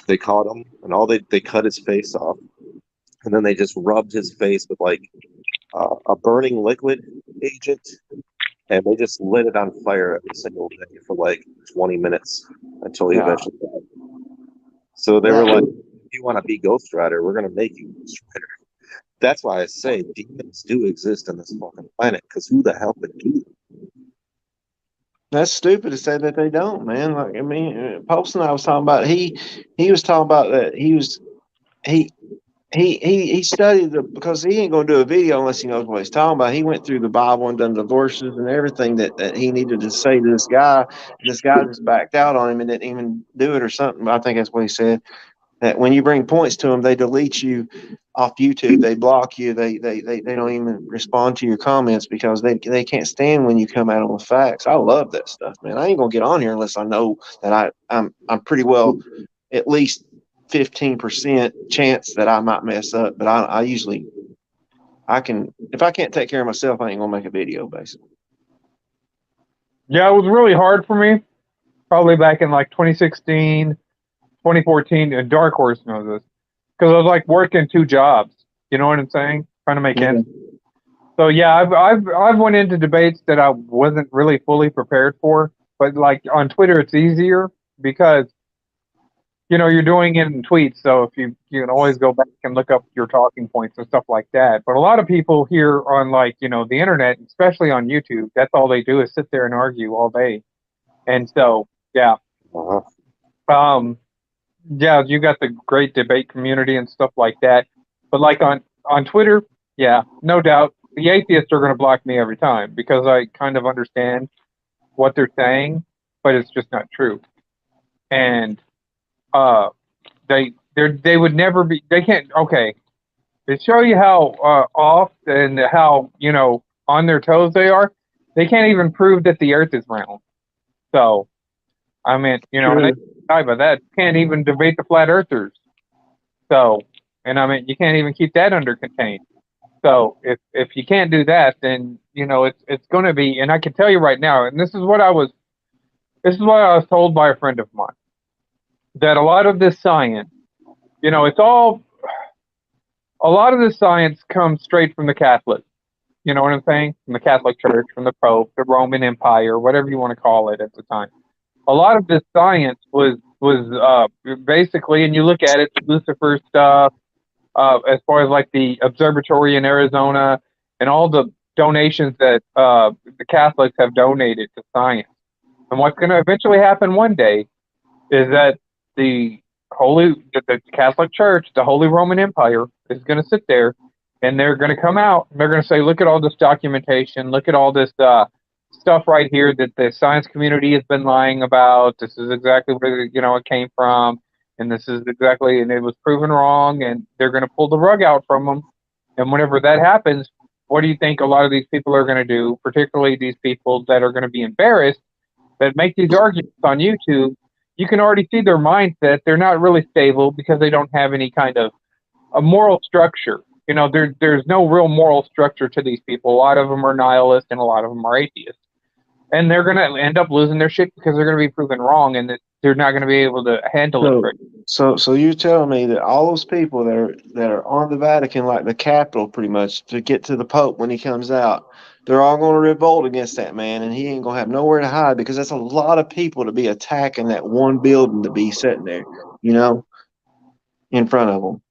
they caught him, and they cut his face off, and then they just rubbed his face with like a burning liquid agent, and they just lit it on fire every single day for like 20 minutes until he eventually died. So they were like, if you want to be Ghost Rider, we're going to make you Ghost Rider. That's why I say demons do exist on this fucking planet, because who the hell would do them? That's stupid to say that they don't, man. Like, I mean, Post and I was talking about, he was talking about that he studied because he ain't going to do a video unless he knows what he's talking about. He went through the Bible and done the verses and everything that he needed to say to this guy. This guy just backed out on him and didn't even do it or something. I think that's what he said. That when you bring points to them, they delete you off YouTube. They block you. They don't even respond to your comments because they can't stand when you come at them with facts. I love that stuff, man. I ain't gonna get on here unless I know that I'm pretty well at least 15% chance that I might mess up. But I usually can, if I can't take care of myself, I ain't gonna make a video basically. Yeah, it was really hard for me. Probably back in like 2016, 2014, and Dark Horse knows this. Because I was like working 2 jobs. You know what I'm saying? Trying to make ends. So yeah, I've went into debates that I wasn't really fully prepared for. But like on Twitter, it's easier because you're doing it in tweets. So if you can always go back and look up your talking points and stuff like that. But a lot of people here on like the internet, especially on YouTube, that's all they do is sit there and argue all day. And so yeah. Yeah, you got the great debate community and stuff like that. But like on Twitter, yeah, no doubt. the atheists are going to block me every time because I kind of understand what they're saying, but it's just not true. And they would never be. They can't. Okay, to show you how off and how on their toes they are. They can't even prove that the Earth is round. So I mean, and they die by that. Can't even debate the flat earthers. So, and I mean, you can't even keep that under contained. So if you can't do that, then it's going to be. And I can tell you right now, and this is what I was told by a friend of mine, that a lot of this science, it's all a lot of this science comes straight from the Catholics. You know what I'm saying? From the Catholic Church, from the Pope, the Roman Empire, whatever you want to call it at the time. A lot of this science was basically, and you look at it, Lucifer stuff, as far as like the observatory in Arizona and all the donations that the Catholics have donated to science. And what's going to eventually happen one day is that the Catholic Church, the Holy Roman Empire, is going to sit there and they're going to come out and they're going to say, look at all this documentation, look at all this stuff right here that the science community has been lying about. This is exactly where it came from, and this is exactly, and it was proven wrong, and they're going to pull the rug out from them. And whenever that happens, what do you think a lot of these people are going to do, particularly these people that are going to be embarrassed, that make these arguments on YouTube? You can already see their mindset. They're not really stable because they don't have any kind of a moral structure. There's no real moral structure to these people. A lot of them are nihilists and a lot of them are atheists. And they're going to end up losing their shit because they're going to be proven wrong and that they're not going to be able to handle it. So you're telling me that all those people that are on the Vatican, like the Capitol, pretty much to get to the Pope when he comes out, they're all going to revolt against that man, and he ain't going to have nowhere to hide because that's a lot of people to be attacking that one building to be sitting there, in front of them.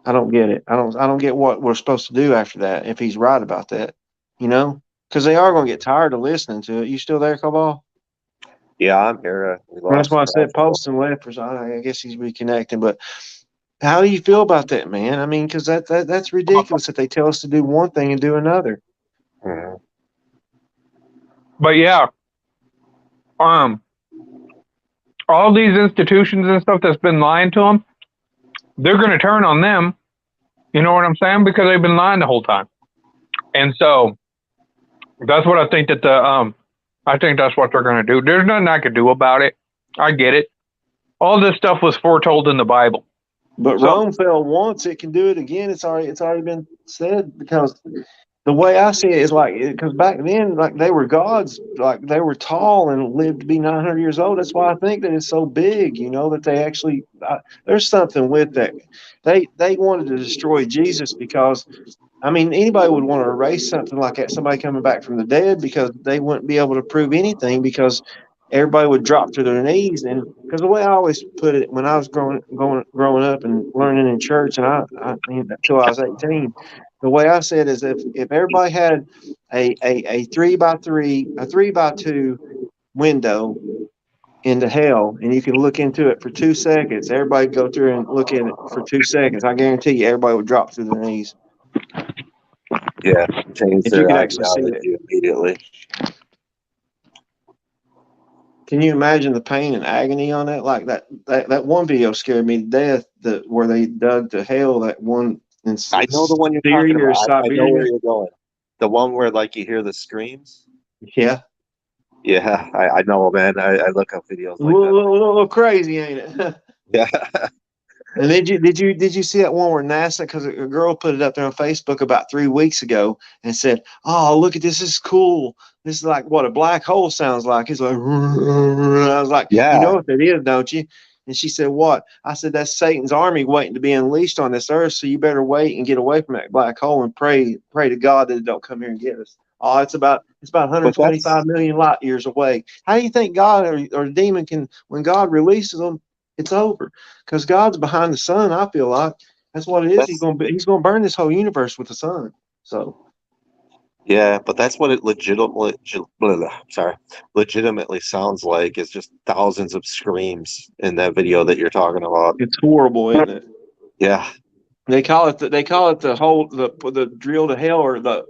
I don't get it. I don't get what we're supposed to do after that if he's right about that, because they are going to get tired of listening to it. You still there, Cabal? Yeah, I'm here. That's why I said Poston left. I guess he's reconnecting. But how do you feel about that, man? I mean, because that's ridiculous that they tell us to do one thing and do another. Mm-hmm. But yeah, all these institutions and stuff that's been lying to them, they're going to turn on them. You know what I'm saying? Because they've been lying the whole time. And so that's what I think that I think that's what they're going to do. There's nothing I could do about it. I get it. All this stuff was foretold in the Bible. But Rome fell once; it can do it again. It's already been said, because the way I see it is because back then, they were gods, they were tall and lived to be 900 years old. That's why I think that it's so big, that they actually there's something with that. They wanted to destroy Jesus because, I mean, anybody would want to erase something like that, somebody coming back from the dead, because they wouldn't be able to prove anything, because everybody would drop to their knees. And because the way I always put it, when I was growing up and learning in church, and I until I was 18, the way I said is if everybody had a 3x3, a 3x2 window into hell, and you can look into it for 2 seconds, everybody go through and look in it for 2 seconds. I guarantee you, everybody would drop to their knees. Yeah, change if their you could actually see ideology immediately. Can you imagine the pain and agony on that? Like that one video scared me to death. Where they dug to hell. That one. I know the one you're talking about. I know where you're going. The one where you hear the screams. Yeah. Yeah, I know, man. I look up videos like that. A little crazy, ain't it? Yeah. And did you see that one where NASA? Because a girl put it up there on Facebook about 3 weeks ago and said, "Oh, look at this! This is cool. This is like what a black hole sounds like." It's like, I was like, yeah. You know what that is, don't you? And she said, "What?" I said, "That's Satan's army waiting to be unleashed on this earth. So you better wait and get away from that black hole and pray to God that it don't come here and get us." Oh, it's about 125 million light years away. How do you think God or a demon can, when God releases them, it's over? Because God's behind the sun. I feel like that's what it is. He's gonna burn this whole universe with the sun. So yeah, but that's what it legitimately sounds like. It's just thousands of screams in that video that you're talking about. It's horrible, isn't it? Yeah. They call it the hole, the drill to hell, or the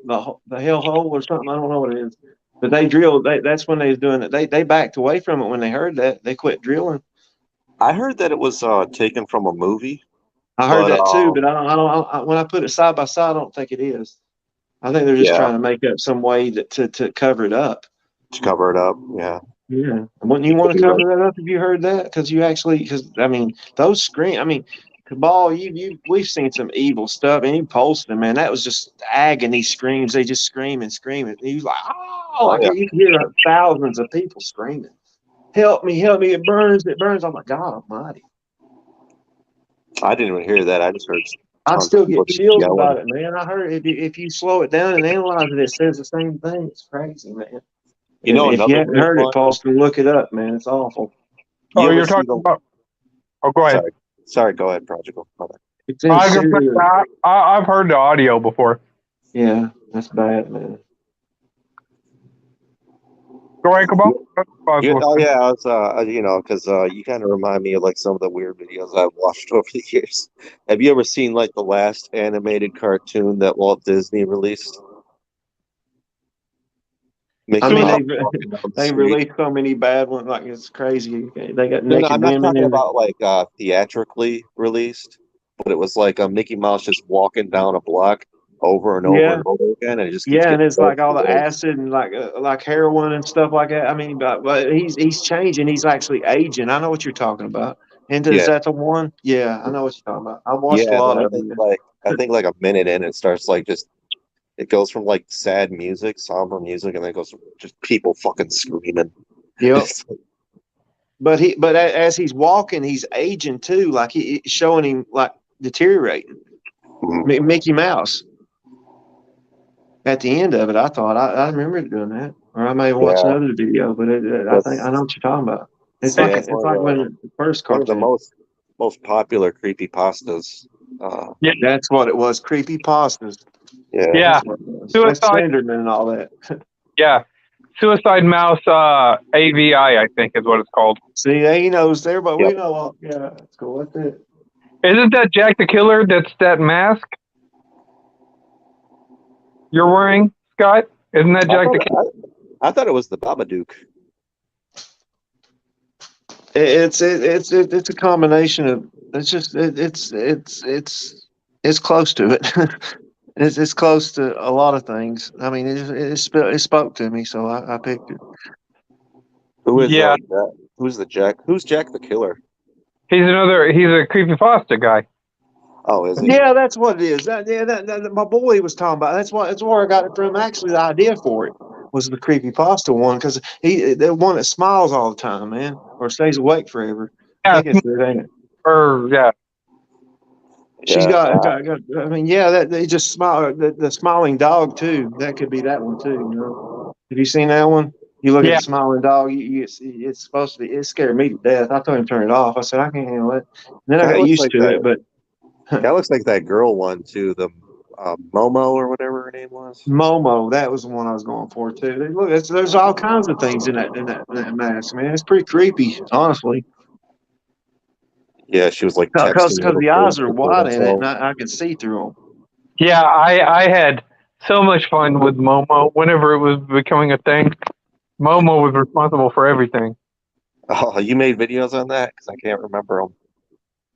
hell hole or something. I don't know what it is. But they drilled. That's when they was doing it. They backed away from it when they heard that. They quit drilling. I heard that it was taken from a movie, I heard but that too, but when I put it side by side, I don't think it is. I think they're just yeah, trying to make up some way to cover it up. to cover it up. Yeah, Yeah. Wouldn't you it could want to be right. cover that up if you heard that? Because I mean, those scream. I mean, Cabal, we've seen some evil stuff, and you posted, man. That was just agony screams. They just scream and scream, and he was like, "Oh!" Oh Like yeah, you can hear thousands of people screaming, "Help me! Help me! It burns! It burns!" I'm like, God Almighty! I didn't even hear that. I just heard I tons of still people get just chills yelling. about it, man. I heard if you slow it down and analyze it, it says the same thing. It's crazy, man. You know, If you another haven't weird heard it, one. Paulson, look it up, man. It's awful. Oh, You ever you're see talking the? about. Oh, go ahead. Sorry. Go ahead, Prodigal. My bad. It's in I was gonna say, Syria. I've heard the audio before. Yeah, that's bad, man. Go ahead, Cabal. Yeah, oh yeah, I was, because you kind of remind me of like some of the weird videos I've watched over the years. Have you ever seen like the last animated cartoon that Walt Disney released? I Mickey mean, Mouse walking down the they street. released so many bad ones, like it's crazy. They got No, naked I'm not women talking in it. about like theatrically released, but it was like a Mickey Mouse just walking down a block over and over Yeah, and over again, and it just keeps yeah, and getting it's better like all the and better. acid and like heroin and stuff like that. I mean, but he's changing. He's actually aging. I know what you're talking about. And is Yeah, that the one? Yeah, I know what you're talking about. I watched a yeah. lot Then of it. I think like a minute in, it starts like just it goes from like sad music, somber music, and then it goes just people fucking screaming. Yep. But as he's walking, he's aging too. Like it's showing him like deteriorating. Mickey Mouse. At the end of it, I thought I remember doing that, or I may have watched Yeah, another video. But I think I that's know what you're talking about. yeah, It's like when the first one of the cartoon. most popular creepy pastas. Yeah, That's what it was. Creepy pastas. Yeah, yeah. That's what it was. That's Suicide. Slenderman and all that. Yeah, Suicide Mouse. AVI, I think, is what it's called. See, he knows there, but yep. we know. All, yeah, that's cool. That's it. Isn't that Jack the Killer? That's that mask you're wearing, Scott? Isn't that I Jack thought the Killer? I thought it was the Babadook. It's a combination of. It's close to it. It's close to a lot of things. I mean, it spoke to me, so I picked it. Who is Yeah, who's the Jack? Who's Jack the Killer? he's a creepypasta guy. Oh, is he? Yeah, that's what it is. My boy was talking about. That's where I got it from. Actually, the idea for it was the creepypasta one because the one that smiles all the time, man, or stays awake forever. I Yeah, think it's it, ain't it? or yeah, She's Yeah, got. I mean, yeah, that they just smile. The smiling dog too. That could be that one too. You know, have you seen that one? You look at yeah, the smiling dog. It's supposed to be. It scared me to death. I told him to turn it off. I said I can't handle it. And then I kind of got looks used like to it. that. But That looks like that girl one too. The Momo or whatever her name was. Momo, that was the one I was going for too. Look, there's all kinds of things in that mask, man. It's pretty creepy, honestly, Yeah, she was like because texting little the eyes kids are to kill wide in it, and themselves. I can see through them. yeah. I had so much fun with Momo whenever it was becoming a thing. Momo was responsible for everything. Oh, you made videos on that? Because I can't remember them.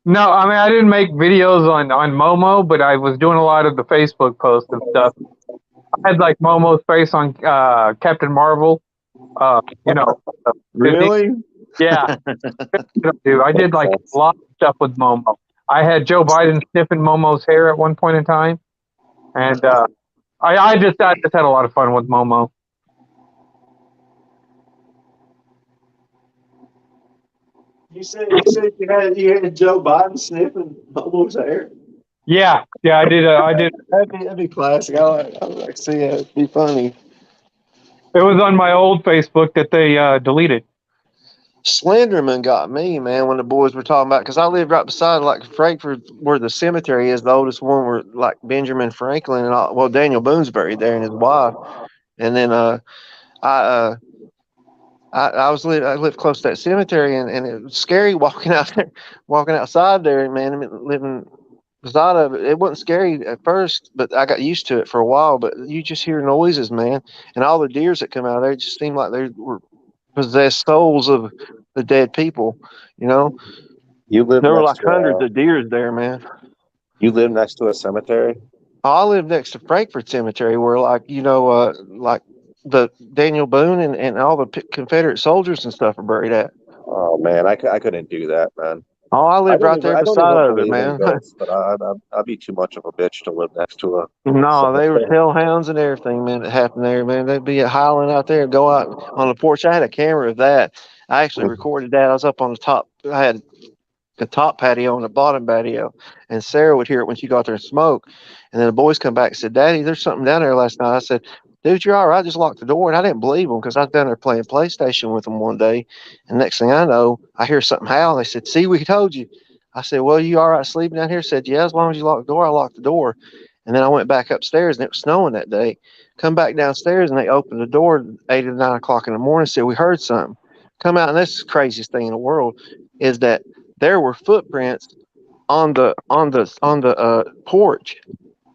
No, I mean I didn't make videos on Momo, but I was doing a lot of the Facebook posts and stuff. I had like Momo's face on Captain Marvel. You know, Disney. Really? Yeah, dude. I did like a lot of stuff with Momo. I had Joe Biden sniffing Momo's hair at one point in time, and I just had a lot of fun with Momo. You had Joe Biden sniffing Momo's hair. Yeah, I did. I did. That'd be classic. I like to see it. It'd be funny. It was on my old Facebook that they deleted. Slenderman got me, man, when the boys were talking about, because I lived right beside, like, Frankfurt, where the cemetery is, the oldest one, where, like, Benjamin Franklin and all, well, Daniel Boone's buried there and his wife. And then I lived close to that cemetery, and it was scary walking out there, walking outside there, man, living side of it, it wasn't scary at first, but I got used to it for a while. But you just hear noises, man, and all the deers that come out of there just seem like they were possessed souls of the dead people. You know, You live there were next like to hundreds of deers there, man. a cemetery? I live next to Frankfurt Cemetery, where like the Daniel Boone and all the Confederate soldiers and stuff are buried at. Oh man, I couldn't do that, man. Oh, I lived right there I don't beside even of it, believe in man. ghosts, but I'd be too much of a bitch to live next to a No, they were cemetery. hellhounds and everything, man, that happened there, man. They'd be howling out there and go out on the porch. I had a camera of that. I actually recorded that. I was up on the top. I had the top patio and the bottom patio, and Sarah would hear it when she got there and smoke. And then the boys come back and said, "Daddy, there's something down there last night." I said, "Dude, you're all right. I just locked the door." And I didn't believe them because I was down there playing PlayStation with them one day. And next thing I know, I hear something howl. They said, "See, we told you." I said, "Well, you all right sleeping down here?" Said, "Yeah, as long as you lock the door." I locked the door. And then I went back upstairs, and it was snowing that day. Come back downstairs, and they opened the door at 8 or 9 o'clock in the morning. Said, "We heard something." Come out, and this is the craziest thing in the world is that there were footprints on the porch,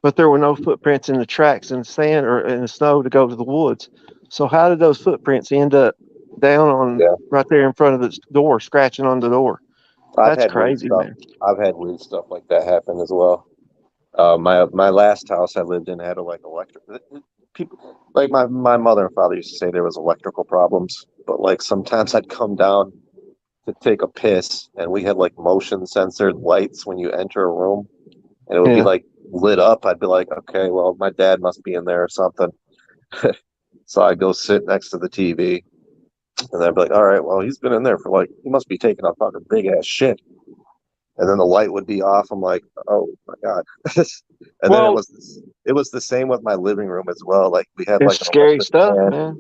but there were no footprints in the tracks in the sand or in the snow to go to the woods. So how did those footprints end up down on Yeah, right there in front of the door, scratching on the door? I've That's had weird crazy, stuff. man. I've had weird stuff like that happen as well. My last house I lived in had a like electric people like my mother and father used to say there was electrical problems, but like sometimes I'd come down to take a piss and we had like motion censored lights when you enter a room and it would be Yeah. like lit up. I'd be like, okay, well my dad must be in there or something. So I'd go sit next to the TV and I'd be like, all right, well he's been in there for like he must be taking a fucking big ass shit. And then the light would be off. I'm like, oh my god. And then Well, it was the same with my living room as well. Like we had It's like an scary electric stuff, fan, man.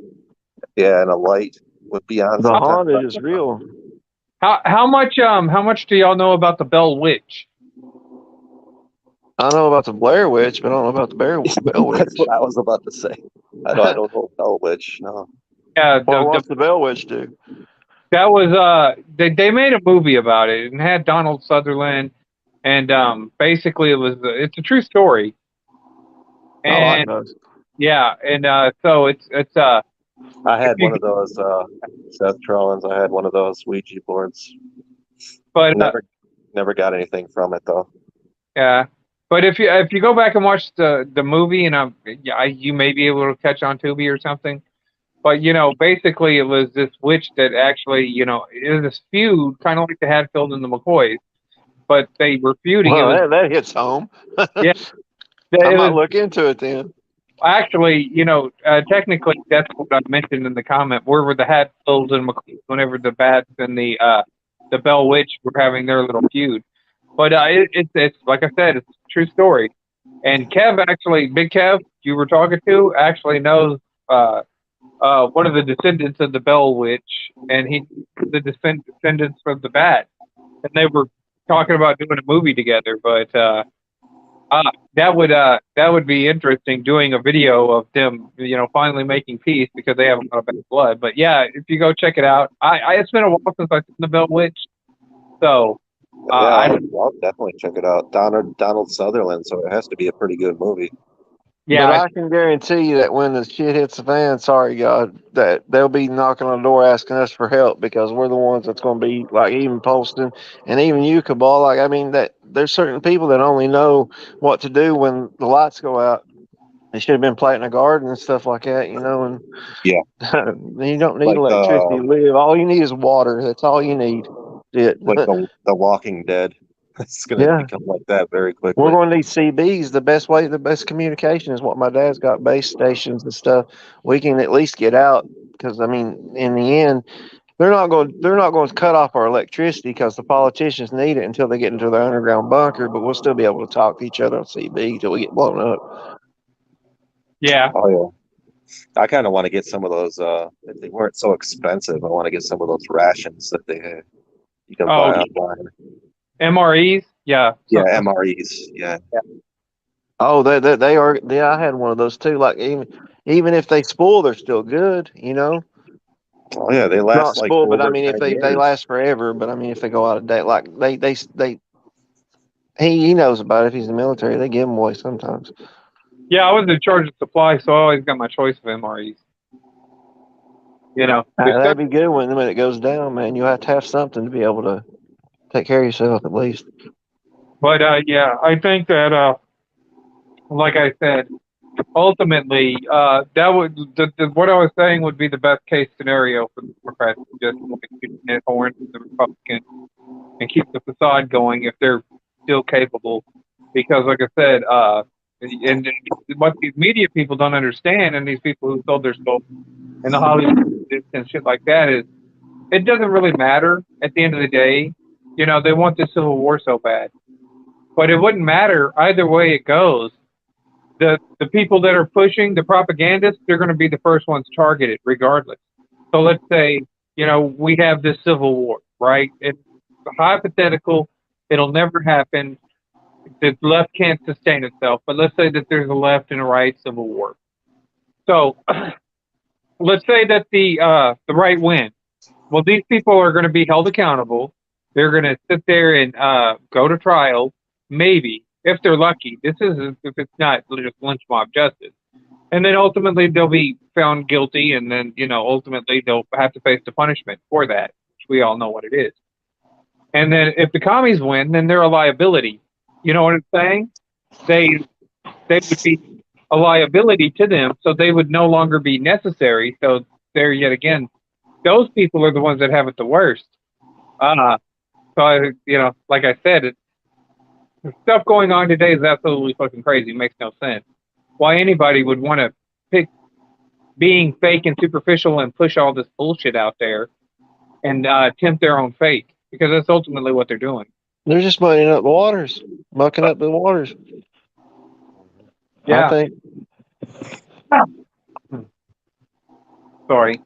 yeah, and a light would be on The sometimes. haunted is real. how much do y'all know about the Bell Witch? I know about the Blair Witch, but I don't know about the Bell That's Witch. what I was about to say. I don't know which. No. Yeah, Well, what's the Bell Witch do? that was they made a movie about it and had Donald Sutherland, and basically it's a true story. I like And those. yeah, and so it's I if had you, one of those Seth Trollins. I had one of those Ouija boards. but Never got anything from it though. yeah, but if you go back and watch the movie, and you may be able to catch on Tubi or something. But basically, it was this witch that actually, it was this feud, kind of like the Hatfield and the McCoys, but they were feuding. It Well, was that hits home. yeah, I it might was look into it then. actually, technically, that's what I mentioned in the comment. Where were the Hatfields and McCoys whenever the Bats and the Bell Witch were having their little feud? But it's like I said, it's a true story. And Kev actually, Big Kev, you were talking to, actually knows one of the descendants of the Bell Witch, and he the descendants of the Bat, and they were talking about doing a movie together. But that would be interesting, doing a video of them, finally making peace because they have a lot of bad blood. But yeah, if you go check it out, it's been a while since I've seen the Bell Witch, so Yeah, I I'll definitely check it out. Donald Sutherland, so it has to be a pretty good movie. yeah, But I can guarantee you that when the shit hits the fan, sorry God, that they'll be knocking on the door asking us for help because we're the ones that's going to be like even posting and even you, Cabal. Like I mean, that there's certain people that only know what to do when the lights go out. They should have been planting a garden and stuff like that, and Yeah, you don't need like electricity to live. All you need is water. That's all you need. It. like the Walking Dead. It's gonna Yeah. become like that very We're quickly. going to need CBs. The best communication is what my dad's got, base stations and stuff. We can at least get out because I mean, in the end, they're not going to cut off our electricity because the politicians need it until they get into their underground bunker. But we'll still be able to talk to each other on CB until we get blown up. yeah. Oh yeah, I kind of want to get some of those. If they weren't so expensive, I want to get some of those rations that they have. You can Oh, buy online. MREs, yeah, Yeah, MREs. Yeah, Oh, they are. Yeah, I had one of those too. Like even if they spoil, they're still good. oh yeah, they Not last like spoiled, but I over mean, if 10 they years. last forever. But I mean, if they go out of date, like they He knows about it. If he's in the military, they give them away sometimes. Yeah, I was in charge of supply, so I always got my choice of MREs. You know, That'd be good when it goes down, man. You have to have something to be able to take care of yourself at least. but yeah, I think that like I said, ultimately, that would what I was saying would be the best case scenario for the Democrats, just like keep the horn to the Republicans and keep the facade going if they're still capable. Because, like I said, and what these media people don't understand, and these people who sold their soul in the Hollywood and shit like that, is it doesn't really matter at the end of the day. You know, they want the Civil War so bad, but it wouldn't matter either way it goes. The people that are pushing the propagandists, they're going to be the first ones targeted, regardless. So let's say, you know, we have this Civil War, right? It's hypothetical. It'll never happen. The left can't sustain itself. But let's say that there's a left and a right Civil War. So let's say that the right wins. Well, these people are going to be held accountable. They're going to sit there and go to trial, maybe, if they're lucky. This is if it's not just lynch mob justice. And then ultimately they'll be found guilty, and then, you know, ultimately they'll have to face the punishment for that, which we all know what it is. And then if the commies win, then they're a liability. You know what I'm saying? They would be a liability to them, so they would no longer be necessary. So there, yet again, those people are the ones that have it the worst. So I, you know, like I said, the stuff going on today is absolutely fucking crazy. It makes no sense. Why anybody would want to pick being fake and superficial and push all this bullshit out there and tempt their own fate, because that's ultimately what they're doing. They're just mucking up the waters, mucking up the waters. Yeah. I think. Sorry.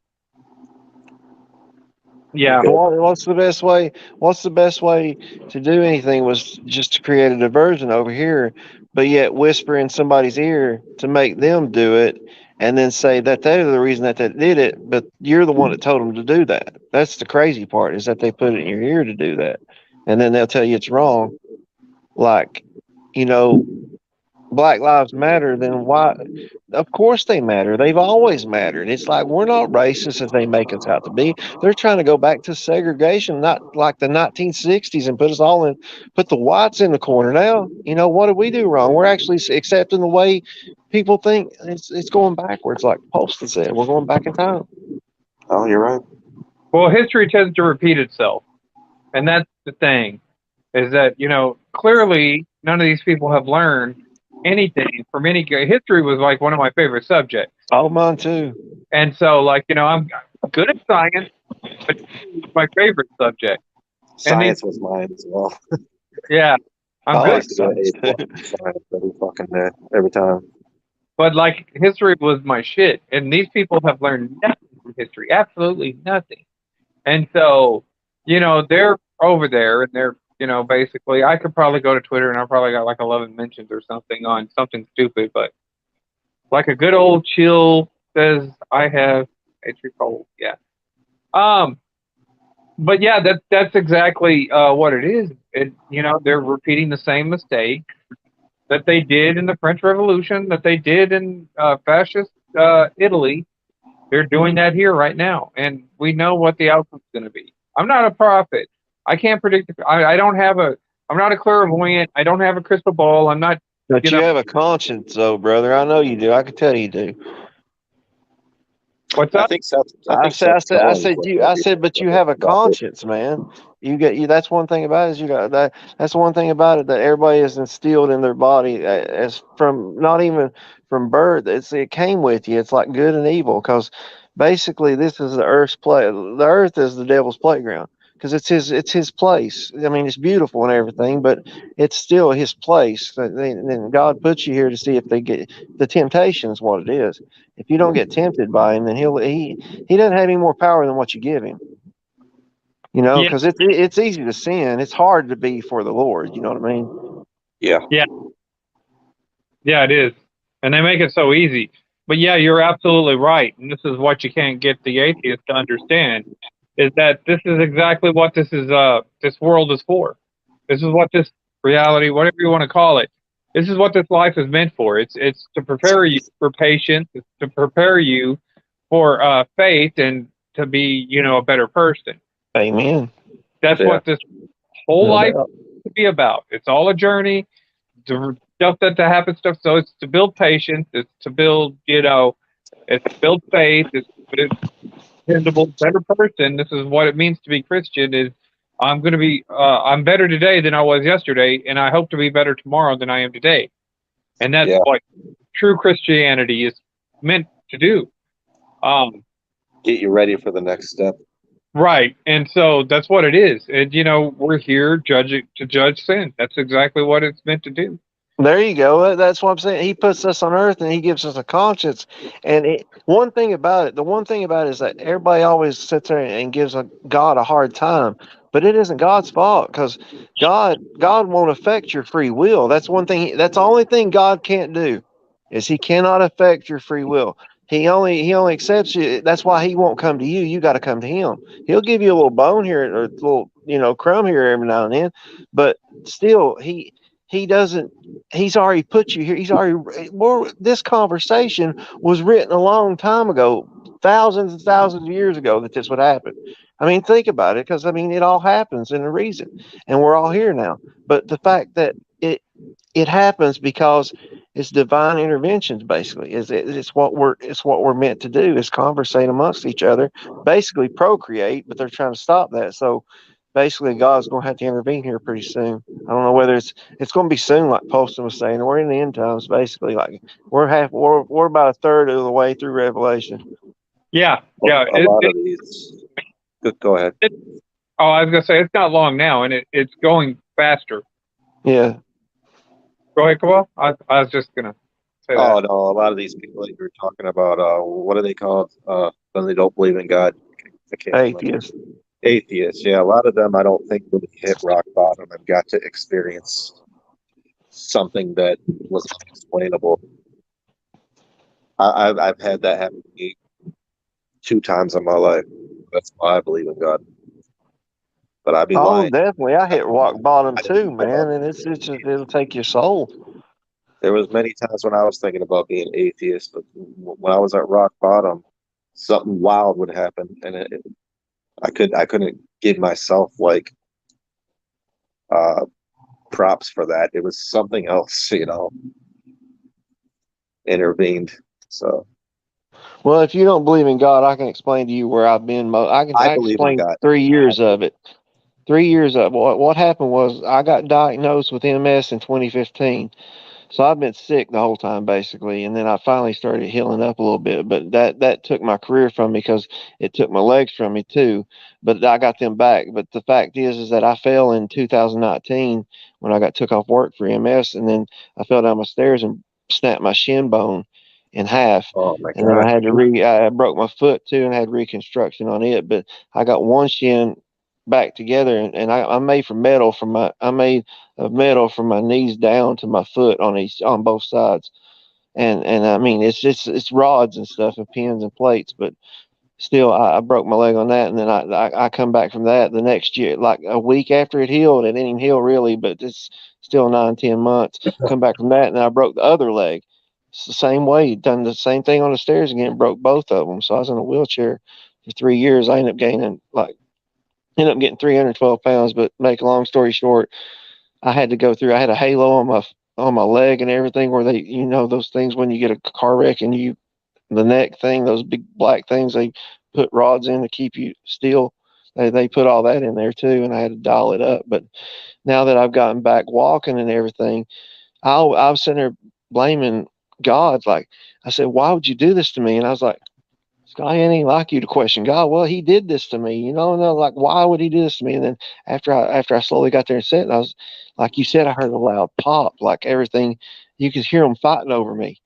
Yeah. What's the best way? What's the best way to do anything was just to create a diversion over here, but yet whisper in somebody's ear to make them do it, and then say that they're the reason that they did it, but you're the one that told them to do that. That's the crazy part, is that they put it in your ear to do that, and then they'll tell you it's wrong. Like, you know, Black Lives Matter, then why? Of course they matter. They've always mattered. It's like, we're not racist as they make us out to be. They're trying to go back to segregation, not like the 1960s, and put the whites in the corner now. You know, what did we do wrong? We're actually accepting the way people think. It's going backwards, like Poston said. We're going back in time. Oh, you're right. Well, history tends to repeat itself. And that's the thing, is that, you know, clearly none of these people have learned anything from any. History was like one of my favorite subjects. Oh, mine too. And so, like, you know, I'm good at science, but it's my favorite subject. Science was mine as well. Yeah, I'm I good. like science. Science every fucking day, every time. But like, history was my shit, and these people have learned nothing from history, absolutely nothing. And so, you know, they're over there, and they're, you know, basically, I could probably go to Twitter, and I probably got like 11 mentions or something on something stupid, but like a good old chill says, I have hatred cold, yeah. But yeah, that's exactly what it is. You know, they're repeating the same mistake that they did in the French Revolution, that they did in fascist Italy. They're doing that here right now, and we know what the outcome's going to be. I'm not a prophet. I can't predict. I don't have a. I'm not a clairvoyant. I don't have a crystal ball. I'm not. But you have a conscience, though, brother. I know you do. I can tell you do. What's I up? think Seth. I said, but you have a conscience, man. You. That's one thing about it, is you got that. That's one thing about it, that everybody is instilled in their body, as from, not even from birth. It came with you. It's like good and evil, because basically this is the earth's play. The earth is the devil's playground, because it's his place. I mean, it's beautiful and everything, but it's still his place. And God puts you here to see if they get the temptation is what it is. If you don't get tempted by him, then he doesn't have any more power than what you give him. You know, Yeah. because it's easy to sin. It's hard to be for the Lord. You know what I mean? Yeah. Yeah, it is, and they make it so easy. But yeah, you're absolutely right, and this is what you can't get the atheist to understand, is that this is exactly what this is. This world is for. This is what this reality, whatever you want to call it. This is what this life is meant for. It's to prepare you for patience. It's to prepare you for faith and to be, a better person. Amen. That's Yeah. what this whole No life doubt. to be about. It's all a journey. Stuff that to happen stuff. So it's to build patience. It's to build, it's to build faith. It's to dependable, better person. This is what it means to be Christian. Is I'm going to be, I'm better today than I was yesterday, and I hope to be better tomorrow than I am today. And that's Yeah. what true Christianity is meant to do. Get you ready for the next step. Right. And so that's what it is. And, we're here to judge sin. That's exactly what it's meant to do. There you go. That's what I'm saying. He puts us on earth and he gives us a conscience. And the one thing about it is that everybody always sits there and gives God a hard time. But it isn't God's fault because God won't affect your free will. That's one thing. That's the only thing God can't do is He cannot affect your free will. He only accepts you. That's why He won't come to you. You got to come to Him. He'll give you a little bone here or a little crumb here every now and then, but still He doesn't. He's already put you here. This conversation was written a long time ago, thousands and thousands of years ago, that this would happen. I mean, think about it, because it all happens in a reason, and we're all here now. But the fact that it happens because it's divine interventions. Basically, it's what we're meant to do, is conversate amongst each other, basically procreate. But they're trying to stop that. So basically, God's going to have to intervene here pretty soon. I don't know whether it's going to be soon, like Poston was saying. We're in the end times, basically. Like we're about a third of the way through Revelation. Yeah. A lot of these. Go ahead. I was going to say, it's not long now, and it's going faster. Yeah. Go ahead, Kamal. I was just going to say that. Oh, no, a lot of these people that you're talking about, what are they called when they don't believe in God? Atheists. Atheists, yeah. A lot of them, I don't think, really hit rock bottom and got to experience something that was unexplainable. I've had that happen to me 2 times in my life. That's why I believe in God. But I'd be lying. Definitely. I hit rock bottom too, man, and it's just, it'll take your soul. There was many times when I was thinking about being atheist, but when I was at rock bottom, something wild would happen, and I couldn't give myself props for that. It was something else, intervened. So, well, if you don't believe in God, I can explain to you where I've been. I believe explained in God. 3 years of it. 3 years of what happened was I got diagnosed with MS in 2015. So I've been sick the whole time, basically, and then I finally started healing up a little bit. But that took my career from me, because it took my legs from me too. But I got them back. But the fact is that I fell in 2019 when I got took off work for MS, and then I fell down my stairs and snapped my shin bone in half. Oh my And then God. I had to I broke my foot too, and had reconstruction on it. But I got one shin back together, and I made from metal I made of metal from my knees down to my foot on both sides. And I mean, it's rods and stuff and pins and plates, but still I broke my leg on that. And then I come back from that the next year, like a week after it healed. It didn't even heal really, but it's still 9-10 months. Come back from that, and I broke the other leg. It's the same way, done the same thing on the stairs again, broke both of them. So I was in a wheelchair for 3 years. I ended up getting 312 pounds. But make a long story short, I had a halo on my leg and everything, where they, those things when you get a car wreck and the neck thing, those big black things they put rods in to keep you still. They put all that in there too, and I had to dial it up. But now that I've gotten back walking and everything, I was sitting there blaming God. Like, I said, why would you do this to me? And I was like, God ain't like you to question God. Well, He did this to me, and I was like, why would He do this to me? And then after I slowly got there and said, I was like, you said, I heard a loud pop, like everything, you could hear them fighting over me.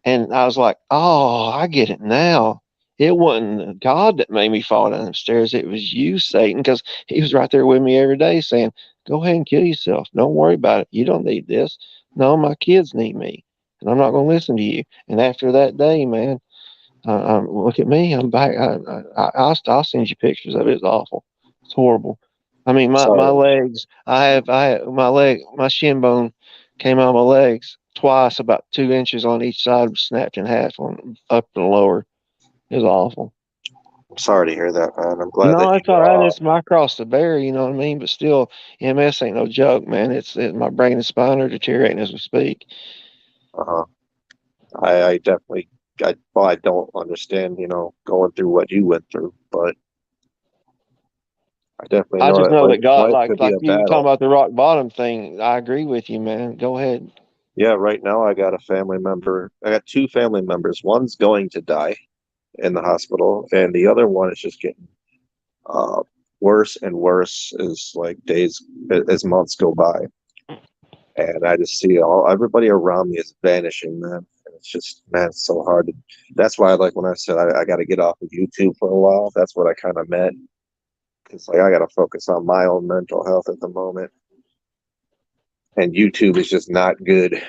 And I was like, oh, I get it now. It wasn't God that made me fall down the stairs. It was you, Satan, because He was right there with me every day saying, go ahead and kill yourself. Don't worry about it. You don't need this. No, my kids need me, and I'm not going to listen to you. And after that day, man, look at me. I'm back. I'll send you pictures of it. It's awful. It's horrible. I mean, my Sorry. legs. My shin bone came out of my legs twice, about 2 inches on each side, was snapped in half on up and lower. It was awful. I'm sorry to hear that, man. I'm glad No, that it's you all right. It's my cross to bear. You know what I mean? But still, MS ain't no joke, man. My brain and spine are deteriorating as we speak. uh I definitely, I don't understand, going through what you went through, but I definitely I know just that know that God, life like could be like a you talking battle. about the rock bottom thing. I agree with you, man. Go ahead. Yeah, right now I got a family member. I got two family members. One's going to die in the hospital, and the other one is just getting uh, worse and worse as like days, as months go by. And I just see everybody around me is vanishing, man. And it's just, man, it's so hard to. That's why, like, when I said I got to get off of YouTube for a while, that's what I kind of meant. Because like I got to focus on my own mental health at the moment, and YouTube is just not good.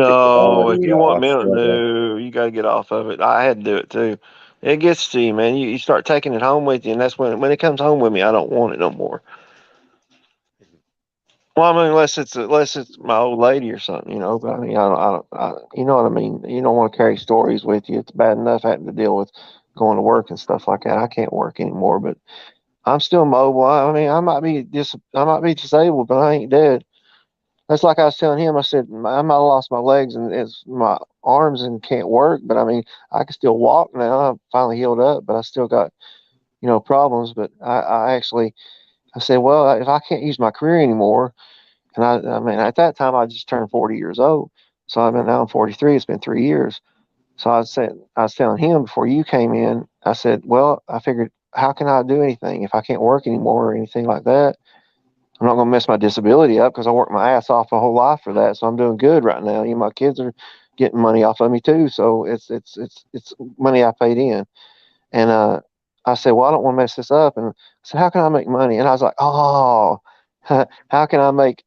The No, if quality, you want mental, struggle. no, you got to get off of it. I had to do it too. It gets to you, man. You start taking it home with you, and that's when it comes home with me, I don't want it no more. Well, I mean, unless it's my old lady or something, you know. But I mean, you know what I mean. You don't want to carry stories with you. It's bad enough having to deal with going to work and stuff like that. I can't work anymore, but I'm still mobile. I mean, I might be disabled, but I ain't dead. That's like I was telling him. I said I might have lost my legs and it's my arms and can't work, but I mean, I can still walk now. I'm finally healed up, but I still got problems. But I said, well, if I can't use my career anymore. And I mean, at that time, I just turned 40 years old. So now I'm 43. It's been 3 years. So I was telling him before you came in, I said, well, I figured, how can I do anything if I can't work anymore or anything like that? I'm not going to mess my disability up because I worked my ass off my whole life for that. So I'm doing good right now. My kids are getting money off of me too. So it's money I paid in. And I said, well, I don't want to mess this up. And I said, how can I make money? And I was like, oh, how can I make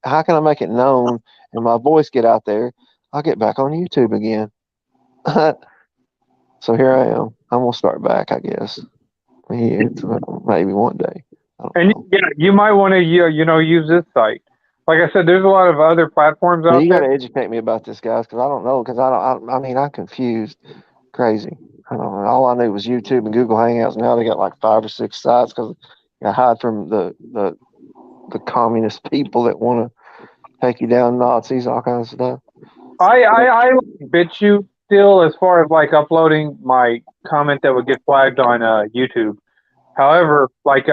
it known and my voice get out there? I'll get back on YouTube again. So here I am. I'm gonna start back, I guess. Maybe one day. I don't And know. you might want to use this site. Like I said, there's a lot of other platforms But out you got there. to educate me about this, guys, because I don't know. Because I mean, I'm confused, crazy. I don't know. All I knew was YouTube and Google Hangouts. Now they got like 5 or 6 sites because I hide from the communist people that want to take you down, Nazis, all kinds of stuff. I like BitChute still as far as like uploading my comment that would get flagged on YouTube. However, like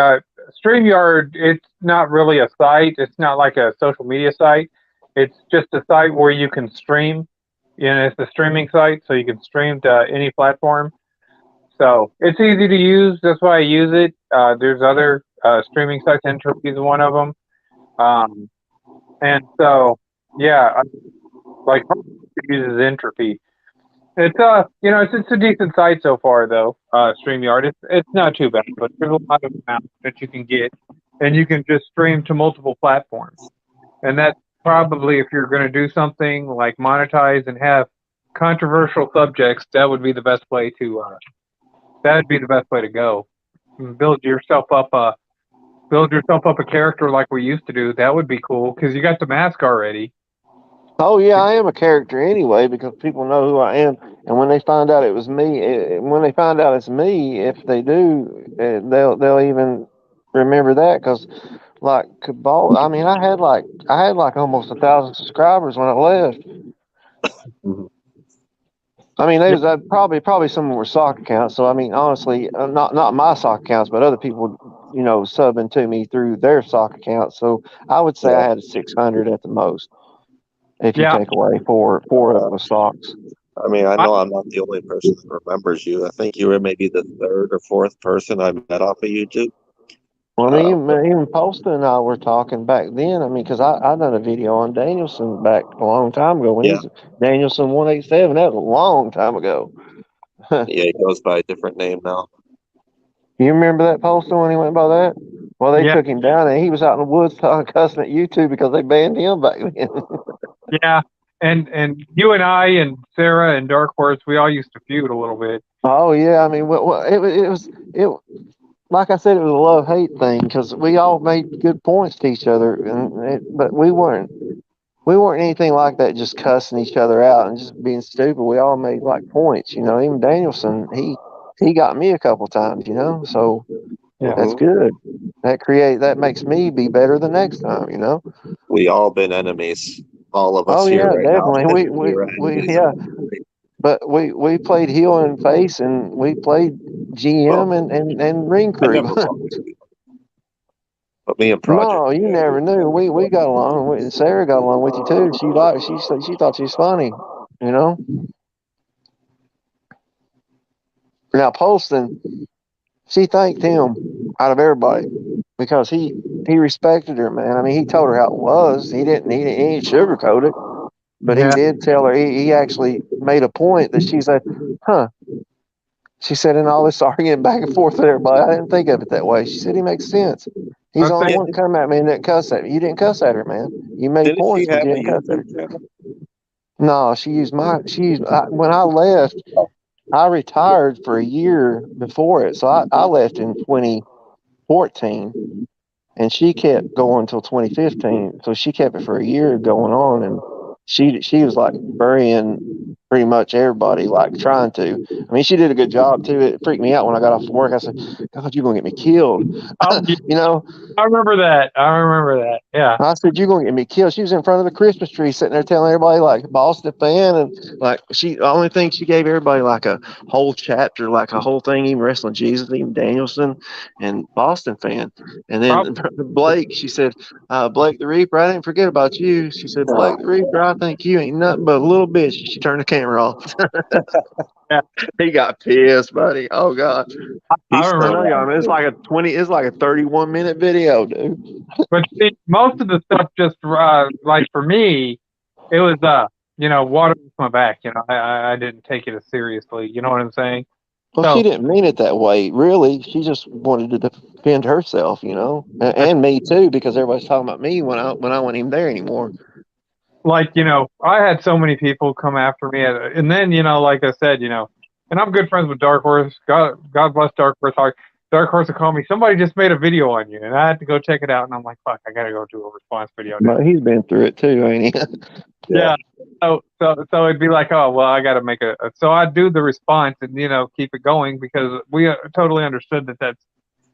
StreamYard, it's not really a site. It's not like a social media site. It's just a site where you can stream. It's a streaming site, so you can stream to any platform. So it's easy to use. That's why I use it. There's other streaming sites. Entropy is one of them. And so, yeah, like uses Entropy. It's it's a decent site so far though. StreamYard, it's not too bad, but there's a lot of amounts that you can get, and you can just stream to multiple platforms. And that's probably if you're going to do something like monetize and have controversial subjects, that would be the best way to go. Build yourself up a character like we used to do. That would be cool because you got the mask already. Oh yeah, I am a character anyway because people know who I am, and when they find out it was me, when they find out it's me, if they do, they'll even remember that because like Cabal, I mean, I had like almost 1,000 subscribers when I left. Mhm. I mean, they was probably some of them were sock accounts. So I mean, honestly, not my sock accounts, but other people, subbing to me through their sock accounts. So I would say I Yeah. had 600 at the most, if you Yeah, take away four of Uh, them with socks. I mean, I I, know I'm not the only person that remembers you. I think you were maybe the third or fourth person I met off of YouTube. Well, I Uh, mean, even Posta and I were talking back then. I mean, because I done a video on Danielson back a long time ago when he yeah, was Danielson 187. That was a long time ago. yeah, he goes by a different name now. You remember that Posta when he went by that? Well, they yeah, took him down and he was out in the woods cussing at YouTube because they banned him back then. yeah. And you and I and Sarah and Dark Horse, we all used to feud a little bit. Oh yeah, I mean, it was like I said, it was a love-hate thing because we all made good points to each other, but we weren't anything like that, just cussing each other out and just being stupid. We all made like points, Even Danielson, he got me a couple times, So Yeah. that's good. That makes me be better the next time. We all been enemies. All of us Oh here yeah, right now. definitely. We're We enemies. yeah, but we played heel and face, and we played Well, GM and ring I crew. never fought with you, but me and Project No, you did. never knew. We got along. Sarah got along with you too. She thought she was funny. You know. Now Poston, she thanked him out of everybody because he respected her, man. I mean, he told her how it was. He didn't sugarcoat it, but he Yeah. did tell her. He actually made a point that she said, "Huh." She said, in all this arguing back and forth with everybody, I didn't think of it that way. She said, he makes sense. He's I the only think one to come at me and didn't cuss at me. You didn't cuss at her, man. You made Didn't she points, but have you a didn't cuss at her. YouTube channel? No, when I left, I retired for a year before it. So I left in 2014 and she kept going until 2015. So she kept it for a year going on, and she was like burying pretty much everybody, like trying to. I mean, she did a good job too. It freaked me out when I got off work. I said, "God, you're gonna get me killed," oh, yeah, you know. I remember that. I remember that. Yeah. I said, "You're gonna get me killed." She was in front of the Christmas tree, sitting there telling everybody like Boston fan, and like the only thing she gave everybody like a whole chapter, like a whole thing, even wrestling Jesus, even Danielson, and Boston fan. And then Probably. Blake, she said, "Blake the Reaper, I didn't forget about you." She said, "Blake the Reaper, I think you ain't nothing but a little bitch." She turned the camera off. Yeah. He got pissed, buddy. Oh God, I He's I still remember. know y'all. around Man, too. it's like a 31-minute video, dude. But see, most of the stuff just like for me, it was water off my back. I didn't take it as seriously. You know what I'm saying? Well, she So didn't mean it that way, really. She just wanted to defend herself, and me too, because everybody's talking about me when I wasn't even there anymore. like I had so many people come after me, and then like I said, and I'm good friends with Dark Horse. God bless Dark Horse. Dark Horse would call me. Somebody just made a video on you, and I had to go check it out. And I'm like, fuck, I gotta go do a response video now. But he's been through it too, ain't he? Yeah. Yeah. So it'd be like, oh well, I got to make a. So I'd do the response and keep it going because we totally understood that that's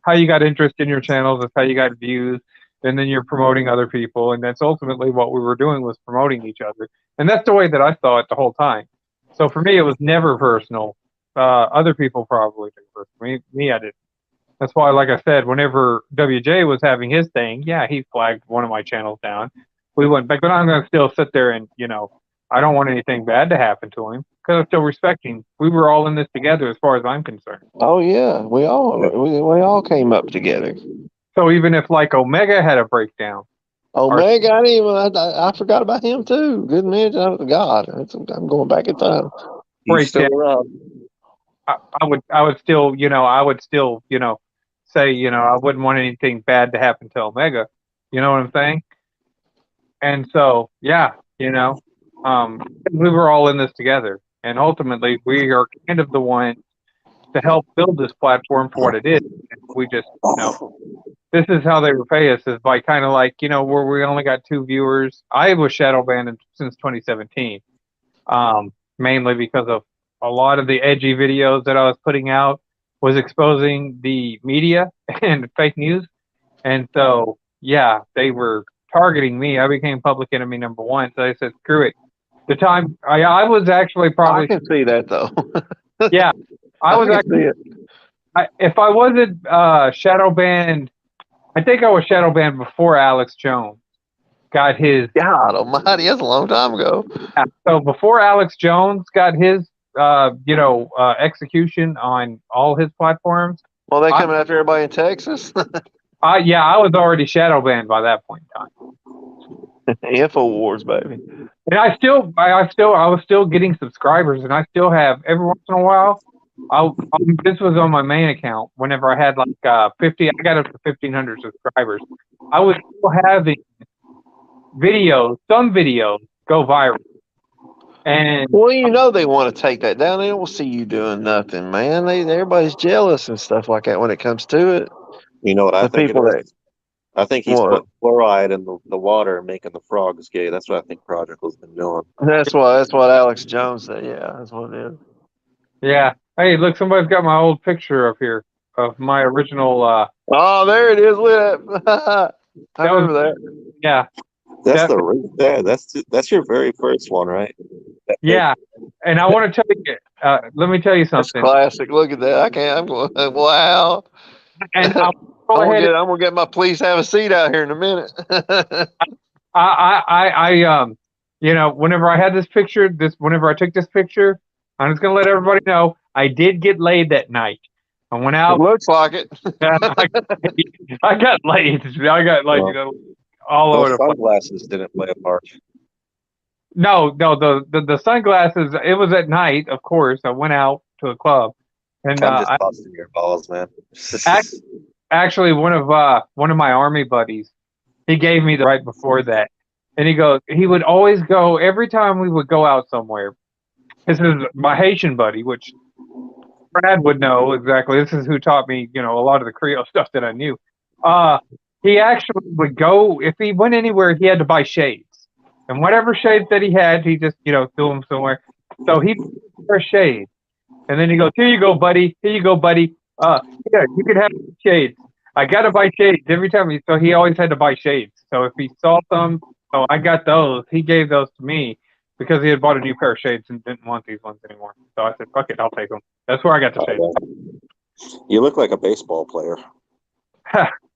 how you got interest in your channels. That's how you got views, and then you're promoting other people, and that's ultimately what we were doing was promoting each other, and that's the way that I saw it the whole time. So for me, it was never personal. Other people probably took it personal. Me, I didn't. That's why, like I said, whenever WJ was having his thing, yeah, he flagged one of my channels down. We went back, but I'm going to still sit there and, I don't want anything bad to happen to him because I'm still respecting. We were all in this together as far as I'm concerned. Oh yeah, we all came up together. So even if like Omega had a breakdown, or Omega, I forgot about him too. Good man, God, I'm going back in time. He's still breakdown, around. I would still, say, I wouldn't want anything bad to happen to Omega. You know what I'm saying? And so, yeah, we were all in this together. And ultimately, we are kind of the one to help build this platform for what it is. And we just, this is how they repay us is by kind of like, where we only got 2 viewers. I was shadow banned since 2017, mainly because of a lot of the edgy videos that I was putting out was exposing the media and fake news. And so, yeah, they were targeting me. I became public enemy number 1. So I said, screw it. The time I was actually I probably, can see that though. yeah, I was can actually, see it. if I wasn't shadow banned, I think I was shadow banned before Alex Jones got his. God Almighty, that's a long time ago. Yeah, so before Alex Jones got his, execution on all his platforms, Well, they I, coming after everybody in Texas. I was already shadow banned by that point in time. Infowars, baby. And I was still getting subscribers, and I still have every once in a while. This was on my main account. Whenever I had like 50, I got up to 1,500 subscribers. I was still having some videos go viral. And Well, you know they want to take that down. They don't see you doing nothing, man. Everybody's jealous and stuff like that when it comes to it. You know what I The think it people that is? I think he's what? putting fluoride in the water and making the frogs gay. That's what I think Prodigal's been doing. That's what Alex Jones said. Yeah, that's what it is. yeah, hey, look, somebody's got my old picture up here of my original. Oh, there it is. Look at that. I That was remember that. yeah, That's that that's your very first one, right? That pic. yeah. And I want to tell you, let me tell you That's something. classic. Look at that. I can't. I'm going. Wow. And I'm I'll go gonna ahead. get. I'm gonna get my please have a seat out here in a minute. You know, whenever I had this picture, whenever I took this picture, I'm just gonna let everybody know I did get laid that night. I went It out. looks like it. I got laid. I got like Well, all over those the place. sunglasses didn't play a part. No, the sunglasses. It was at night, of course. I went out to a club, and I'm just busting your balls, man. actually one of my army buddies, he gave me the right before that, and he would always go every time we would go out somewhere. This is my Haitian buddy, which Brad would know exactly. This is who taught me, you know, a lot of the Creole stuff that I knew. He actually would go if he went anywhere, he had to buy shades, and whatever shades that he had, he just, you know, threw them somewhere. So he wear shades, and then he goes, "Here you go, buddy. Here you go, buddy. Yeah, you can have shades. I gotta buy shades every time." So he always had to buy shades. So if he saw some, oh, I got those. He gave those to me because he had bought a new pair of shades and didn't want these ones anymore. So I said, "Fuck it, I'll take them." That's where I got the shades. You look like a baseball player.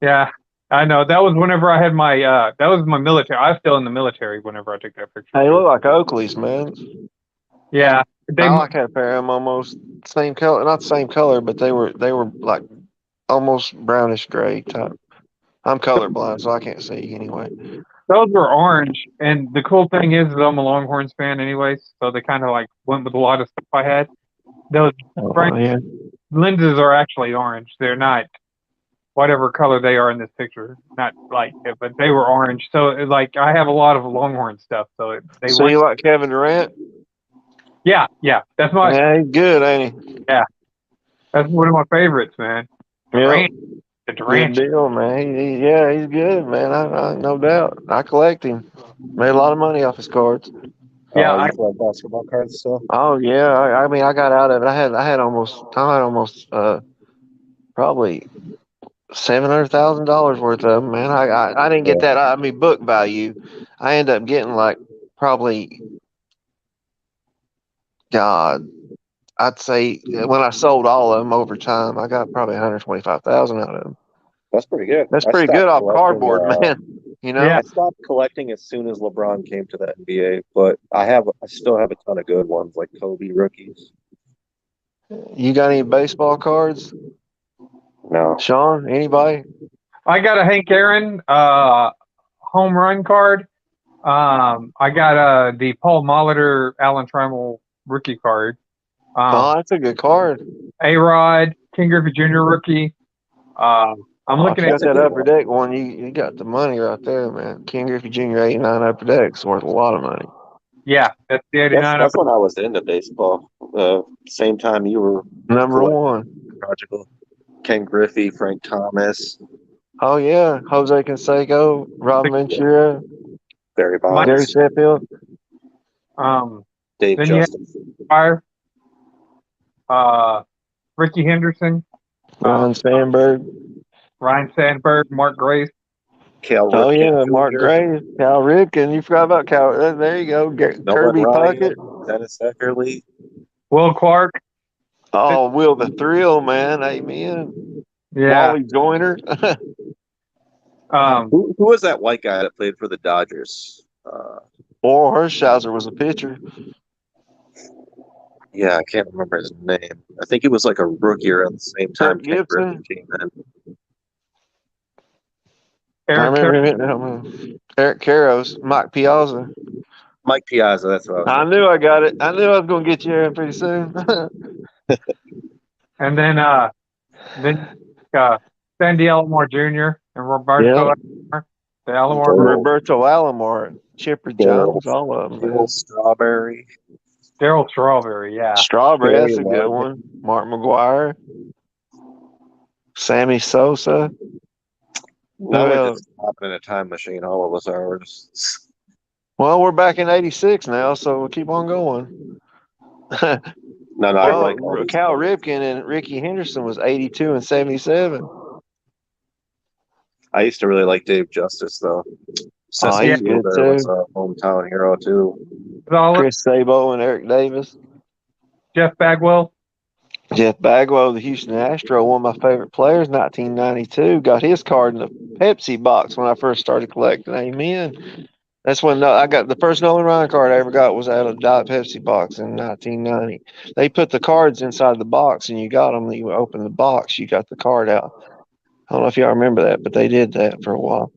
Yeah, I know. That was whenever I had my that was my military. I was still in the military whenever I took that picture. They look like Oakley's, man. Yeah, I like that pair of them almost same color, not the same color, but they were like almost brownish gray type. I'm colorblind, so I can't see anyway. those were orange, and the cool thing is that I'm a Longhorns fan anyways, so they kind of like went with a lot of stuff I had. Those Yeah. lenses are actually orange. They're not whatever color they are in this picture. Not like it, but they were orange. So like I have a lot of Longhorn stuff. So they So went. you like Kevin Durant? Yeah, that's my Yeah, he's good, ain't he? that's one of my favorites, man. Yeah. The Good Durant. deal, man. He's good, man. I no doubt. I collect him. Made a lot of money off his cards. Yeah, You collect basketball cards still? Oh yeah. I mean, I got out of it. I had almost probably $700,000 worth of them, man. I didn't get that. I mean, book value. I ended up getting like probably, God, I'd say when I sold all of them over time, I got probably 125,000 out of them. That's pretty good. That's I pretty stopped good off collecting, cardboard, man. You know. Yeah. I stopped collecting as soon as LeBron came to the NBA, but I still have a ton of good ones like Kobe rookies. You got any baseball cards, No. Sean? Anybody? I got a Hank Aaron home run card. I got the Paul Molitor Alan Trammell rookie card. Oh, that's a good card. A-Rod, King Griffey Jr. rookie. I'm looking Got at that upper deck one. You got the money right there, man. King Griffey Jr. 89 upper deck's worth a lot of money. yeah, that's the 89. That's when I was into baseball. Same time you were Number one. Prodigal. Ken Griffey, Frank Thomas, Oh yeah, Jose Canseco, Rob Ventura, Barry Mike- Gary Bonds, Sheffield. Dave then you Justin. Fire, Ricky Henderson, Ron Sandberg. Ryan Sandberg, Mark Grace. Cal Oh Ripken yeah, Jr., Mark Gray, Cal Ripken. You forgot about Cal. There you go. Kirby Ryan, Puckett. Dennis Eckerly. Will Clark. Oh, Will the Thrill, man. Amen. Yeah. Wally Joyner. Who was that white guy that played for the Dodgers? Oral Hershiser was a pitcher. Yeah, I can't remember his name. I think he was like a rookie around the same time. Kirk Gibson. Came in. I remember him. Eric Karros, Mike Piazza. Mike Piazza, that's what I knew I got it. I knew I was going to get you there pretty soon. And then Sandy Alomar Jr. and Roberto Alomar. Roberto Alomar, Chipper Jones, all of them. Bill Strawberry. Daryl Strawberry, yeah. Strawberry, that's a Barry good Larkin. one. Mark McGuire, Sammy Sosa. Now we're Well, just hopping in a time machine. All of us are. We're just, well, we're back in '86 now, so we'll keep on going. no, I like all these Cal players. Ripken and Ricky Henderson was 82 and 77. I used to really like Dave Justice, though. Oh, Cecil he's Fielder good too. was a hometown hero, too. Solid. Chris Sabo and Eric Davis. Jeff Bagwell. Jeff Bagwell, the Houston Astro, one of my favorite players, 1992, got his card in the Pepsi box when I first started collecting. Amen. That's when I got the first Nolan Ryan card I ever got was out of the Diet Pepsi box in 1990. They put the cards inside the box, and you got them. You open the box, you got the card out. I don't know if y'all remember that, but they did that for a while.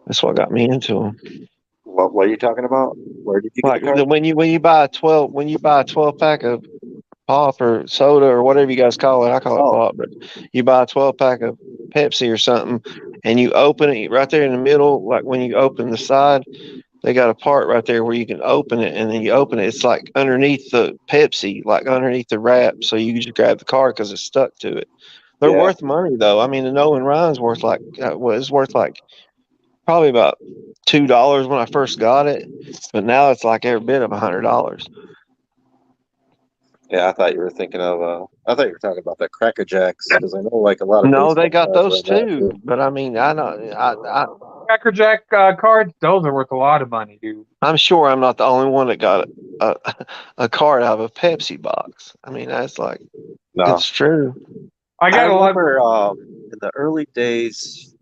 That's what got me into them. What are you talking about? Where did you get Like the card? when you buy a 12 pack of pop or soda or whatever you guys call it, I call it Oh. pop, but you buy a 12 pack of Pepsi or something, and you open it right there in the middle. Like when you open the side, they got a part right there where you can open it, and then you open it. It's like underneath the Pepsi, like underneath the wrap, so you just grab the card because it's stuck to it. They're Yeah. worth money though. I mean, the Nolan Ryan's worth like it's worth like probably about $2 when I first got it, but now it's like every bit of $100. Yeah, I thought you were thinking of. I thought you were talking about the Cracker Jacks because I know like a lot of. No, they baseball got guys those wear that, too. But I mean, I know Cracker Jack cards, those are worth a lot of money, dude. I'm sure I'm not the only one that got a card out of a Pepsi box. I mean, that's like No, it's true. I got a lot. remember in the early days,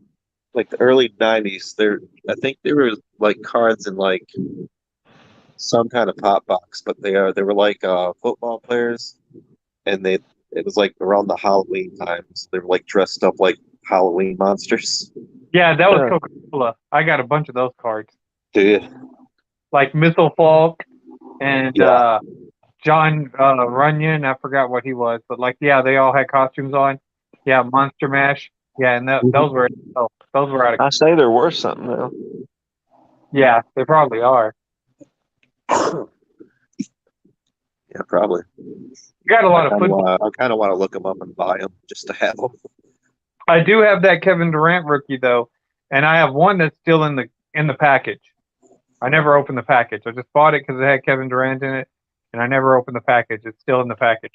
like the early '90s. I think there were like cards in like some kind of pop box, but they were like football players, and it was like around the Halloween times. They were like dressed up like Halloween monsters. Yeah, that was Yeah. Coca-Cola. I got a bunch of those cards, Dude, like Missile Falk and Yeah. John Runyon. I forgot what he was, but like, yeah, they all had costumes on. Yeah, Monster Mash. Yeah, and those were out of. I say they're worth something now. Yeah, they probably are. yeah, probably. You got a lot of football. I kind of want to look them up and buy them just to have them. I do have that Kevin Durant rookie though, and I have one that's still in the package. I never opened the package. I just bought it because it had Kevin Durant in it, and I never opened the package. It's still in the package.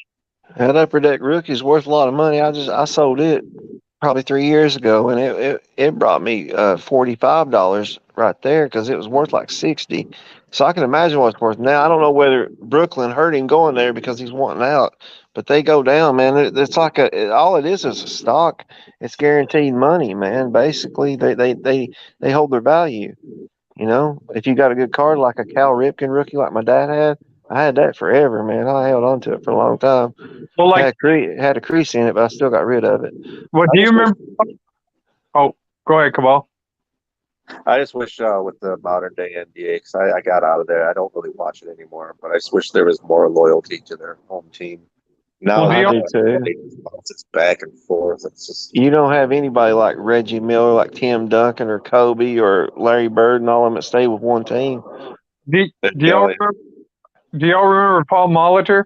That Upper Deck rookie is worth a lot of money. I sold it probably 3 years ago, and it brought me $45 right there because it was worth like 60. So I can imagine what it's worth now. I don't know whether Brooklyn hurt him going there because he's wanting out, but they go down, man. It's like all it is a stock. It's guaranteed money, man. Basically, they hold their value. You know, if you got a good card like a Cal Ripken rookie like my dad had, I had that forever, man. I held on to it for a long time. Well, like, Had a crease in it, but I still got rid of it. what do you remember? Oh, go ahead, Cabal. I just wish with the modern day NBA, because I got out of there. I don't really watch it anymore, but I just wish there was more loyalty to their home team. Now Well, I do too. it bounces back and forth. It's just You don't have anybody like Reggie Miller, like Tim Duncan or Kobe or Larry Bird and all of them that stay with one team. Do y'all remember Paul Molitor?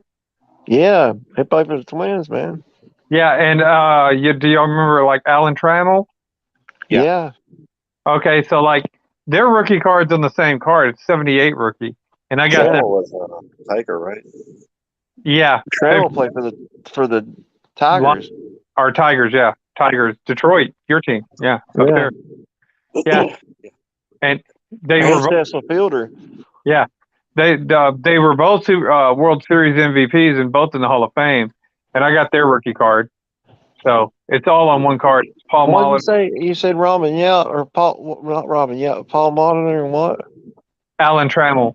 Yeah, they play for the Twins, man. Yeah, and do y'all remember like Alan Trammell? Yeah. Yeah. Okay, so like their rookie card's on the same card. It's 78 rookie, and I got that. Trammell was Tiger, right? Yeah, Trammell played for the Tigers. Our Tigers, yeah, Tigers, Detroit, your team, yeah, up there. Yeah, and they And were Cecil Fielder. they were both World Series MVPs and both in the Hall of Fame, and I got their rookie card. So it's all on one card. It's Paul What Molitor, did you say? You said Robin Yount or Paul? Not Robin Yount. Paul Molitor and what? Alan Trammell.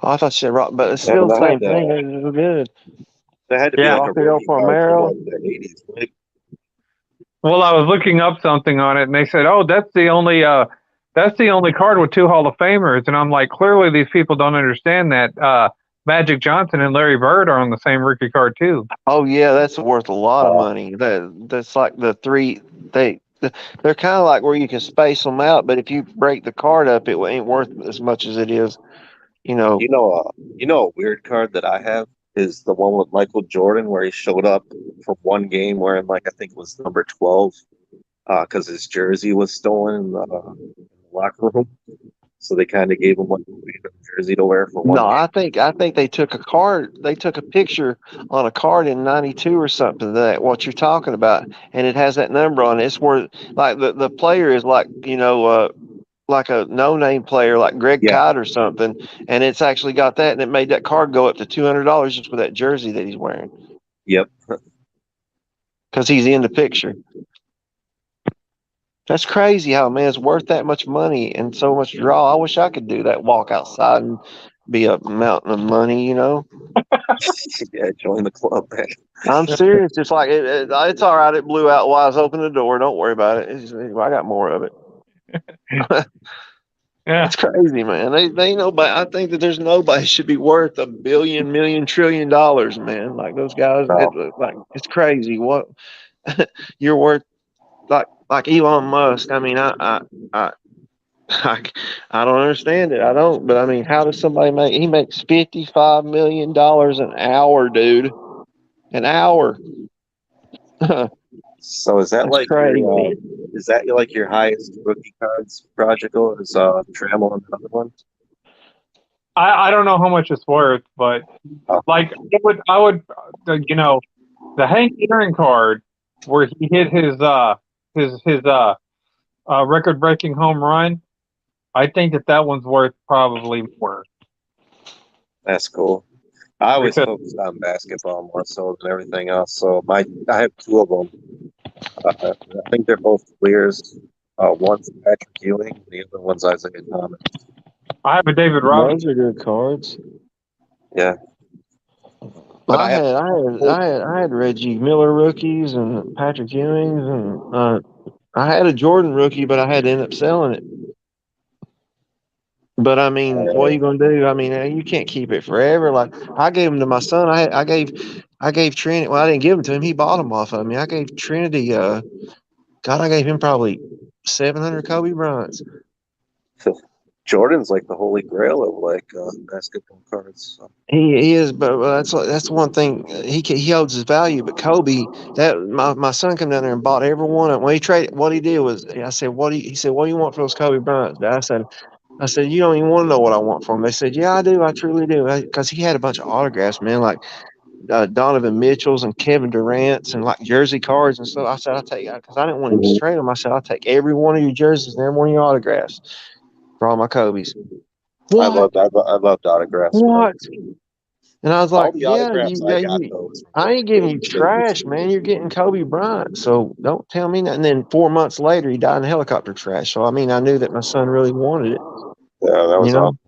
Oh, I thought you said Rob, but it's still the but I same had thing. It was good. There had to be Yeah. like a Rafael rookie card Palmeiro. from like the 80s, right? Well, I was looking up something on it, and they said, "Oh, that's the only card with two Hall of Famers." And I'm like, clearly these people don't understand that Magic Johnson and Larry Bird are on the same rookie card too. Oh yeah, that's worth a lot of money. That's like the three. They're kind of like where you can space them out, but if you break the card up, it ain't worth as much as it is You know, A weird card that I have is the one with Michael Jordan where he showed up for one game wearing like I think it was number 12 because his jersey was stolen in the locker room. So they kind of gave him like a random jersey to wear for one no, game. I think they took a card. They took a picture on a card in '92 or something. That what you're talking about, and it has that number on it. It's where like the player is like like a no-name player like Greg Yeah. Kite or something, and it's actually got that, and it made that card go up to $200 just for that jersey that he's wearing Yep. because he's in the picture. That's crazy how man it's worth that much money and so much draw. I wish I could do that. Walk outside and be a mountain of money, you know. Yeah, join the club, man. I'm serious. It's like it's all right. It blew out while I was opening the door. Don't worry about it. I got more of it. Yeah. It's crazy, man. They ain't nobody. I think that there's nobody should be worth $1 billion, million, $1 trillion, man. Like those guys. No. Like it's crazy. What you're worth, like Elon Musk. I mean, I I don't understand it. I don't. But I mean, how does somebody make? He makes $55 million an hour, dude. An hour. So is that That's like crazy. your highest rookie cards project or is Trammell and another one? I don't know how much it's worth, but Oh. like I would you know, the Hank Aaron card where he hit his record breaking home run. I think that one's worth probably more. That's cool. I always Because- focused on basketball more so than everything else. So I have two of them. I think they're both clears. One's Patrick Ewing, and the other one's Isaiah Thomas. I have a David Those Robinson. are good cards. Yeah. But I had Reggie Miller rookies and Patrick Ewings and I had a Jordan rookie, but I had to end up selling it. But I mean, what are you gonna do? I mean, you can't keep it forever. Like I gave them to my son. I gave Trinity. Well, I didn't give them to him. He bought them off of me. I gave Trinity. God, I gave him probably 700 Kobe Bryants. Jordan's like the holy grail of like basketball cards. So. He is, but that's one thing he holds his value. But Kobe, that my son came down there and bought every one of them. When he traded, what he did was, I said, he said, what do you want for those Kobe Bryants? I said, you don't even want to know what I want for them. They said, yeah, I do, I truly do, because he had a bunch of autographs, man, like Donovan Mitchell's and Kevin Durant's and like jersey cards and stuff. I said, I'll take, because I didn't want him to trade them. I said, I'll take every one of your jerseys and every one of your autographs for all my Kobe's. What? I loved autographs. What? And I was like, All the yeah, autographs I got those. I ain't giving you trash, man. You're getting Kobe Bryant. So don't tell me nothing. And then 4 months later, he died in helicopter crash. So, I mean, I knew that my son really wanted it. Yeah, that was awesome.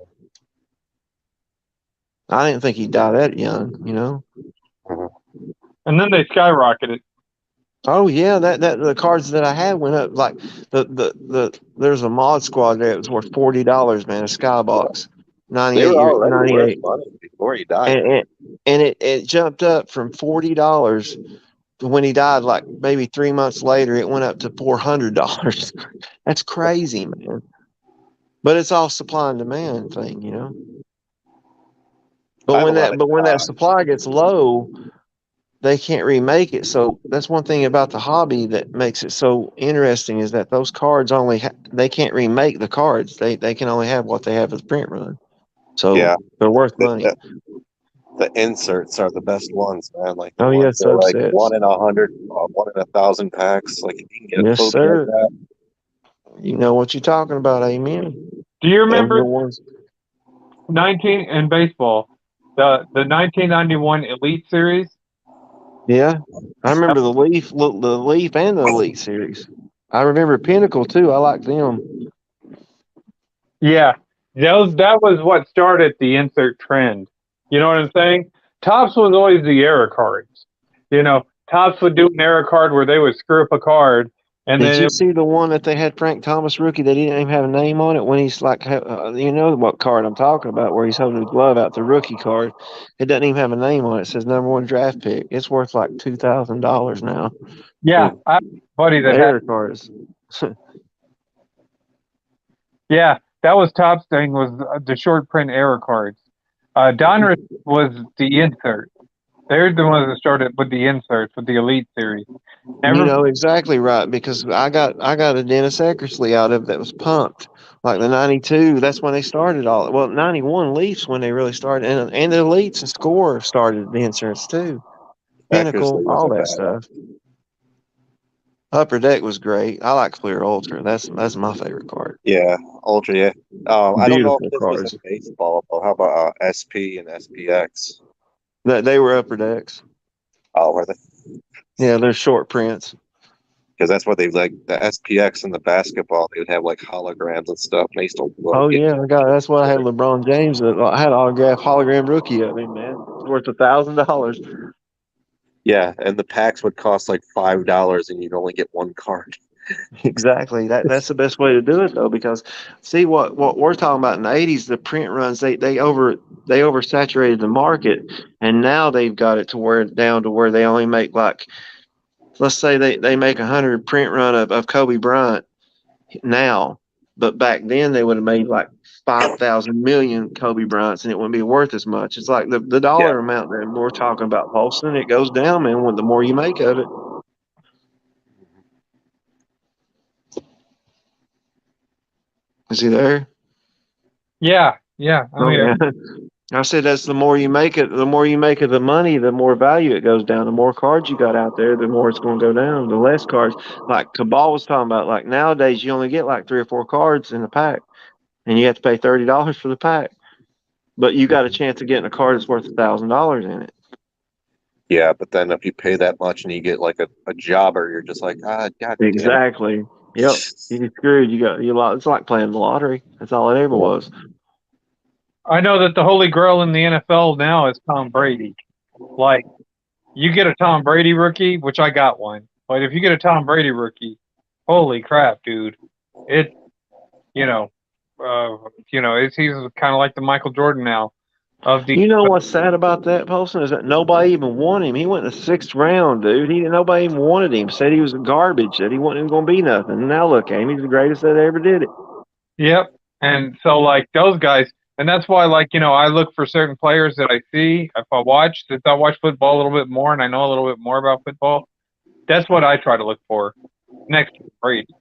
I didn't think he'd die that young, you know. And then they skyrocketed. Oh yeah, that the cards that I had went up like there's a mod squad there. It was worth $40, man. A skybox, 98 They were years, already 98, worth money before he died. and it jumped up from $40 when he died. Like maybe 3 months later, it went up to $400. That's crazy, man. But it's all supply and demand thing, you know. But when that supply gets low, they can't remake it. So that's one thing about the hobby that makes it so interesting is that those cards they can't remake the cards. They can only have what they have as print run. So yeah, they're worth money. The inserts are the best ones, man. Like Oh yeah, like subsets. 1 in 100, 1 in 1,000 packs. Like if you can get Yes, a sir. like that. You know what you're talking about, amen. Do you remember ones? 19 in baseball, the 1991 Elite Series? Yeah, I remember the Leaf and the Elite series. I remember Pinnacle too. I like them. Yeah, that was what started the insert trend. You know what I'm saying? Topps was always the error cards. You know, Topps would do an error card where they would screw up a card, and Did then you see the one that they had Frank Thomas rookie that he didn't even have a name on it when he's like, you know what card I'm talking about, where he's holding his glove out, the rookie card. It doesn't even have a name on it. It says #1 draft pick. It's worth like $2,000 now. yeah, I have a buddy that Error cards. yeah, that was Top's thing, was the short print error cards. Donruss was the insert. They're the ones that started with the inserts with the Elite Series. You know exactly right, because I got a Dennis Eckersley out of that was pumped. Like the 92, that's when they started all. Well, 91 Leafs when they really started, and the Elites and Score started the insurance too. Pinnacle, Accuracy all wasn't that bad. stuff. Upper Deck was great. I like Clear Ultra. That's my favorite card. Yeah, Ultra. Yeah. I don't know Beautiful if this was cards. in baseball, but how about SP and SPX? They were Upper Decks. Oh, were they? Yeah, they're short prints. Because that's what they like. The SPX and the basketball, they would have like holograms and stuff. And they used to love Oh getting. yeah, that's why I had LeBron James. I had an autographed hologram rookie of him, man. It's worth $1,000. Yeah, and the packs would cost like $5, and you'd only get one card. Exactly. That's the best way to do it though, because see what we're talking about in the 80s, the print runs they oversaturated the market, and now they've got it to where down to where they only make like, let's say they make 100 print run of Kobe Bryant now, but back then they would have made like 5,000 million Kobe Bryants, and it wouldn't be worth as much. It's like the Yeah. dollar amount that we're talking about, Paulson, it goes down, man, when the more you make of it. Is he there? Yeah. I mean, Okay. I said that's the more you make it, the more you make of the money, the more value it goes down. The more cards you got out there, the more it's going to go down. The less cards, like Cabal was talking about, like nowadays you only get like 3 or 4 cards in a pack, and you have to pay $30 for the pack. But you got a chance of getting a card that's worth $1,000 in it. Yeah, but then if you pay that much and you get like a jobber, you're just like, God damn it. Exactly. Yep. You get screwed. It's like playing the lottery. That's all it ever was. I know that the holy grail in the NFL now is Tom Brady. Like, you get a Tom Brady rookie, which I got one. But if you get a Tom Brady rookie, holy crap, dude! It, you know, he's kind of like the Michael Jordan now. You know what's sad about that, Paulson, is that nobody even wanted him. He went in the 6th round, dude. Nobody even wanted him. Said he was garbage. Said he wasn't even going to be nothing. And now look at him. He's the greatest that ever did it. Yep. And so, like, those guys, and that's why, like, I look for certain players that I see. If I watch football a little bit more and I know a little bit more about football, that's what I try to look for next to Brady.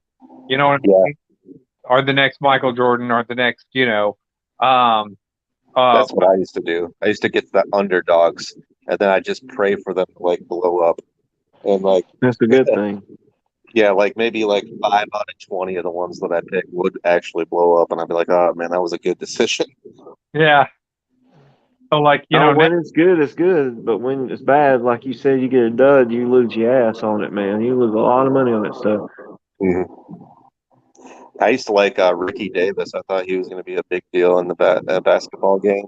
You know what I mean? Or the next Michael Jordan, or the next, That's what I used to do. I used to get the underdogs, and then I just pray for them to like blow up. And like that's the good thing. Yeah, like maybe like 5 out of 20 of the ones that I picked would actually blow up, and I'd be like, "Oh man, that was a good decision." Yeah. So like when it's good, it's good. But when it's bad, like you said, you get a dud, you lose your ass on it, man. You lose a lot of money on that stuff. Mm-hmm. I used to like Ricky Davis. I thought he was going to be a big deal in the basketball game,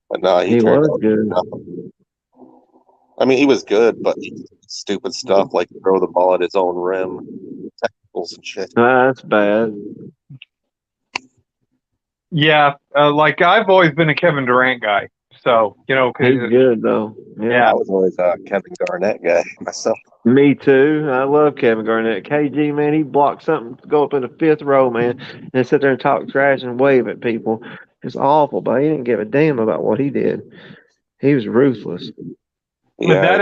but no, he turned was out good. nothing. I mean, he was good, but he did stupid stuff like throw the ball at his own rim, technicals and shit. That's bad. Yeah, like I've always been a Kevin Durant guy. So, he's good though. Yeah, I was always a Kevin Garnett guy myself. Me too. I love Kevin Garnett. KG, man, he blocked something to go up in the 5th row, man, and sit there and talk trash and wave at people. It's awful, but he didn't give a damn about what he did. He was ruthless. Yeah,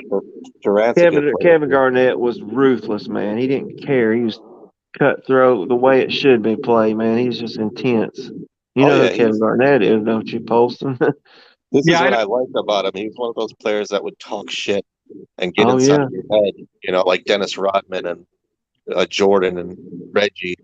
Durant's Kevin Garnett was ruthless, man. He didn't care. He was cutthroat the way it should be played, man. He's just intense. You know who Kevin Garnett is, don't you, Poston? This is what I liked about him. He was one of those players that would talk shit and get inside of your head, like Dennis Rodman and Jordan and Reggie.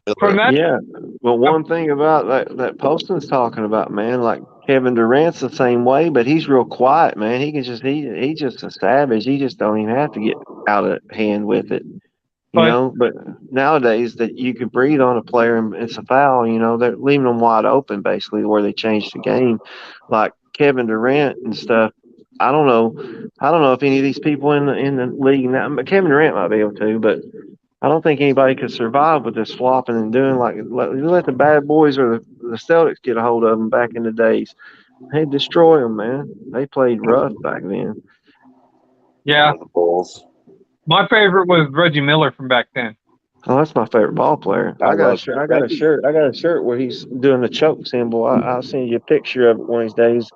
Yeah, well, one thing about that Poston's talking about, man, like Kevin Durant's the same way, but he's real quiet, man. He can just he's just a savage. He just don't even have to get out of hand with it, But nowadays that you could breathe on a player and it's a foul, they're leaving them wide open basically, where they changed the game, like Kevin Durant and stuff. I don't know if any of these people in the league now, but Kevin Durant might be able to, but I don't think anybody could survive with this flopping and doing let the bad boys or the Celtics get a hold of them back in the days. They'd destroy them, man. They played rough back then. Yeah. My favorite was Reggie Miller from back then. Oh, that's my favorite ball player. I I got a love shirt. I got a Reggie. shirt. I got a shirt where he's doing the choke symbol. I'll send you a picture of it one of these days.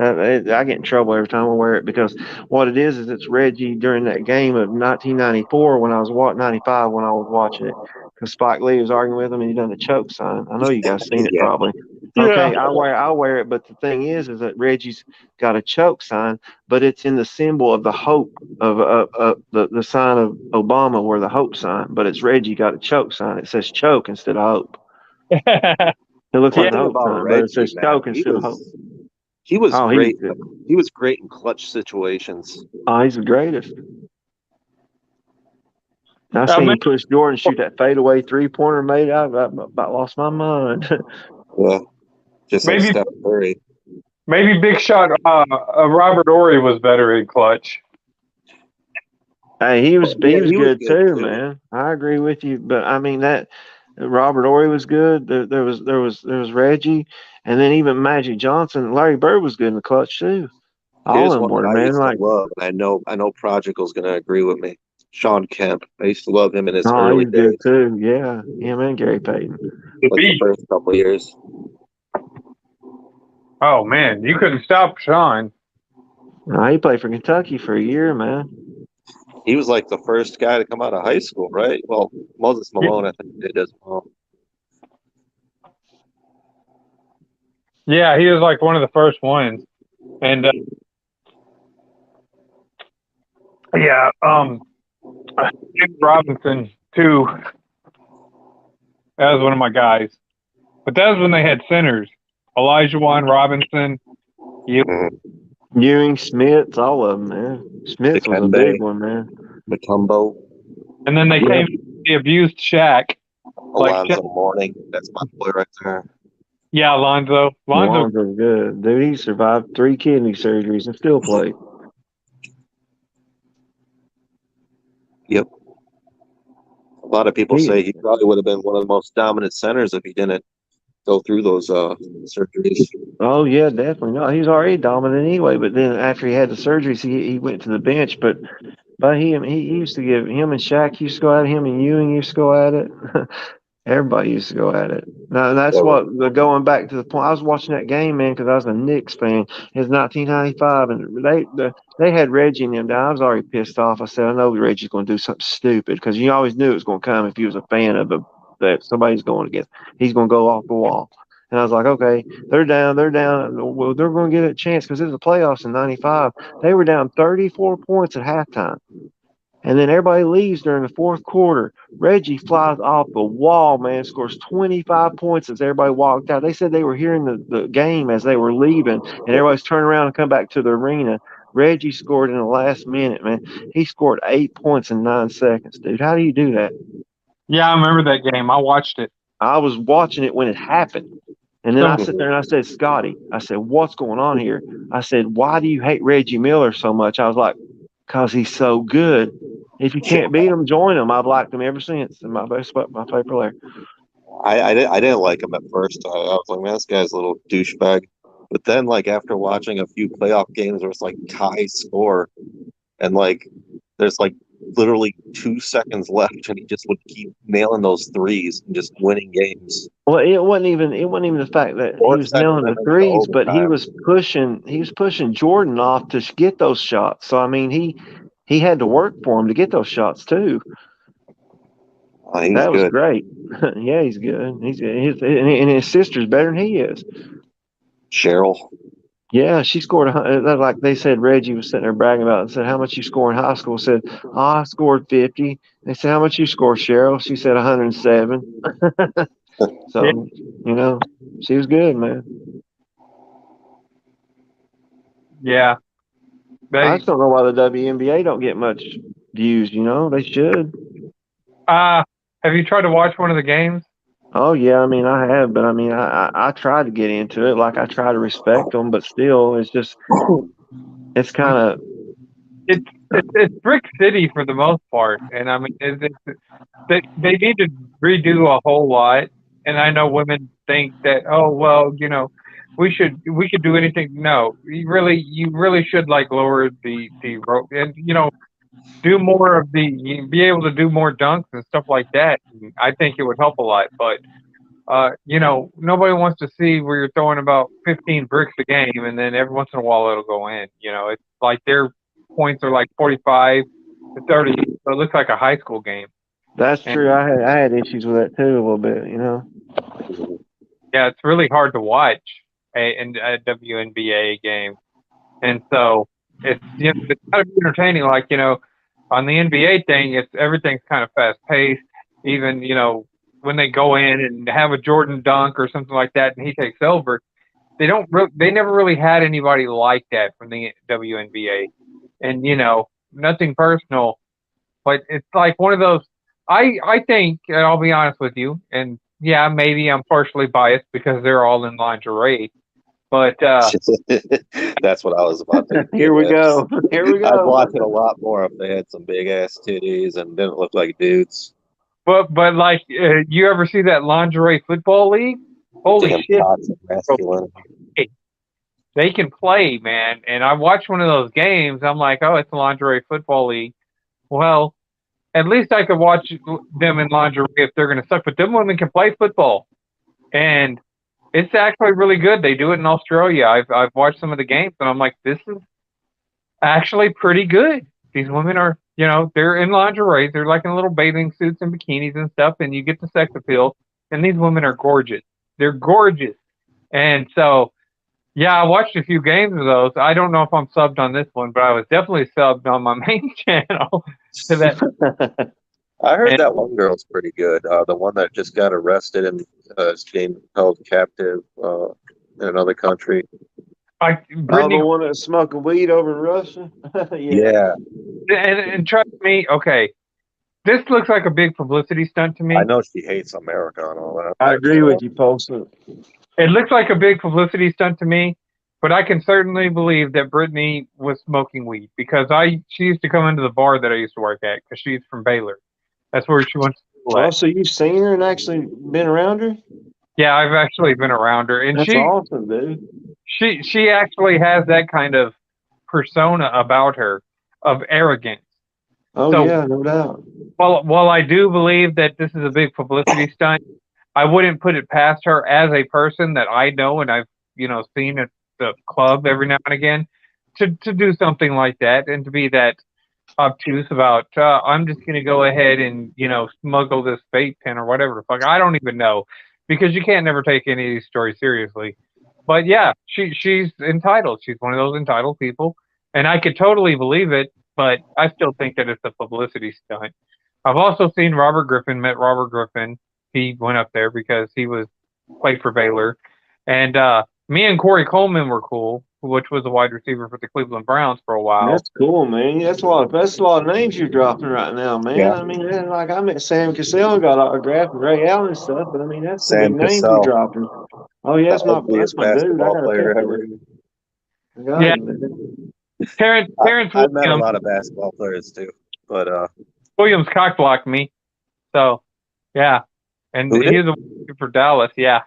I get in trouble every time I wear it because what it is it's Reggie during that game of 1994 when I was watching 95 when I was watching it because Spike Lee was arguing with him and he done the choke sign. I know you guys seen it Yeah. probably. Yeah. Okay, I wear it, but the thing is that Reggie's got a choke sign, but it's in the symbol of the hope of the sign of Obama where the hope sign, but it's Reggie got a choke sign. It says choke instead of hope. It looks One like the thing hope about sign, but it Reggie, says man, choke instead of hope. he was Oh, great. He was great in clutch situations. he's the greatest. I I seen mean, him push Jordan shoot that fadeaway 3-pointer made. I about lost my mind. Yeah, just like maybe Steph Curry. maybe Big Shot Robert Ory was better in clutch. Hey, he was Yeah, he was good good too, too. man. I agree with you, but I mean that Robert Ory was good. There was Reggie, and then even Magic Johnson. Larry Bird was good in the clutch too. All of Here's them one that were, I man. used to Like, love, and I know Prodigal's gonna agree with me. Sean Kemp. I used to love him in his oh, early he's good days, too. Yeah, him and Gary Payton. The like the beat. first couple of years. Oh man, you couldn't stop Sean. He played for Kentucky for a year, man. He was like the first guy to come out of high school, right? Well, Moses Malone, I think, did as well. Yeah, he was like one of the first ones, and yeah, James Robinson too. That was one of my guys. But that was when they had centers. Elijah Wan Robinson. You Ewing, Smith, all of them, man. Smith was a Dikembe, big one, man. Mutombo, and then they Yeah. they abused Shaq. Like Alonzo Mourning. That's my boy right there. yeah, Lonzo. Lonzo's good. Dude, he survived 3 kidney surgeries and still played. Yep. A lot of people say he probably would have been one of the most dominant centers if he didn't go through those surgeries. Oh yeah, definitely. No, he's already dominant anyway. But then after he had the surgeries, he went to the bench. But he used to give him and Shaq used to go at it. Him and Ewing used to go at it. Everybody used to go at it. Now, and that's Well, what going back to the point. I was watching that game, man, because I was a Knicks fan. It's 1995, and they had Reggie and them down. I was already pissed off. I said, I know Reggie's going to do something stupid because you always knew it was going to come if you was a fan of that somebody's going against. He's going to go off the wall. And I was like, okay, they're down. Well, they're going to get a chance because it was the playoffs in '95. They were down 34 points at halftime. And then everybody leaves during the fourth quarter. Reggie flies off the wall, man, scores 25 points as everybody walked out. They said they were hearing the game as they were leaving, and everybody's turning around and come back to the arena. Reggie scored in the last minute, man. He scored 8 points in 9 seconds, dude. How do you do that? Yeah, I remember that game. I watched it. I was watching it when it happened. And then I sit there and I said, Scotty, I said, what's going on here? I said, why do you hate Reggie Miller so much? I was like, because he's so good. If you can't beat him, join him. I've liked him ever since. My favorite player. I didn't like him at first. I was like, man, this guy's a little douchebag. But then, like, after watching a few playoff games where it's like tie score and like there's like literally 2 seconds left and he just would keep nailing those threes and just winning games. Well, it wasn't even the fact that he 4 was seconds nailing the into threes, but he overtime. was pushing Jordan off to get those shots. So I mean, he had to work for him to get those shots too. He's That was good. great. Yeah, he's good. And his sister's better than he is. Cheryl. Yeah, she scored. Like they said, Reggie was sitting there bragging about it and said, how much you score in high school? Said, oh, I scored 50. They said, how much you score, Cheryl? She said 107. So, she was good, man. Yeah. I just don't know why the WNBA don't get much views, They should. Have you tried to watch one of the games? Oh, yeah, I mean, I have, but I mean, I try to get into it. Like, I try to respect them, but still, it's just, it's kind of. It's Brick City for the most part, and I mean, they need to redo a whole lot. And I know women think that, oh well, we could do anything. No, you really should like lower the rope. And do more of be able to do more dunks and stuff like that. And I think it would help a lot. But nobody wants to see where you're throwing about 15 bricks a game, and then every once in a while it'll go in. It's like their points are like 45 to 30, so it looks like a high school game. That's true. I had issues with that too a little bit. Yeah, it's really hard to watch a WNBA game, and so it's gotta be entertaining. Like on the NBA thing, everything's kind of fast paced. Even when they go in and have a Jordan dunk or something like that, and he takes over, they never really had anybody like that from the WNBA, and nothing personal, but it's like one of those. I think, and I'll be honest with you, and yeah, maybe I'm partially biased because they're all in lingerie, but that's what I was about to. Here we go. I'd watch it a lot more if they had some big ass titties and didn't look like dudes. But like, you ever see that lingerie football league? Holy shit! They can play, man. And I watched one of those games. I'm like, oh, it's a lingerie football league. Well, at least I could watch them in lingerie if they're going to suck. But them women can play football, and it's actually really good. They do it in Australia. I've watched some of the games, and I'm like, this is actually pretty good. These women are, they're in lingerie. They're like in little bathing suits and bikinis and stuff, and you get the sex appeal. And these women are gorgeous. They're gorgeous. And so, yeah, I watched a few games of those. I don't know if I'm subbed on this one, but I was definitely subbed on my main channel to that. I heard that one girl's pretty good. The one that just got arrested and is being held captive in another country. Brittany, the one that's smoking weed over in Russia? Yeah. And trust me, okay, this looks like a big publicity stunt to me. I know she hates America and all that. I agree with you, Paulson. It looks like a big publicity stunt to me, but I can certainly believe that Brittany was smoking weed because she used to come into the bar that I used to work at because she's from Baylor. That's where she went to school at. Oh, so you've seen her and actually been around her? Yeah, I've actually been around her, and that's awesome, dude. She actually has that kind of persona about her of arrogance. Oh, so, yeah, no doubt. While I do believe that this is a big publicity stunt, I wouldn't put it past her as a person that I know and I've seen at the club every now and again to do something like that and to be that obtuse about I'm just going to go ahead and smuggle this vape pen or whatever the fuck. I don't even know because you can't never take any of these stories seriously. But yeah, she's entitled. She's one of those entitled people, and I could totally believe it. But I still think that it's a publicity stunt. I've also seen met Robert Griffin. He went up there because he played for Baylor, and me and Corey Coleman were cool, which was a wide receiver for the Cleveland Browns for a while. That's cool, man. That's a lot of names you're dropping right now, man. Yeah. I mean, like I met Sam Cassell and got autographed and Ray Allen and stuff, but I mean that's the big names you're dropping. Oh yeah, that's my dude. I got player ever. Yeah. Terrence Williams. I've met a lot of basketball players too, but Williams cockblocked me, so yeah, and he's a for Dallas, yeah,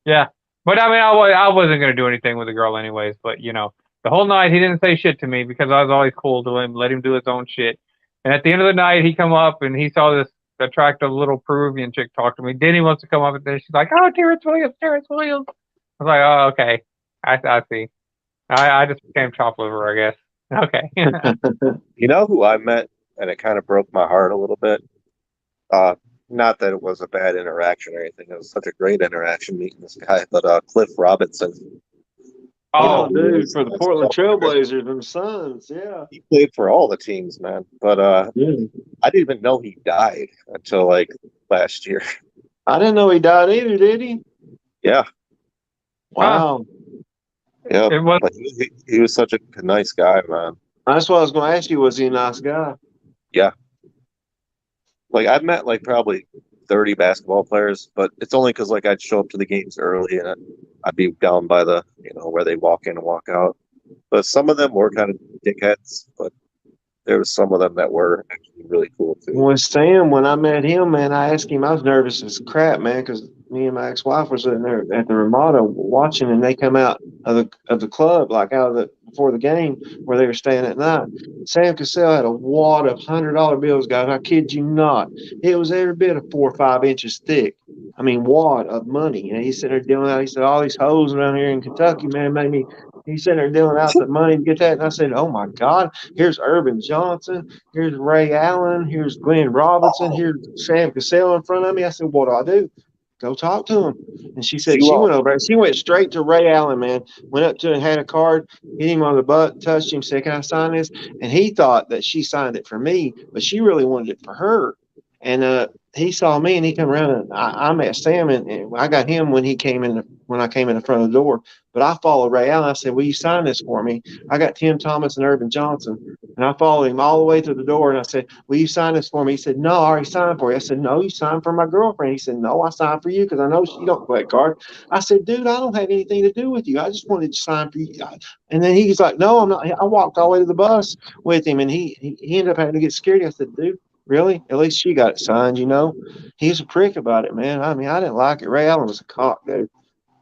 yeah. But I mean, I wasn't gonna do anything with the girl anyways. But the whole night he didn't say shit to me because I was always cool to him, let him do his own shit. And at the end of the night, he come up and he saw this attractive little Peruvian chick talk to me. Then he wants to come up and then she's like, "Oh, Terrence Williams." I was like, "Oh, okay, I see." I just became chop liver, I guess. Okay. You know who I met, and it kind of broke my heart a little bit? Not that it was a bad interaction or anything. It was such a great interaction meeting this guy, but Cliff Robinson. Oh, dude, for the Portland Trailblazers and Suns, yeah. He played for all the teams, man. But I didn't even know he died until like last year. I didn't know he died either, did he? Yeah. Wow. Yeah, he was such a nice guy, man. That's what I was going to ask you. Was he a nice guy? Yeah. Like, I've met, like, probably 30 basketball players, but it's only because, like, I'd show up to the games early and I'd be down by the, where they walk in and walk out. But some of them were kind of dickheads, but there was some of them that were actually really cool, too. When Sam, when I met him, man, I asked him, I was nervous as crap, man, because me and my ex-wife were sitting there at the Ramada watching, and they come out of the club, like out of the before the game where they were staying at night. Sam Cassell had a wad of $100 bills, guys. I kid you not. It was every bit of 4 or 5 inches thick. I mean, wad of money. And he's sitting there dealing out. He said, all these hoes around here in Kentucky, man, made me. He's sitting there dealing out the money to get that. And I said, oh, my God, here's Urban Johnson. Here's Ray Allen. Here's Glenn Robinson. Here's Sam Cassell in front of me. I said, what do I do? Go talk to him. And she said she went over. She went straight to Ray Allen, man. Went up to him, had a card, hit him on the butt, touched him, said, can I sign this? And he thought that she signed it for me, but she really wanted it for her. And he saw me, and he come around, and I met Sam, and I got him when I came in the front of the door. But I followed Ray Allen. I said, will you sign this for me? I got Tim Thomas and Urban Johnson. And I followed him all the way to the door, and I said, will you sign this for me? He said, no, I already signed for you. I said, no, you signed for my girlfriend. He said, no, I signed for you because I know you don't collect cards. I said, dude, I don't have anything to do with you. I just wanted to sign for you. And then he's like, no, I'm not. I walked all the way to the bus with him, and he ended up having to get security. I said, dude, really? At least she got it signed, you know? He's a prick about it, man. I mean, I didn't like it. Ray Allen was a cock, dude.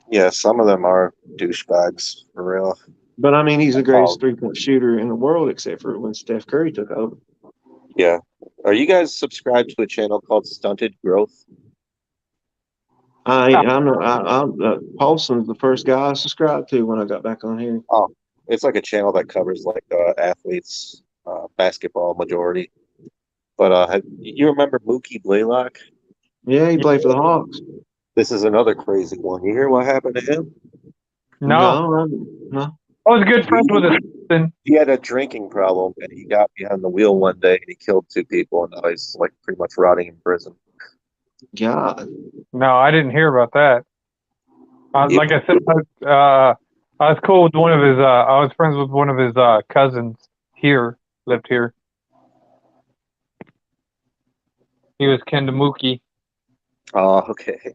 Yeah, some of them are douchebags for real. But I mean, he's the greatest 3-point shooter in the world, except for when Steph Curry took over. Yeah. Are you guys subscribed to a channel called Stunted Growth? I'm Paulson's the first guy I subscribed to when I got back on here. Oh, it's like a channel that covers like athletes, basketball majority. But you remember Mookie Blaylock? Yeah, he played for the Hawks. This is another crazy one. You hear what happened to him? No. No. I was good friends with his. He had a drinking problem, and he got behind the wheel one day, and he killed 2 people, and now he's like pretty much rotting in prison. God. No, I didn't hear about that. Like I said, I was cool with one of his. I was friends with one of his cousins here. Lived here. He was kin to Mookie. Oh, okay.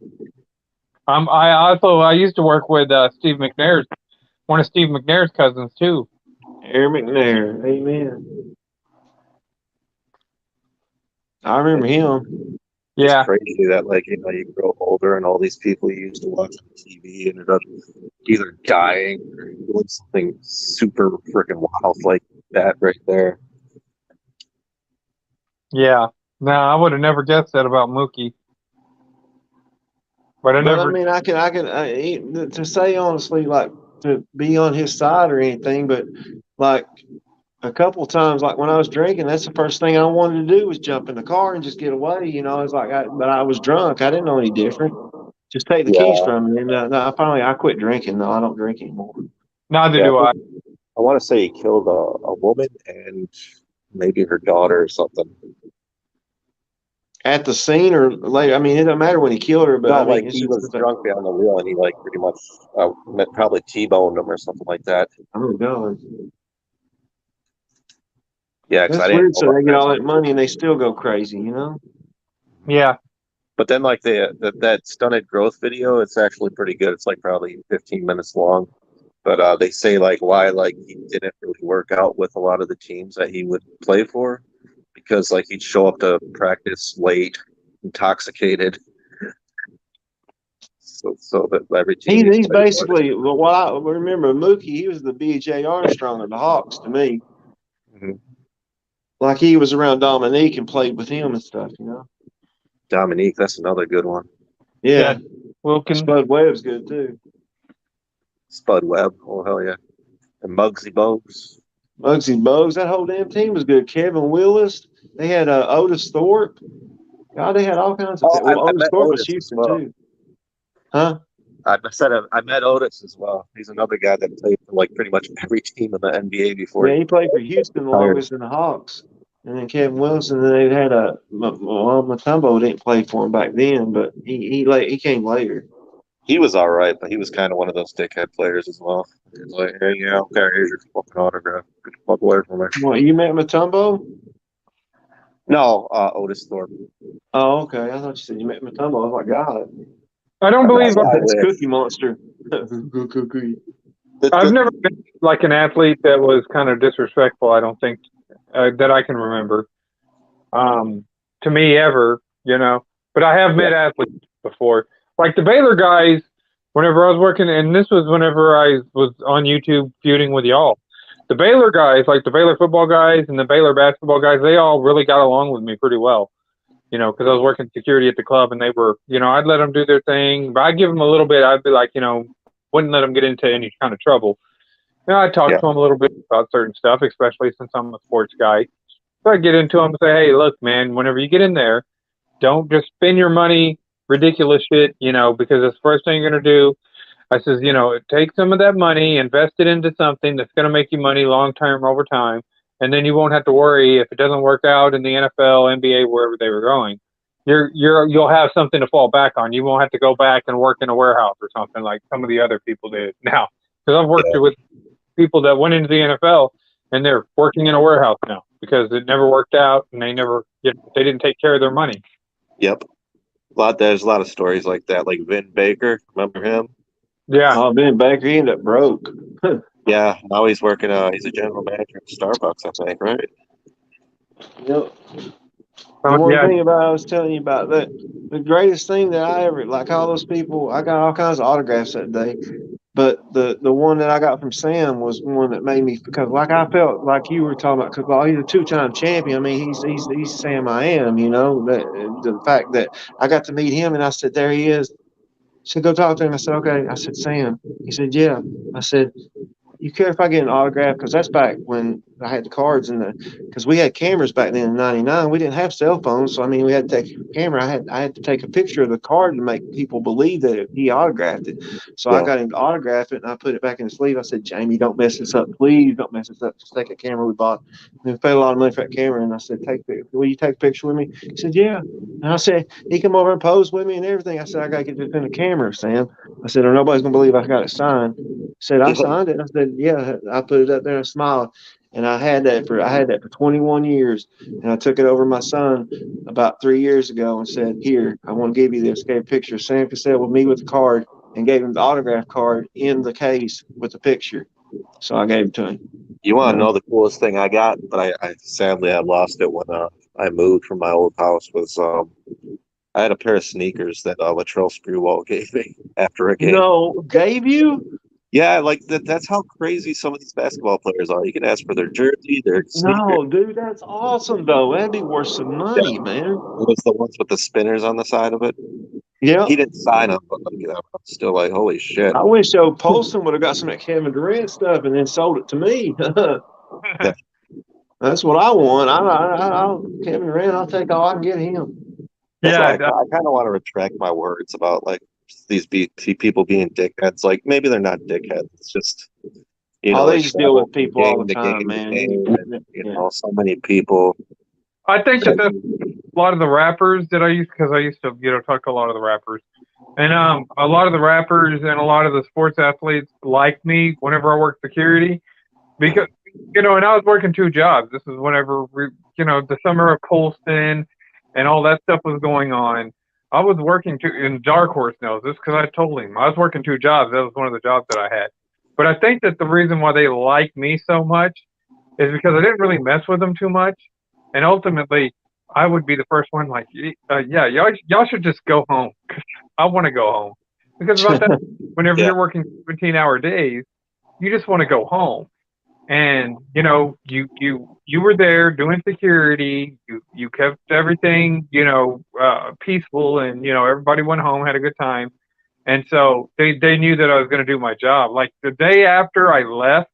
I used to work with Steve McNair's, one of Steve McNair's cousins too. Aaron McNair. Amen. I remember him. Yeah. It's crazy that you grow older and all these people you used to watch on TV ended up either dying or doing something super freaking wild like that right there. Yeah. No, I would have never guessed that about Mookie. But I mean, I can to say honestly, like to be on his side or anything, but like a couple of times, like when I was drinking, that's the first thing I wanted to do was jump in the car and just get away. You know, it's like, but I was drunk. I didn't know any different. Just take the keys from me. And I quit drinking. No, I don't drink anymore. Neither do I. I want to say he killed a woman and maybe her daughter or something. At the scene or later? I mean, it doesn't matter when he killed her, but no, I mean, he was drunk behind the wheel and he pretty much probably T-boned him or something like that. Oh God. Yeah, because that's weird. So they get all that money and they still go crazy, you know? Yeah. But then, that stunted growth video, it's actually pretty good. It's probably 15 minutes long. But they say why he didn't really work out with a lot of the teams that he would play for, because he'd show up to practice late, intoxicated. So that every team he's basically what I remember. Mookie, he was the B.J. Armstrong of the Hawks to me. Mm-hmm. Like he was around Dominique and played with him and stuff, you know. Dominique, that's another good one. Yeah. Wilkins. Spud Webb's good too. Spud Webb, oh hell yeah. And Muggsy Bogues. Muggsy Bogues, that whole damn team was good. Kevin Willis, they had Otis Thorpe. God, they had all kinds of. Otis Thorpe was Houston too. Huh? I met Otis as well. He's another guy that played for pretty much every team in the NBA before. Yeah, he played for Houston the longest in the Hawks. And then Kevin Wilson, and then they had Mutombo didn't play for him back then, but he came later. He was all right, but he was kind of one of those dickhead players as well. He was like, hey, yeah, okay, here's your fucking autograph. Get the fuck away from me. What, you met Mutombo? No, Otis Thorpe. Oh, okay. I thought you said you met Mutombo. I was like, God. I don't believe that's Cookie Monster. Cookie. I've never been an athlete that was kind of disrespectful. I don't think that I can remember. To me, ever, you know. But I have met athletes before, like the Baylor guys. Whenever I was working, and this was whenever I was on YouTube feuding with y'all, the Baylor guys, like the Baylor football guys and the Baylor basketball guys, they all really got along with me pretty well. Because I was working security at the club, and they were, I'd let them do their thing, but I'd give them a little bit. I'd be like, wouldn't let them get into any kind of trouble. I'd talk to them a little bit about certain stuff, especially since I'm a sports guy. So I'd get into them and say, hey, look, man, whenever you get in there, don't just spend your money, ridiculous shit, because it's the first thing you're going to do. I says, take some of that money, invest it into something that's going to make you money long term over time. And then you won't have to worry if it doesn't work out in the NFL, NBA, wherever they were going. You'll have something to fall back on. You won't have to go back and work in a warehouse or something like some of the other people did now. Because I've worked with people that went into the NFL and they're working in a warehouse now because it never worked out and they didn't take care of their money. Yep. There's a lot of stories like that. Like Vin Baker, remember him? Yeah. Oh, Vin Baker, he ended up broke. Yeah, now he's working. He's a general manager at Starbucks, I think, right? Yep. The one thing about I was telling you about that, the greatest thing that I ever, like all those people, I got all kinds of autographs that day, but the one that I got from Sam was one that made me, because like I felt like you were talking about, because he's a two-time champion. I mean, he's Sam I am, that the fact that I got to meet him and I said, there he is. I said, go talk to him. I said, okay. I said, Sam. He said, yeah. I said, you care if I get an autograph? Because that's back when I had the cards because we had cameras back then in '99. We didn't have cell phones, so I mean, we had to take a camera. I had to take a picture of the card to make people believe that he autographed it. So I got him to autograph it, and I put it back in the sleeve. I said, Jamie, don't mess this up, please. Don't mess this up. Just take a camera we bought. And we paid a lot of money for that camera, and I said, will you take a picture with me? He said, yeah. And I said, he come over and pose with me and everything. I said, I got to get this in the camera, Sam. I said, or nobody's gonna believe I got it signed. I said, I signed it. I said, yeah. I put it up there and smiled. And I had that for 21 years. And I took it over to my son about 3 years ago and said, here, I want to give you this. Gave a picture of Sam Cassell with me with the card and gave him the autograph card in the case with the picture. So I gave it to him. You want to know the coolest thing I got, but I sadly I lost it when I moved from my old house. Was I had a pair of sneakers that Latrell Sprewell gave me after a game. No, gave you? Yeah, like that's how crazy some of these basketball players are. You can ask for their jersey, their sneakers. No, dude, that's awesome though. That'd be worth some money, man. It was the ones with the spinners on the side of it. Yeah. He didn't sign them, but I'm still like, holy shit. I wish Joe Polston would have got some of that Kevin Durant stuff and then sold it to me. That's what I want. Kevin Durant, I'll take all I can get him. Yeah, I kind of want to retract my words about like these people being dickheads. Like maybe they're not dickheads. It's just they just deal with people all the time, man. So many people. I think that that's a lot of the rappers that I used to talk to a lot of the rappers, and a lot of the rappers and a lot of the sports athletes liked me whenever I worked security, because and I was working 2 jobs. This is whenever the summer of Colston and all that stuff was going on. I was working and Dark Horse knows this because I told him I was working 2 jobs. That was one of the jobs that I had. But I think that the reason why they like me so much is because I didn't really mess with them too much. And ultimately, I would be the first one like, y'all should just go home. I want to go home. Because about that, whenever you're working 17-hour days, you just want to go home. And, you were there doing security. You kept everything, peaceful, and, everybody went home, had a good time. And so they knew that I was going to do my job. Like the day after I left,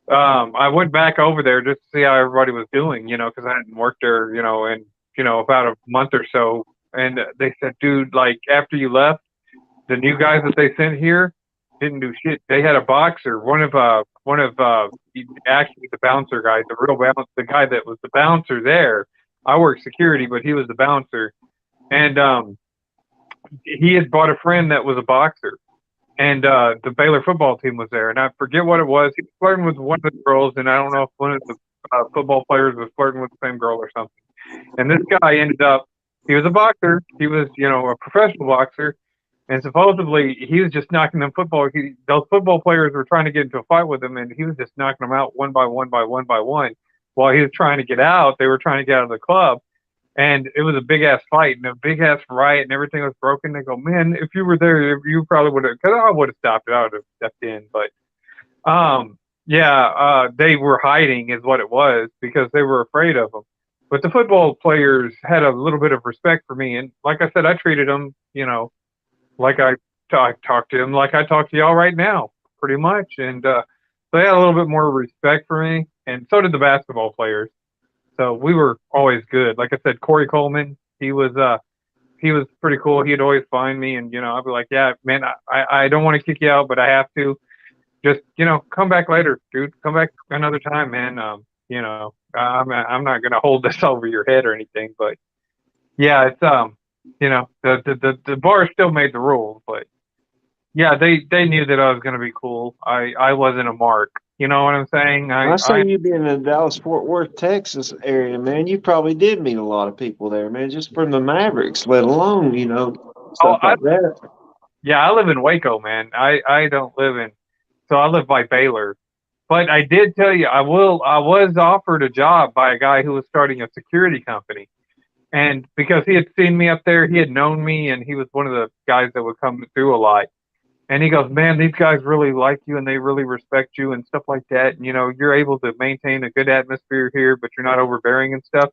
I went back over there just to see how everybody was doing, because I hadn't worked there, in about a month or so. And they said, dude, like after you left, the new guys that they sent here didn't do shit. They had a boxer, one of actually the bouncer guy, the guy that was the bouncer there. I worked security, but he was the bouncer. And he had brought a friend that was a boxer. And the Baylor football team was there, and I forget what it was. He was flirting with one of the girls, and I don't know if one of the football players was flirting with the same girl or something. And this guy ended up, he was a boxer. He was, a professional boxer, and supposedly he was just knocking them those football players were trying to get into a fight with him, and he was just knocking them out one by one by one by one. While he was trying to get out, they were trying to get out of the club. And it was a big-ass fight and a big-ass riot and everything was broken. They go, man, if you were there, you probably would have – because I would have stopped it. I would have stepped in. But They were hiding is what it was because they were afraid of them. But the football players had a little bit of respect for me, and like I said, I treated them, like I talked to them like I talk to y'all right now, pretty much. And they had a little bit more respect for me, and so did the basketball players. So we were always good. Like I said, Corey Coleman, he was pretty cool. He'd always find me, and I'd be like, yeah, man, I don't want to kick you out, but I have to. Just come back later, dude. Come back another time, man. I'm not gonna hold this over your head or anything, but yeah, it's the bar still made the rules, but yeah, they knew that I was gonna be cool. I wasn't a mark. You know what I'm saying? I say you being in the Dallas Fort Worth, Texas area, man, you probably did meet a lot of people there, man, just from the Mavericks, let alone, stuff like that. Yeah, I live in Waco, man. I don't live in, so I live by Baylor. But I did tell you, I was offered a job by a guy who was starting a security company. And because he had seen me up there, he had known me, and he was one of the guys that would come through a lot. And he goes, man, these guys really like you and they really respect you and stuff like that. And, you're able to maintain a good atmosphere here, but you're not overbearing and stuff.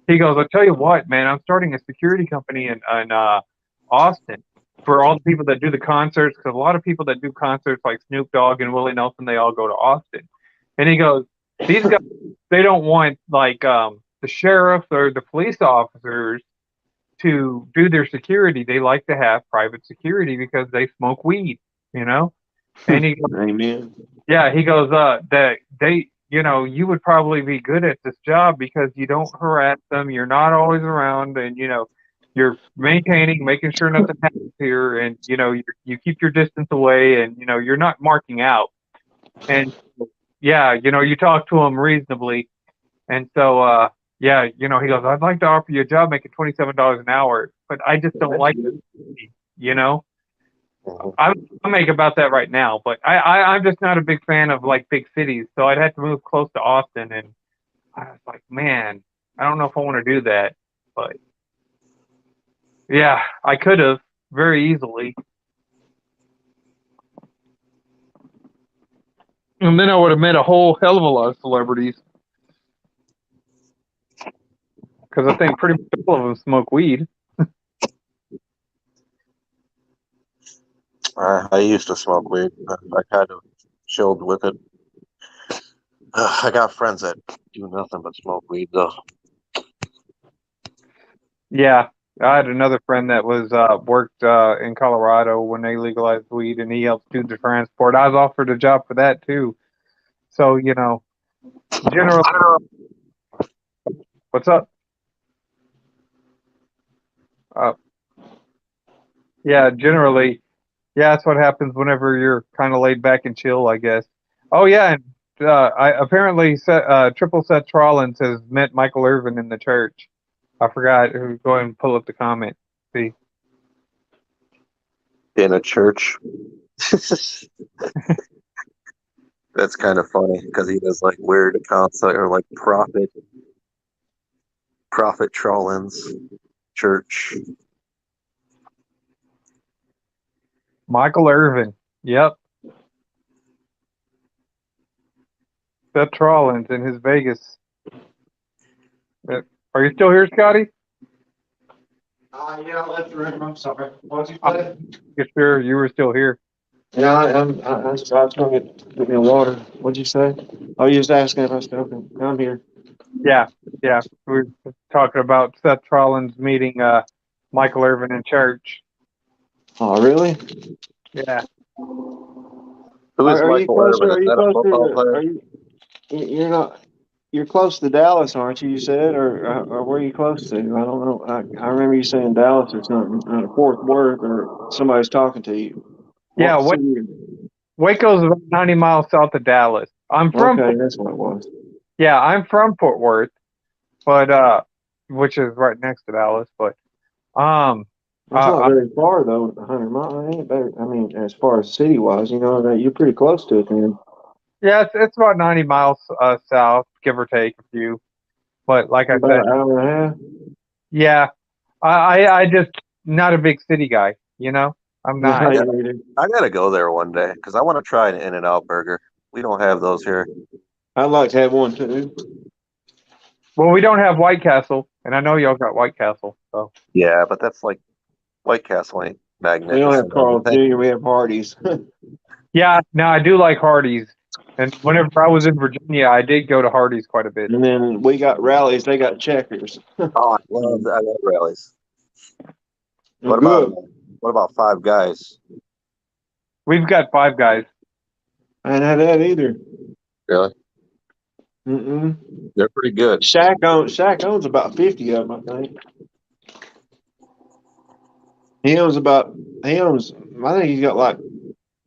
He goes, I'll tell you what, man, I'm starting a security company in Austin for all the people that do the concerts, because a lot of people that do concerts like Snoop Dogg and Willie Nelson, they all go to Austin. And he goes, these guys, they don't want like the sheriff or the police officers to do their security. They like to have private security because they smoke weed, And he goes, Amen. Yeah, he goes, that they, you would probably be good at this job because you don't harass them. You're not always around, and you're making sure nothing happens here, and you keep your distance away, and you're not marking out. And yeah, you talk to them reasonably, and so yeah, he goes, I'd like to offer you a job making $27 an hour, but I just don't like it, I make about that right now, but I'm just not a big fan of like big cities, so I'd have to move close to Austin, and I was like, man, I don't know if I want to do that, but yeah, I could have very easily, and then I would have met a whole hell of a lot of celebrities, because I think pretty much all of them smoke weed. I used to smoke weed, but I kind of chilled with it. I got friends that do nothing but smoke weed, though. Yeah, I had another friend that was worked in Colorado when they legalized weed, and he helped do the transport. I was offered a job for that too. So generally, what's up? Yeah, generally, yeah, that's what happens whenever you're kind of laid back and chill, I guess. Oh yeah, and I apparently Triple Seth Rollins has met Michael Irvin in the church. I forgot. Go ahead and pull up the comment. See. In a church. That's kind of funny because he does like weird accounts or like Prophet Trollins Church. Michael Irvin. Yep. Seth Rollins in his Vegas. Are you still here, Scotty? Yeah, I left the room. I'm sorry. What did you say? You sure you were still here? Yeah, I was going to get me a water. What'd you say? Oh, you was asking if I was open. I'm here. Yeah. We were talking about Seth Rollins meeting Michael Irvin in church. Oh, really? Yeah. Who is Are you Michael closer? Irvin? Are Is you that a closer? football player? Are you? You're not. You're close to Dallas, aren't you? You said, or where are you close to? I don't know. I remember you saying Dallas or something. Fort Worth, or somebody's talking to you. Yeah. Waco's about 90 miles south of Dallas. I'm from. Okay, that's what it was. Yeah, I'm from Fort Worth, but which is right next to Dallas. But It's not very far though. 100 miles. Ain't very, I mean, as far as city wise, that you're pretty close to it, man. Yeah, it's about 90 miles south, give or take a few. But like I About said, an hour and a half. yeah, I just not a big city guy. I'm not. No, I gotta go there one day because I want to try an In-N-Out burger. We don't have those here. I'd like to have one too. Well, we don't have White Castle, and I know y'all got White Castle. So Yeah, but that's like White Castle ain't We don't have magnificent. Carl's Jr. We have Hardee's. yeah, no, I do like Hardee's. And whenever I was in Virginia, I did go to Hardee's quite a bit. And then we got Rallies. They got Checkers. Oh, I love rallies. They're good. What about Five Guys? We've got Five Guys. I ain't had that either. Really? Mm-mm. They're pretty good. Shaq owns about 50 of them, I think. I think he's got like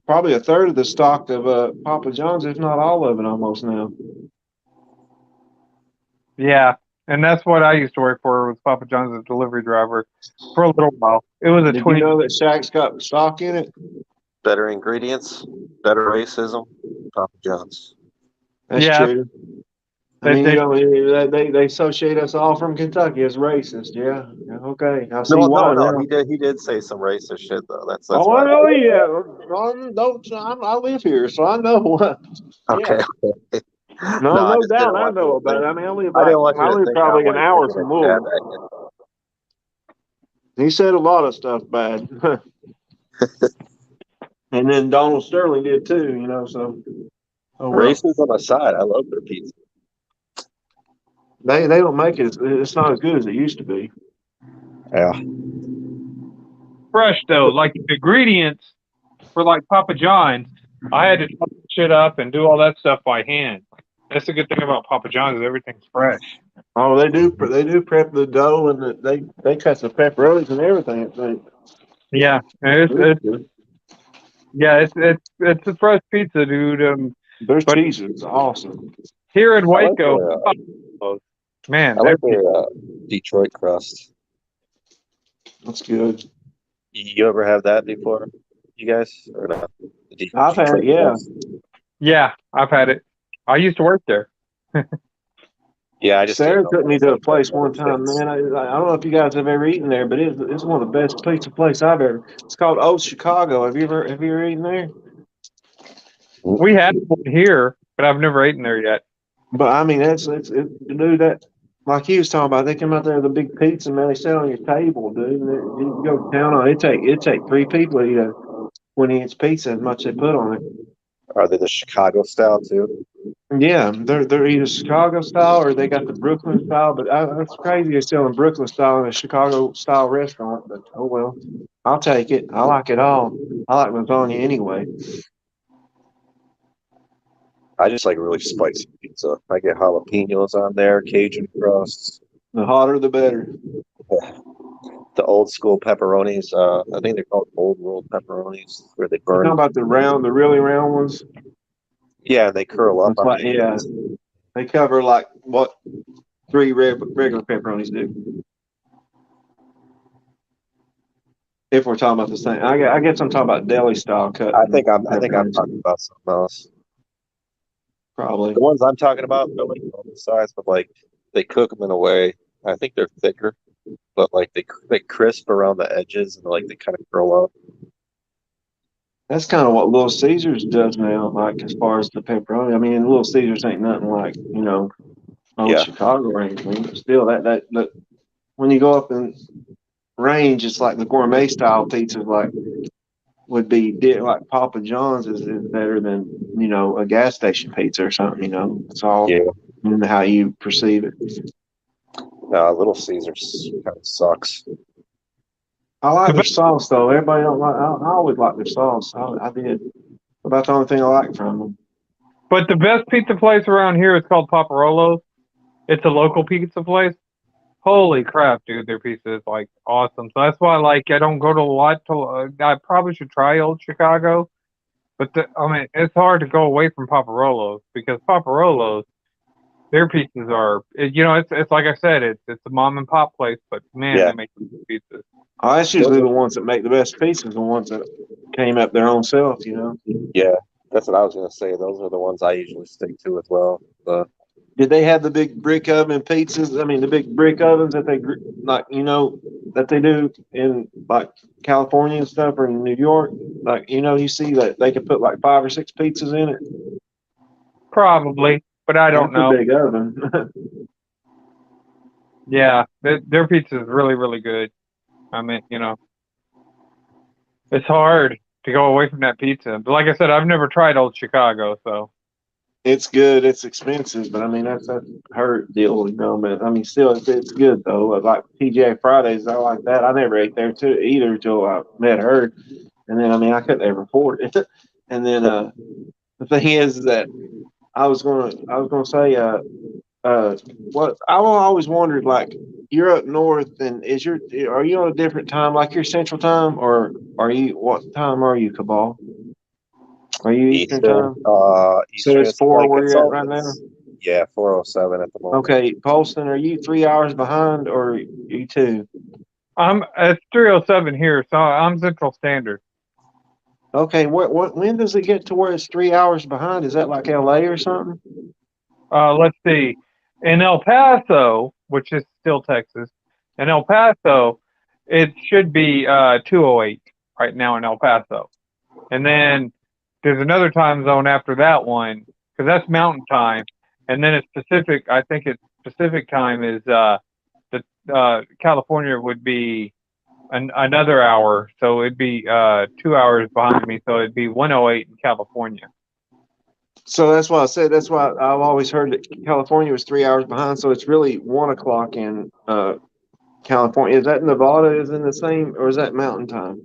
probably a third of the stock of Papa John's, if not all of it almost now. Yeah, and that's what I used to work for, was Papa John's as a delivery driver for a little while. It was a Did 20. you know that Shaq's got stock in it? Better ingredients, better racism, Papa John's. That's Yeah. true. I They- mean, they- you know, they associate us all from Kentucky as racist. Yeah. Okay. I see No, why no, now. He did say some racist shit though. That's Oh, why. I know. Yeah. I live here, so I know what. Okay. Yeah. okay. No I just doubt. didn't I want know you to about it. think- I mean, I didn't want you I to live think probably I'm an like hour taking a from jab Louisville. at you. He said a lot of stuff bad. And then Donald Sterling did too, you know, so oh well. Racism aside, I love their pizza. They don't make it, it's not as good as it used to be. Yeah. fresh though. Like the ingredients for like Papa John's, I had to chop shit up and do all that stuff by hand. That's the good thing about Papa John's, is everything's fresh. Oh, they do prep the dough, and they cut the pepperonis and everything, I think. Yeah, it's a fresh pizza, dude. Their but- cheese is awesome. Here in I like Waco, man, I like their Detroit crust. That's good. You ever have that before, you guys? Or not? The I've had it, Detroit yeah. crust? yeah, I've had it. I used to work there. Yeah, I just Sarah didn't know took me if to a like place other one time, states. man. I don't know if you guys have ever eaten there, but it's one of the best pizza places I've ever. It's called Old Chicago. Have you ever eaten there? We had one here, but I've never eaten there yet. But I mean, it's dude, that like he was talking about. They come out there with a big pizza, man. They sit on your table, dude. And you go to town on it. It take 3 people to eat a 20-inch pizza, as much they put on it. Are they the Chicago style too? Yeah, they're either Chicago style or they got the Brooklyn style. But that's crazy. They're selling Brooklyn style in a Chicago style restaurant. But oh well, I'll take it. I like it all. I like lasagna anyway. I just like really spicy pizza. I get jalapenos on there, Cajun crust, The hotter, the better. the old school pepperonis. I think they're called old world pepperonis, where they You burn. talking about the really round ones? Yeah, they curl up. It's like, yeah, they cover like what 3 regular pepperonis do. If we're talking about the same, I guess I'm talking about deli style cut. I think I'm talking about something else. Probably. The ones I'm talking about, they're like normal size, but like they cook them in a way. I think they're thicker, but like they crisp around the edges and like they kind of curl up. That's kind of what Little Caesars does now, like as far as the pepperoni. I mean, Little Caesars ain't nothing like, you know, old Yeah. Chicago or anything, but still that when you go up in range, it's like the gourmet style pizza like would be like Papa John's is better than, you know, a gas station pizza or something, you know. It's all Yeah. in how you perceive it. Little Caesars kind of sucks. I like their sauce though. Everybody don't like. I always like their sauce. I did. About the only thing I like from them. But the best pizza place around here is called Paparolo's. It's a local pizza place. Holy crap, dude! Their pizza is like awesome. So that's why, like, I don't go to a lot. I probably should try Old Chicago, but I mean, it's hard to go away from Paparolo's, because Paparolo's, their pizzas are, you know, it's like I said, it's a mom and pop place, but man, Yeah. they make good pizzas. Oh, that's usually the ones that make the best pizzas, the ones that came up their own self, you know. Yeah, that's what I was gonna say. Those are the ones I usually stick to as well. Did they have the big brick oven pizzas? I mean, the big brick ovens that they like, you know, that they do in like California and stuff, or in New York. Like, you know, you see that they can put like 5 or 6 pizzas in it. Probably, but I don't That's know. a big oven. Yeah, their pizza is really, really good. I mean, it's hard to go away from that pizza. But like I said, I've never tried Old Chicago, so. It's good. It's expensive, but I mean that's a hurt deal, But I mean, still, it's good though. Like TGI Fridays, I like that. I never ate there too either until I met her, and then I mean I couldn't ever afford it. And then the thing is that I was gonna say what I always wondered, like, you're up north, and are you on a different time, like your Central Time, or what time are you, Cabal? Are you Eastern Time? So Eastern. it's 4 Like where it's you're at all. right now. Yeah, 4:07 at the moment. Okay, Polston, are you 3 hours behind, or are you 2? It's 3:07 here, so I'm Central Standard. Okay, when does it get to where it's 3 hours behind? Is that like LA or something? Let's see. In El Paso, which is still Texas, in El Paso, it should be 2:08 right now in El Paso. And then there's another time zone after that one, because that's Mountain Time. And then it's Pacific. I think it's Pacific time is California would be another hour. So it'd be 2 hours behind me. So it'd be 1:08 in California. So that's why I said, that's why I've always heard that California was 3 hours behind. So it's really 1 o'clock in California. Is that Nevada is in the same, or is that Mountain Time?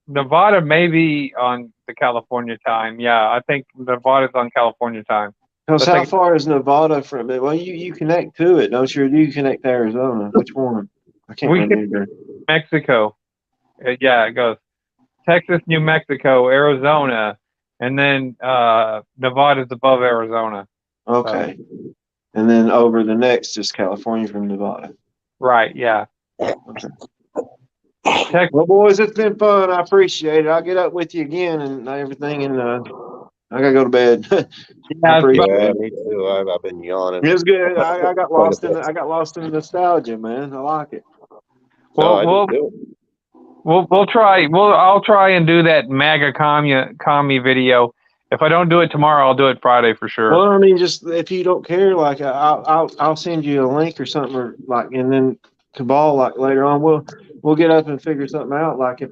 Nevada may be on the California time. Yeah, I think Nevada's on California time. Because how far is Nevada from it? Well, you connect to it, don't you? Or do you connect to Arizona? Which one? I can't remember. Mexico. Yeah, it goes Texas, New Mexico, Arizona, and then Nevada's above Arizona. Okay. And then over the next is California from Nevada. Right, yeah. Okay. Well, boys, it's been fun. I appreciate it. I'll get up with you again and everything, and I gotta go to bed. Yeah, me too. I've been yawning. It was good. I got lost in the nostalgia, man. I like it. Well, we'll try. I'll try and do that MAGA commie video. If I don't do it tomorrow, I'll do it Friday for sure. Well, I mean, just if you don't care, like I'll send you a link or something, or like, and then Cabal, like later on, we'll get up and figure something out. Like if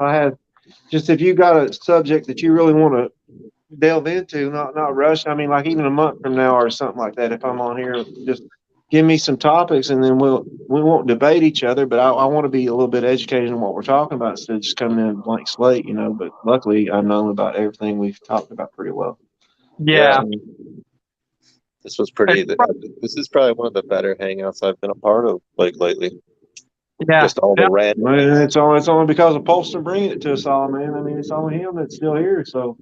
you got a subject that you really want to delve into, not rush. I mean, like even a month from now or something like that. If I'm on here, just give me some topics, and then we won't debate each other. But I want to be a little bit educated in what we're talking about instead of just coming in blank slate, But luckily, I know about everything we've talked about pretty well. Yeah. This was this is probably one of the better hangouts I've been a part of lately. Yeah. Just all the random. Man, it's only because of Polston bringing it to us all, man. I mean, it's only him that's still here. So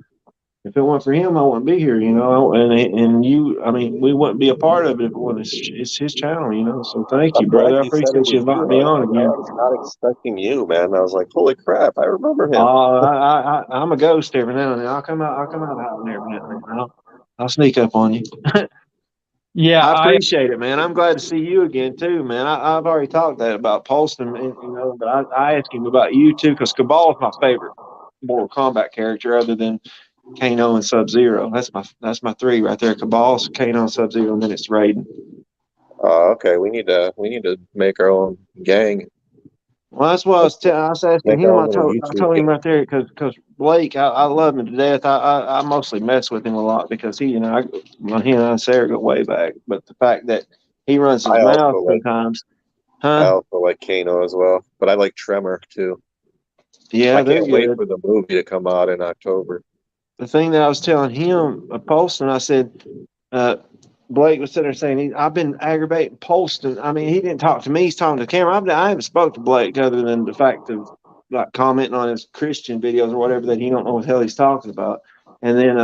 if it weren't for him, I wouldn't be here, And you, I mean, we wouldn't be a part of it if it wasn't. It's his channel, So thank you, brother. I appreciate you inviting me on again. I was not expecting you, man. I was like, holy crap, I remember him. I'm a ghost every now and then. I'll come out of hiding every now and then. I'll sneak up on you. Yeah, I appreciate it, man. I'm glad to see you again too, man. I've already talked that about Polston, but I asked him about you too, because Cabal is my favorite Mortal Kombat character, other than Kano and Sub-Zero. That's my three right there. Cabal, Kano, Sub-Zero, and then it's Raiden. Okay. We need to make our own gang. Well, that's what I was asking him. I told him right there, because Blake, I love him to death. I mostly mess with him a lot because he and I Sarah go way back. But the fact that he runs his mouth sometimes. I also like Kano as well, but I like Tremor too. Yeah, I can't wait for the movie to come out in October. The thing that I was telling him, Polston, I said, Blake was sitting there saying, I've been aggravating Polston. I mean, he didn't talk to me. He's talking to the camera. I haven't spoke to Blake other than the fact of like commenting on his Christian videos or whatever that he don't know what the hell he's talking about. And then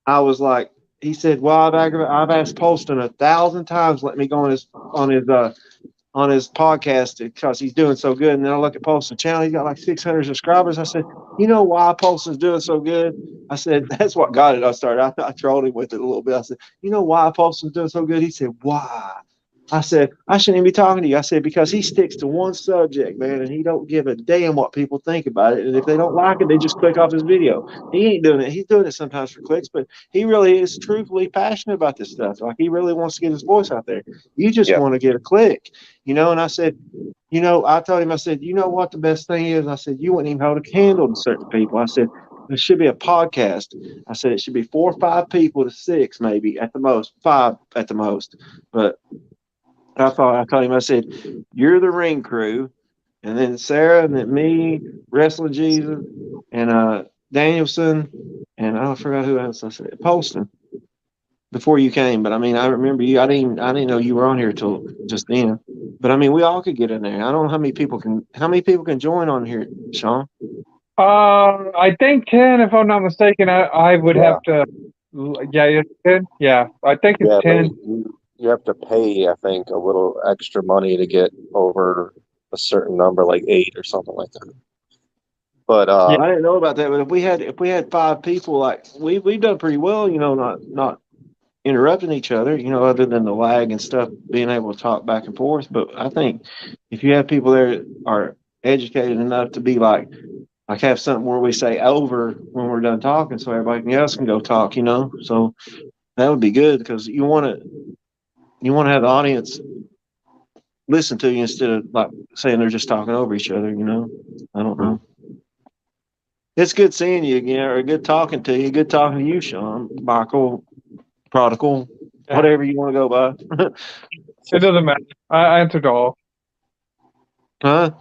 I was like, he said, well, I've asked Polston 1,000 times, let me go on his podcast because he's doing so good. And then I look at Polston's channel, he's got like 600 subscribers. I said, you know why Polston's doing so good? I said, that's what got it. I trolled him with it a little bit. I said, you know why Polston's doing so good? He said, why? I said, I shouldn't even be talking to you. I said, because he sticks to one subject, man, and he don't give a damn what people think about it. And if they don't like it, they just click off his video. He ain't doing it. He's doing it sometimes for clicks, but he really is truthfully passionate about this stuff. Like he really wants to get his voice out there. You just Yeah. want to get a click, you know? And I said, you know, I told him, I said, you know what the best thing is? I said, you wouldn't even hold a candle to certain people. I said, there should be a podcast. I said, it should be 4 or 5 people to 6, maybe at the most, 5 at the most. But I told him, I said, you're the ring crew, and then Sarah, and then me, Wrestling Jesus, and Danielson, and I forgot who else I said, Polston, before you came. But I mean, I remember you. I didn't know you were on here till just then. But I mean, we all could get in there. I don't know how many people can join on here, Sean. I think 10, if I'm not mistaken. I would Yeah. have to. Yeah, it's 10. Yeah, I think it's Yeah, 10. you have to pay, I think, a little extra money to get over a certain number, like 8 or something like that. But Yeah. I didn't know about that. But if we had 5 people, like we've done pretty well, you know, not interrupting each other, you know, other than the lag and stuff, being able to talk back and forth. But I think if you have people there that are educated enough to be like have something where we say over when we're done talking, so everybody else can go talk, you know. So that would be good because you want to have the audience listen to you instead of like saying they're just talking over each other, you know. I don't know. It's good seeing you again, or good talking to you. Good talking to you, Sean, Michael, Prodigal, whatever you want to go by. It doesn't matter. I answered all. Huh?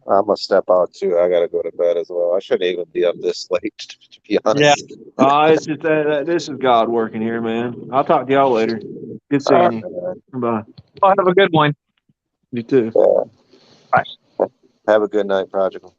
I'm gonna step out too. I gotta go to bed as well. I shouldn't even be up this late, to be honest. It's just that this is God working here, man. I'll talk to y'all later. Good seeing you. Bye. I'll have a good one. You too. Yeah. Bye. Have a good night, Prodigal.